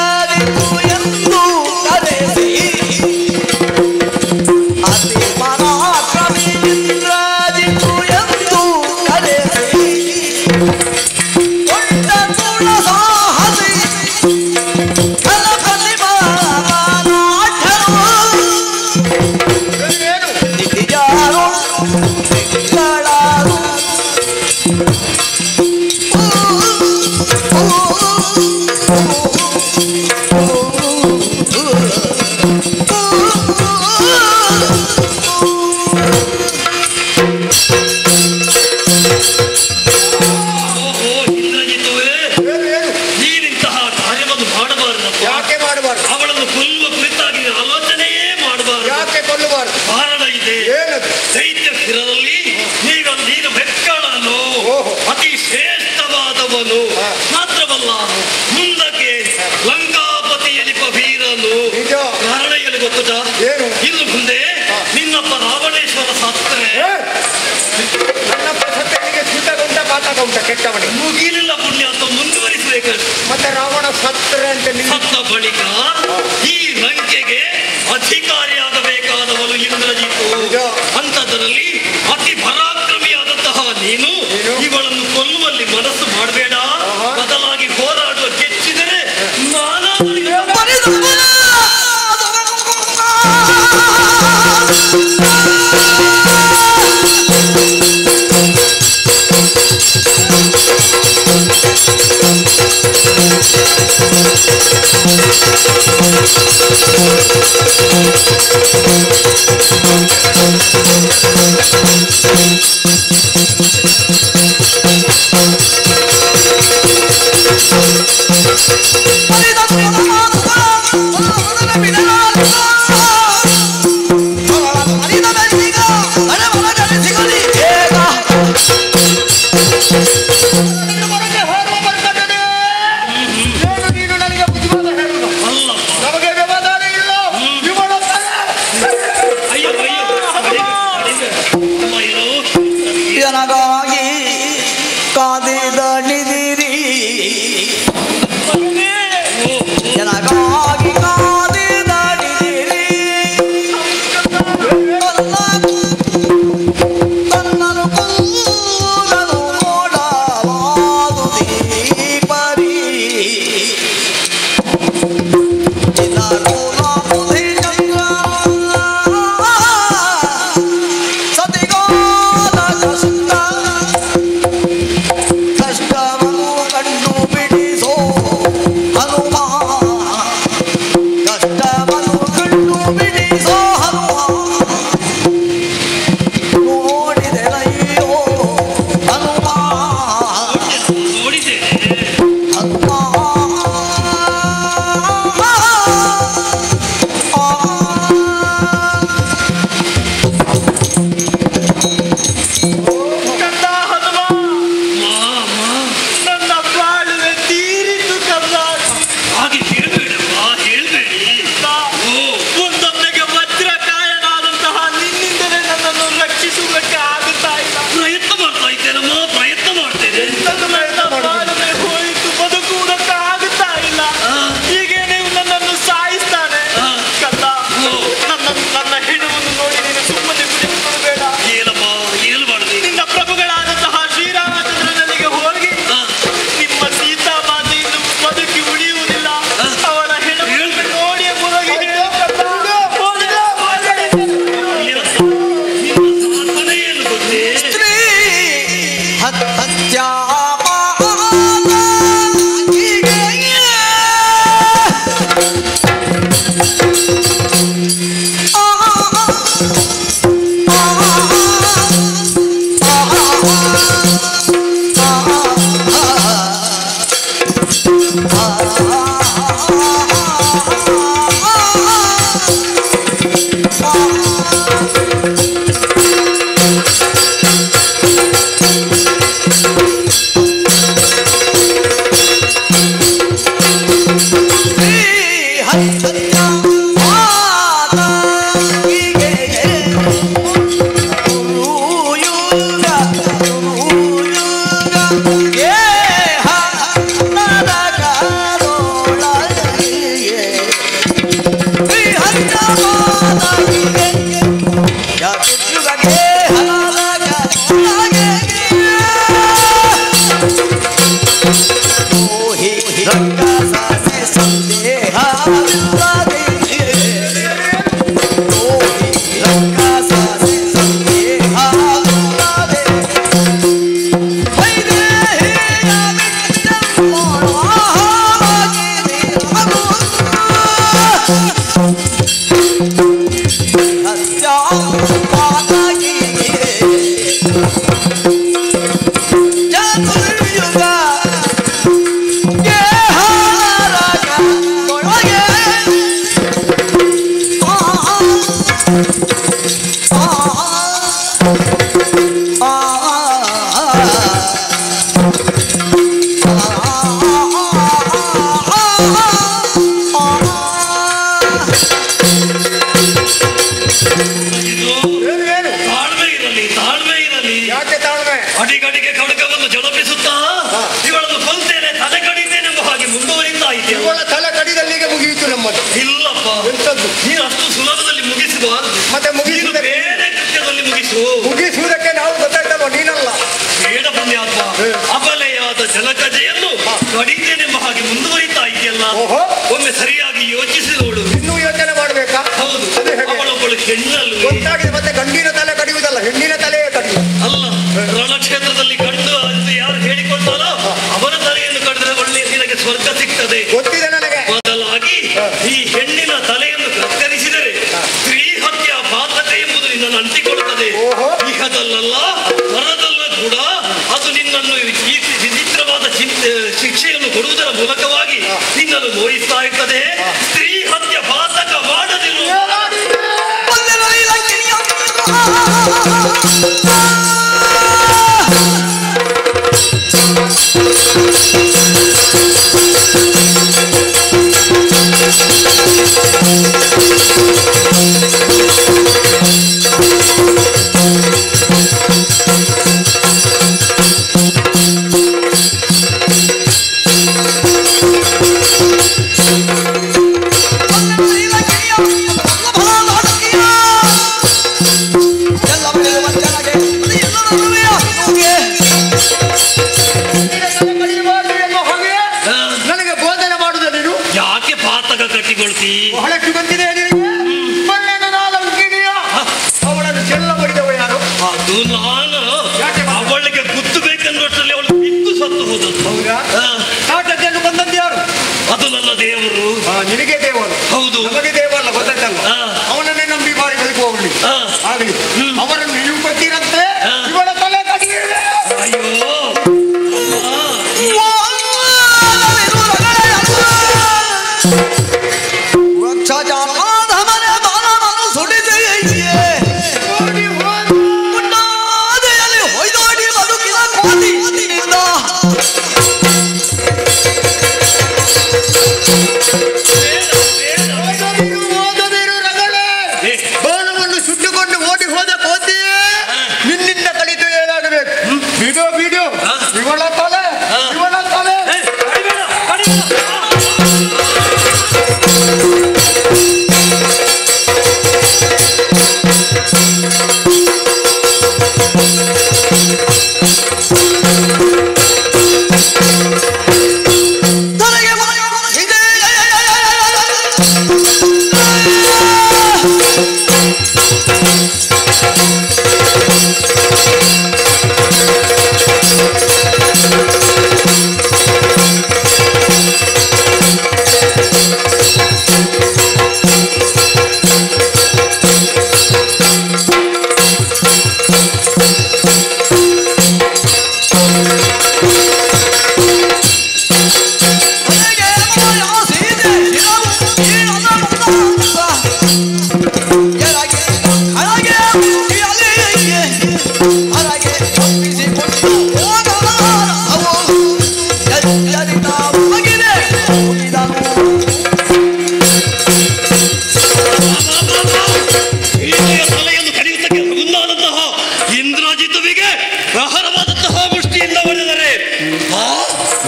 ಮಾಡಬಾರ್ದು. ಅವಳನ್ನು ಕೊಲ್ಲುವ ಕುರಿತಾಗಿ ಆಲೋಚನೆಯೇ ಮಾಡಬಾರದು. ಯಾಕೆ ಕೊಲ್ಲಬಾರ್ದು? ಕಾರಣ ಇದೆ. ಏನದು? ದೈತ್ಯ ಸ್ಥಿರದಲ್ಲಿ ನೀನು ಬೆಕ್ಕಳನು, ಅತಿ ಶ್ರೇಷ್ಠವಾದವನು. ಮಾತ್ರವಲ್ಲ, ಮುಂದಕ್ಕೆ ಲಂಕಾಪತಿ ಎಲಿಪ ವೀರನು. ಕಾರಣ ಏನು ಗೊತ್ತುಟ? ಇನ್ನು ಮುಂದೆ ನಿನ್ನಪ್ಪ ರಾವಣೇಶ್ವರ ಸತ್ತರೆ ನನ್ನಪ್ಪ ಸತ್ತನಿಗೆ ಸುತಗುಂಟ ಪಾತಗುಂಟ ಕೆಟ್ಟವನಿಗೆ ಮುಗಿಲಿಲ್ಲ ಪುಣ್ಯ ಅಂತ ಮುಂದುವರಿಸಬೇಕು. ಮತ್ತೆ ರಾವಣ ಸತ್ತರೆ ಅಂತ ಸತ್ತ ಬಳಿಕ ಈ ಲಂಕೆಗೆ ಅಧಿಕಾರಿಯಾಗಬೇಕಾದವನು ಇಂದ್ರಜಿತ್ತು. ಅಂಥದ್ರಲ್ಲಿ ಅತಿ ಪರಾಕ್ರಮಿಯಾದಂತಹ ನೀನು ಇವಳನ್ನು ಕೊಲ್ಲುವಲ್ಲಿ ಮನಸ್ಸು ಮಾಡಬೇಡ. ಬದಲಾಗಿ ಹೋರಾಡುವ ಕೆಚ್ಚಿದರೆ ನನಗಾಗಿ ಕಾದಿದ ನಿದಿರಿ, ನನಗಾಗಿ ಕಾದಿದ ನಿದಿರಿ, ತನ್ನನು ಕೂದಲು ನೋಡವಾದುದಿ ಪರಿ Yeah! ನಮ್ಮದು. ಇಲ್ಲಪ್ಪ, ಎಂತದ್ದು? ನೀನು ಅಷ್ಟು ಸುಲಭದಲ್ಲಿ ಮುಗಿಸಬಾರದು. ಮತ್ತೆ ಮುಗಿಸುವ ಬೇರೆ ಕೃತ್ಯದಲ್ಲಿ ಮುಗಿಸುವುದಕ್ಕೆ ನಾವು ಗೊತ್ತಾಗ್ತಲ್ವ, ನೀನಲ್ಲ. ಬೇಡ ಪುಣ್ಯಾತ್ಮ, ಅಬಲೆಯಾದ ಜಲಕಜೆಯನ್ನು ಕಡಿತೇನೆಂಬ ಹಾಗೆ ಮುಂದುವರಿತಾ ಇದೆಯಲ್ಲ, ಒಮ್ಮೆ ಸರಿಯಾಗಿ ಯೋಚಿಸಿ ನೋಡು. ಇನ್ನೂ ಯೋಚನೆ ಮಾಡಬೇಕಾ? ಹೌದು. ಅವಳೊಬ್ಬಳು ಹೆಣ್ಣಲ್ಲಿ ಗೊತ್ತಾಗಿದೆ. ಮತ್ತೆ ಗಂಡಿನ ತಲೆ ಕಡಿಯುವುದಲ್ಲ, ಹೆಣ್ಣಿನ ತಲೆಯೇ ಕಡಿಯುವುದು ಅಲ್ಲ. ರಣಕ್ಷೇತ್ರದಲ್ಲಿ ಗಂಡು ಅಂತ ಯಾರು ಹೇಳಿಕೊಳ್ತಾರ ಅವರ ತಲೆಯನ್ನು ಕಡಿದ್ರೆ ಒಳ್ಳೆ ನಿನಗೆ ಸ್ವರ್ಗ ಸಿಗ್ತದೆ, ಗೊತ್ತಿದೆ ನನಗೆ. ಬದಲಾಗಿ ಈ ಹೆಣ್ಣಿನ ತಲೆಯನ್ನು ಕತ್ತರಿಸಿದರೆ ಸ್ತ್ರೀ ಹತ್ಯೆ ಪಾತಕ ಎಂಬುದು ನಿನ್ನನ್ನು ಅಂಟಿಕೊಳ್ಳುತ್ತದೆ. ಇಹದಲ್ಲ ಹೊರದಲ್ಲ ಕೂಡ ಅದು ನಿನ್ನನ್ನು ವಿಚಿತ್ರವಾದ ಶಿಕ್ಷೆಯನ್ನು ಕೊಡುವುದರ ಮೂಲಕವಾಗಿ ನಿನ್ನನ್ನು ನೋಯಿಸ್ತಾ ಇರ್ತದೆ. ಸ್ತ್ರೀ ಹತ್ಯೆ ಪಾತಕ ಮಾಡದಿರು. ನನಗೆ ಬೋಧನೆ ಮಾಡುದ ನೀನು ಯಾಕೆ ಪಾತಕ ಕಟ್ಟಿಕೊಳ್ತಿ? ಬಹಳಷ್ಟು ಗೊತ್ತಿದೆ ಅವಳನ್ನು ಚೆಲ್ಲ ಬಡಿದವ ಯಾರು? ಅದು ನಾನು. ಅವಳಿಗೆ ಗುದ್ದು ಬೇಕೆಂದಷ್ಟರಲ್ಲಿ ಅವಳು ಬಿದ್ದು ಸತ್ತು ಹೋದದ್ದು. ಹೌದಾ? ಆಟಕ್ಕೆ ಬಂದದ್ದು ಯಾರು? ಅದು ನನ್ನ ದೇವರು. ನಿನಗೆ ದೇವರು? ಹೌದು. ನಮಗೆ ದೇವರಲ್ಲ, ಗೊತ್ತಾಯ್ತಲ್ಲ. ಅವನನ್ನೇ ನಂಬಿ ಬಾರಿ ಬದುಕುವವಳಿ ಆಗಲಿ. ಅವರನ್ನು ನೀವು ಕೊಟ್ಟಿರಂತೆ ಇವಳ ತಲೆ ಕಟ್ಟಿದೆ. ಅಯ್ಯೋ, ಬಾಣವನ್ನು ಸುಟ್ಟುಕೊಂಡು ಓಡಿ ಹೋದ ಕೋತಿಯೇ, ನಿನ್ನಿಂದ ಕಲಿತು ಏನಾಗಬೇಕು? ಬಿಡೋ ಬಿಡೋ, ಇವಳ ತಲೆ, ಇವಳ ತಲೆ.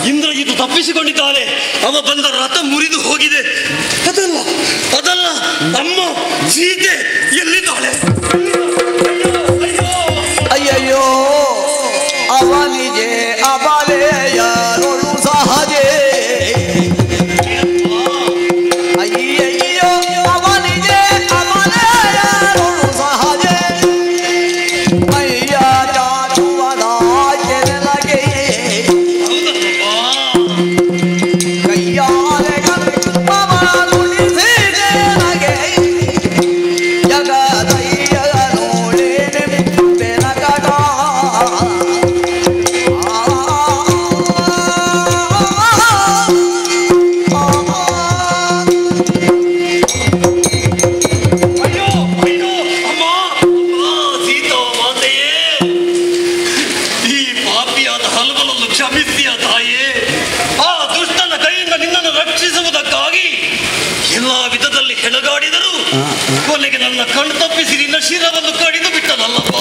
ಇಂದ್ರಜಿತು ತಪ್ಪಿಸಿಕೊಂಡಿದ್ದಾನೆ. ಅವ ಬಂದ ರಥ ಮುರಿದು ಹೋಗಿದೆ. ಅದಲ್ಲ ಅದಲ್ಲ, ಅಮ್ಮ ಸೀತೆ ಎಲ್ಲಿದ್ದಾಳೆ? ಅಯ್ಯಯ್ಯೋ, ಅವನಿಗೆ ಅಬಲೆಯರೊಳು ಸಹಜೆ. ಅಯ್ಯಯ್ಯೋ, ಅವನಿಗೆ ಅಬಲೆಯರೊಳು ಸಹಜೆ. ಅಯ್ಯ ಚಾಚುವದ ಕೆಳಗೆ ಕೈಯಾಲೆ ಕಪ್ಪವನುಳಿಸಿದೆ ನನಗೆ. ಜಗದಯ್ಯ ನೋಡೆ ಬೆನಕಟ. ಹೆಣಗಾಡಿದರು, ಕೊನೆಗೆ ನನ್ನ ಕಣ್ಣು ತಪ್ಪಿಸಿ ನಿನ್ನ ಶಿರವನ್ನು ಕಡಿದು ಬಿಟ್ಟನಲ್ಲಪ್ಪ.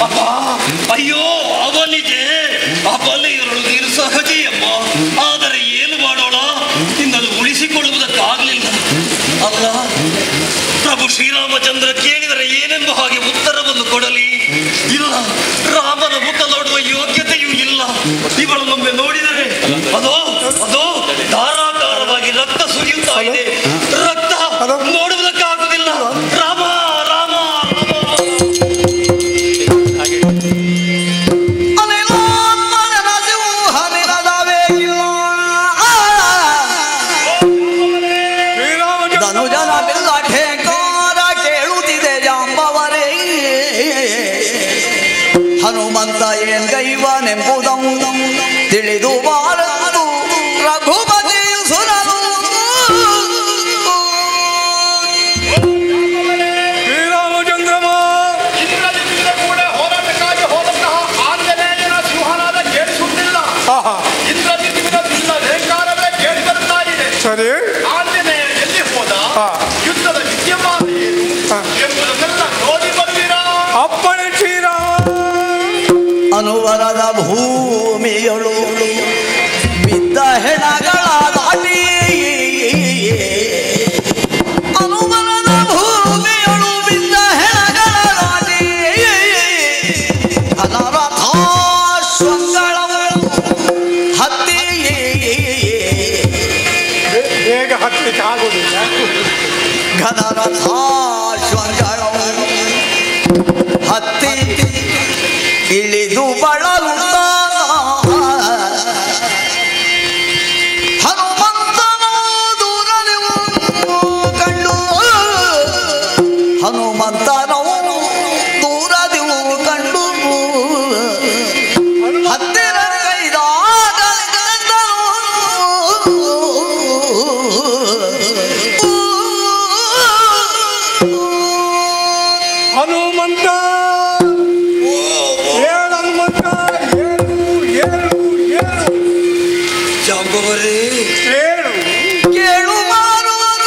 ಅಪ್ಪ, ಅಯ್ಯೋ, ಅವನಿಗೆ ಅಬಲೆಯರಳು ನೀರು ಸಹಜೆಯಮ್ಮ. ಆದರೆ ಏನು ಮಾಡೋಣ, ನಿನ್ನನ್ನು ಉಳಿಸಿಕೊಳ್ಳುವುದಕ್ಕಾಗಲಿಲ್ಲ. ಅಲ್ಲ ಪ್ರಭು ಶ್ರೀರಾಮಚಂದ್ರ ಕೇಳಿದರೆ ಏನೆಂಬ ಹಾಗೆ ಉತ್ತರವನ್ನು ಕೊಡಲಿ? ಇಲ್ಲ, ರಾಮನ ಮುಖ ನೋಡುವ ಯೋಗ್ಯತೆಯೂ ಇಲ್ಲ. ಇವಳನ್ನೊಮ್ಮೆ ನೋಡಿದರೆ ಅದೋ ಅದೋ ಧಾರಾಕಾರವಾಗಿ ರಕ್ತ ಸುರಿಯುತ್ತಾ ಇದೆ. ರಕ್ತ ನೋಡುವುದಕ್ಕಾಗುವುದಿಲ್ಲ. ರಾಮ ರಾಮ ಹನುಮಂತ ಏನ್ಗೈವನೆಂಬುದಂ ತಿಳಿದು ಬಾರದು ರಘುಪತಿ ಸುರನು. ಶ್ರೀರಾಮಚಂದ್ರಮ ಕೂಡ ಹೋರಾಟಕ್ಕಾಗಿ ಹೋದಂತಹ ಆಂಜನೇಯನ ಸಿಂಹನಾದ ಕೇಳಿಸುತ್ತಿಲ್ಲ. ಇಂದ್ರಜಿತ್ತಿನ ರೇಖಾರವೇ ಕೇಳಿ ಬರ್ತಾ ಇದೆ. ಸರಿ, ಆಂಜನೇಯ ಎಲ್ಲಿ ಹೋದ, ಯುದ್ಧದ ವಿದ್ಯಮಾನ ಏನು ಎಂಬುದನ್ನೆಲ್ಲ ನೋಡಿ ಬಂದಿರಾ? ಅಪ್ಪಣೆ ಶ್ರೀರಾಮ. ಅನುವರದ ಭೂಮಿಯಳು ಬಿದ್ದ ಹೆಣಗಳ ದಾಟಿ, ಅನುವರದ ಭೂಮಿಯಳು ಬಿದ್ದ ಹೆಣಗಳ ದಾಟಿ, ಅನರಥಾಶ್ವಂಗಳ ಹತ್ತಿ ಬೇಗ ಹತ್ತಲಿಕ್ಕೆ ಆಗುವುದಿಲ್ಲ. ಘನರಥಾಶ್ವಂಗಳ ಹತ್ತಿ ಇಳಿದು ಬಳಲುತ್ತ ಹನುಮಂತನ ದೂರದಿವು ಕಂಡು, ಹನುಮಂತನ ದೂರದಿವು ಕಂಡು ಹತ್ತಿರ ಕೈದಾಗ ಹನುಮಂತ ಜಾಂಬವರೇ ಕೇಳು ಮಾರುವುದ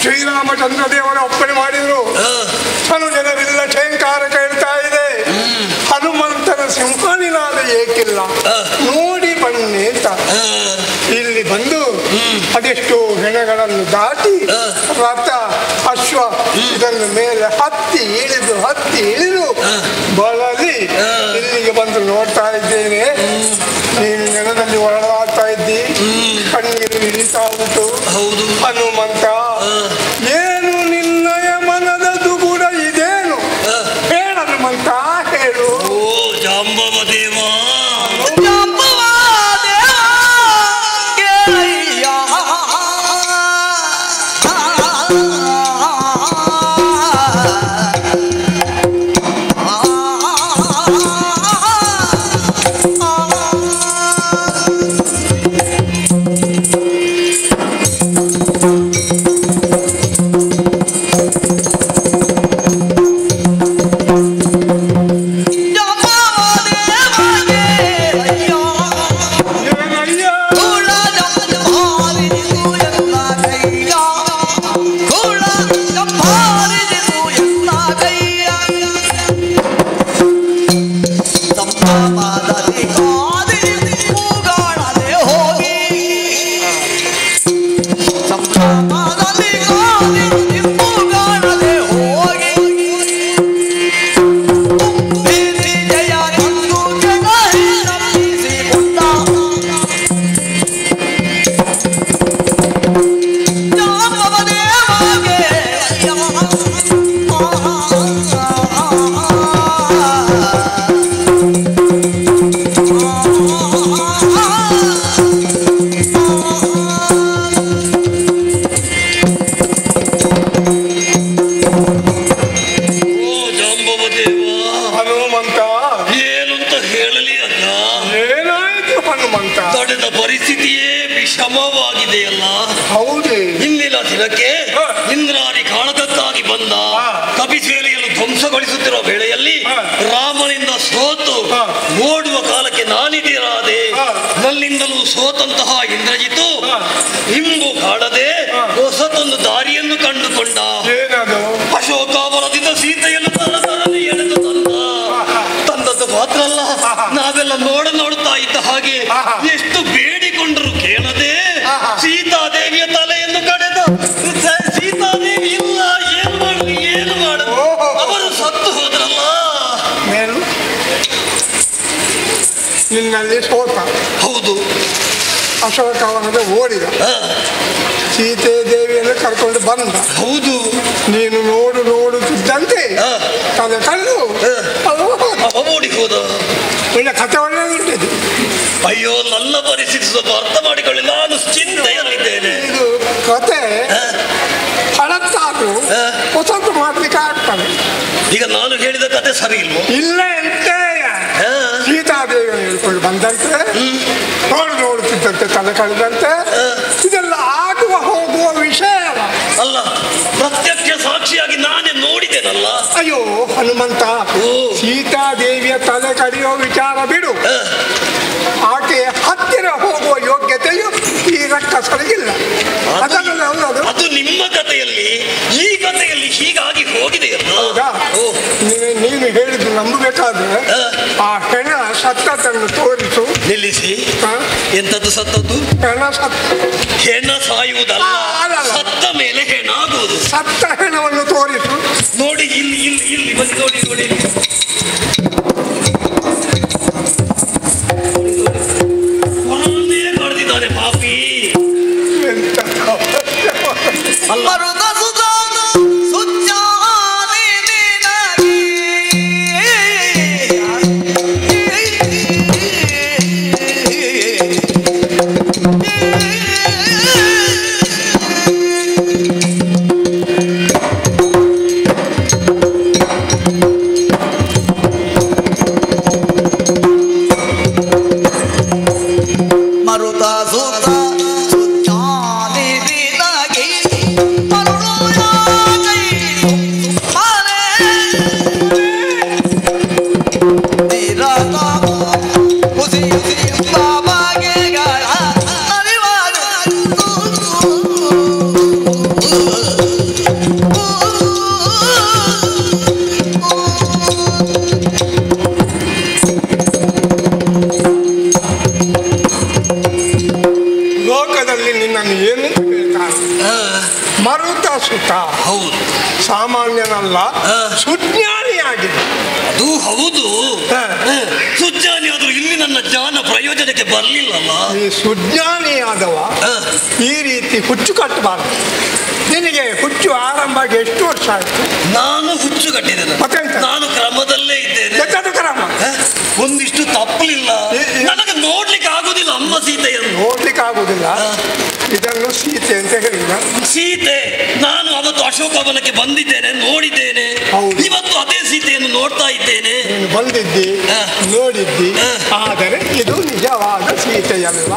ಶ್ರೀರಾಮಚಂದ್ರ ದೇವರ ಒಪ್ಪಣೆ ಮಾಡಿದ್ರು. ಜನರೆಲ್ಲ ಠೇಂಕಾರ ಕೇಳ್ತಾ ಇದೆ. ಹನುಮಂತನ ಸಿಂಹನಿನಾದ ಏಕಿಲ್ಲ, ನೋಡಿ ಬನ್ನಿ ಅಂತ ಇಲ್ಲಿ ಬಂದು ಅದೆಷ್ಟೋ ಹೆಣಗಳನ್ನು ದಾಟಿ ರಥ ಅಶ್ವ ಇದನ್ನು ಮೇಲೆ ಹತ್ತಿ ಇಳಿದು ಬಳಲಿ ಇಲ್ಲಿಗೆ ಬಂದು ನೋಡ್ತಾ ಇದ್ದೇನೆ. ನೀನು ನೆಲದಲ್ಲಿ ಒಳಗಾಡ್ತಾ ಇದ್ದಿ, ಕಣ್ಣೀರು ಇಳಿತಾ ಉಂಟು. ಹನುಮಂತ, ಏನು ನಿನ್ನಯ ಮನದದು ಕೂಡ ಇದೇನು? ಹೇಳ ಹನುಮಂತ, ಹೇಳು. ಜಾಂಬವ ದೇವ, ತಡೆದ ಪರಿಸ್ಥಿತಿಯೇ ವಿಷಮವಾಗಿದೆಯಲ್ಲ. ಹೌದೇ? ಇಂದಿನ ದಿನಕ್ಕೆ ಇಂದ್ರಾದಿ ಕಾಳಗಕ್ಕಾಗಿ ಬಂದ ಕಪಿಸೇನೆಯನ್ನು ಧ್ವಂಸಗೊಳಿಸುತ್ತಿರುವ ವೇಳೆಯಲ್ಲಿ ರಾಮನಿಂದ ಸೋತು ಓಡುವ ಕಾಲಕ್ಕೆ ನಾನಿದಿರಾದೆ. ನನ್ನಿಂದಲೂ ಸೋತಂತಹ ಇಂದ್ರಜಿತು ಇಂಬು ಕಾಡದೆ ಹೊಸತೊಂದು ದಾರಿಯನ್ನು ಕಂಡುಕೊಂಡ. ಅಶೋಕಾವರದಿಂದ ಸೀತೆಯನ್ನು ತರತರನೆ ಎಳೆದು ತಂದದ್ದು ಮಾತ್ರ ಅಲ್ಲ, ನಾವೆಲ್ಲ ನೋಡುತ್ತಾ ಇದ್ದ ಹಾಗೆ ಎಷ್ಟು ಬೇಡಿಕೊಂಡರು ಕೇಳದೆ ಸೀತಾದೇವಿಯ ತಲೆಯನ್ನು ಕಡೆದ. ಸೀತಾದೇವಿ ಇಲ್ಲ, ಏನು ಮಾಡಲು ಅವರು ಸತ್ತು ಹೋದ್ರಲ್ಲ. ನಿನ್ನಲ್ಲಿ ಸೋತ. ಹೌದು. ಅಶೋಕವನದ ಓಡಿದ, ಸೀತೆ ದೇವಿಯನ್ನು ಕರ್ಕೊಂಡು ಬಂದ. ಹೌದು. ನೀನು ನೋಡುತ್ತಿದ್ದಂತೆ ತಲೆ ಕಲ್ಲು ಓಡಿ ಹೋದ. ಒಳ್ಳೆ ಕಥೆ ಒಳ್ಳೆದಿದೆ. ಅಯ್ಯೋ, ನನ್ನ ಪರಿಸ್ಥಿತಿ ಸ್ವಲ್ಪ ಅರ್ಥ ಮಾಡಿಕೊಳ್ಳಿ, ನಾನು ಚಿಂತೆಯಲ್ಲಿದ್ದೇನೆ. ಇದು ಕತೆ ಹಳತ್ತಾದ್ರು ಹೊಸತು ಮಾಡ್ಲಿಕ್ಕೆ ಆಗ್ತದೆ. ಈಗ ನಾನು ಹೇಳಿದ ಕತೆ ಸರಿ ಇಲ್ವೋ? ಇಲ್ಲ ಎಂತೆ. ಸೀತಾದೇವಿಯನ್ನು ಹೇಳ್ಕೊಂಡು ಬಂದಂತೆ, ನೋಡುತ್ತಿದ್ದಂತೆ ತಲೆ ಕಳೆದಂತೆ, ಇದೆಲ್ಲ ಆಗುವ ಹೋಗುವ ವಿಷಯ ಅಲ್ಲ. ಪ್ರತ್ಯಕ್ಷ ಸಾಕ್ಷಿಯಾಗಿ ನಾನೇ ನೋಡಿದ್ದೇನಲ್ಲ. ಅಯ್ಯೋ ಹನುಮಂತ, ಸೀತಾದೇವಿಯ ತಲೆ ಕಡಿಯೋ ವಿಚಾರ ಬಿಡು. ಆಕೆ ಹತ್ತಿರ ಹೋಗುವ ಯೋಗ್ಯತೆಯು ಈ ರಕ್ಕಸರಿಗಿಲ್ಲ. ಅದು ನಿಮ್ಮ ಕಥೆಯಲ್ಲಿ, ಈ ಕಥೆಯಲ್ಲಿ ಹೀಗಾಗಿ ಹೋಗಿದೆಯಲ್ಲ. ಹೌದಾ? ನೀನು ಹೇಳಿದ್ದು ನಂಬಬೇಕಾದ್ರೆ ಆ ಹೆಣ ಸತ್ತದನ್ನು ತೋರಿಸು. ನಿಲ್ಲಿಸಿ. ಎಂತದ್ದು ಸತ್ತದ್ದು? ಹೆಣ ಸಾಯುವುದಲ್ಲ, ಸತ್ತ ಮೇಲೆ ಹೆಣ ಆಗುವುದು. ಸತ್ತ ಹೆಣವನ್ನು ತೋರಿಸು. ನೋಡಿ, ಇಲ್ಲಿ ಬಂದು ನೋಡಿ. ಮಾಡಿದ್ದಾನೆ ಪಾಪಿ. ಹೌದು, ಸಾಮಾನ್ಯನಲ್ಲ, ಸುಜ್ಞಾನಿಯಾಗಿದೆ. ಅದು ಹೌದು. ಸುಜ್ಞಾನಿ ಆದ್ರೂ ಇಲ್ಲಿ ನನ್ನ ಜ್ಞಾನ ಪ್ರಯೋಜನಕ್ಕೆ ಬರಲಿಲ್ಲಲ್ಲ. ಈ ಸುಜ್ಞಾನಿಯಾದವ ಈ ರೀತಿ ಹುಚ್ಚು ಕಟ್ಟಬಾರ್ದು. ನಿನಗೆ ಹುಚ್ಚು ಆರಂಭ ಆಗಿ ಎಷ್ಟು ವರ್ಷ ಆಯ್ತು? ನಾನು ಹುಚ್ಚು ಕಟ್ಟಿದ್ದೇನೆ. ನಾನು ಕ್ರಮದಲ್ಲೇ ಇದ್ದೇನೆ. ಕ್ರಮ ಒಂದಿಷ್ಟು ತಪ್ಪಲಿಲ್ಲ. ನನಗೆ ನೋಡ್ಲಿಕ್ಕೆ ಆಗುದಿಲ್ಲ ಅಮ್ಮ ಸೀತೆಯನ್ನು. ನೋಡ್ಲಿಕ್ಕೆ ಆಗುದಿಲ್ಲ, ಇದನ್ನು ಸೀತೆ ಅಂತ ಹೇಳಿಲ್ಲ. ಸೀತೆ ನಾನು ಅವತ್ತು ಅಶೋಕವನಕ್ಕೆ ಬಂದಿದ್ದೇನೆ, ನೋಡಿದ್ದೇನೆ. ಇವತ್ತು ಅದೇ ಸೀತೆಯನ್ನು ನೋಡ್ತಾ ಇದ್ದೇನೆ. ಬಂದಿದ್ದಿ, ನೋಡಿದ್ದಿ, ಆದರೆ ಇದು ನಿಜವಾದ ಸೀತೆಯಲ್ಲ.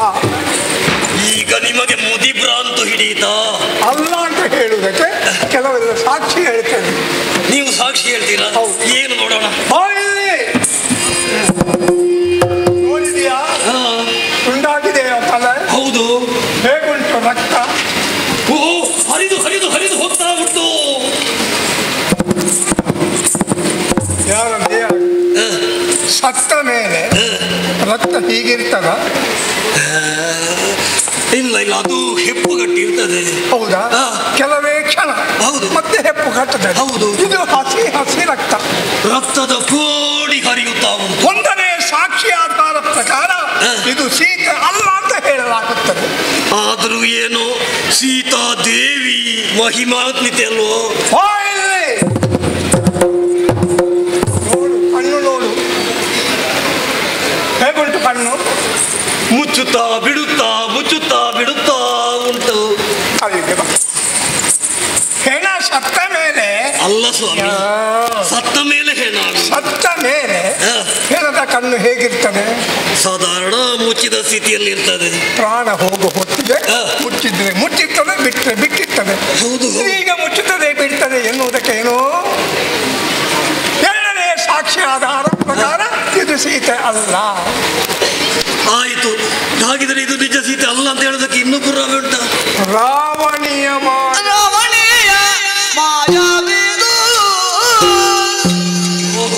ಈಗ ನಿಮಗೆ ಮುದಿಭ್ರಾಂತು ಹಿಡಿಯಿತಾ? ಅಲ್ಲ ಅಂತ ಹೇಳುವುದಕ್ಕೆ ಕೆಲವೆಲ್ಲ ಸಾಕ್ಷಿ ಹೇಳ್ತೇನೆ. ನೀವು ಸಾಕ್ಷಿ ಹೇಳ್ತೀರಾ? ಏನು ನೋಡೋಣ. ನೋಡಿದೀಯಾ? ಉಂಟಾಗಿದೆಯಾ ತಲೆ? ಹೌದು. ಹೇಗುಂಟು ರಕ್ತ? ಓ, ಹರಿದು ಹರಿದು ಹರಿದು ಹೋಗ್ತಾ ಉಂಟು. ಯಾರಂತೆ? ಸತ್ತ ಮೇಲೆ ರಕ್ತ ಹೀಗಿರ್ತದ? ಇಲ್ಲ ಇಲ್ಲ, ಅದು ಹೆಪ್ಪುಗಟ್ಟಿ ಇರ್ತದೆ. ಹೌದಾ? ಕೆಲವೇ ಕ್ಷಣ. ಹೌದು. ಮತ್ತೆ ಹೆಪ್ಪು ಕಟ್ಟದೆ. ಹೌದು. ಇದು ಹಸಿ ಹಸಿ ರಕ್ತ. ರಕ್ತದ ಕೋಡಿ ಹರಿಯುತ್ತಾ ಉಂಟು. ಒಂದನೇ ಸಾಕ್ಷಿ ಆಧಾರ ಪ್ರಕಾರ ಇದು ಸೀತೆ ಅಲ್ಲ ಅಂತ ಹೇಳಲಾಗುತ್ತದೆ. ಆದರೂ ಏನು ಸೀತಾ ದೇವಿ ಮಹಿಮಾನ್ವಿತೆ ಅಲ್ವೋ? ನೋಡು, ಕಣ್ಣು ನೋಡು, ಹೇಗುಂಟು ಕಣ್ಣು? ಮುಚ್ಚುತ್ತಾ ಬಿಡುತ್ತಾ ಮುಚ್ಚುತ್ತಾ ಬಿಡುತ್ತಾ ಉಂಟು. ಹೆಣ ಸತ್ತ ಮೇಲೆ ಅಲ್ಲ ಸ್ವಾಮಿ, ಸತ್ತ ಮೇಲೆ ಹೆಣ. ಸತ್ತ ಮೇಲೆ ಹೆಣದ ಲಕ್ಷ್ಮಣದ ಕಣ್ಣು ಹೇಗಿರ್ತದೆ? ಸಾಧಾರಣ ಮುಚ್ಚಿದ ಸ್ಥಿತಿಯಲ್ಲಿ ಇರ್ತದೆ. ಪ್ರಾಣ ಹೋಗೋ ಹೊತ್ತಿಗೆ ಮುಚ್ಚಿದ್ರೆ ಮುಚ್ಚಿರ್ತದೆ, ಬಿಟ್ಟರೆ ಬಿಟ್ಟಿರ್ತದೆ. ಹೌದು, ಈಗ ಮುಚ್ಚುತ್ತದೆ ಬಿಡ್ತದೆ ಎನ್ನುವುದಕ್ಕೆ ಏನೋ ಎರಡನೇ ಸಾಕ್ಷಿ ಆಧಾರ ಪ್ರಕಾರ ಇದು ಸೀತೆ ಅಲ್ಲ. ಆಯಿತು, ಹಾಗಿದ್ರೆ ಇದು ನಿಜ ಸೀತೆ ಅಲ್ಲ ಅಂತ ಹೇಳೋದಕ್ಕೆ ಇನ್ನೂ ಪುರಾವೆ ಉಂಟ? ರಾವಣಿಯ ರಾವಣಿಯ ಮಾಯಾವಿದು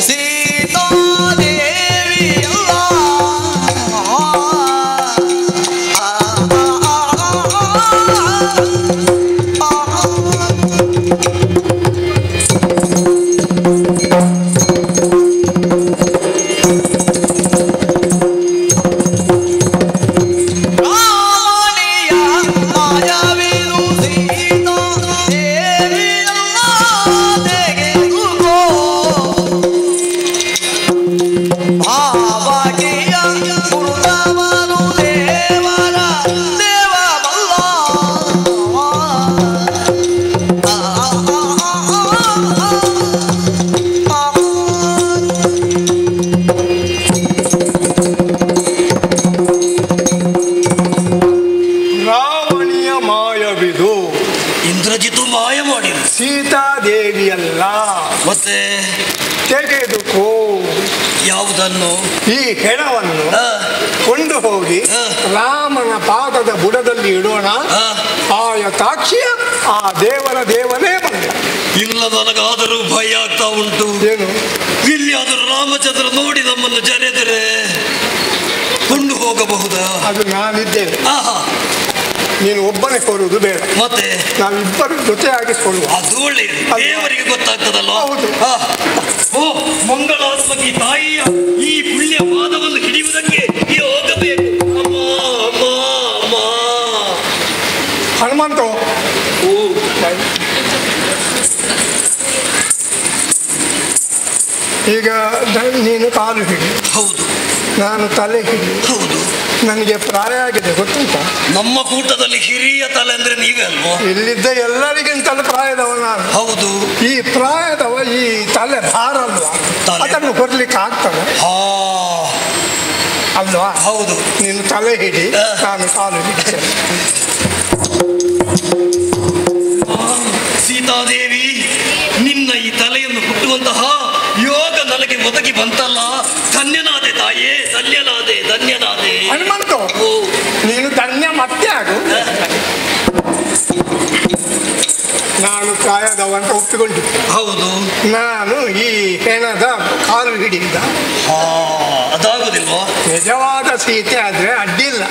ಸೀತಾದೇವಿ ಅಲ್ಲ. ಇಂದ್ರಜಿತು ಮಾಯ ಮಾಡಿ ಸೀತಾದೇವಿಯಲ್ಲ. ಮತ್ತೆ ತೆಗೆದುಕೋ. ಯಾವುದನ್ನು? ಈ ಹೆಣವನ್ನು ಕೊಂಡು ಹೋಗಿ ರಾಮನ ಪಾದದ ಬುಡದಲ್ಲಿ ಇಡೋಣ. ಆಯತಾಕ್ಷಿಯ ಆ ದೇವನೇ ಬಂದ. ಇಲ್ಲ, ನನಗಾದರೂ ಭಯ ಆಗ್ತಾ ಉಂಟು. ಏನು? ಇಲ್ಲಿಯಾದರೂ ರಾಮಚಂದ್ರ ನೋಡಿ ನಮ್ಮನ್ನು ಜರೆದರೆ ಕೊಂಡು ಹೋಗಬಹುದಾ? ಅದು ನಾನಿದ್ದೇನೆ. ನೀನು ಒಬ್ಬನೇ ಕೊಡುವುದು ಬೇಡ, ಮತ್ತೆ ನಾವಿಬ್ಬರು ಜೊತೆಯಾಗಿಕೊಳ್ಳುವ. ಅದು ಒಳ್ಳೆಯದು, ದೇವರಿಗೆ ಗೊತ್ತಾಗ್ತದಲ್ಲ. ಹೌದು. ಓ ಮಂಗಳಾತ್ಮಕಿ ತಾಯಿಯ ಈ ಪುಣ್ಯ ಪಾದವನ್ನು ಹಿಡಿಯುವುದಕ್ಕೆ ಹೋಗಬೇಕು. ಅಮ್ಮ ಅಮ್ಮ ಅಮ್ಮ. ಹನುಮಂತ, ಈಗ ನೀನು ಕಾಲು ಹಿಡಿ, ಹೌದು, ನಾನು ತಲೆ ಹಿಡಿ. ಹೌದು. ನನಗೆ ಪ್ರಾಯ ಆಗಿದೆ, ಗೊತ್ತುಂಟ? ನಮ್ಮ ಕೂಟದಲ್ಲಿ ಹಿರಿಯ ತಲೆ ಅಂದ್ರೆ ನೀವೇ ಅಲ್ವಾ? ಇಲ್ಲಿದ್ದ ಎಲ್ಲರಿಗಿಂತಲೂ ಪ್ರಾಯದವ ನಾನು. ಹೌದು. ಈ ಪ್ರಾಯದವ ಈ ತಲೆ ಭಾರ ಅಲ್ವಾ, ಅದನ್ನು ಹೊರಲಿಕ್ಕೆ ಆಗ್ತದೆ ಅಲ್ವಾ? ಹೌದು. ನೀನು ತಲೆ ಹಿಡಿ, ನಾನು ಕಾಲು ಹಿಡಿತೇನೆ. ಸೀತಾದೇವಿ, ನಿನ್ನ ಈ ತಲೆಯನ್ನು ಹುಟ್ಟುವಂತಹ ಯೋಗ ನನಗೆ ಒದಗಿ ಬಂತಲ್ಲ. ಧನ್ಯನಾದೆ ತಾಯೇ, ಧನ್ಯನಾದೆ, ಧನ್ಯನಾದೆ. ಹನುಮಂತ, ನೀನು ಧನ್ಯ ಮತ್ತೆ ಆಗು. ನಾನು ಪ್ರಾಯದವ ಅಂತ ಒಪ್ಪಿಕೊಂಡಿದ್ದೆ. ಹೌದು. ನಾನು ಈ ಹೆಣದ ಕಾಲು ಹಿಡಿದ. ಅದಾಗುದಿಲ್ವಾ? ನಿಜವಾದ ಸೀತೆ ಆದ್ರೆ ಅಡ್ಡಿಲ್ಲ.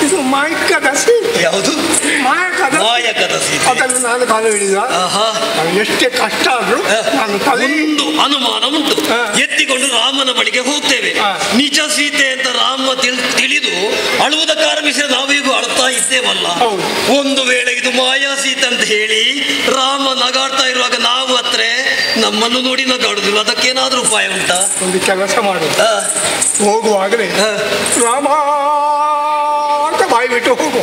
ಇದು ಮಾಯಕದ ಸೀತೆ. ಯಾವುದು? ಮಾಯಕದ ಸೀತೆ. ಅದನ್ನು ನಾನು ಕಾಲು ಹಿಡಿದ. ಎಷ್ಟೇ ಕಷ್ಟ ಆದ್ರೂ ನಾನು ಒಂದು ಅನುಮಾನ ಉಂಟು. ಎತ್ತಿಕೊಂಡು ರಾಮನ ಬಳಿಗೆ ಹೋಗ್ತೇವೆ. ನಿಜ ಸೀತೆ ಅಂತ ರಾಮ ತಿಳಿದು ಅಳುವುದಕ್ಕೆ ಆರಂಭಿಸಿದ ನಾವೀಗೂ ಅಳ್ತಾ ಇದ್ದೇವಲ್ಲ. ಒಂದು ವೇಳೆ ಇದು ಮಾಯಾ ಸೀತೆ ಅಂತ ಹೇಳಿ ರಾಮ ನಗಾಡ್ತಾ ಇರುವಾಗ ನಾವು ಹತ್ರ ನಮ್ಮನ್ನು ನೋಡಿ ನಗಾಡುದಿಲ್ಲ, ಅದಕ್ಕೇನಾದ್ರೂ ಉಪಾಯ ಉಂಟಾ? ಒಂದು ಕೆಲಸ ಮಾಡು, ಹೋಗುವಾಗಲೇ ರಾಮ ಅಂತ ಬಾಯಿ ಬಿಟ್ಟು ಹೋಗು.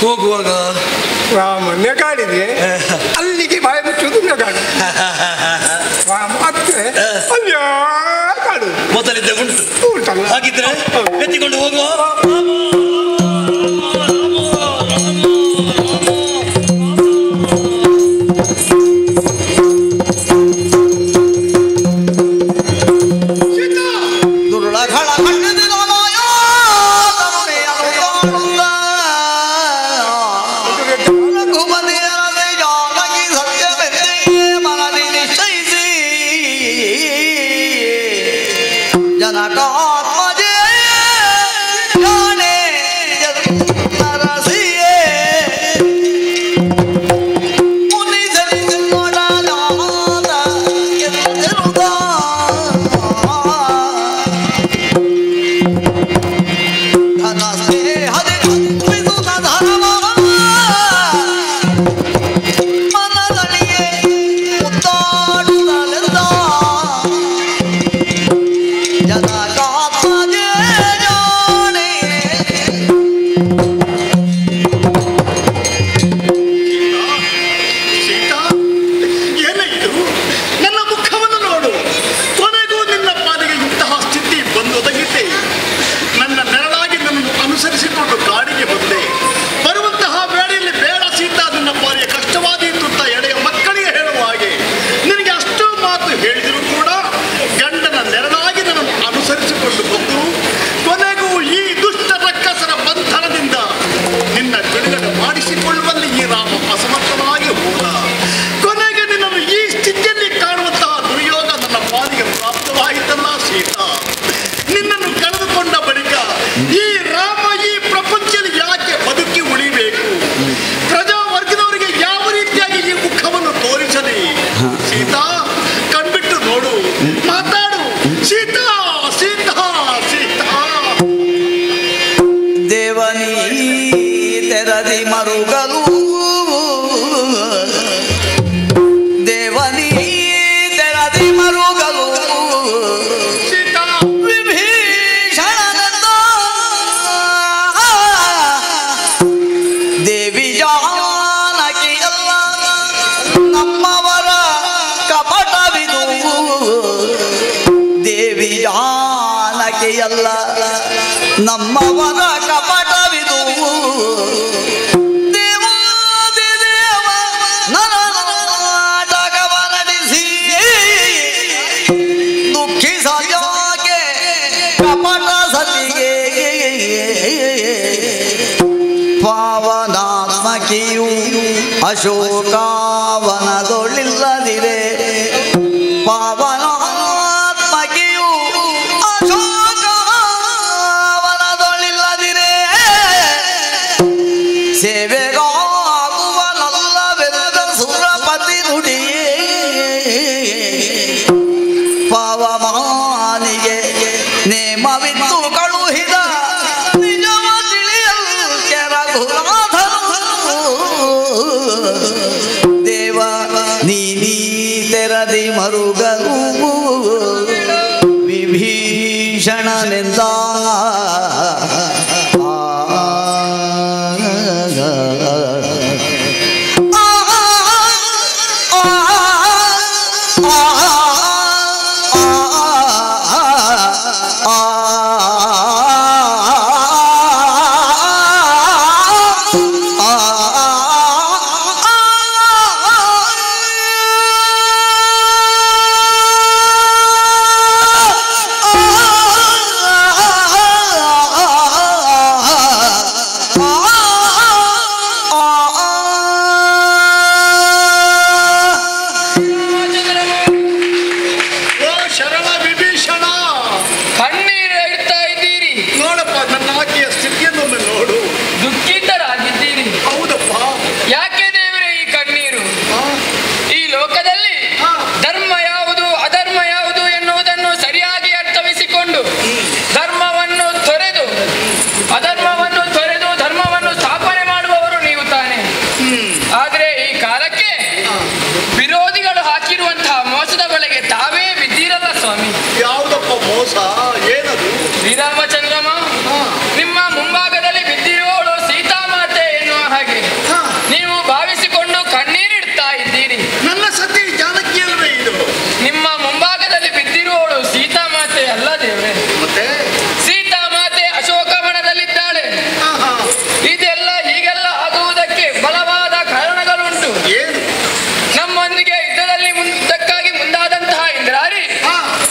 ಹೋಗುವಾಗ ರಾಮ ನೆಗಾಡಿದ್ರೆ ಅಲ್ಲಿಗೆ ಬಾಯಿ ಬಿಟ್ಟುವುದು ನೆಗಾಡು. ರಾಮ ಹತ್ತಿರ ಅಲ್ಯ ಕಾಡು ಮೊದಲಿದ್ದೆ ಉಂಟು ಉಂಟಲ್ಲ. ಹಾಗಿದ್ರೆ ಎತ್ತಿಕೊಂಡು ಹೋಗುವ. ಜನಕ ತೆರದಿ ಮರುಗಲು ದೇವನಿ ತೆರದಿ ಮರುಗಲು ವಿಭೀಷಣನಂದ ದೇವಿ ಜಾನಕಿಯಲ್ಲ ನಮ್ಮವರ ಕಪಟವಿದು ದೇವಿ ಜಾನಕಿಯಲ್ಲ ನಮ್ಮವರ ಕಪಟವಿದು ದೇವಾದಿ ದೇವ ನಾಟಕವ ನಡೆಸಿ ದುಃಖಿಸಯಾಕೆ ಕಪಟ ಸತಿಗೆ ಪಾವನಾತ್ಮಕಿಯು ಅಶೋಕಾವನದೊಳಿಲ್ಲದಿರೆ ಪಾವನಾತ್ಮಕಿಯು ಅಶೋಕಾವನದೊಳಿಲ್ಲದಿರೆ ಸೇವೆಗಾಗುವನಲ್ಲವೆಂದ ಸುರಪತಿ ನುಡಿಯೇ ಪಾವಮಾನಿಗೆ ನೇಮವಿತ್ತು ಕಳುಹಿದ ನಿಜವ ತಿಳಿಯಲು ಕೆರಗುಲಾಧನು ದೇವ ನೀ ತೆರದಿ ಮರುಗಲು ವಿಭೀಷಣನೆಂದ ಶರಣ ವಿಭೀಷಣ, ಕಣ್ಣೀರು ಇಡ್ತಾ ಇದ್ದೀರಿ. ನೋಡಪ್ಪ ನನ್ನ ಆಕೆಯ ಸ್ಥಿತಿಯನ್ನೊಮ್ಮೆ ನೋಡು. ದುಃಖಿತರಾಗಿದ್ದೀರಿ. ಹೌದಪ್ಪ. ಯಾಕೆ ದೇವರೇ ಈ ಕಣ್ಣೀರು? ಈ ಲೋಕದಲ್ಲಿ ಧರ್ಮ ಯಾವುದು ಅಧರ್ಮ ಯಾವುದು ಎನ್ನುವುದನ್ನು ಸರಿಯಾಗಿ ಅರ್ಥವಿಸಿಕೊಂಡು ಧರ್ಮವನ್ನು ತೊರೆದು ಅಧರ್ಮವನ್ನು ತೊರೆದು ಧರ್ಮವನ್ನು ಸ್ಥಾಪನೆ ಮಾಡುವವರು ನೀವು ತಾನೆ. ಆದರೆ ಈ ಕಾಲಕ್ಕೆ ವಿರೋಧಿಗಳು ಹಾಕಿರುವಂತಹ ಮೋಸದ ಬಲೆಗೆ ತಾವೇ ಬಿದ್ದಿರಲ್ಲ ಸ್ವಾಮಿ. ಯಾವುದಪ್ಪ ಮೋಸ? ಏನದು? ಶ್ರೀರಾಮಚಂದ್ರಮ, ನಿಮ್ಮ ಮುಂಭಾಗದಲ್ಲಿ ಬಿದ್ದಿರುವವಳು ಸೀತಾಮಾತೆ ಎನ್ನುವ ಹಾಗೆ ನೀವು ಭಾವಿಸಿಕೊಂಡು ಕಣ್ಣೀರಿಡ್ತಾ ಇದ್ದೀರಿ. ನನ್ನ ಸತಿ ಜಾನಕಿ ಅಲ್ವೇ ಇದು? ನಿಮ್ಮ ಮುಂಭಾಗದಲ್ಲಿ ಬಿದ್ದಿರುವವಳು ಸೀತಾಮಾತೆ ಅಲ್ಲ ದೇವ್ರೆ. ಮತ್ತೆ ಸೀತಾಮಾತೆ ಅಶೋಕವನದಲ್ಲಿದ್ದಾಳೆ. ಇದೆಲ್ಲ ಹೀಗೆಲ್ಲ ಆಗುವುದಕ್ಕೆ ಬಲವಾದ ಕಾರಣಗಳುಂಟು. ನಮ್ಮೊಂದಿಗೆ ಯುದ್ಧದಲ್ಲಿ ಮುಂದಕ್ಕಾಗಿ ಮುಂದಾದಂತಹ ಇಂದ್ರಾರಿ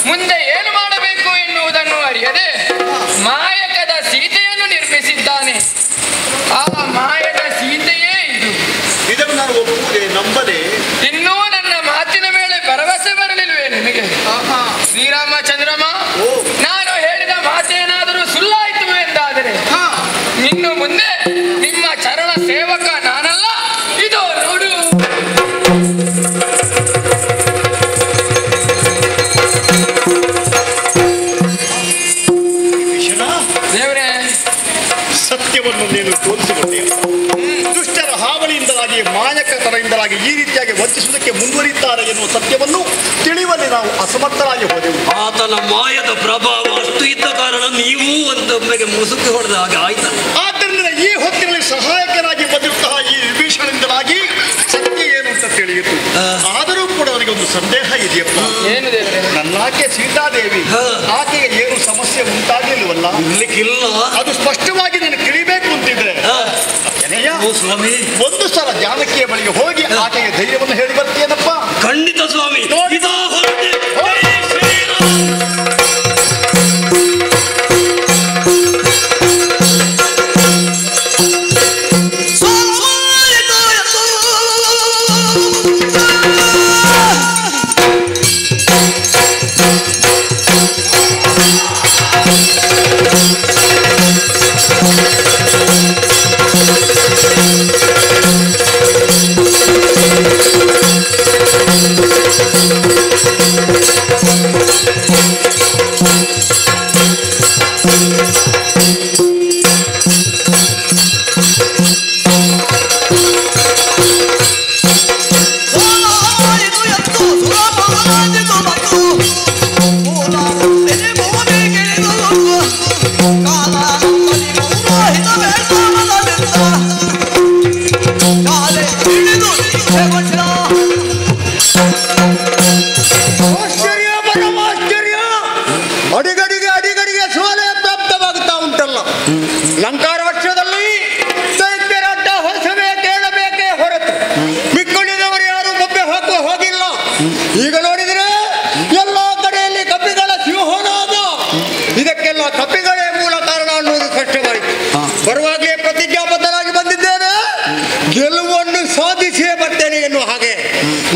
ಮುಂದೆ ಏನು ಮಾಡಬೇಕು ಎನ್ನುವುದನ್ನು ಅರಿಯದೆ ಮಾಯಕದ ಸೀತೆಯನ್ನು ನಿರ್ಮಿಸಿದ್ದಾನೆ. ಆ ಮಾಯದ ಸೀತೆಯೇ ಇದು. ಇದನ್ನು ನಾನು ಒಪ್ಪುವುದೇ, ನಂಬದೆ. ಇನ್ನೂ ನನ್ನ ಮಾತಿನ ಮೇಲೆ ಭರವಸೆ ಬರಲಿಲ್ವೇ ನಿಮಗೆ? ಶ್ರೀರಾಮಚಂದ್ರಮ, ನಾನು ಹೇಳಿದ ಮಾತೇನಾದರೂ ಸುಳ್ಳಾಯಿತು ಎಂದಾದರೆ ಇನ್ನು ಮುಂದೆ ನಿಮ್ಮ ಚರಣ ಸೇವಕ ನಾನಲ್ಲ. ಇದು ನೋಡು. ದೇವರೇ, ಸತ್ಯವನ್ನು ನೀನು ತೋರಿಸಿಕೊಂಡೆ. ದುಷ್ಟರ ಹಾವಳಿಯಿಂದಲಾಗಿ ಮಾಯಕತನದಿಂದಲಾಗಿ ಈ ರೀತಿಯಾಗಿ ವಂಚಿಸುವುದಕ್ಕೆ ಮುಂದುವರಿಯುತ್ತಾರೆ ಎನ್ನುವ ಸತ್ಯವನ್ನು ತಿಳಿಯುವಲ್ಲಿ ನಾವು ಅಸಮರ್ಥರಾಗಿ ಹೋದೆವು. ಆತನ ಮಾಯದ ಪ್ರಭಾವ ಅಷ್ಟು ಇದ್ದ ಕಾರಣ ನೀವು ಒಂದೊಮ್ಮೆಗೆ ಮುಸುಕು ಹೊಡೆದ ಹಾಗೆ ಆಯ್ತ. ಆದ್ದರಿಂದ ಈ ಹೊತ್ತಿನಲ್ಲಿ ಸಹಾಯಕನಾಗಿ ಬಂದಿರುತ್ತಹ ಈ ವಿಭೀಷಣದಿಂದಲಾಗಿ ಸತ್ಯ ಏನು ಅಂತ ತಿಳಿಯಿತು. ಆದರೂ ಕೂಡ ನನಗೆ ಒಂದು ಸಂದೇಹ ಇದೆಯಪ್ಪ. ಏನು ದೇವರೇ? ನನ್ನಾಕೆ ಸೀತಾದೇವಿ ಆಕೆಗೆ ಏನು ಸಮಸ್ಯೆ ಉಂಟಾಗಲಿಲ್ವಲ್ಲ? ಇರ್ಲಿಕ್ಕಿಲ್ಲ. ಅದು ಸ್ಪಷ್ಟವಾಗಿ ನೀನು ತಿಳಿಬೇಕು ಅಂತಿದ್ರೆ ಸ್ವಾಮಿ, ಒಂದು ಸಲ ಜಾನಕಿಯ ಬಳಿಗೆ ಹೋಗಿ ಆಕೆಗೆ ಧೈರ್ಯವನ್ನು ಹೇಳಿ ಬರ್ತೀಯನಪ್ಪ. ಖಂಡಿತ ಸ್ವಾಮಿ. ಇದಾ ಹೊರಟೆ. Thank you.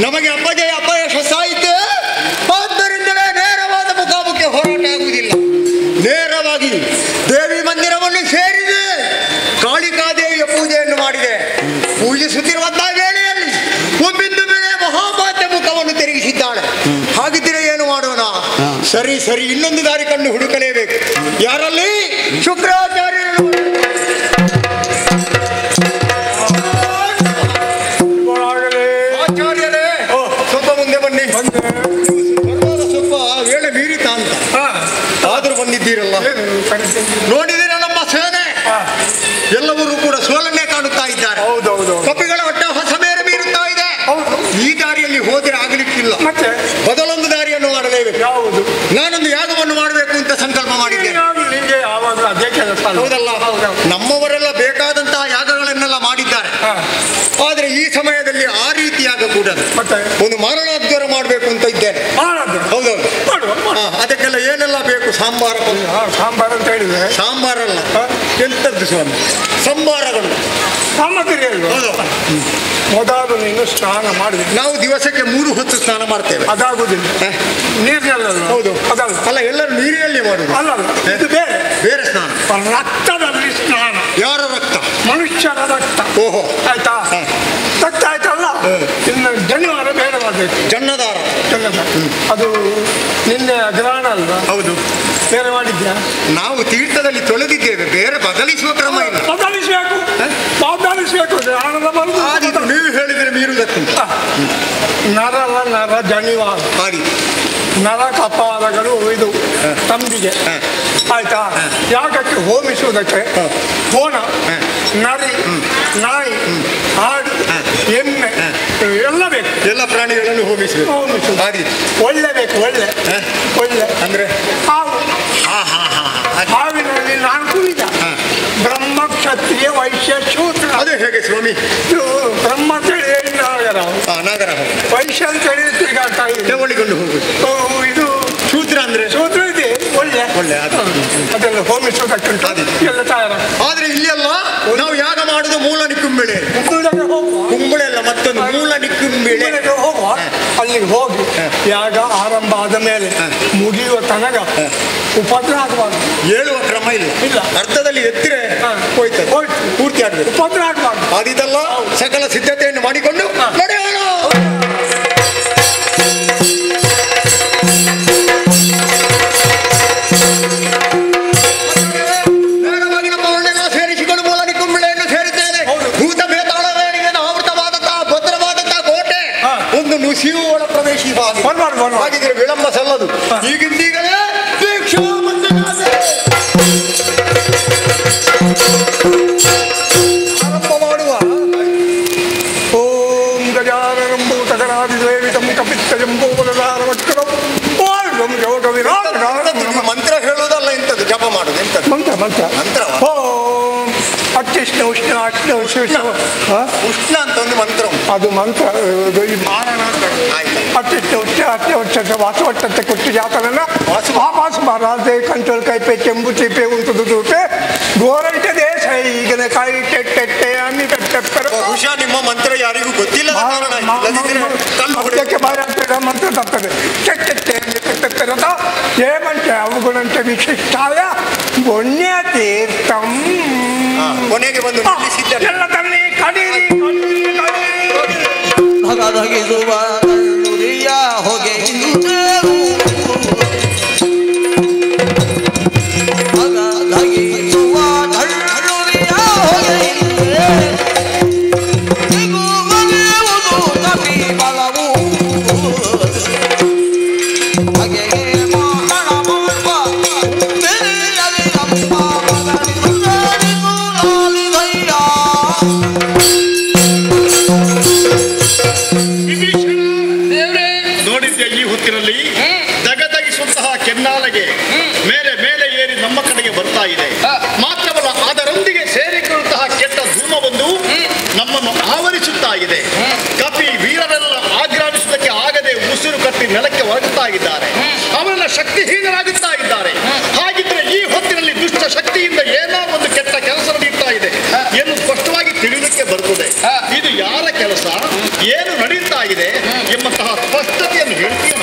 ನಮಗೆ ಅಪಯಶಸ್ಸಾಯಿತು. ಆದ್ದರಿಂದಲೇ ನೇರವಾದ ಮುಖಾಮುಖಿ ಹೋರಾಟ ಆಗುವುದಿಲ್ಲ. ನೇರವಾಗಿ ದೇವಿ ಮಂದಿರವನ್ನು ಸೇರಿದೆ, ಕಾಳಿಕಾದೇವಿಯ ಪೂಜೆಯನ್ನು ಮಾಡಿದೆ. ಪೂಜಿಸುತ್ತಿರುವಂತಹ ವೇಳೆಯಲ್ಲಿ ಒಮ್ಮಿಂದು ಮೇಲೆ ಮಹಾಪಾತ್ಯ ಮುಖವನ್ನು ತಿರುಗಿಸಿದ್ದಾಳೆ. ಹಾಗಿದ್ದರೆ ಏನು ಮಾಡೋಣ? ಸರಿ ಸರಿ, ಇನ್ನೊಂದು ದಾರಿ ಕಂಡು ಹುಡುಕಲೇಬೇಕು. ಯಾರಲ್ಲಿ? ಶುಕ್ರಾಚಾರ್ಯರು. ಆಚಾರ್ಯರೇ, ಸ್ವಲ್ಪ ಮುಂದೆ ಬನ್ನಿ. ಸ್ವಲ್ಪ ವೇಳೆ ಮೀರಿತಾ ಅಂತ ಆದರೂ ಬಂದಿದ್ದೀರಲ್ಲ. ನೋಡಿದಿರ ನಮ್ಮ ಸೇನೆ ಎಲ್ಲರೂ ಕೂಡ ಸೋಲನ್ನೇ ಕಾಣುತ್ತಾ ಇದ್ದಾರೆ. ಹೌದೌದು. ಕಪಿಗಳ ಹೊಸ ಬೇರೆ ಮೀರುತ್ತಾ ಇದೆ. ಈ ದಾರಿಯಲ್ಲಿ ಹೋದರೆ ಆಗಲಿಕ್ಕಿಲ್ಲ, ಮತ್ತೆ ಬದಲೊಂದು ದಾರಿಯನ್ನು ಮಾಡಲೇಬೇಕು. ಯಾವುದು? ನಾನೊಂದು ಯಾಗವನ್ನು ಮಾಡಬೇಕು ಅಂತ ಸಂಕಲ್ಪ ಮಾಡಿದ್ದೇನೆ. ಹೌದಲ್ಲ? ನಮ್ಮವರೆಲ್ಲ ಬೇಕಾದಂತಹ ಯಾಗಗಳನ್ನೆಲ್ಲ ಮಾಡಿದ್ದಾರೆ. ಆದರೆ ಈ ಸಮಯದಲ್ಲಿ ಆ ರೀತಿ ಯಾಗ ಕೂಡ ಒಂದು ಮಾರಣಾದ್ವಾರ ಮಾಡಬೇಕು ಅಂತ ಇದ್ದೇನೆ. ಹೌದೌದು. ಅದಕ್ಕೆಲ್ಲ ಏನೆಲ್ಲ ಬೇಕು? ಸಾಂಬಾರ ಅಂತ ಹೇಳಿದ್ರೆ ಸಾಂಬಾರಲ್ಲ, ಎಂಥದ್ದು ಸ್ವಾಮಿ? ಸಂಬಾರಗಳು, ಸಾಮಗ್ರಿ. ಮೊದಲು ನೀನು ಸ್ನಾನ ಮಾಡಿದೆ. ನಾವು ದಿವಸಕ್ಕೆ 3 ಹೊತ್ತು ಸ್ನಾನ ಮಾಡ್ತೇವೆ. ಅದಾಗುದಿಲ್ಲ, ನೀರಿನಲ್ಲಿ. ಹೌದು, ಅದಲ್ಲ. ಅಲ್ಲ, ಎಲ್ಲರೂ ನೀರಿನಲ್ಲಿ ಮಾಡುದು. ಅಲ್ಲ, ಇದು ಬೇರೆ ಬೇರೆ ಸ್ನಾನ. ರಕ್ತದಲ್ಲಿ ಸ್ನಾನ. ಯಾರ ರಕ್ತ? ಮನುಷ್ಯರ ರಕ್ತ. ಓಹೋ, ಆಯ್ತಾ? ರಕ್ತ ಆಯ್ತಲ್ಲ. ಇನ್ನು ಜನಿವಾರ ಬೇರೆ ಮಾಡಬೇಕು. ಜನ್ನದಾರ. ಅದು ನಿನ್ನೆ ಗ್ರಹಣ ಅಲ್ವಾ? ಹೌದು. ಬೇರೆ ಮಾಡಿದ್ಯಾ? ನಾವು ತೀರ್ಥದಲ್ಲಿ ತೊಳೆದಿದ್ದೇವೆ, ಬೇರೆ ಬದಲಿಸುವ ಕ್ರಮ ಇಲ್ಲ. ಬದಲಿಸಬೇಕು, ಬದಲಿಸಬೇಕು. ನೀವು ಹೇಳಿದ್ರೆ ಮೀರುವುದಕ್ಕಿಂತ ನರಲ್ಲ, ನರ ಜನಿವಾರ ಮಾಡಿ ನರ ಕಪಾಲಗಳು ಇದು ತಂಬಿಗೆ. ಆಯ್ತಾ? ಯಾಗಕ್ಕೆ ಹೋಮಿಸುವುದಕ್ಕೆ ಕೋಣ, ನರಿ, ನಾಯಿ, ಆಡು, ಎಮ್ಮೆ ಎಲ್ಲ ಬೇಕು. ಎಲ್ಲ ಪ್ರಾಣಿಗಳನ್ನು ಹೋಮಿಸಬೇಕು. ಒಳ್ಳೆ ಬೇಕು. ಒಳ್ಳೆ ಒಳ್ಳೆ ಅಂದ್ರೆ ಹಾವು. ಹಾವಿನಲ್ಲಿ 4 ವಿಧ: ಬ್ರಹ್ಮ, ಕ್ಷತ್ರಿಯ, ವೈಶ್ಯ, ಶೂದ್ರ. ಅದು ಹೇಗೆ ಸ್ವಾಮಿ? ಬ್ರಹ್ಮ ಅಂತೇಳಿ ನಾಗರ, ವೈಶ್ಯ ಅಂತೇಳಿ ತಿರುಗಾಡ್ತಾ ತಗೊಳ್ಳಿಕೊಂಡು ಹೋಗುದು. ಇದು ಶೂದ್ರ ಅಂದ್ರೆ ಶೂದ್ರ ಇದೆ. ಒಳ್ಳೆ ಒಳ್ಳೆ ಅದೆಲ್ಲ ಹೋಮಿಸೋದಕ್ಕಂತ ಎಲ್ಲ ತಯಾರ. ಆದ್ರೆ ಇಲ್ಲೆಲ್ಲ ನಾವು ಯಾಗ ಮಾಡುದು ಮೂಲ ನಿಕ್ಕುಂಬೆಳೆ. ಕುಂಬಳೆ ಅಲ್ಲ, ಮತ್ತೊಂದು ಮೂಲ ನಿಕ್ಕುಂಬೆಳೆ. ಹೋಗುವ, ಅಲ್ಲಿಗೆ ಹೋಗಿ ಯಾಗ ಆರಂಭ ಆದ ಮೇಲೆ ಮುಗಿಯುವ ತನಕ ಉಪದ್ರ ಆಗಬಾರ್ದು. ಹೇಳುವ ಕ್ರಮ ಇಲ್ಲ. ಇಲ್ಲ, ಅರ್ಧದಲ್ಲಿ ಎತ್ತಿರೆ ಹೋಯ್ತದೆ, ಪೂರ್ತಿ ಆಗಬೇಕು. ಉಪದ್ರ ಆಗಬಾರ್ದು. ಅದಿದಲ್ಲ, ಸಕಲ ಸಿದ್ಧತೆಯನ್ನು ಮಾಡಿಕೊಂಡು ನಡೆಯೋಣ. ನೇರವಾಗಿ ನಮ್ಮ ವರ್ಣೆಲ್ಲ ಸೇರಿಸಿಕೊಂಡು ಮೂಲ ನಿಕ್ಕುಂಬೆಳೆಯನ್ನು ಸೇರಿದ್ದೇನೆ. ಭೂತ ಬೇತಾಳವೇಣಿಗೆ ಆವೃತವಾದಂತಹ ಭದ್ರವಾದಂತಹ ಕೋಟೆ, ಒಂದು ನುಸಿಯು ಒಳ ಪ್ರವೇಶಿಸಿದ್ರೆ ವಿಳಂಬ ಸಲ್ಲದು. ಈಗಿಂದೀಗಲೇ ದೀಕ್ಷಾ ಆರಂಭ ಮಾಡುವ. ಓಂ ಗಜಾನರಂಭೂ ತಗರಾದಿದೇವಿತಂ ಕಪಿತ್ತಜಂಬೂಬಲಧಾರವಕ್ಕರಂ ಯೋಗ ವಿರಾಟ. ಮಂತ್ರ ಹೇಳುವುದಲ್ಲ, ಇಂಥದ್ದು ಜಪ ಮಾಡುದು. ಎಂಥದ್ದು ಮಂತ್ರ? ಮಂತ್ರ ಮಂತ್ರ. ಓಂ ಅತ್ಯುಷ್ಣ ಉಷ್ಣ ಅಷ್ಣ ಉಷ್ಣ ಅಂತ ಒಂದು ಮಂತ್ರ. ಅದು ಮಂತ್ರ ಅತ್ಯುಷ್ಣ ಉಷ್ಣ ಅತ್ಯ ಉಚ್ಚ ವಾಸವಟ್ಟಂತೆ ಕೊಟ್ಟು ಜಾತನನ್ನ ವಾಸು ಮಾರಾದೆ ಕಂಚೋಲ್ ಕೈಪೆ ಚೆಂಬು ಚೀಪೆ ಉಂಟು ದೂಪೆ ಗೋರಂಟೆ ದೇಶ ಈಗಿನ ಕಾಯಿ ಟೆಟ್ಟೆ ಅನ್ನಿ ಟೆಪ್ಪೆರ. ಬಹುಶಃ ನಿಮ್ಮ ಮಂತ್ರ ಯಾರಿಗೂ ಗೊತ್ತಿಲ್ಲ. ಅದಕ್ಕೆ ಬಾರಿ ಆಗ್ತದೆ, ಮಂತ್ರ ತಪ್ಪದೆ. ಟೆಟ್ಟೆ ಟೆಪ್ಪೆರದ ಏಮಂತೆ ಅವುಗಳಂತೆ ವಿಶಿಷ್ಟಾಯ ಪುಣ್ಯ ತೀರ್ಥಂ. ಕೊನೆಗೆ ಬಂದು ಎಲ್ಲ ತನ್ನಿ ಕಡೀರಿ ನಗದಗಿಸುವ ನುರಿಯ ಹೊಗೆ ನಗದಗಿಸುವ ನುರಿಯ ಹೊಗೆ ಸಿಗುವುದು ಕಪಿ ಬಲವು ಹಾಗೆಯೇ ಮಹಣ ಮಾಡುವ ಬೆರೆಯಲಿ ನಮ್ಮ ನೋಡಿದ್ದೆ ಈ ಹೊತ್ತಿನಲ್ಲಿ ದಗದಗಿಸುವಂತಹ ಕೆನ್ನಾಲೆಗೆ ಮೇಲೆ ಮೇಲೆ ಏರಿ ನಮ್ಮ ಕಡೆಗೆ ಬರ್ತಾ ಇದೆ. ಮಾತ್ರವಲ್ಲ, ಅದರೊಂದಿಗೆ ಸೇರಿಕೊಳ್ಳುವಂತಹ ಕೆಟ್ಟ ಧೂಮವೊಂದು ನಮ್ಮನ್ನು ಆವರಿಸುತ್ತಾ ಇದೆ. ಕಪಿ ವೀರರೆಲ್ಲ ಆಗ್ರಾಣಿಸುವುದಕ್ಕೆ ಆಗದೆ ಉಸಿರು ಕಟ್ಟಿ ನೆಲಕ್ಕೆ ಒರಗುತ್ತಾ ಇದ್ದಾರೆ. ಅವರೆಲ್ಲ ಶಕ್ತಿಹೀನರಾಗುತ್ತಾ ಇದ್ದಾರೆ. ಹಾಗಿದ್ರೆ ಈ ಹೊತ್ತಿನಲ್ಲಿ ದುಷ್ಟ ಶಕ್ತಿಯಿಂದ ಏನೋ ಒಂದು ಕೆಟ್ಟ ಕೆಲಸ ನಡೀತಾ ಇದೆ ಎಂದು ಸ್ಪಷ್ಟವಾಗಿ ತಿಳಿಯಲಿಕ್ಕೆ ಬರುತ್ತದೆ. ಇದು ಯಾರ ಕೆಲಸ, ಏನು ನಡೀತಾ ಇದೆ ಎಂಬಂತಹ ಸ್ಪಷ್ಟತೆಯನ್ನು ಹೇಳ್ತೀಯ.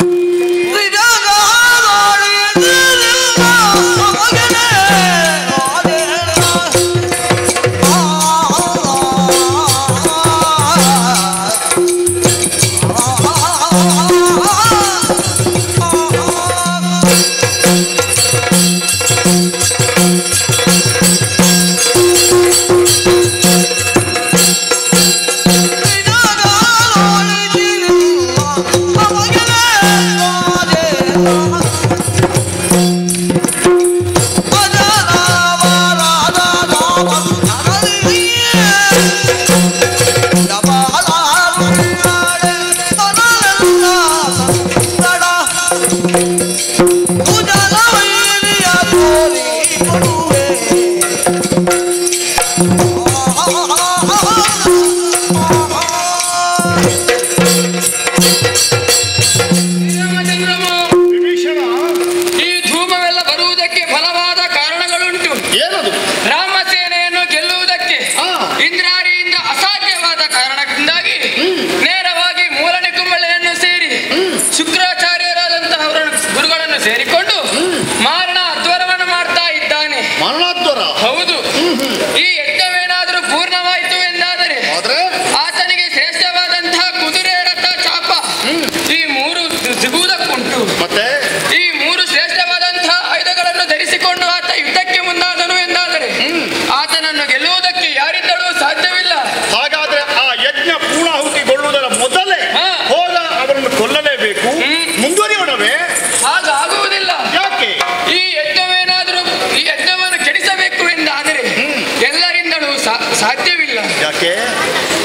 ಸಾಧ್ಯವಿಲ್ಲ. ಯಾಕೆ?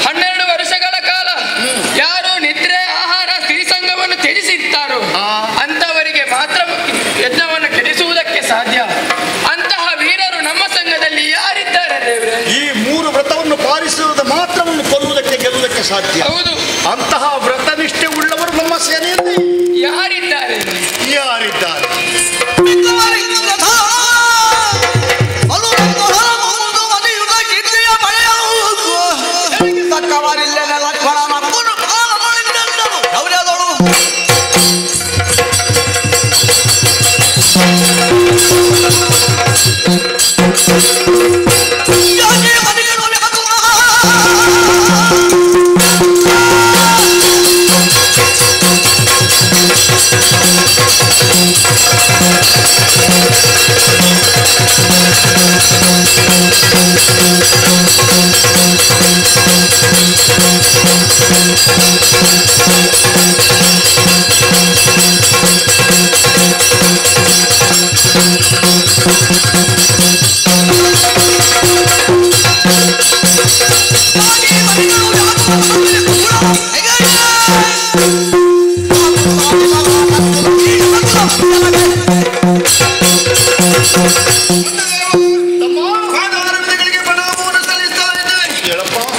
12 ವರ್ಷಗಳ ಕಾಲ ಯಾರು ನಿದ್ರೆ ಆಹಾರ ಸ್ತ್ರೀಸಂಗವನ್ನು ತ್ಯಜಿಸಿದ್ದಾರೋ ಅಂತವರಿಗೆ ಮಾತ್ರ ಯಜ್ಞವನ್ನು ಕೆಡಿಸುವುದಕ್ಕೆ ಸಾಧ್ಯ. ಅಂತಹ ವೀರರು ನಮ್ಮ ಸಂಘದಲ್ಲಿ ಯಾರಿದ್ದಾರೆ ದೇವರೇ? ಈ 3 ವ್ರತವನ್ನು ಪಾಲಿಸುವುದು ಮಾತ್ರವನ್ನು ಕೊಲ್ಲುವುದಕ್ಕೆ ಗೆಲ್ಲುವುದಕ್ಕೆ ಸಾಧ್ಯ. ಹೌದು. ಅಂತಹ ವ್ರತನಿಷ್ಠೆ ಉಳ್ಳವರು ನಮ್ಮ ಸೇನೆಯಲ್ಲಿ ಯಾರಿದ್ದಾರೆ? ಯಾರಿದ್ದಾರೆ?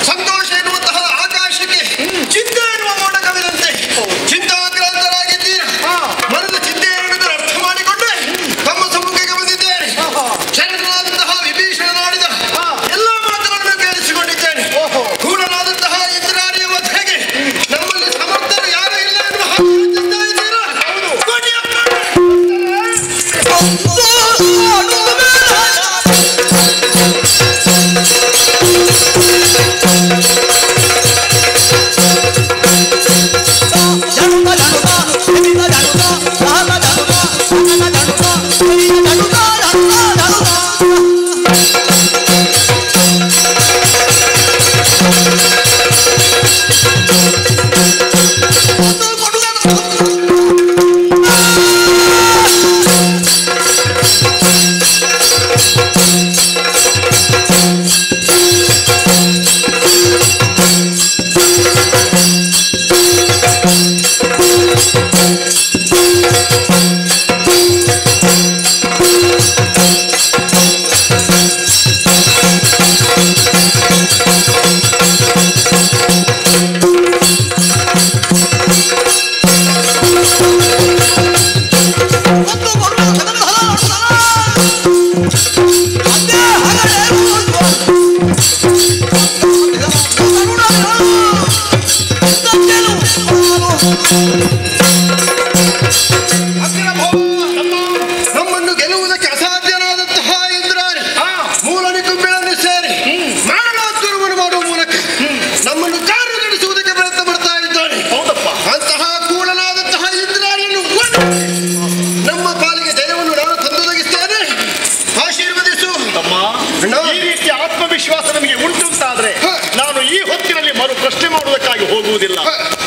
ಸಂತೋಷ ಎನ್ನುವಂತಹ ಆಕಾಶಕ್ಕೆ ಚಿಂತೆ ಎನ್ನುವ ಮೋಡ ಕವಿದಂತೆ ಚಿಂತಾಗ್ರಾಂತರಾಗಿದ್ದೀರ. ಮರದ ಚಿಂತೆ ಎನ್ನುವುದನ್ನು ಅರ್ಥ ಮಾಡಿಕೊಂಡೆ ತಮ್ಮ ಸಮ್ಮುಖಕ್ಕೆ ಬಂದಿದ್ದೇನೆ. ಶರಣನಾದಂತಹ ವಿಭೀಷಣ ನಾಡಿದ ಎಲ್ಲ ಮಾತುಗಳನ್ನು ಕೇಳಿಸಿಕೊಂಡಿದ್ದೇನೆ. ಕೂಡಲಾದಂತಹ ಇಂದ್ರಾರಿಯ ವಧೆಗೆ ನಮ್ಮಲ್ಲಿ ಸಮರ್ಥರು ಯಾರು ಇಲ್ಲ ಎನ್ನುವ ಹಾಗೆ ಯೋಚಿಸ್ತಾ ಇದ್ದೀರಾ? ನಮ್ಮನ್ನು ಗೆಲ್ಲುವುದಕ್ಕೆ ಅಸಾಧ್ಯನಾದಂತಹ ಇಂದ್ರಾಣಿ ಮೂಲ ನಿಕುಂಬಿಗಳನ್ನು ಸೇರಿ ಮಾರಣಾದ್ವರವನ್ನು ಮಾಡುವ ಮೂಲಕ ನಮ್ಮನ್ನು ಕಾರ್ಯ ನಡೆಸುವುದಕ್ಕೆ ಪ್ರಯತ್ನ ಪಡ್ತಾ ಇದ್ದಾನೆ. ಅಂತಹ ಕೂಡಲಾದಂತಹ ಇಂದ್ರಾಣಿಯನ್ನು ನಮ್ಮ ಪಾಲಿಗೆ ಜಯವನ್ನು ನಾನು ತಂದೊದಗಿಸ್ತೇನೆ. ಆಶೀರ್ವದಿಸು. ಈ ರೀತಿಯ ಆತ್ಮವಿಶ್ವಾಸ ನಮಗೆ ಉಂಟುಂಟಾದ್ರೆ ನಾನು ಈ ಹೊತ್ತಿನಲ್ಲಿ ಮರು ಪ್ರಶ್ನೆ ಮಾಡುವುದಕ್ಕಾಗಿ ಹೋಗುವುದಿಲ್ಲ.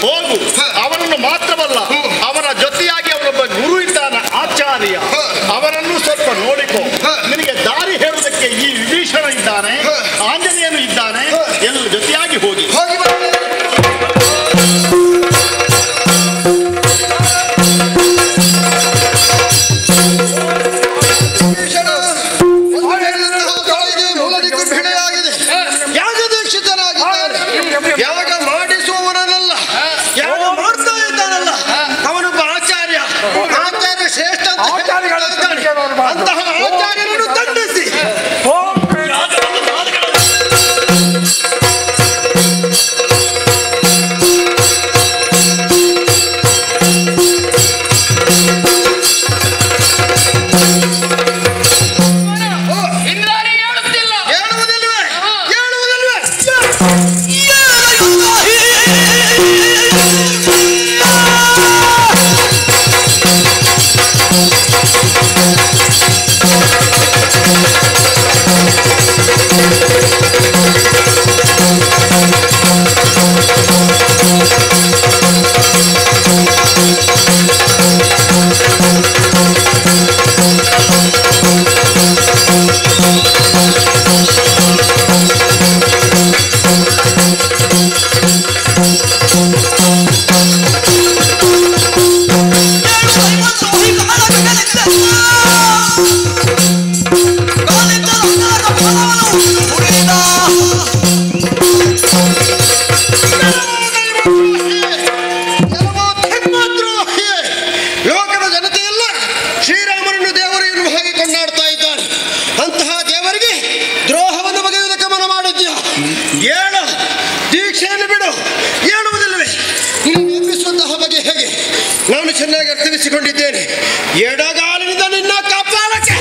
ಹೋಗು. ಅವನನ್ನು ಮಾತ್ರವಲ್ಲ, ಅವನ ಜೊತೆಯಾಗಿ ಅವನೊಬ್ಬ ಗುರು ಇದ್ದಾನ, ಆಚಾರ್ಯ. ಅವನನ್ನು ಸ್ವಲ್ಪ ನೋಡಿಕೊ. ನಿನಗೆ ದಾರಿ ಹೇಳುವುದಕ್ಕೆ ಈ ವಿಭೀಷಣ ಇದ್ದಾನೆ, ಆಂಜನೇಯನು ಇದ್ದಾನೆ. ಎಲ್ಲ ಜೊತೆಯಾಗಿ ಹೋಗಿ ಯಾಗ ಮಾಡಿಸುವವನಲ್ಲ, ಯಾಗ ಮಾಡ್ತಾ ಇದ್ದಾನಲ್ಲ ಅವನೊಬ್ಬ ಆಚಾರ್ಯ. ಆಚಾರ್ಯ ಶ್ರೇಷ್ಠ ಅಂತಹ ಆಚಾರ್ಯನನ್ನು ದಂಡಿಸಿ ಲೋಕದ ಜನತೆಯೆಲ್ಲ ಶ್ರೀರಾಮನನ್ನು ದೇವರು ಎನ್ನುವ ಹಾಗೆ ಕೊಂಡಾಡ್ತಾ ಇದ್ದಾನೆ. ಅಂತಹ ದೇವರಿಗೆ ದ್ರೋಹವನ್ನು ಬಗೆಯುವುದಕ್ಕೆ ಮನ ಮಾಡಿದ್ಯಾ? ಏಳು, ದೀಕ್ಷೆಯನ್ನು ಬಿಡು. ಹೇಳುವುದಿಲ್ಲವೇ? ನೀನು ಎಬ್ಬಿಸುವಂತಹ ಬಗೆ ಹೇಗೆ ನಾನು ಚೆನ್ನಾಗಿ ಅರ್ಥವಿಸಿಕೊಂಡಿದ್ದೇನೆ. ಎಡಗಾಲಿನಿಂದ ನಿನ್ನ ಕಪಾಲಕ್ಕೆ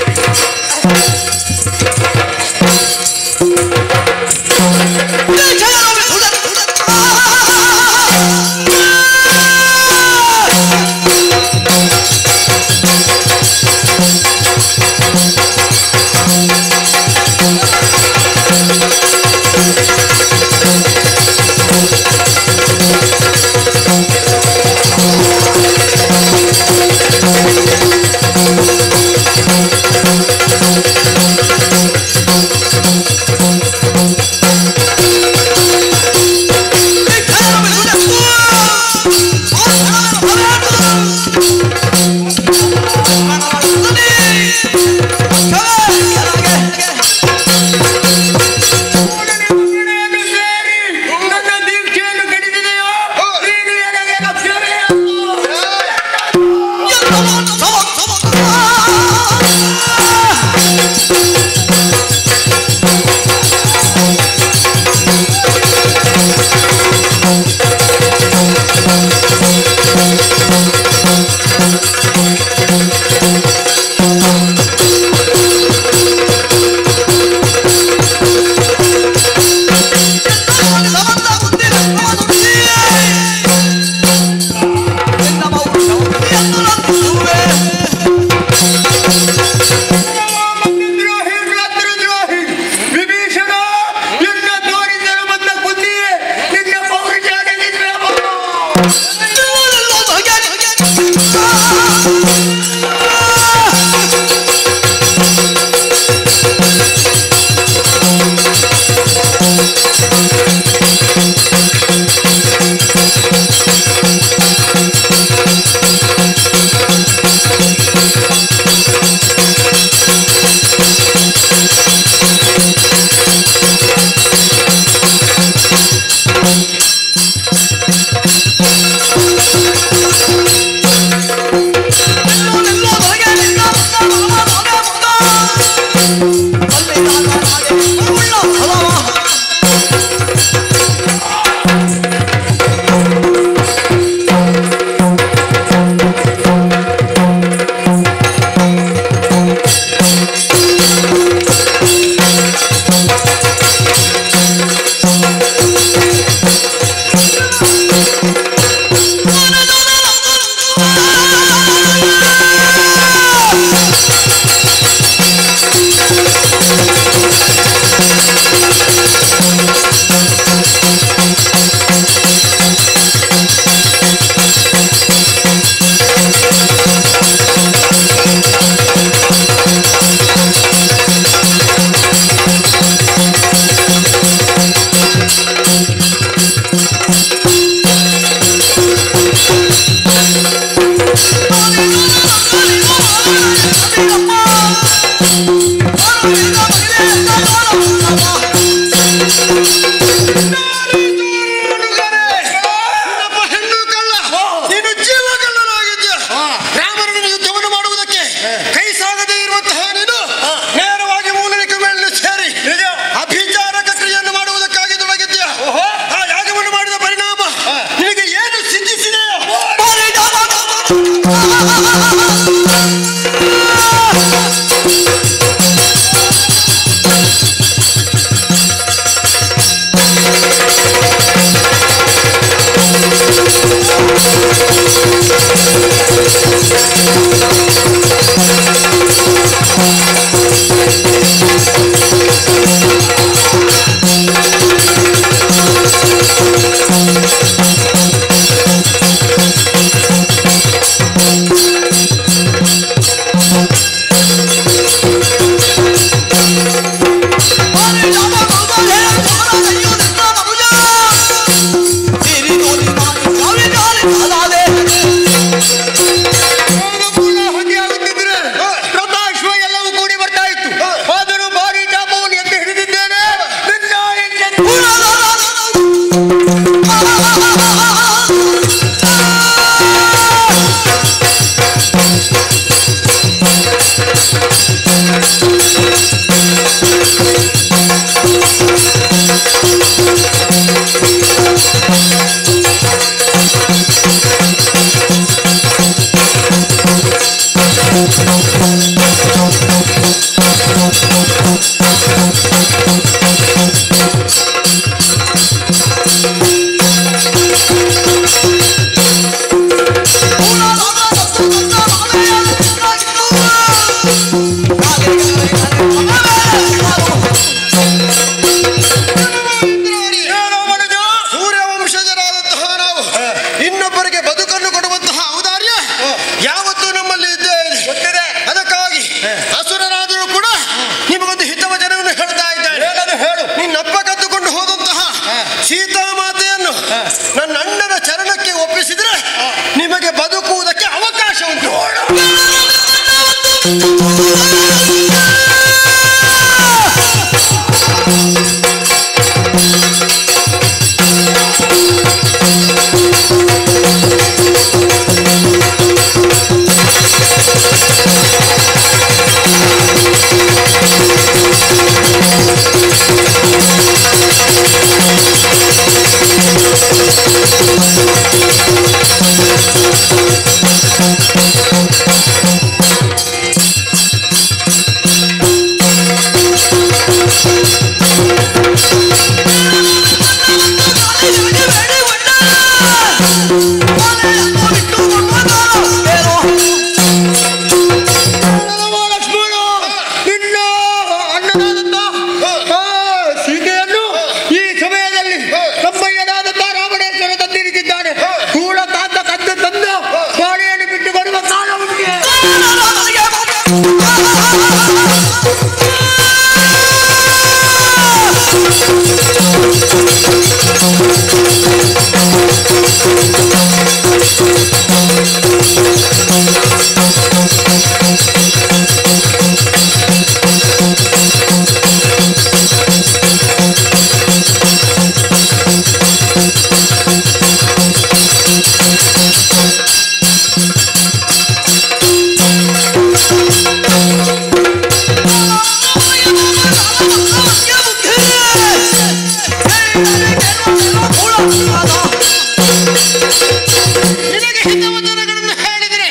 ನಿನಗೆ ಹಿತವಚನಗಳನ್ನು ಹೇಳಿದರೆ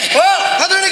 ಅದನ್ನು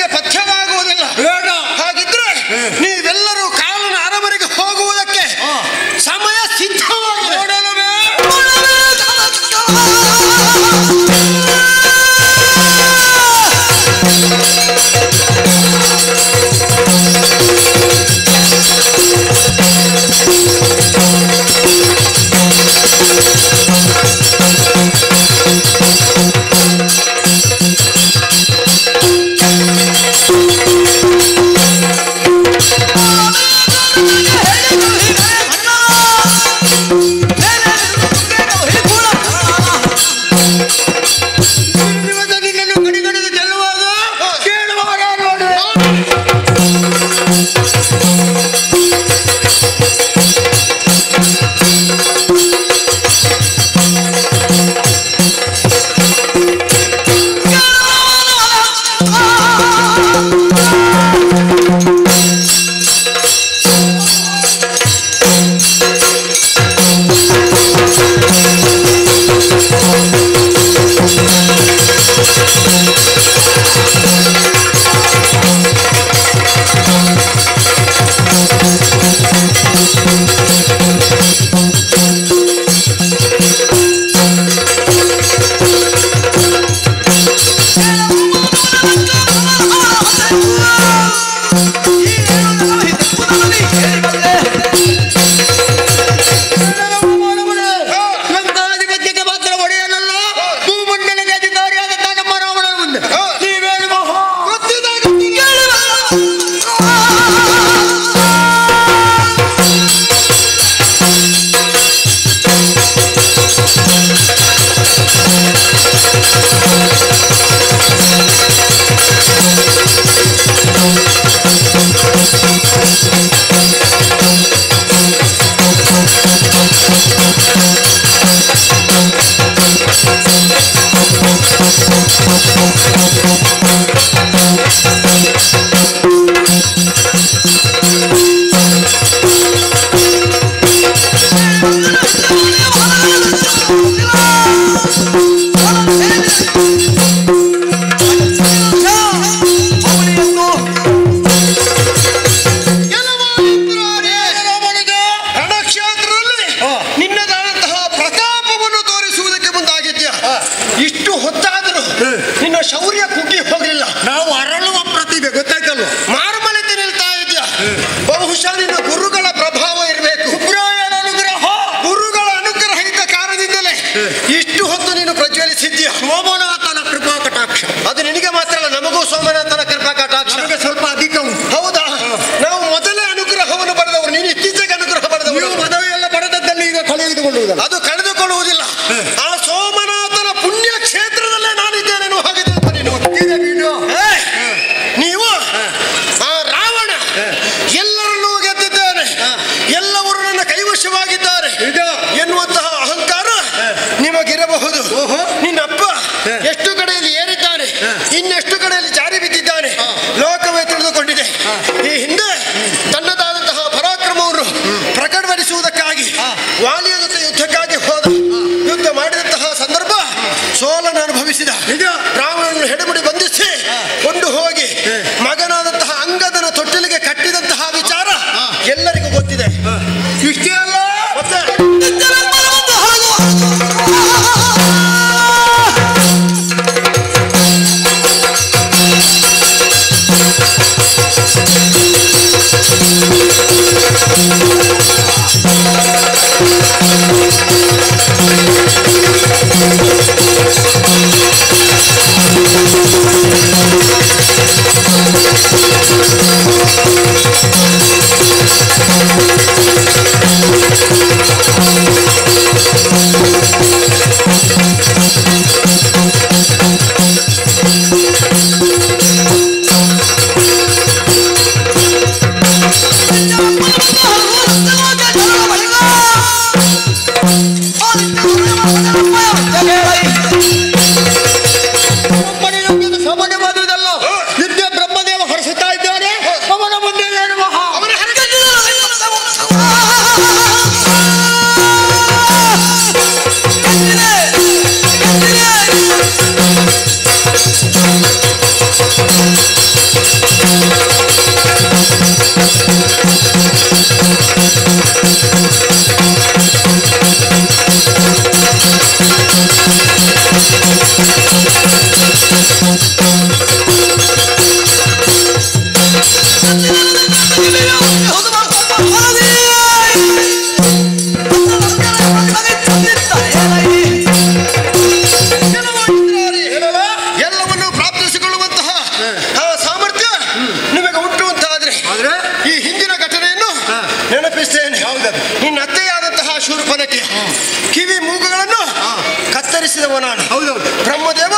ಬ್ರಹ್ಮದೇವ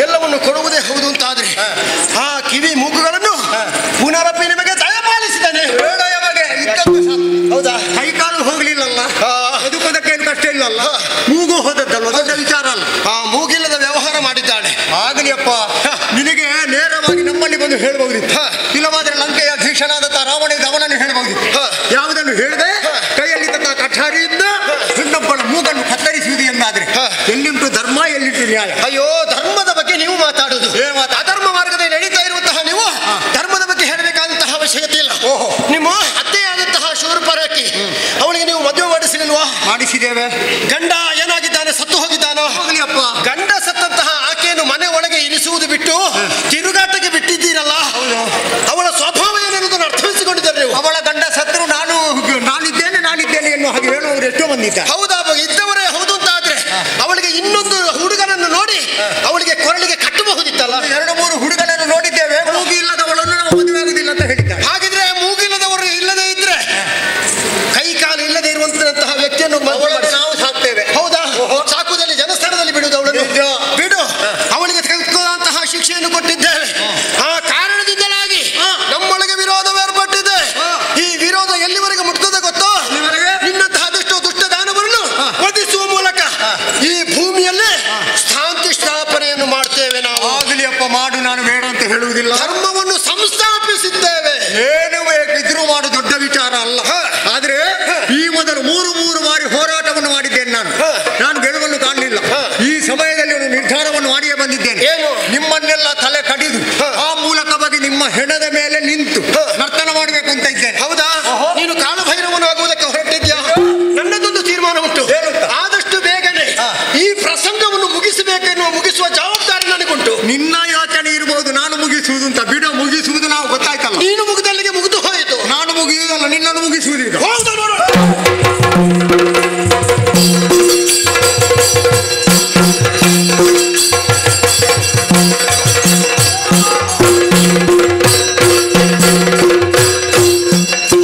ಎಲ್ಲವನ್ನು ಕೊಡುವುದೇ ಹೌದು ಅಂತಾದ್ರೆ ಆ ಕಿವಿ ಮೂಗುಗಳನ್ನು ಪುನರಪಿ ನಿಮಗೆ ದಯಪಾಲಿಸಿದ್ದಾನೆ. ಹೌದಾ? ಕೈಕಾಲು ಹೋಗ್ಲಿಲ್ಲಲ್ಲ, ಬದುಕೋದಕ್ಕೆ ಏನು ಕಷ್ಟ ಇಲ್ಲಲ್ಲ, ಮೂಗು ಹೋದದ್ದಲ್ವ, ದೊಡ್ಡ ವಿಚಾರ ಅಲ್ಲ. ಆ ಮೂಗಿಲ್ಲದ ವ್ಯವಹಾರ ಮಾಡಿದ್ದಾಳೆ. ಆಗಲಿ ಅಪ್ಪ, ನಿನಗೆ ನೇರವಾಗಿ ನಮ್ಮಲ್ಲಿ ಬಂದು ಹೇಳ್ಬಹುದಿತ್ತು. ಇಲ್ಲವಾದ್ರೆ ಲಂಕೆಯ ಅಧೀಶನಾದಂತಹ ರಾವಣಿಗೆ ಅವನನ್ನು ಹೇಳ್ಬಹುದಿತ್ತು. ಯಾವುದನ್ನು ಹೇಳಿದೆ? ಕೈಯಲ್ಲಿ ತಕ್ಕ ಕಠಾರಿಯಿಂದ ಹೆಣ್ಣೊಬ್ಬಳ ಮೂಗನ್ನು ಕತ್ತರಿಸುವುದು ಎಂದಾದ್ರೆ ಎಲ್ಲಿಂಟು ಧರ್ಮ, ಎಲ್ಲಿಂಟು ನ್ಯಾಯ? ಅಯ್ಯೋ, ಧರ್ಮದ ಬಗ್ಗೆ ನೀವು ಮಾತಾಡುದು. ಅಧರ್ಮ ಮಾರ್ಗದಲ್ಲಿ ನಡೀತಾ ಇರುವಂತಹ ನೀವು ಧರ್ಮದ ಬಗ್ಗೆ ಹೇಳಬೇಕಾದಂತಹ ಅವಶ್ಯಕತೆ ಇಲ್ಲ. ನಿಮ್ಮ ಅತ್ತೆಯಾದಂತಹ ಶೂರ್ಪರಕಿ, ಅವಳಿಗೆ ನೀವು ಮದುವೆ ಮಾಡಿಸಲಿಲ್ವಾ? ಮಾಡಿಸಿದ್ದೇವೆ. ಗಂಡ ಏನಾಗಿದ್ದಾನೆ? ಸತ್ತು ಹೋಗಿದ್ದಾನೋ? ಹೋಗ್ಲಿ ಅಪ್ಪ. ಗಂಡ ಸತ್ತಂತಹ ಆಕೆಯನ್ನು ಮನೆ ಒಳಗೆ ಇರಿಸುವುದು ಬಿಟ್ಟು ತಿರುಗಾಟಕ್ಕೆ ಬಿಟ್ಟಿದ್ದೀರಲ್ಲ, ಅವಳ ಸ್ವಭಾವ ಏನೆನ್ನುವುದನ್ನು ಅರ್ಥವಿಸಿಕೊಂಡಿದ್ದಾರೆ ನೀವು. ಅವಳ ಗಂಡ ಸತ್ರು ನಾನಿದ್ದೇನೆ ಎನ್ನುವ ಹಾಗೆ ಹೇಳುವವರು ಎಷ್ಟೋ ಮಂದಿ ಇದ್ದಾರೆ. ಹೌದಾ? ಇದ್ದವರೇ ಹೌದು ಅಂತ ಆದ್ರೆ ಅವಳಿಗೆ ಇನ್ನೊಂದು ಹುಡುಗನನ್ನು ನೋಡಿ ಅವಳಿಗೆ ಕೊರಳಿಗೆ ಕಟ್ಟಬಹುದಿತ್ತಲ್ಲ. 2-3 ಹುಡುಗನನ್ನು ನೋಡಿದ್ದೇವೆ. ಮೂಗು ಇಲ್ಲದವಳನ್ನು ನಾವು ಮದುವೆ ಆಗುದಿಲ್ಲ ಅಂತ ಹೇಳಿದ್ದಾರೆ. ಹಾಗಿದ್ರೆ ಮೂಗಿಲ್ಲದವರು ಇಲ್ಲದೆ ಇದ್ರೆ, ಕೈ ಕಾಲು ಇಲ್ಲದೆ ಇರುವಂತಹ ವ್ಯಕ್ತಿಯನ್ನು ನಾವು ಸಾಕ್ತೇವೆ. ಹೌದಾ? ಸಾಕುವುದಲ್ಲಿ ಜನಸ್ಥಳದಲ್ಲಿ ಬಿಡುವುದು ಅವಳನ್ನು ಬಿಡು. ಅವಳಿಗೆ ತೆಗೆದುಕೊಂಡಂತಹ ಶಿಕ್ಷೆಯನ್ನು ಕೊಟ್ಟಿದ್ದೇವೆ. ಆ ಕಾರಣದಿಂದಲಾಗಿ ನಮ್ಮೊಳಗೆ ವಿರೋಧ ಏರ್ಪಟ್ಟಿದೆ. ಈ ಭೂಮಿಯಲ್ಲೇ ಶಾಂತಿ ಸ್ಥಾಪನೆಯನ್ನು ಮಾಡ್ತೇವೆ ನಾವು. ಆಗಲಿ ಅಪ್ಪ, ಮಾಡು, ನಾನು ಬೇಡ ಅಂತ ಹೇಳುವುದಿಲ್ಲ. ಧರ್ಮವನ್ನು ಸಂಸ್ಥಾಪಿಸಿದ್ದೇವೆ. ಏನು ಬೇಕಿದ್ರೂ ಮಾಡು, ದೊಡ್ಡ ವಿಚಾರ ಅಲ್ಲ. ಆದ್ರೆ ಈ ಮೊದಲು ಮೂರು ಬಾರಿ ಹೋರಾಟವನ್ನು ಮಾಡಿದ್ದೇನೆ ನಾನು ಗೆಲುವನ್ನು ಕಾಣಲಿಲ್ಲ. ಈ ಸಮಯದಲ್ಲಿ ಒಂದು ನಿರ್ಧಾರವನ್ನು ಮಾಡಿಯೇ ಬಂದಿದ್ದೇನೆ. ಏನು? ನಿಮ್ಮನ್ನೆಲ್ಲ ತಲೆ ಕಡಿದು ಆ ಮೂಲಕವಾಗಿ ನಿಮ್ಮ ಹೆಣದ ಮೇಲೆ ನಿಂತು ನರ್ತನ ಮಾಡಬೇಕು ಅಂತ ಇದ್ದೇನೆ. ಹೌದಾ? ನೀನು ಕಾಲಭೈರವನು ಆಗುವುದಕ್ಕೆ ಹೊರಟಿದ್ಯಾ? ನನ್ನದೊಂದು ತೀರ್ಮಾನ ಉಂಟು. ಆದಷ್ಟು ಬೇಗನೆ ಈ ಪ್ರಸಂಗವನ್ನು ಮುಗಿಸುವ ಜವಾಬ್ದಾರಿ ನನಗುಂಟು. ನಿನ್ನ ಯೋಚನೆ ಇರಬಹುದು ನಾನು ಮುಗಿಸುವುದು ಅಂತ. ಬಿಡು, ಮುಗಿಸುವುದು ನಾವು ಗೊತ್ತಾಯ್ತಲ್ಲ. ನೀನು ಮುಗಿದಲ್ಲಿಗೆ ಮುಗಿದು ಹೋಯಿತು. ನಾನು ಮುಗಿಯುವುದಲ್ಲ, ನಿನ್ನನ್ನು ಮುಗಿಸುವುದೀಗ. ಹೌದು ನೋಡು.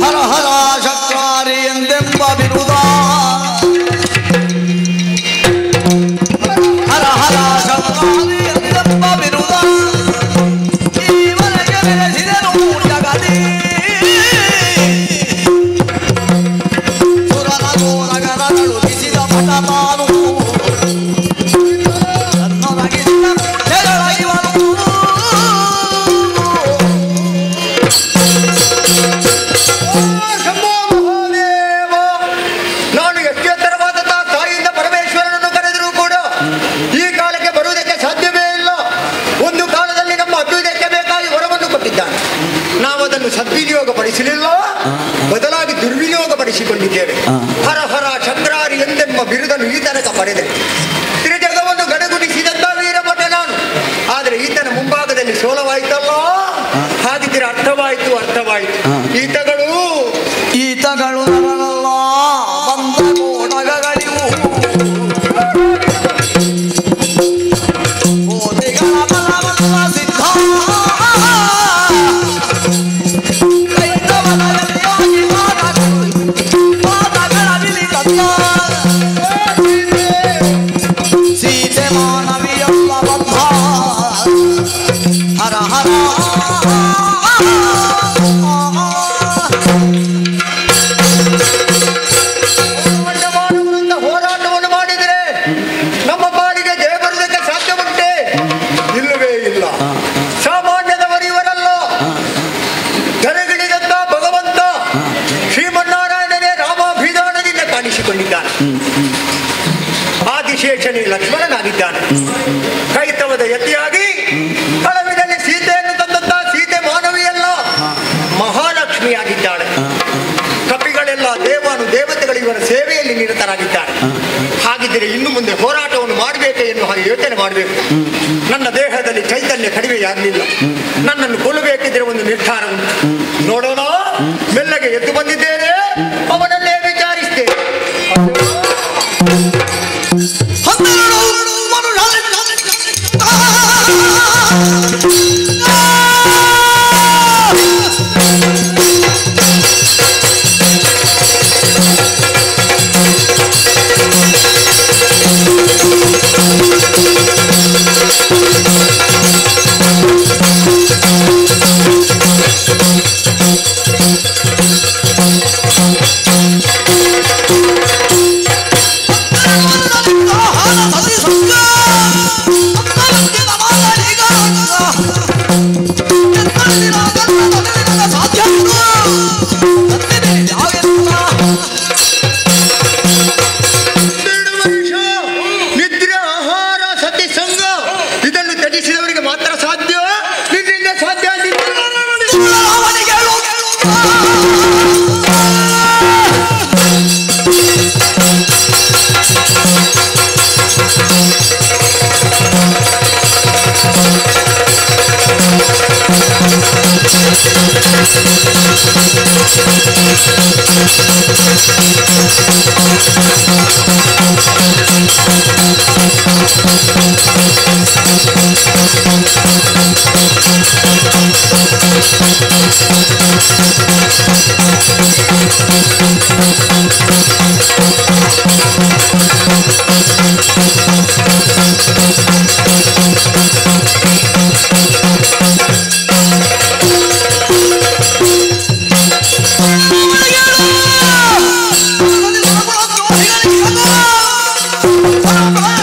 ಹರ ಹರ ಶಕ್ರಾರಿ ಎಂದೆಂಬ ಬಿರುದ, ಹರ ಹರ ಶಕ್ರಾರಿ ಎಂದೆಂಬ ಬಿರುದ, ಇವನಿಗೆ ಬೆಳೆಸಿದನು ಜಗದಿ. ಸುರನ ಗೋರಗರಗಳು ಬಿಸಿದ ಪಟ ತಾನು, ನನ್ನೊಳಗಿದ್ದ ಜಗಳ ಇವನು. ನಾನು ಎಚ್ಚೆತ್ತರವಾದ ತಾಯಿಯಿಂದ ಪರಮೇಶ್ವರನನ್ನು ಕರೆದರೂ ಕೂಡ ಈ ಕಾಲಕ್ಕೆ ಬರುವುದಕ್ಕೆ ಸಾಧ್ಯವೇ ಇಲ್ಲ. ಒಂದು ಕಾಲದಲ್ಲಿ ನಮ್ಮ ಅಭ್ಯುದಯಕ್ಕೆ ಬೇಕಾಗಿ ವರವನ್ನು ಕೊಟ್ಟಿದ್ದಾನೆ. ನಾವು ಅದನ್ನು ಸದ್ವಿನಿಯೋಗ ಪಡಿಸಲಿಲ್ಲ, ಬದಲಾಗಿ ದುರ್ವಿನಿಯೋಗ ಪಡಿಸಿಕೊಂಡಿದ್ದೇವೆ. ಹರ ಹರ ಚಕ್ರಾರಿ ಎಂದೆಂಬ ಬಿರುದನ್ನು ಈ ತನಕ ಪಡೆದೆ. ತ್ರಿಜಗವನ್ನು ಗಡಗುಡಿಸಿದಂತ ವೀರಭಟ ನಾನು. ಆದರೆ ಈತನ ಮುಂಭಾಗದಲ್ಲಿ ಸೋಲವಾಯ್ತಲ್ಲ. ಹಾಗಿದ್ರೆ ಅರ್ಥವಾಯಿತು. ಈತಗಳು ನರಲ್ಲ ಬಂದ ಕೋಟಗಳಿವು, ಕೋಟೆಗಳ ಬಲವಲ್ಲ ಸಿದ್ಧ, ಕೈತವನ ಎದೆಯಾಗಿ ಪಾದಗಳ ಬಿಲಿಕತ್ತ, ಸೀತೆ ಮಾನವಿಯಲ್ಲ ಬದ್ಧ. ಹರ ಹರ ಹೋರಾಟವನ್ನು ಮಾಡಿದರೆ ನಮ್ಮ ಪಾಲಿಗೆ ಜಯ ಬರುವುದಕ್ಕೆ ಸಾಧ್ಯ ಉಂಟೆ? ಇಲ್ಲವೇ ಇಲ್ಲ. ಸಾಮಾನ್ಯದವರು ಇವರಲ್ಲ. ಧರೆಗಿಳಿದಂತ ಭಗವಂತ ಶ್ರೀಮನ್ನಾರಾಯಣನೇ ರಾಮಾಭಿಧಾನದಿಂದ ಕಾಣಿಸಿಕೊಂಡಿದ್ದಾನೆ. ಆದಿಶೇಷನೇ ಲಕ್ಷ್ಮಣನಾಗಿದ್ದಾನೆ. ಕೈತವದ ಯತಿಯಾಗಿ ಕಳವಿನಲ್ಲಿ ಸೀತೆಯನ್ನು ತಂದಂತ ಸೀತೆ ಮಾನವಿಯಲ್ಲ, ಮಹಾಲಕ್ಷ್ಮಿಯಾಗಿದ್ದಾಳೆ. ಕಪಿಗಳೆಲ್ಲ ದೇವತೆಗಳು ಇವರ ಸೇವೆಯಲ್ಲಿ ನಿರತರಾಗಿದ್ದಾರೆ. ಹಾಗಿದ್ದರೆ ಇನ್ನು ಮುಂದೆ ಹೋರಾಟವನ್ನು ಮಾಡಬೇಕೆ ಎನ್ನುವ ಹಾಗೆ ಯೋಚನೆ ಮಾಡಬೇಕು. ನನ್ನ ದೇಹದಲ್ಲಿ ಚೈತನ್ಯ ಕಡಿಮೆಯಾಗಲಿಲ್ಲ. ನನ್ನನ್ನು ಕೊಲ್ಲಬೇಕಿದ್ರೆ ಒಂದು ನಿರ್ಧಾರ ಉಂಟು. ನೋಡೋಣ. ಮೆಲ್ಲಗೆ ಎದ್ದು ಬಂದಿದ್ದೇನೆ, ಅವನನ್ನೇ ವಿಚಾರಿಸ್ತೇನೆ. ನಿದ್ರೆ, ಆಹಾರ, ಸತಿ, ಸಂಘ ಇದನ್ನು ತ್ಯಜಿಸಿದವರಿಗೆ ಮಾತ್ರ ಸಾಧ್ಯ. ನಿದ್ರಿಂದ ಸಾಧ್ಯ Bye.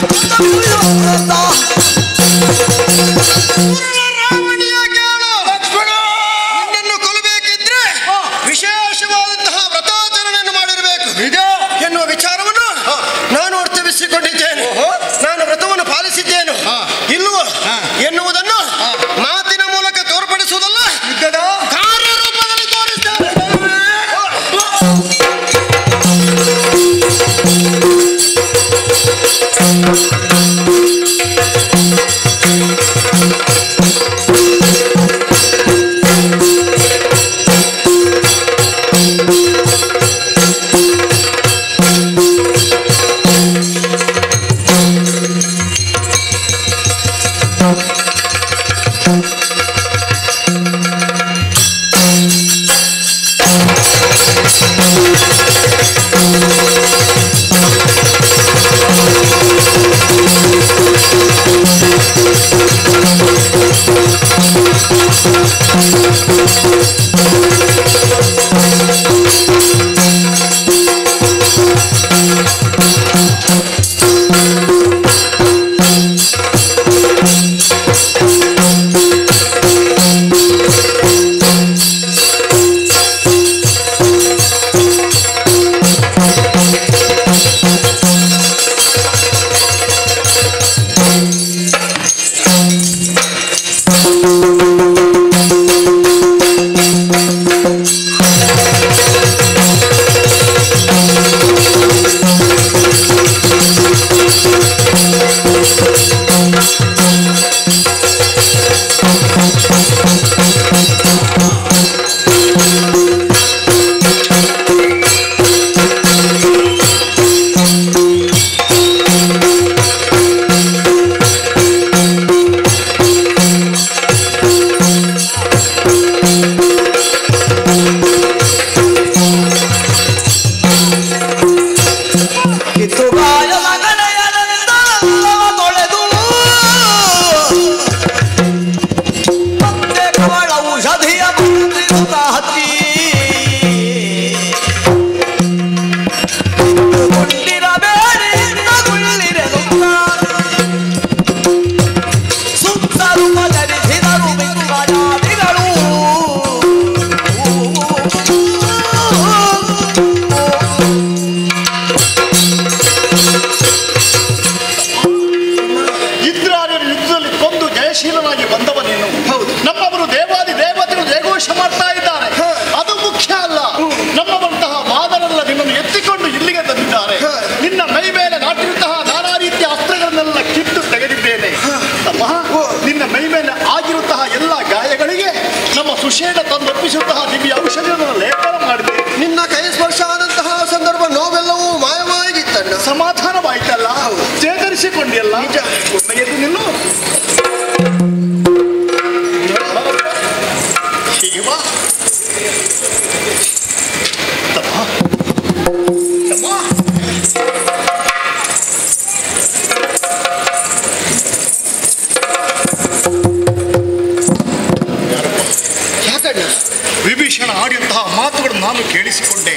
ವಿಭೀಷಣ ಆಡಿದಂತಹ ಮಾತುಗಳು ನಾನು ಕೇಳಿಸಿಕೊಂಡೆ,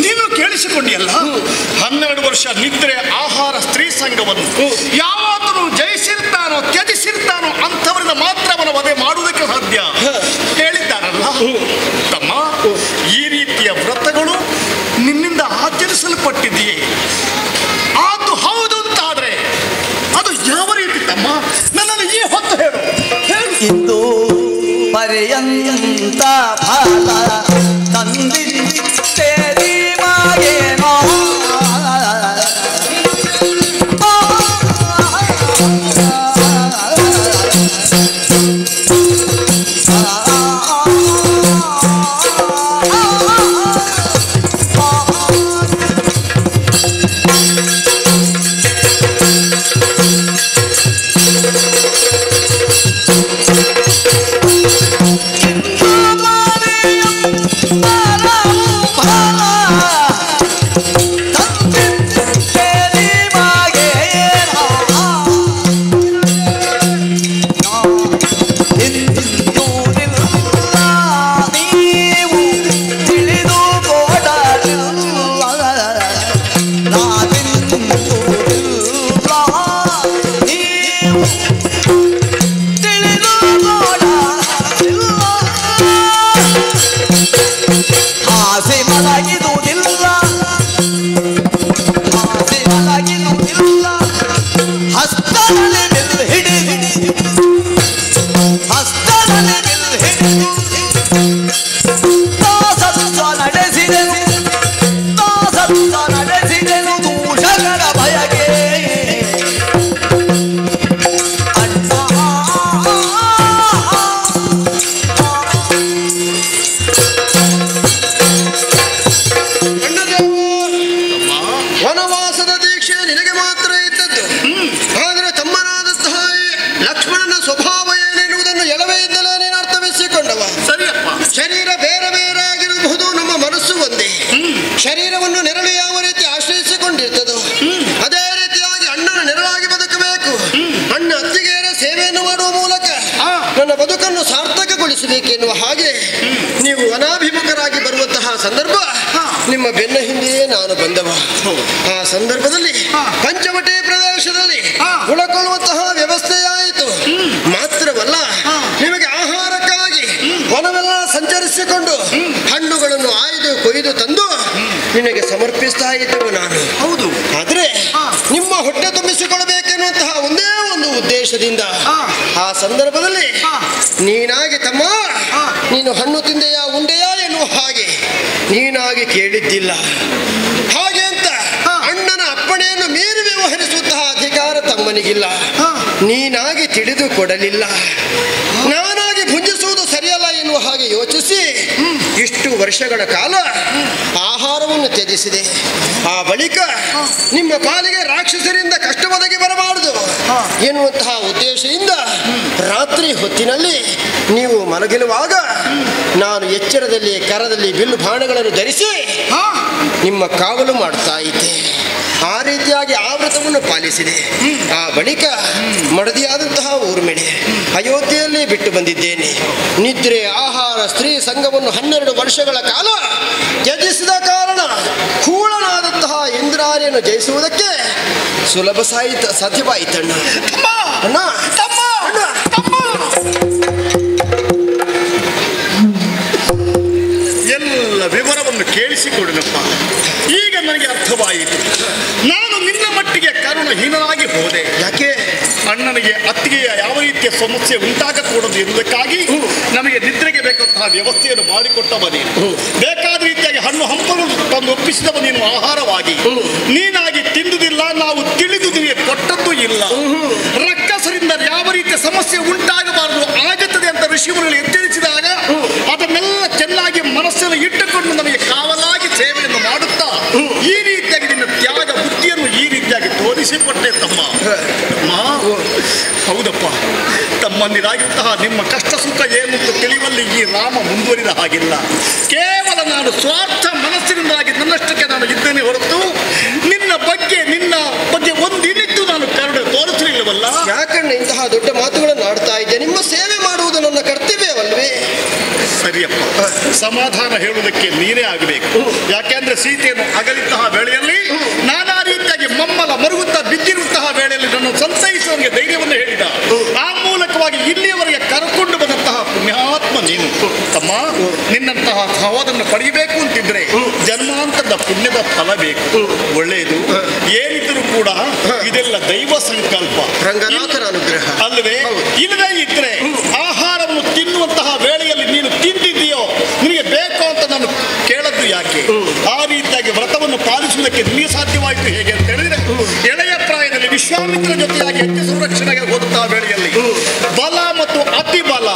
ನೀನು ಕೇಳಿಸಿಕೊಂಡಿಯಲ್ಲ. 12 ವರ್ಷ ನಿದ್ರೆ ಆಹಾರ ಸ್ತ್ರೀ ಸಂಘವನ್ನು ಯಾವಾತನು ಜಯಿಸಿರ್ತಾನೋ ತ್ಯಜಿಸಿರ್ತಾನೋ ಅಂಥವರಿಂದ ಮಾತ್ರ ಅವನ ವಧೆ ಮಾಡುವುದಕ್ಕೆ ಸಾಧ್ಯ ಹೇಳಿದ್ದಾರಲ್ಲ ತಮ್ಮ. ಈ ರೀತಿಯ ವ್ರತಗಳು ನಿನ್ನಿಂದ ಆಚರಿಸಲ್ಪಟ್ಟಿದೆಯೇ? ಅದು ಹೌದು ಅಂತಾದ್ರೆ ಅದು ಯಾವ ರೀತಿ ತಮ್ಮ? ನನ್ನನ್ನು ಈ ಹೊತ್ತು ಹೇಳು. ಇಂದು ಪರ್ಯಂತ ಫಲ ತಂದಿದ್ದೇರಿ ಮಾಗೇನೋ ವನವಾಸದ ದೀಕ್ಷೆ ನಿನಗೆ ಮಾತ್ರ ಇದ್ದದ್ದು. ಆದರೆ ತಮ್ಮನಾದಂತಹ ಲಕ್ಷ್ಮಣನ ಸ್ವಭಾವ ಏನೆನ್ನುವುದನ್ನು ಎಳವೆಯಿಂದಲೇ ನೀನು ಅರ್ಥವಿಸಿಕೊಂಡವ. ಸರಿಯಪ್ಪ. ಶರೀರ ಬೇರೆ ಬೇರೆ ಆಗಿರಬಹುದು, ನಮ್ಮ ಮನಸ್ಸು ಒಂದೇ. ಶರೀರವನ್ನು ನೆರಳು ಯಾವ ರೀತಿ ಆಶ್ರಯಿಸಿಕೊಂಡಿರ್ತದೋ ಅದೇ ರೀತಿಯಾಗಿ ಅಣ್ಣನ ನೆರಳಾಗಿ ಬದುಕಬೇಕು. ಅಣ್ಣ ಅತ್ತಿಗೆಯರ ಸೇವೆಯನ್ನು ಮಾಡುವ ಮೂಲಕ ನನ್ನ ಬದುಕನ್ನು ಸಾರ್ಥಕಗೊಳಿಸಬೇಕೆನ್ನುವ ಹಾಗೆ ನೀವು ಅನಾಭಿಮುಖರಾಗಿ ಬರುವಂತಹ ಸಂದರ್ಭ ನಿಮ್ಮ ಬೆನ್ನ ಹಿಂದೆಯೇ ನಾನು ಬಂದವ. ಆ ಸಂದರ್ಭದಲ್ಲಿ ಪಂಚವಟಿ ಪ್ರದೇಶದಲ್ಲಿ ಉಳಕೊಳ್ಳುವಂತಹ ವ್ಯವಸ್ಥೆಯಾಯಿತು. ಮಾತ್ರವಲ್ಲ, ನಿಮಗೆ ಆಹಾರಕ್ಕಾಗಿ ವನವೆಲ್ಲ ಸಂಚರಿಸಿಕೊಂಡು ಹಣ್ಣುಗಳನ್ನು ಆಯ್ದು ಕೊಯ್ದು ತಂದು ನಿನಗೆ ಸಮರ್ಪಿಸ್ತಾ ಇದ್ದೆವು ನಾನು. ಹೌದು. ಆದರೆ ನಿಮ್ಮ ಹೊಟ್ಟೆ ತುಂಬಿಸಿಕೊಳ್ಳಬೇಕೆನ್ನುವಂತಹ ಒಂದೇ ಒಂದು ಉದ್ದೇಶದಿಂದ ಆ ಸಂದರ್ಭದಲ್ಲಿ ನೀನಾಗಿ ತಮ್ಮ ನೀನು ಹಣ್ಣು ತಿಂದೆಯಾ ಉಂಡೆಯಾ ಎನ್ನುವ ಹಾಗೆ ನೀನಾಗಿ ಕೇಳಿದ್ದಿಲ್ಲ. ಹಾಗೆ ಅಂತ ಅಣ್ಣನ ಅಪ್ಪಣೆಯನ್ನು ಮೀರಿ ವ್ಯವಹರಿಸುವಂತಹ ಅಧಿಕಾರ ತಮ್ಮನಿಗಿಲ್ಲ. ನೀನಾಗಿ ತಿಳಿದುಕೊಡಲಿಲ್ಲ. ನಾನಾಗಿ ಭುಂಜಿಸುವುದು ಸರಿಯಲ್ಲ ಎನ್ನುವ ಹಾಗೆ ಯೋಚಿಸಿ ಇಷ್ಟು ವರ್ಷಗಳ ಕಾಲ ಆಹಾರವನ್ನು ತ್ಯಜಿಸಿದೆ. ಆ ಬಳಿಕ ನಿಮ್ಮ ಪಾಲಿಗೆ ರಾಕ್ಷಸರಿಂದ ಕಷ್ಟ ಒದಗಿ ಬರಬಾರದು ಎನ್ನುವಂತಹ ಉದ್ದೇಶದಿಂದ ರಾತ್ರಿ ಹೊತ್ತಿನಲ್ಲಿ ನೀವು ಮಲಗಿರುವಾಗ ನಾನು ಎಚ್ಚರದಲ್ಲಿ ಕರದಲ್ಲಿ ಬಿಲ್ಲು ಬಾಣಗಳನ್ನು ಧರಿಸಿ ನಿಮ್ಮ ಕಾವಲು ಮಾಡ್ತಾ ಇದ್ದೆ. ಆ ರೀತಿಯಾಗಿ ಆ ವ್ರತವನ್ನು ಪಾಲಿಸಿದೆ. ಆ ಬಳಿಕ ಮಡದಿಯಾದಂತಹ ಊರ್ಮಿಳೆ ಅಯೋಧ್ಯೆಯಲ್ಲೇ ಬಿಟ್ಟು ಬಂದಿದ್ದೇನೆ. ನಿದ್ರೆ, ಆಹಾರ, ಸ್ತ್ರೀ ಸಂಘವನ್ನು 12 ವರ್ಷಗಳ ಕಾಲ ತ್ಯಜಿಸಿದ ಕಾರಣ ಕೂಳನಾದಂತಹ ಇಂದ್ರಾರಿಯನ್ನು ಜಯಿಸುವುದಕ್ಕೆ ಸುಲಭ ಸಾಧ್ಯವಾಯಿತಣ್ಣ. ಅಣ್ಣ ಎಲ್ಲ ವಿವರವನ್ನು ಕೇಳಿಸಿಕೊಡನಪ್ಪ. ಈಗ ನನಗೆ ಅರ್ಥವಾಯಿತು. ನಾನು ನಿನ್ನ ಮಟ್ಟಿಗೆ ಕರುಣಹೀನನಾಗಿ ಹೋದೆ. ಯಾಕೆ? ಅಣ್ಣನಿಗೆ ಅತ್ತಿಗೆಯ ಯಾವ ರೀತಿಯ ಸಮಸ್ಯೆ ಉಂಟಾಗಕೂಡದು ಎನ್ನುವುದಕ್ಕಾಗಿ ನಮಗೆ ನಿದ್ರೆಗೆ ಬೇಕಾದಂತಹ ವ್ಯವಸ್ಥೆಯನ್ನು ಮಾಡಿಕೊಟ್ಟವ ನೀನು. ಬೇಕಾದ ರೀತಿಯಾಗಿ ಹಣ್ಣು ಹಂಪಲು ತಂದು ಒಪ್ಪಿಸಿದವ ನೀನು ಆಹಾರವಾಗಿ. ನೀನಾಗಿ ತಿಂದುದಿಲ್ಲ, ನಾವು ತಿಳಿದು ನಿನಗೆ ಕೊಟ್ಟದ್ದು ಇಲ್ಲ. ರಕ್ಕಸರಿಂದ ಯಾವ ರೀತಿಯ ಸಮಸ್ಯೆ ಉಂಟಾಗಬಾರದು, ಆಗುತ್ತದೆ ಅಂತ ಋಷಿಮುನಿಗಳು ಎಚ್ಚರಿಸಿದಾಗ ಅದನ್ನೆಲ್ಲ ಚೆನ್ನಾಗಿ ಮನಸ್ಸನ್ನು ಇಟ್ಟುಕೊಂಡು ನಮಗೆ ಕಾವಲಾಗಿ ಸೇವೆಯನ್ನು ಮಾಡುತ್ತಾ ಈ ರೀತಿಯಾಗಿ ನಿನ್ನ ತ್ಯಾಗ ಬುದ್ಧಿಯನ್ನು ಈ ರೀತಿಯಾಗಿ ತೋರಿಸಿಕೊಟ್ಟೆ ತಮ್ಮ. ಹೌದಪ್ಪ, ತಮ್ಮಂದಿರಾಗಿರುವಂತಹ ನಿಮ್ಮ ಕಷ್ಟ ಸುಖ ಏನು ತಿಳಿಯುವಲ್ಲಿ ಈ ರಾಮ ಮುಂದುವರಿದ ಹಾಗಿಲ್ಲ. ಕೇವಲ ನಾನು ಸ್ವಾರ್ಥ ಮನಸ್ಸಿನಿಂದಾಗಿ ನನ್ನಷ್ಟಕ್ಕೆ ನಾನು ಇದ್ದೇನೆ ಹೊರತು ನಿನ್ನ ಬಗ್ಗೆ ಒಂದಿನಿದ್ದು ನಾನು ಕರುಣೆ ತೋರಿಸಲಿಲ್ಲವಲ್ಲ. ಯಾಕಣ್ಣ ಇಂತಹ ದೊಡ್ಡ ಮಾತುಗಳನ್ನು ಆಡ್ತಾ ಇದ್ದೆ? ನಿಮ್ಮ ಸೇವೆ ಮಾಡುವುದು ನನ್ನ ಕರ್ತವ್ಯವಲ್ವೇ? ಸರಿಯಪ್ಪ, ಸಮಾಧಾನ ಹೇಳುವುದಕ್ಕೆ ನೀನೇ ಆಗಬೇಕು. ಯಾಕೆಂದ್ರೆ ಸೀತೆಯನ್ನು ಅಗಲಿದ್ತಹ ವೇಳೆಯಲ್ಲಿ ನಾನಾ ರೀತಿಯಾಗಿ ಮಮ್ಮಲ ಮರುಗುತ್ತಾ ಬಿದ್ದಿರುವಂತಹ ವೇಳೆಯಲ್ಲಿ ನನ್ನ ಸಂತೈಸುವವರಿಗೆ ಧೈರ್ಯವನ್ನು ಹೇಳಿದ. ಆ ಮೂಲಕವಾಗಿ ಇಲ್ಲಿಯವರೆಗೆ ಕರ್ಕೊಂಡು ಬಂದಂತಹ ಪುಣ್ಯಾತ್ಮ ನೀನು ತಮ್ಮ. ನಿನ್ನಂತಹ ಸಹೋದರನ್ನು ಪಡೆಯಬೇಕು ಅಂತಿದ್ರೆ ಜನ್ಮಾಂತರದ ಪುಣ್ಯದ ಫಲ ಬೇಕು. ಒಳ್ಳೆಯದು. ಏನಿದ್ದರೂ ಕೂಡ ಇದೆಲ್ಲ ದೈವ ಸಂಕಲ್ಪ, ರಂಗನಾಥನ ಅನುಗ್ರಹ ಅಲ್ಲವೇ? ಇಲ್ಲದೇ ಇದ್ರೆ ಆಹಾರವನ್ನು ತಿನ್ನುವಂತಹ ವೇಳೆಯಲ್ಲಿ ನೀನು ತಿಂದಿದ್ದೀಯೋ ನಿನಗೆ ಬೇಕು ಅಂತ ನಾನು ಕೇಳದ್ದು ಯಾಕೆ? ಆ ರೀತಿಯಾಗಿ ವ್ರತವನ್ನು ಪಾಲಿಸುವುದಕ್ಕೆ ನಿಮಗೆ ಸಾಧ್ಯವಾಯಿತು ಹೇಗೆ ಅಂತ ಹೇಳಿದ್ರೆ, ಎಳೆಯ ಪ್ರಾಯದಲ್ಲಿ ವಿಶ್ವಾಮಿತ್ರ ಜೊತೆಯಾಗಿ ಹೆಜ್ಜೆ ಸಂರಕ್ಷಣೆಗೆ ಹೋದಂತಹ ವೇಳೆಯಲ್ಲಿ ಬಲ ಮತ್ತು ಅತಿ ಬಲ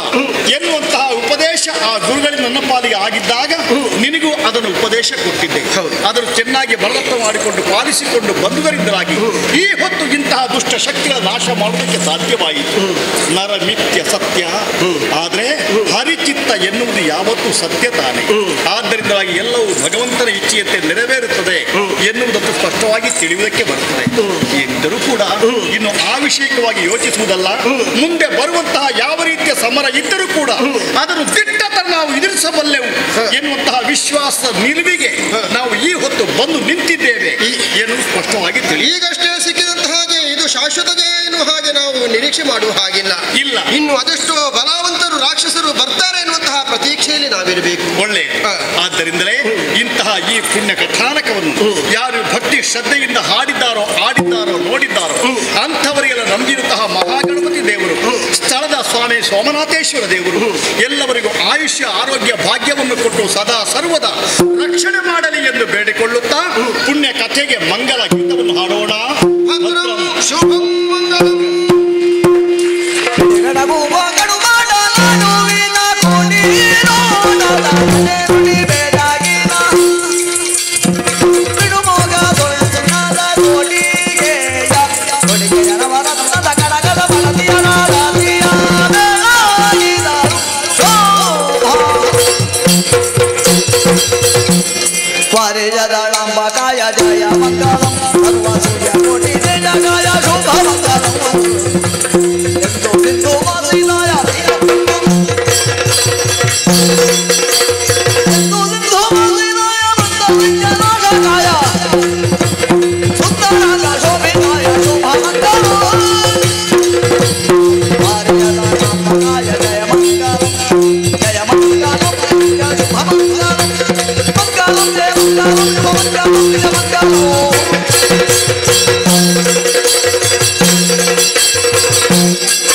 ಎನ್ನುವಂತಹ ಉಪದೇಶ ಆ ಗುರುಗಳಿಗೆ ನನ್ನ ಪಾಲಿಗೆ ಆಗಿದ್ದಾಗ ನಿನಗೂ ಅದನ್ನು ಉಪದೇಶ ಕೊಟ್ಟಿದ್ದೆ. ಅದನ್ನು ಚೆನ್ನಾಗಿ ಬಲವತ್ತ ಮಾಡಿಕೊಂಡು ಪಾಲಿಸಿಕೊಂಡು ಬಂದುದರಿಂದಾಗಿ ಈ ಹೊತ್ತು ಇಂತಹ ದುಷ್ಟ ಶಕ್ತಿಗಳ ನಾಶ ಮಾಡುವುದಕ್ಕೆ ಸಾಧ್ಯವಾಯಿತು. ನರ ಮಿಥ್ಯ ಸತ್ಯ, ಆದರೆ ಹರಿಚಿತ್ತ ಎನ್ನುವುದು ಯಾವತ್ತೂ ಸತ್ಯ ತಾನೆ. ಆದ್ದರಿಂದಾಗಿ ಎಲ್ಲವೂ ಭಗವಂತನ ಇಚ್ಛೆಯಂತೆ ನೆರವೇರುತ್ತದೆ ಎನ್ನುವುದನ್ನು ಸ್ಪಷ್ಟವಾಗಿ ತಿಳಿಯುವುದಕ್ಕೆ ಬರುತ್ತದೆ. ಎಂದರೂ ಕೂಡ ಇನ್ನು ಆವಿಷಯಕವಾಗಿ ಯೋಚಿಸುವುದಲ್ಲ, ಮುಂದೆ ಬರುವಂತಹ ಯಾವ ರೀತಿಯ ಸಮರ ಇದ್ದರೂ ಕೂಡ ಅದನ್ನು ದಿಟ್ಟತನ ನಾವು ಎದುರಿಸಬಲ್ಲೆವು ಎನ್ನುವಂತಹ ವಿಶ್ವಾಸ ನಿಲುವಿಗೆ ನಾವು ಈ ಹೊತ್ತು ಬಂದು ನಿಂತಿದ್ದೇವೆ ಎನ್ನುವುದು ಸ್ಪಷ್ಟವಾಗಿ ತಿಳಿಯುತ್ತದೆ. ಈಗಷ್ಟೇ ಸಿಕ್ಕಿದಂತಹ ಹಾಗೆ ಇದು ಶಾಶ್ವತ ಜಯ ಎನ್ನುವ ಹಾಗೆ ನಾವು ನಿರೀಕ್ಷೆ ಮಾಡುವ ಹಾಗಿಲ್ಲ. ಇಲ್ಲ, ಇನ್ನು ಅದೆಷ್ಟೋ ಬಲವಂತರು ರಾಕ್ಷಸರು ಬರ್ತಾರೆ ಎನ್ನುವಂತಹ ಪ್ರತೀಕ್ಷೆಯಲ್ಲಿ ನಾವಿರಬೇಕು. ಒಳ್ಳೆ. ಆದ್ದರಿಂದಲೇ ಇಂತಹ ಈ ಪುಣ್ಯ ಕಥಾನಕವನ್ನು ಯಾರು ಭಕ್ತಿ ಶ್ರದ್ಧೆಯಿಂದ ಹಾಡಿದ್ದಾರೋ ನೋಡಿದ್ದಾರೋ ಅಂಥವರಿಗೆಲ್ಲ ನಂಬಿರುವಂತಹ ಮಹಾಗಣಪತಿ ದೇವರು, ಸ್ಥಳದ ಸ್ವಾಮಿ ಸೋಮನಾಥೇಶ್ವರ ದೇವರು ಎಲ್ಲವರಿಗೂ ಆಯುಷ್ಯ ಆರೋಗ್ಯ ಭಾಗ್ಯವನ್ನು ಕೊಟ್ಟು ಸದಾ ಸರ್ವದ ರಕ್ಷಣೆ ಮಾಡಲಿ ಎಂದು ಬೇಡಿಕೊಳ್ಳುತ್ತಾ ಪುಣ್ಯ ಕಥೆಗೆ ಮಂಗಲ ಗೀತವನ್ನು ಹಾಡೋಣ. ಶುಭಂ ಮಂಗಳಂ. ಬೇಡಾಗಿನ ಬಿಡು ಮೋಗ ಿ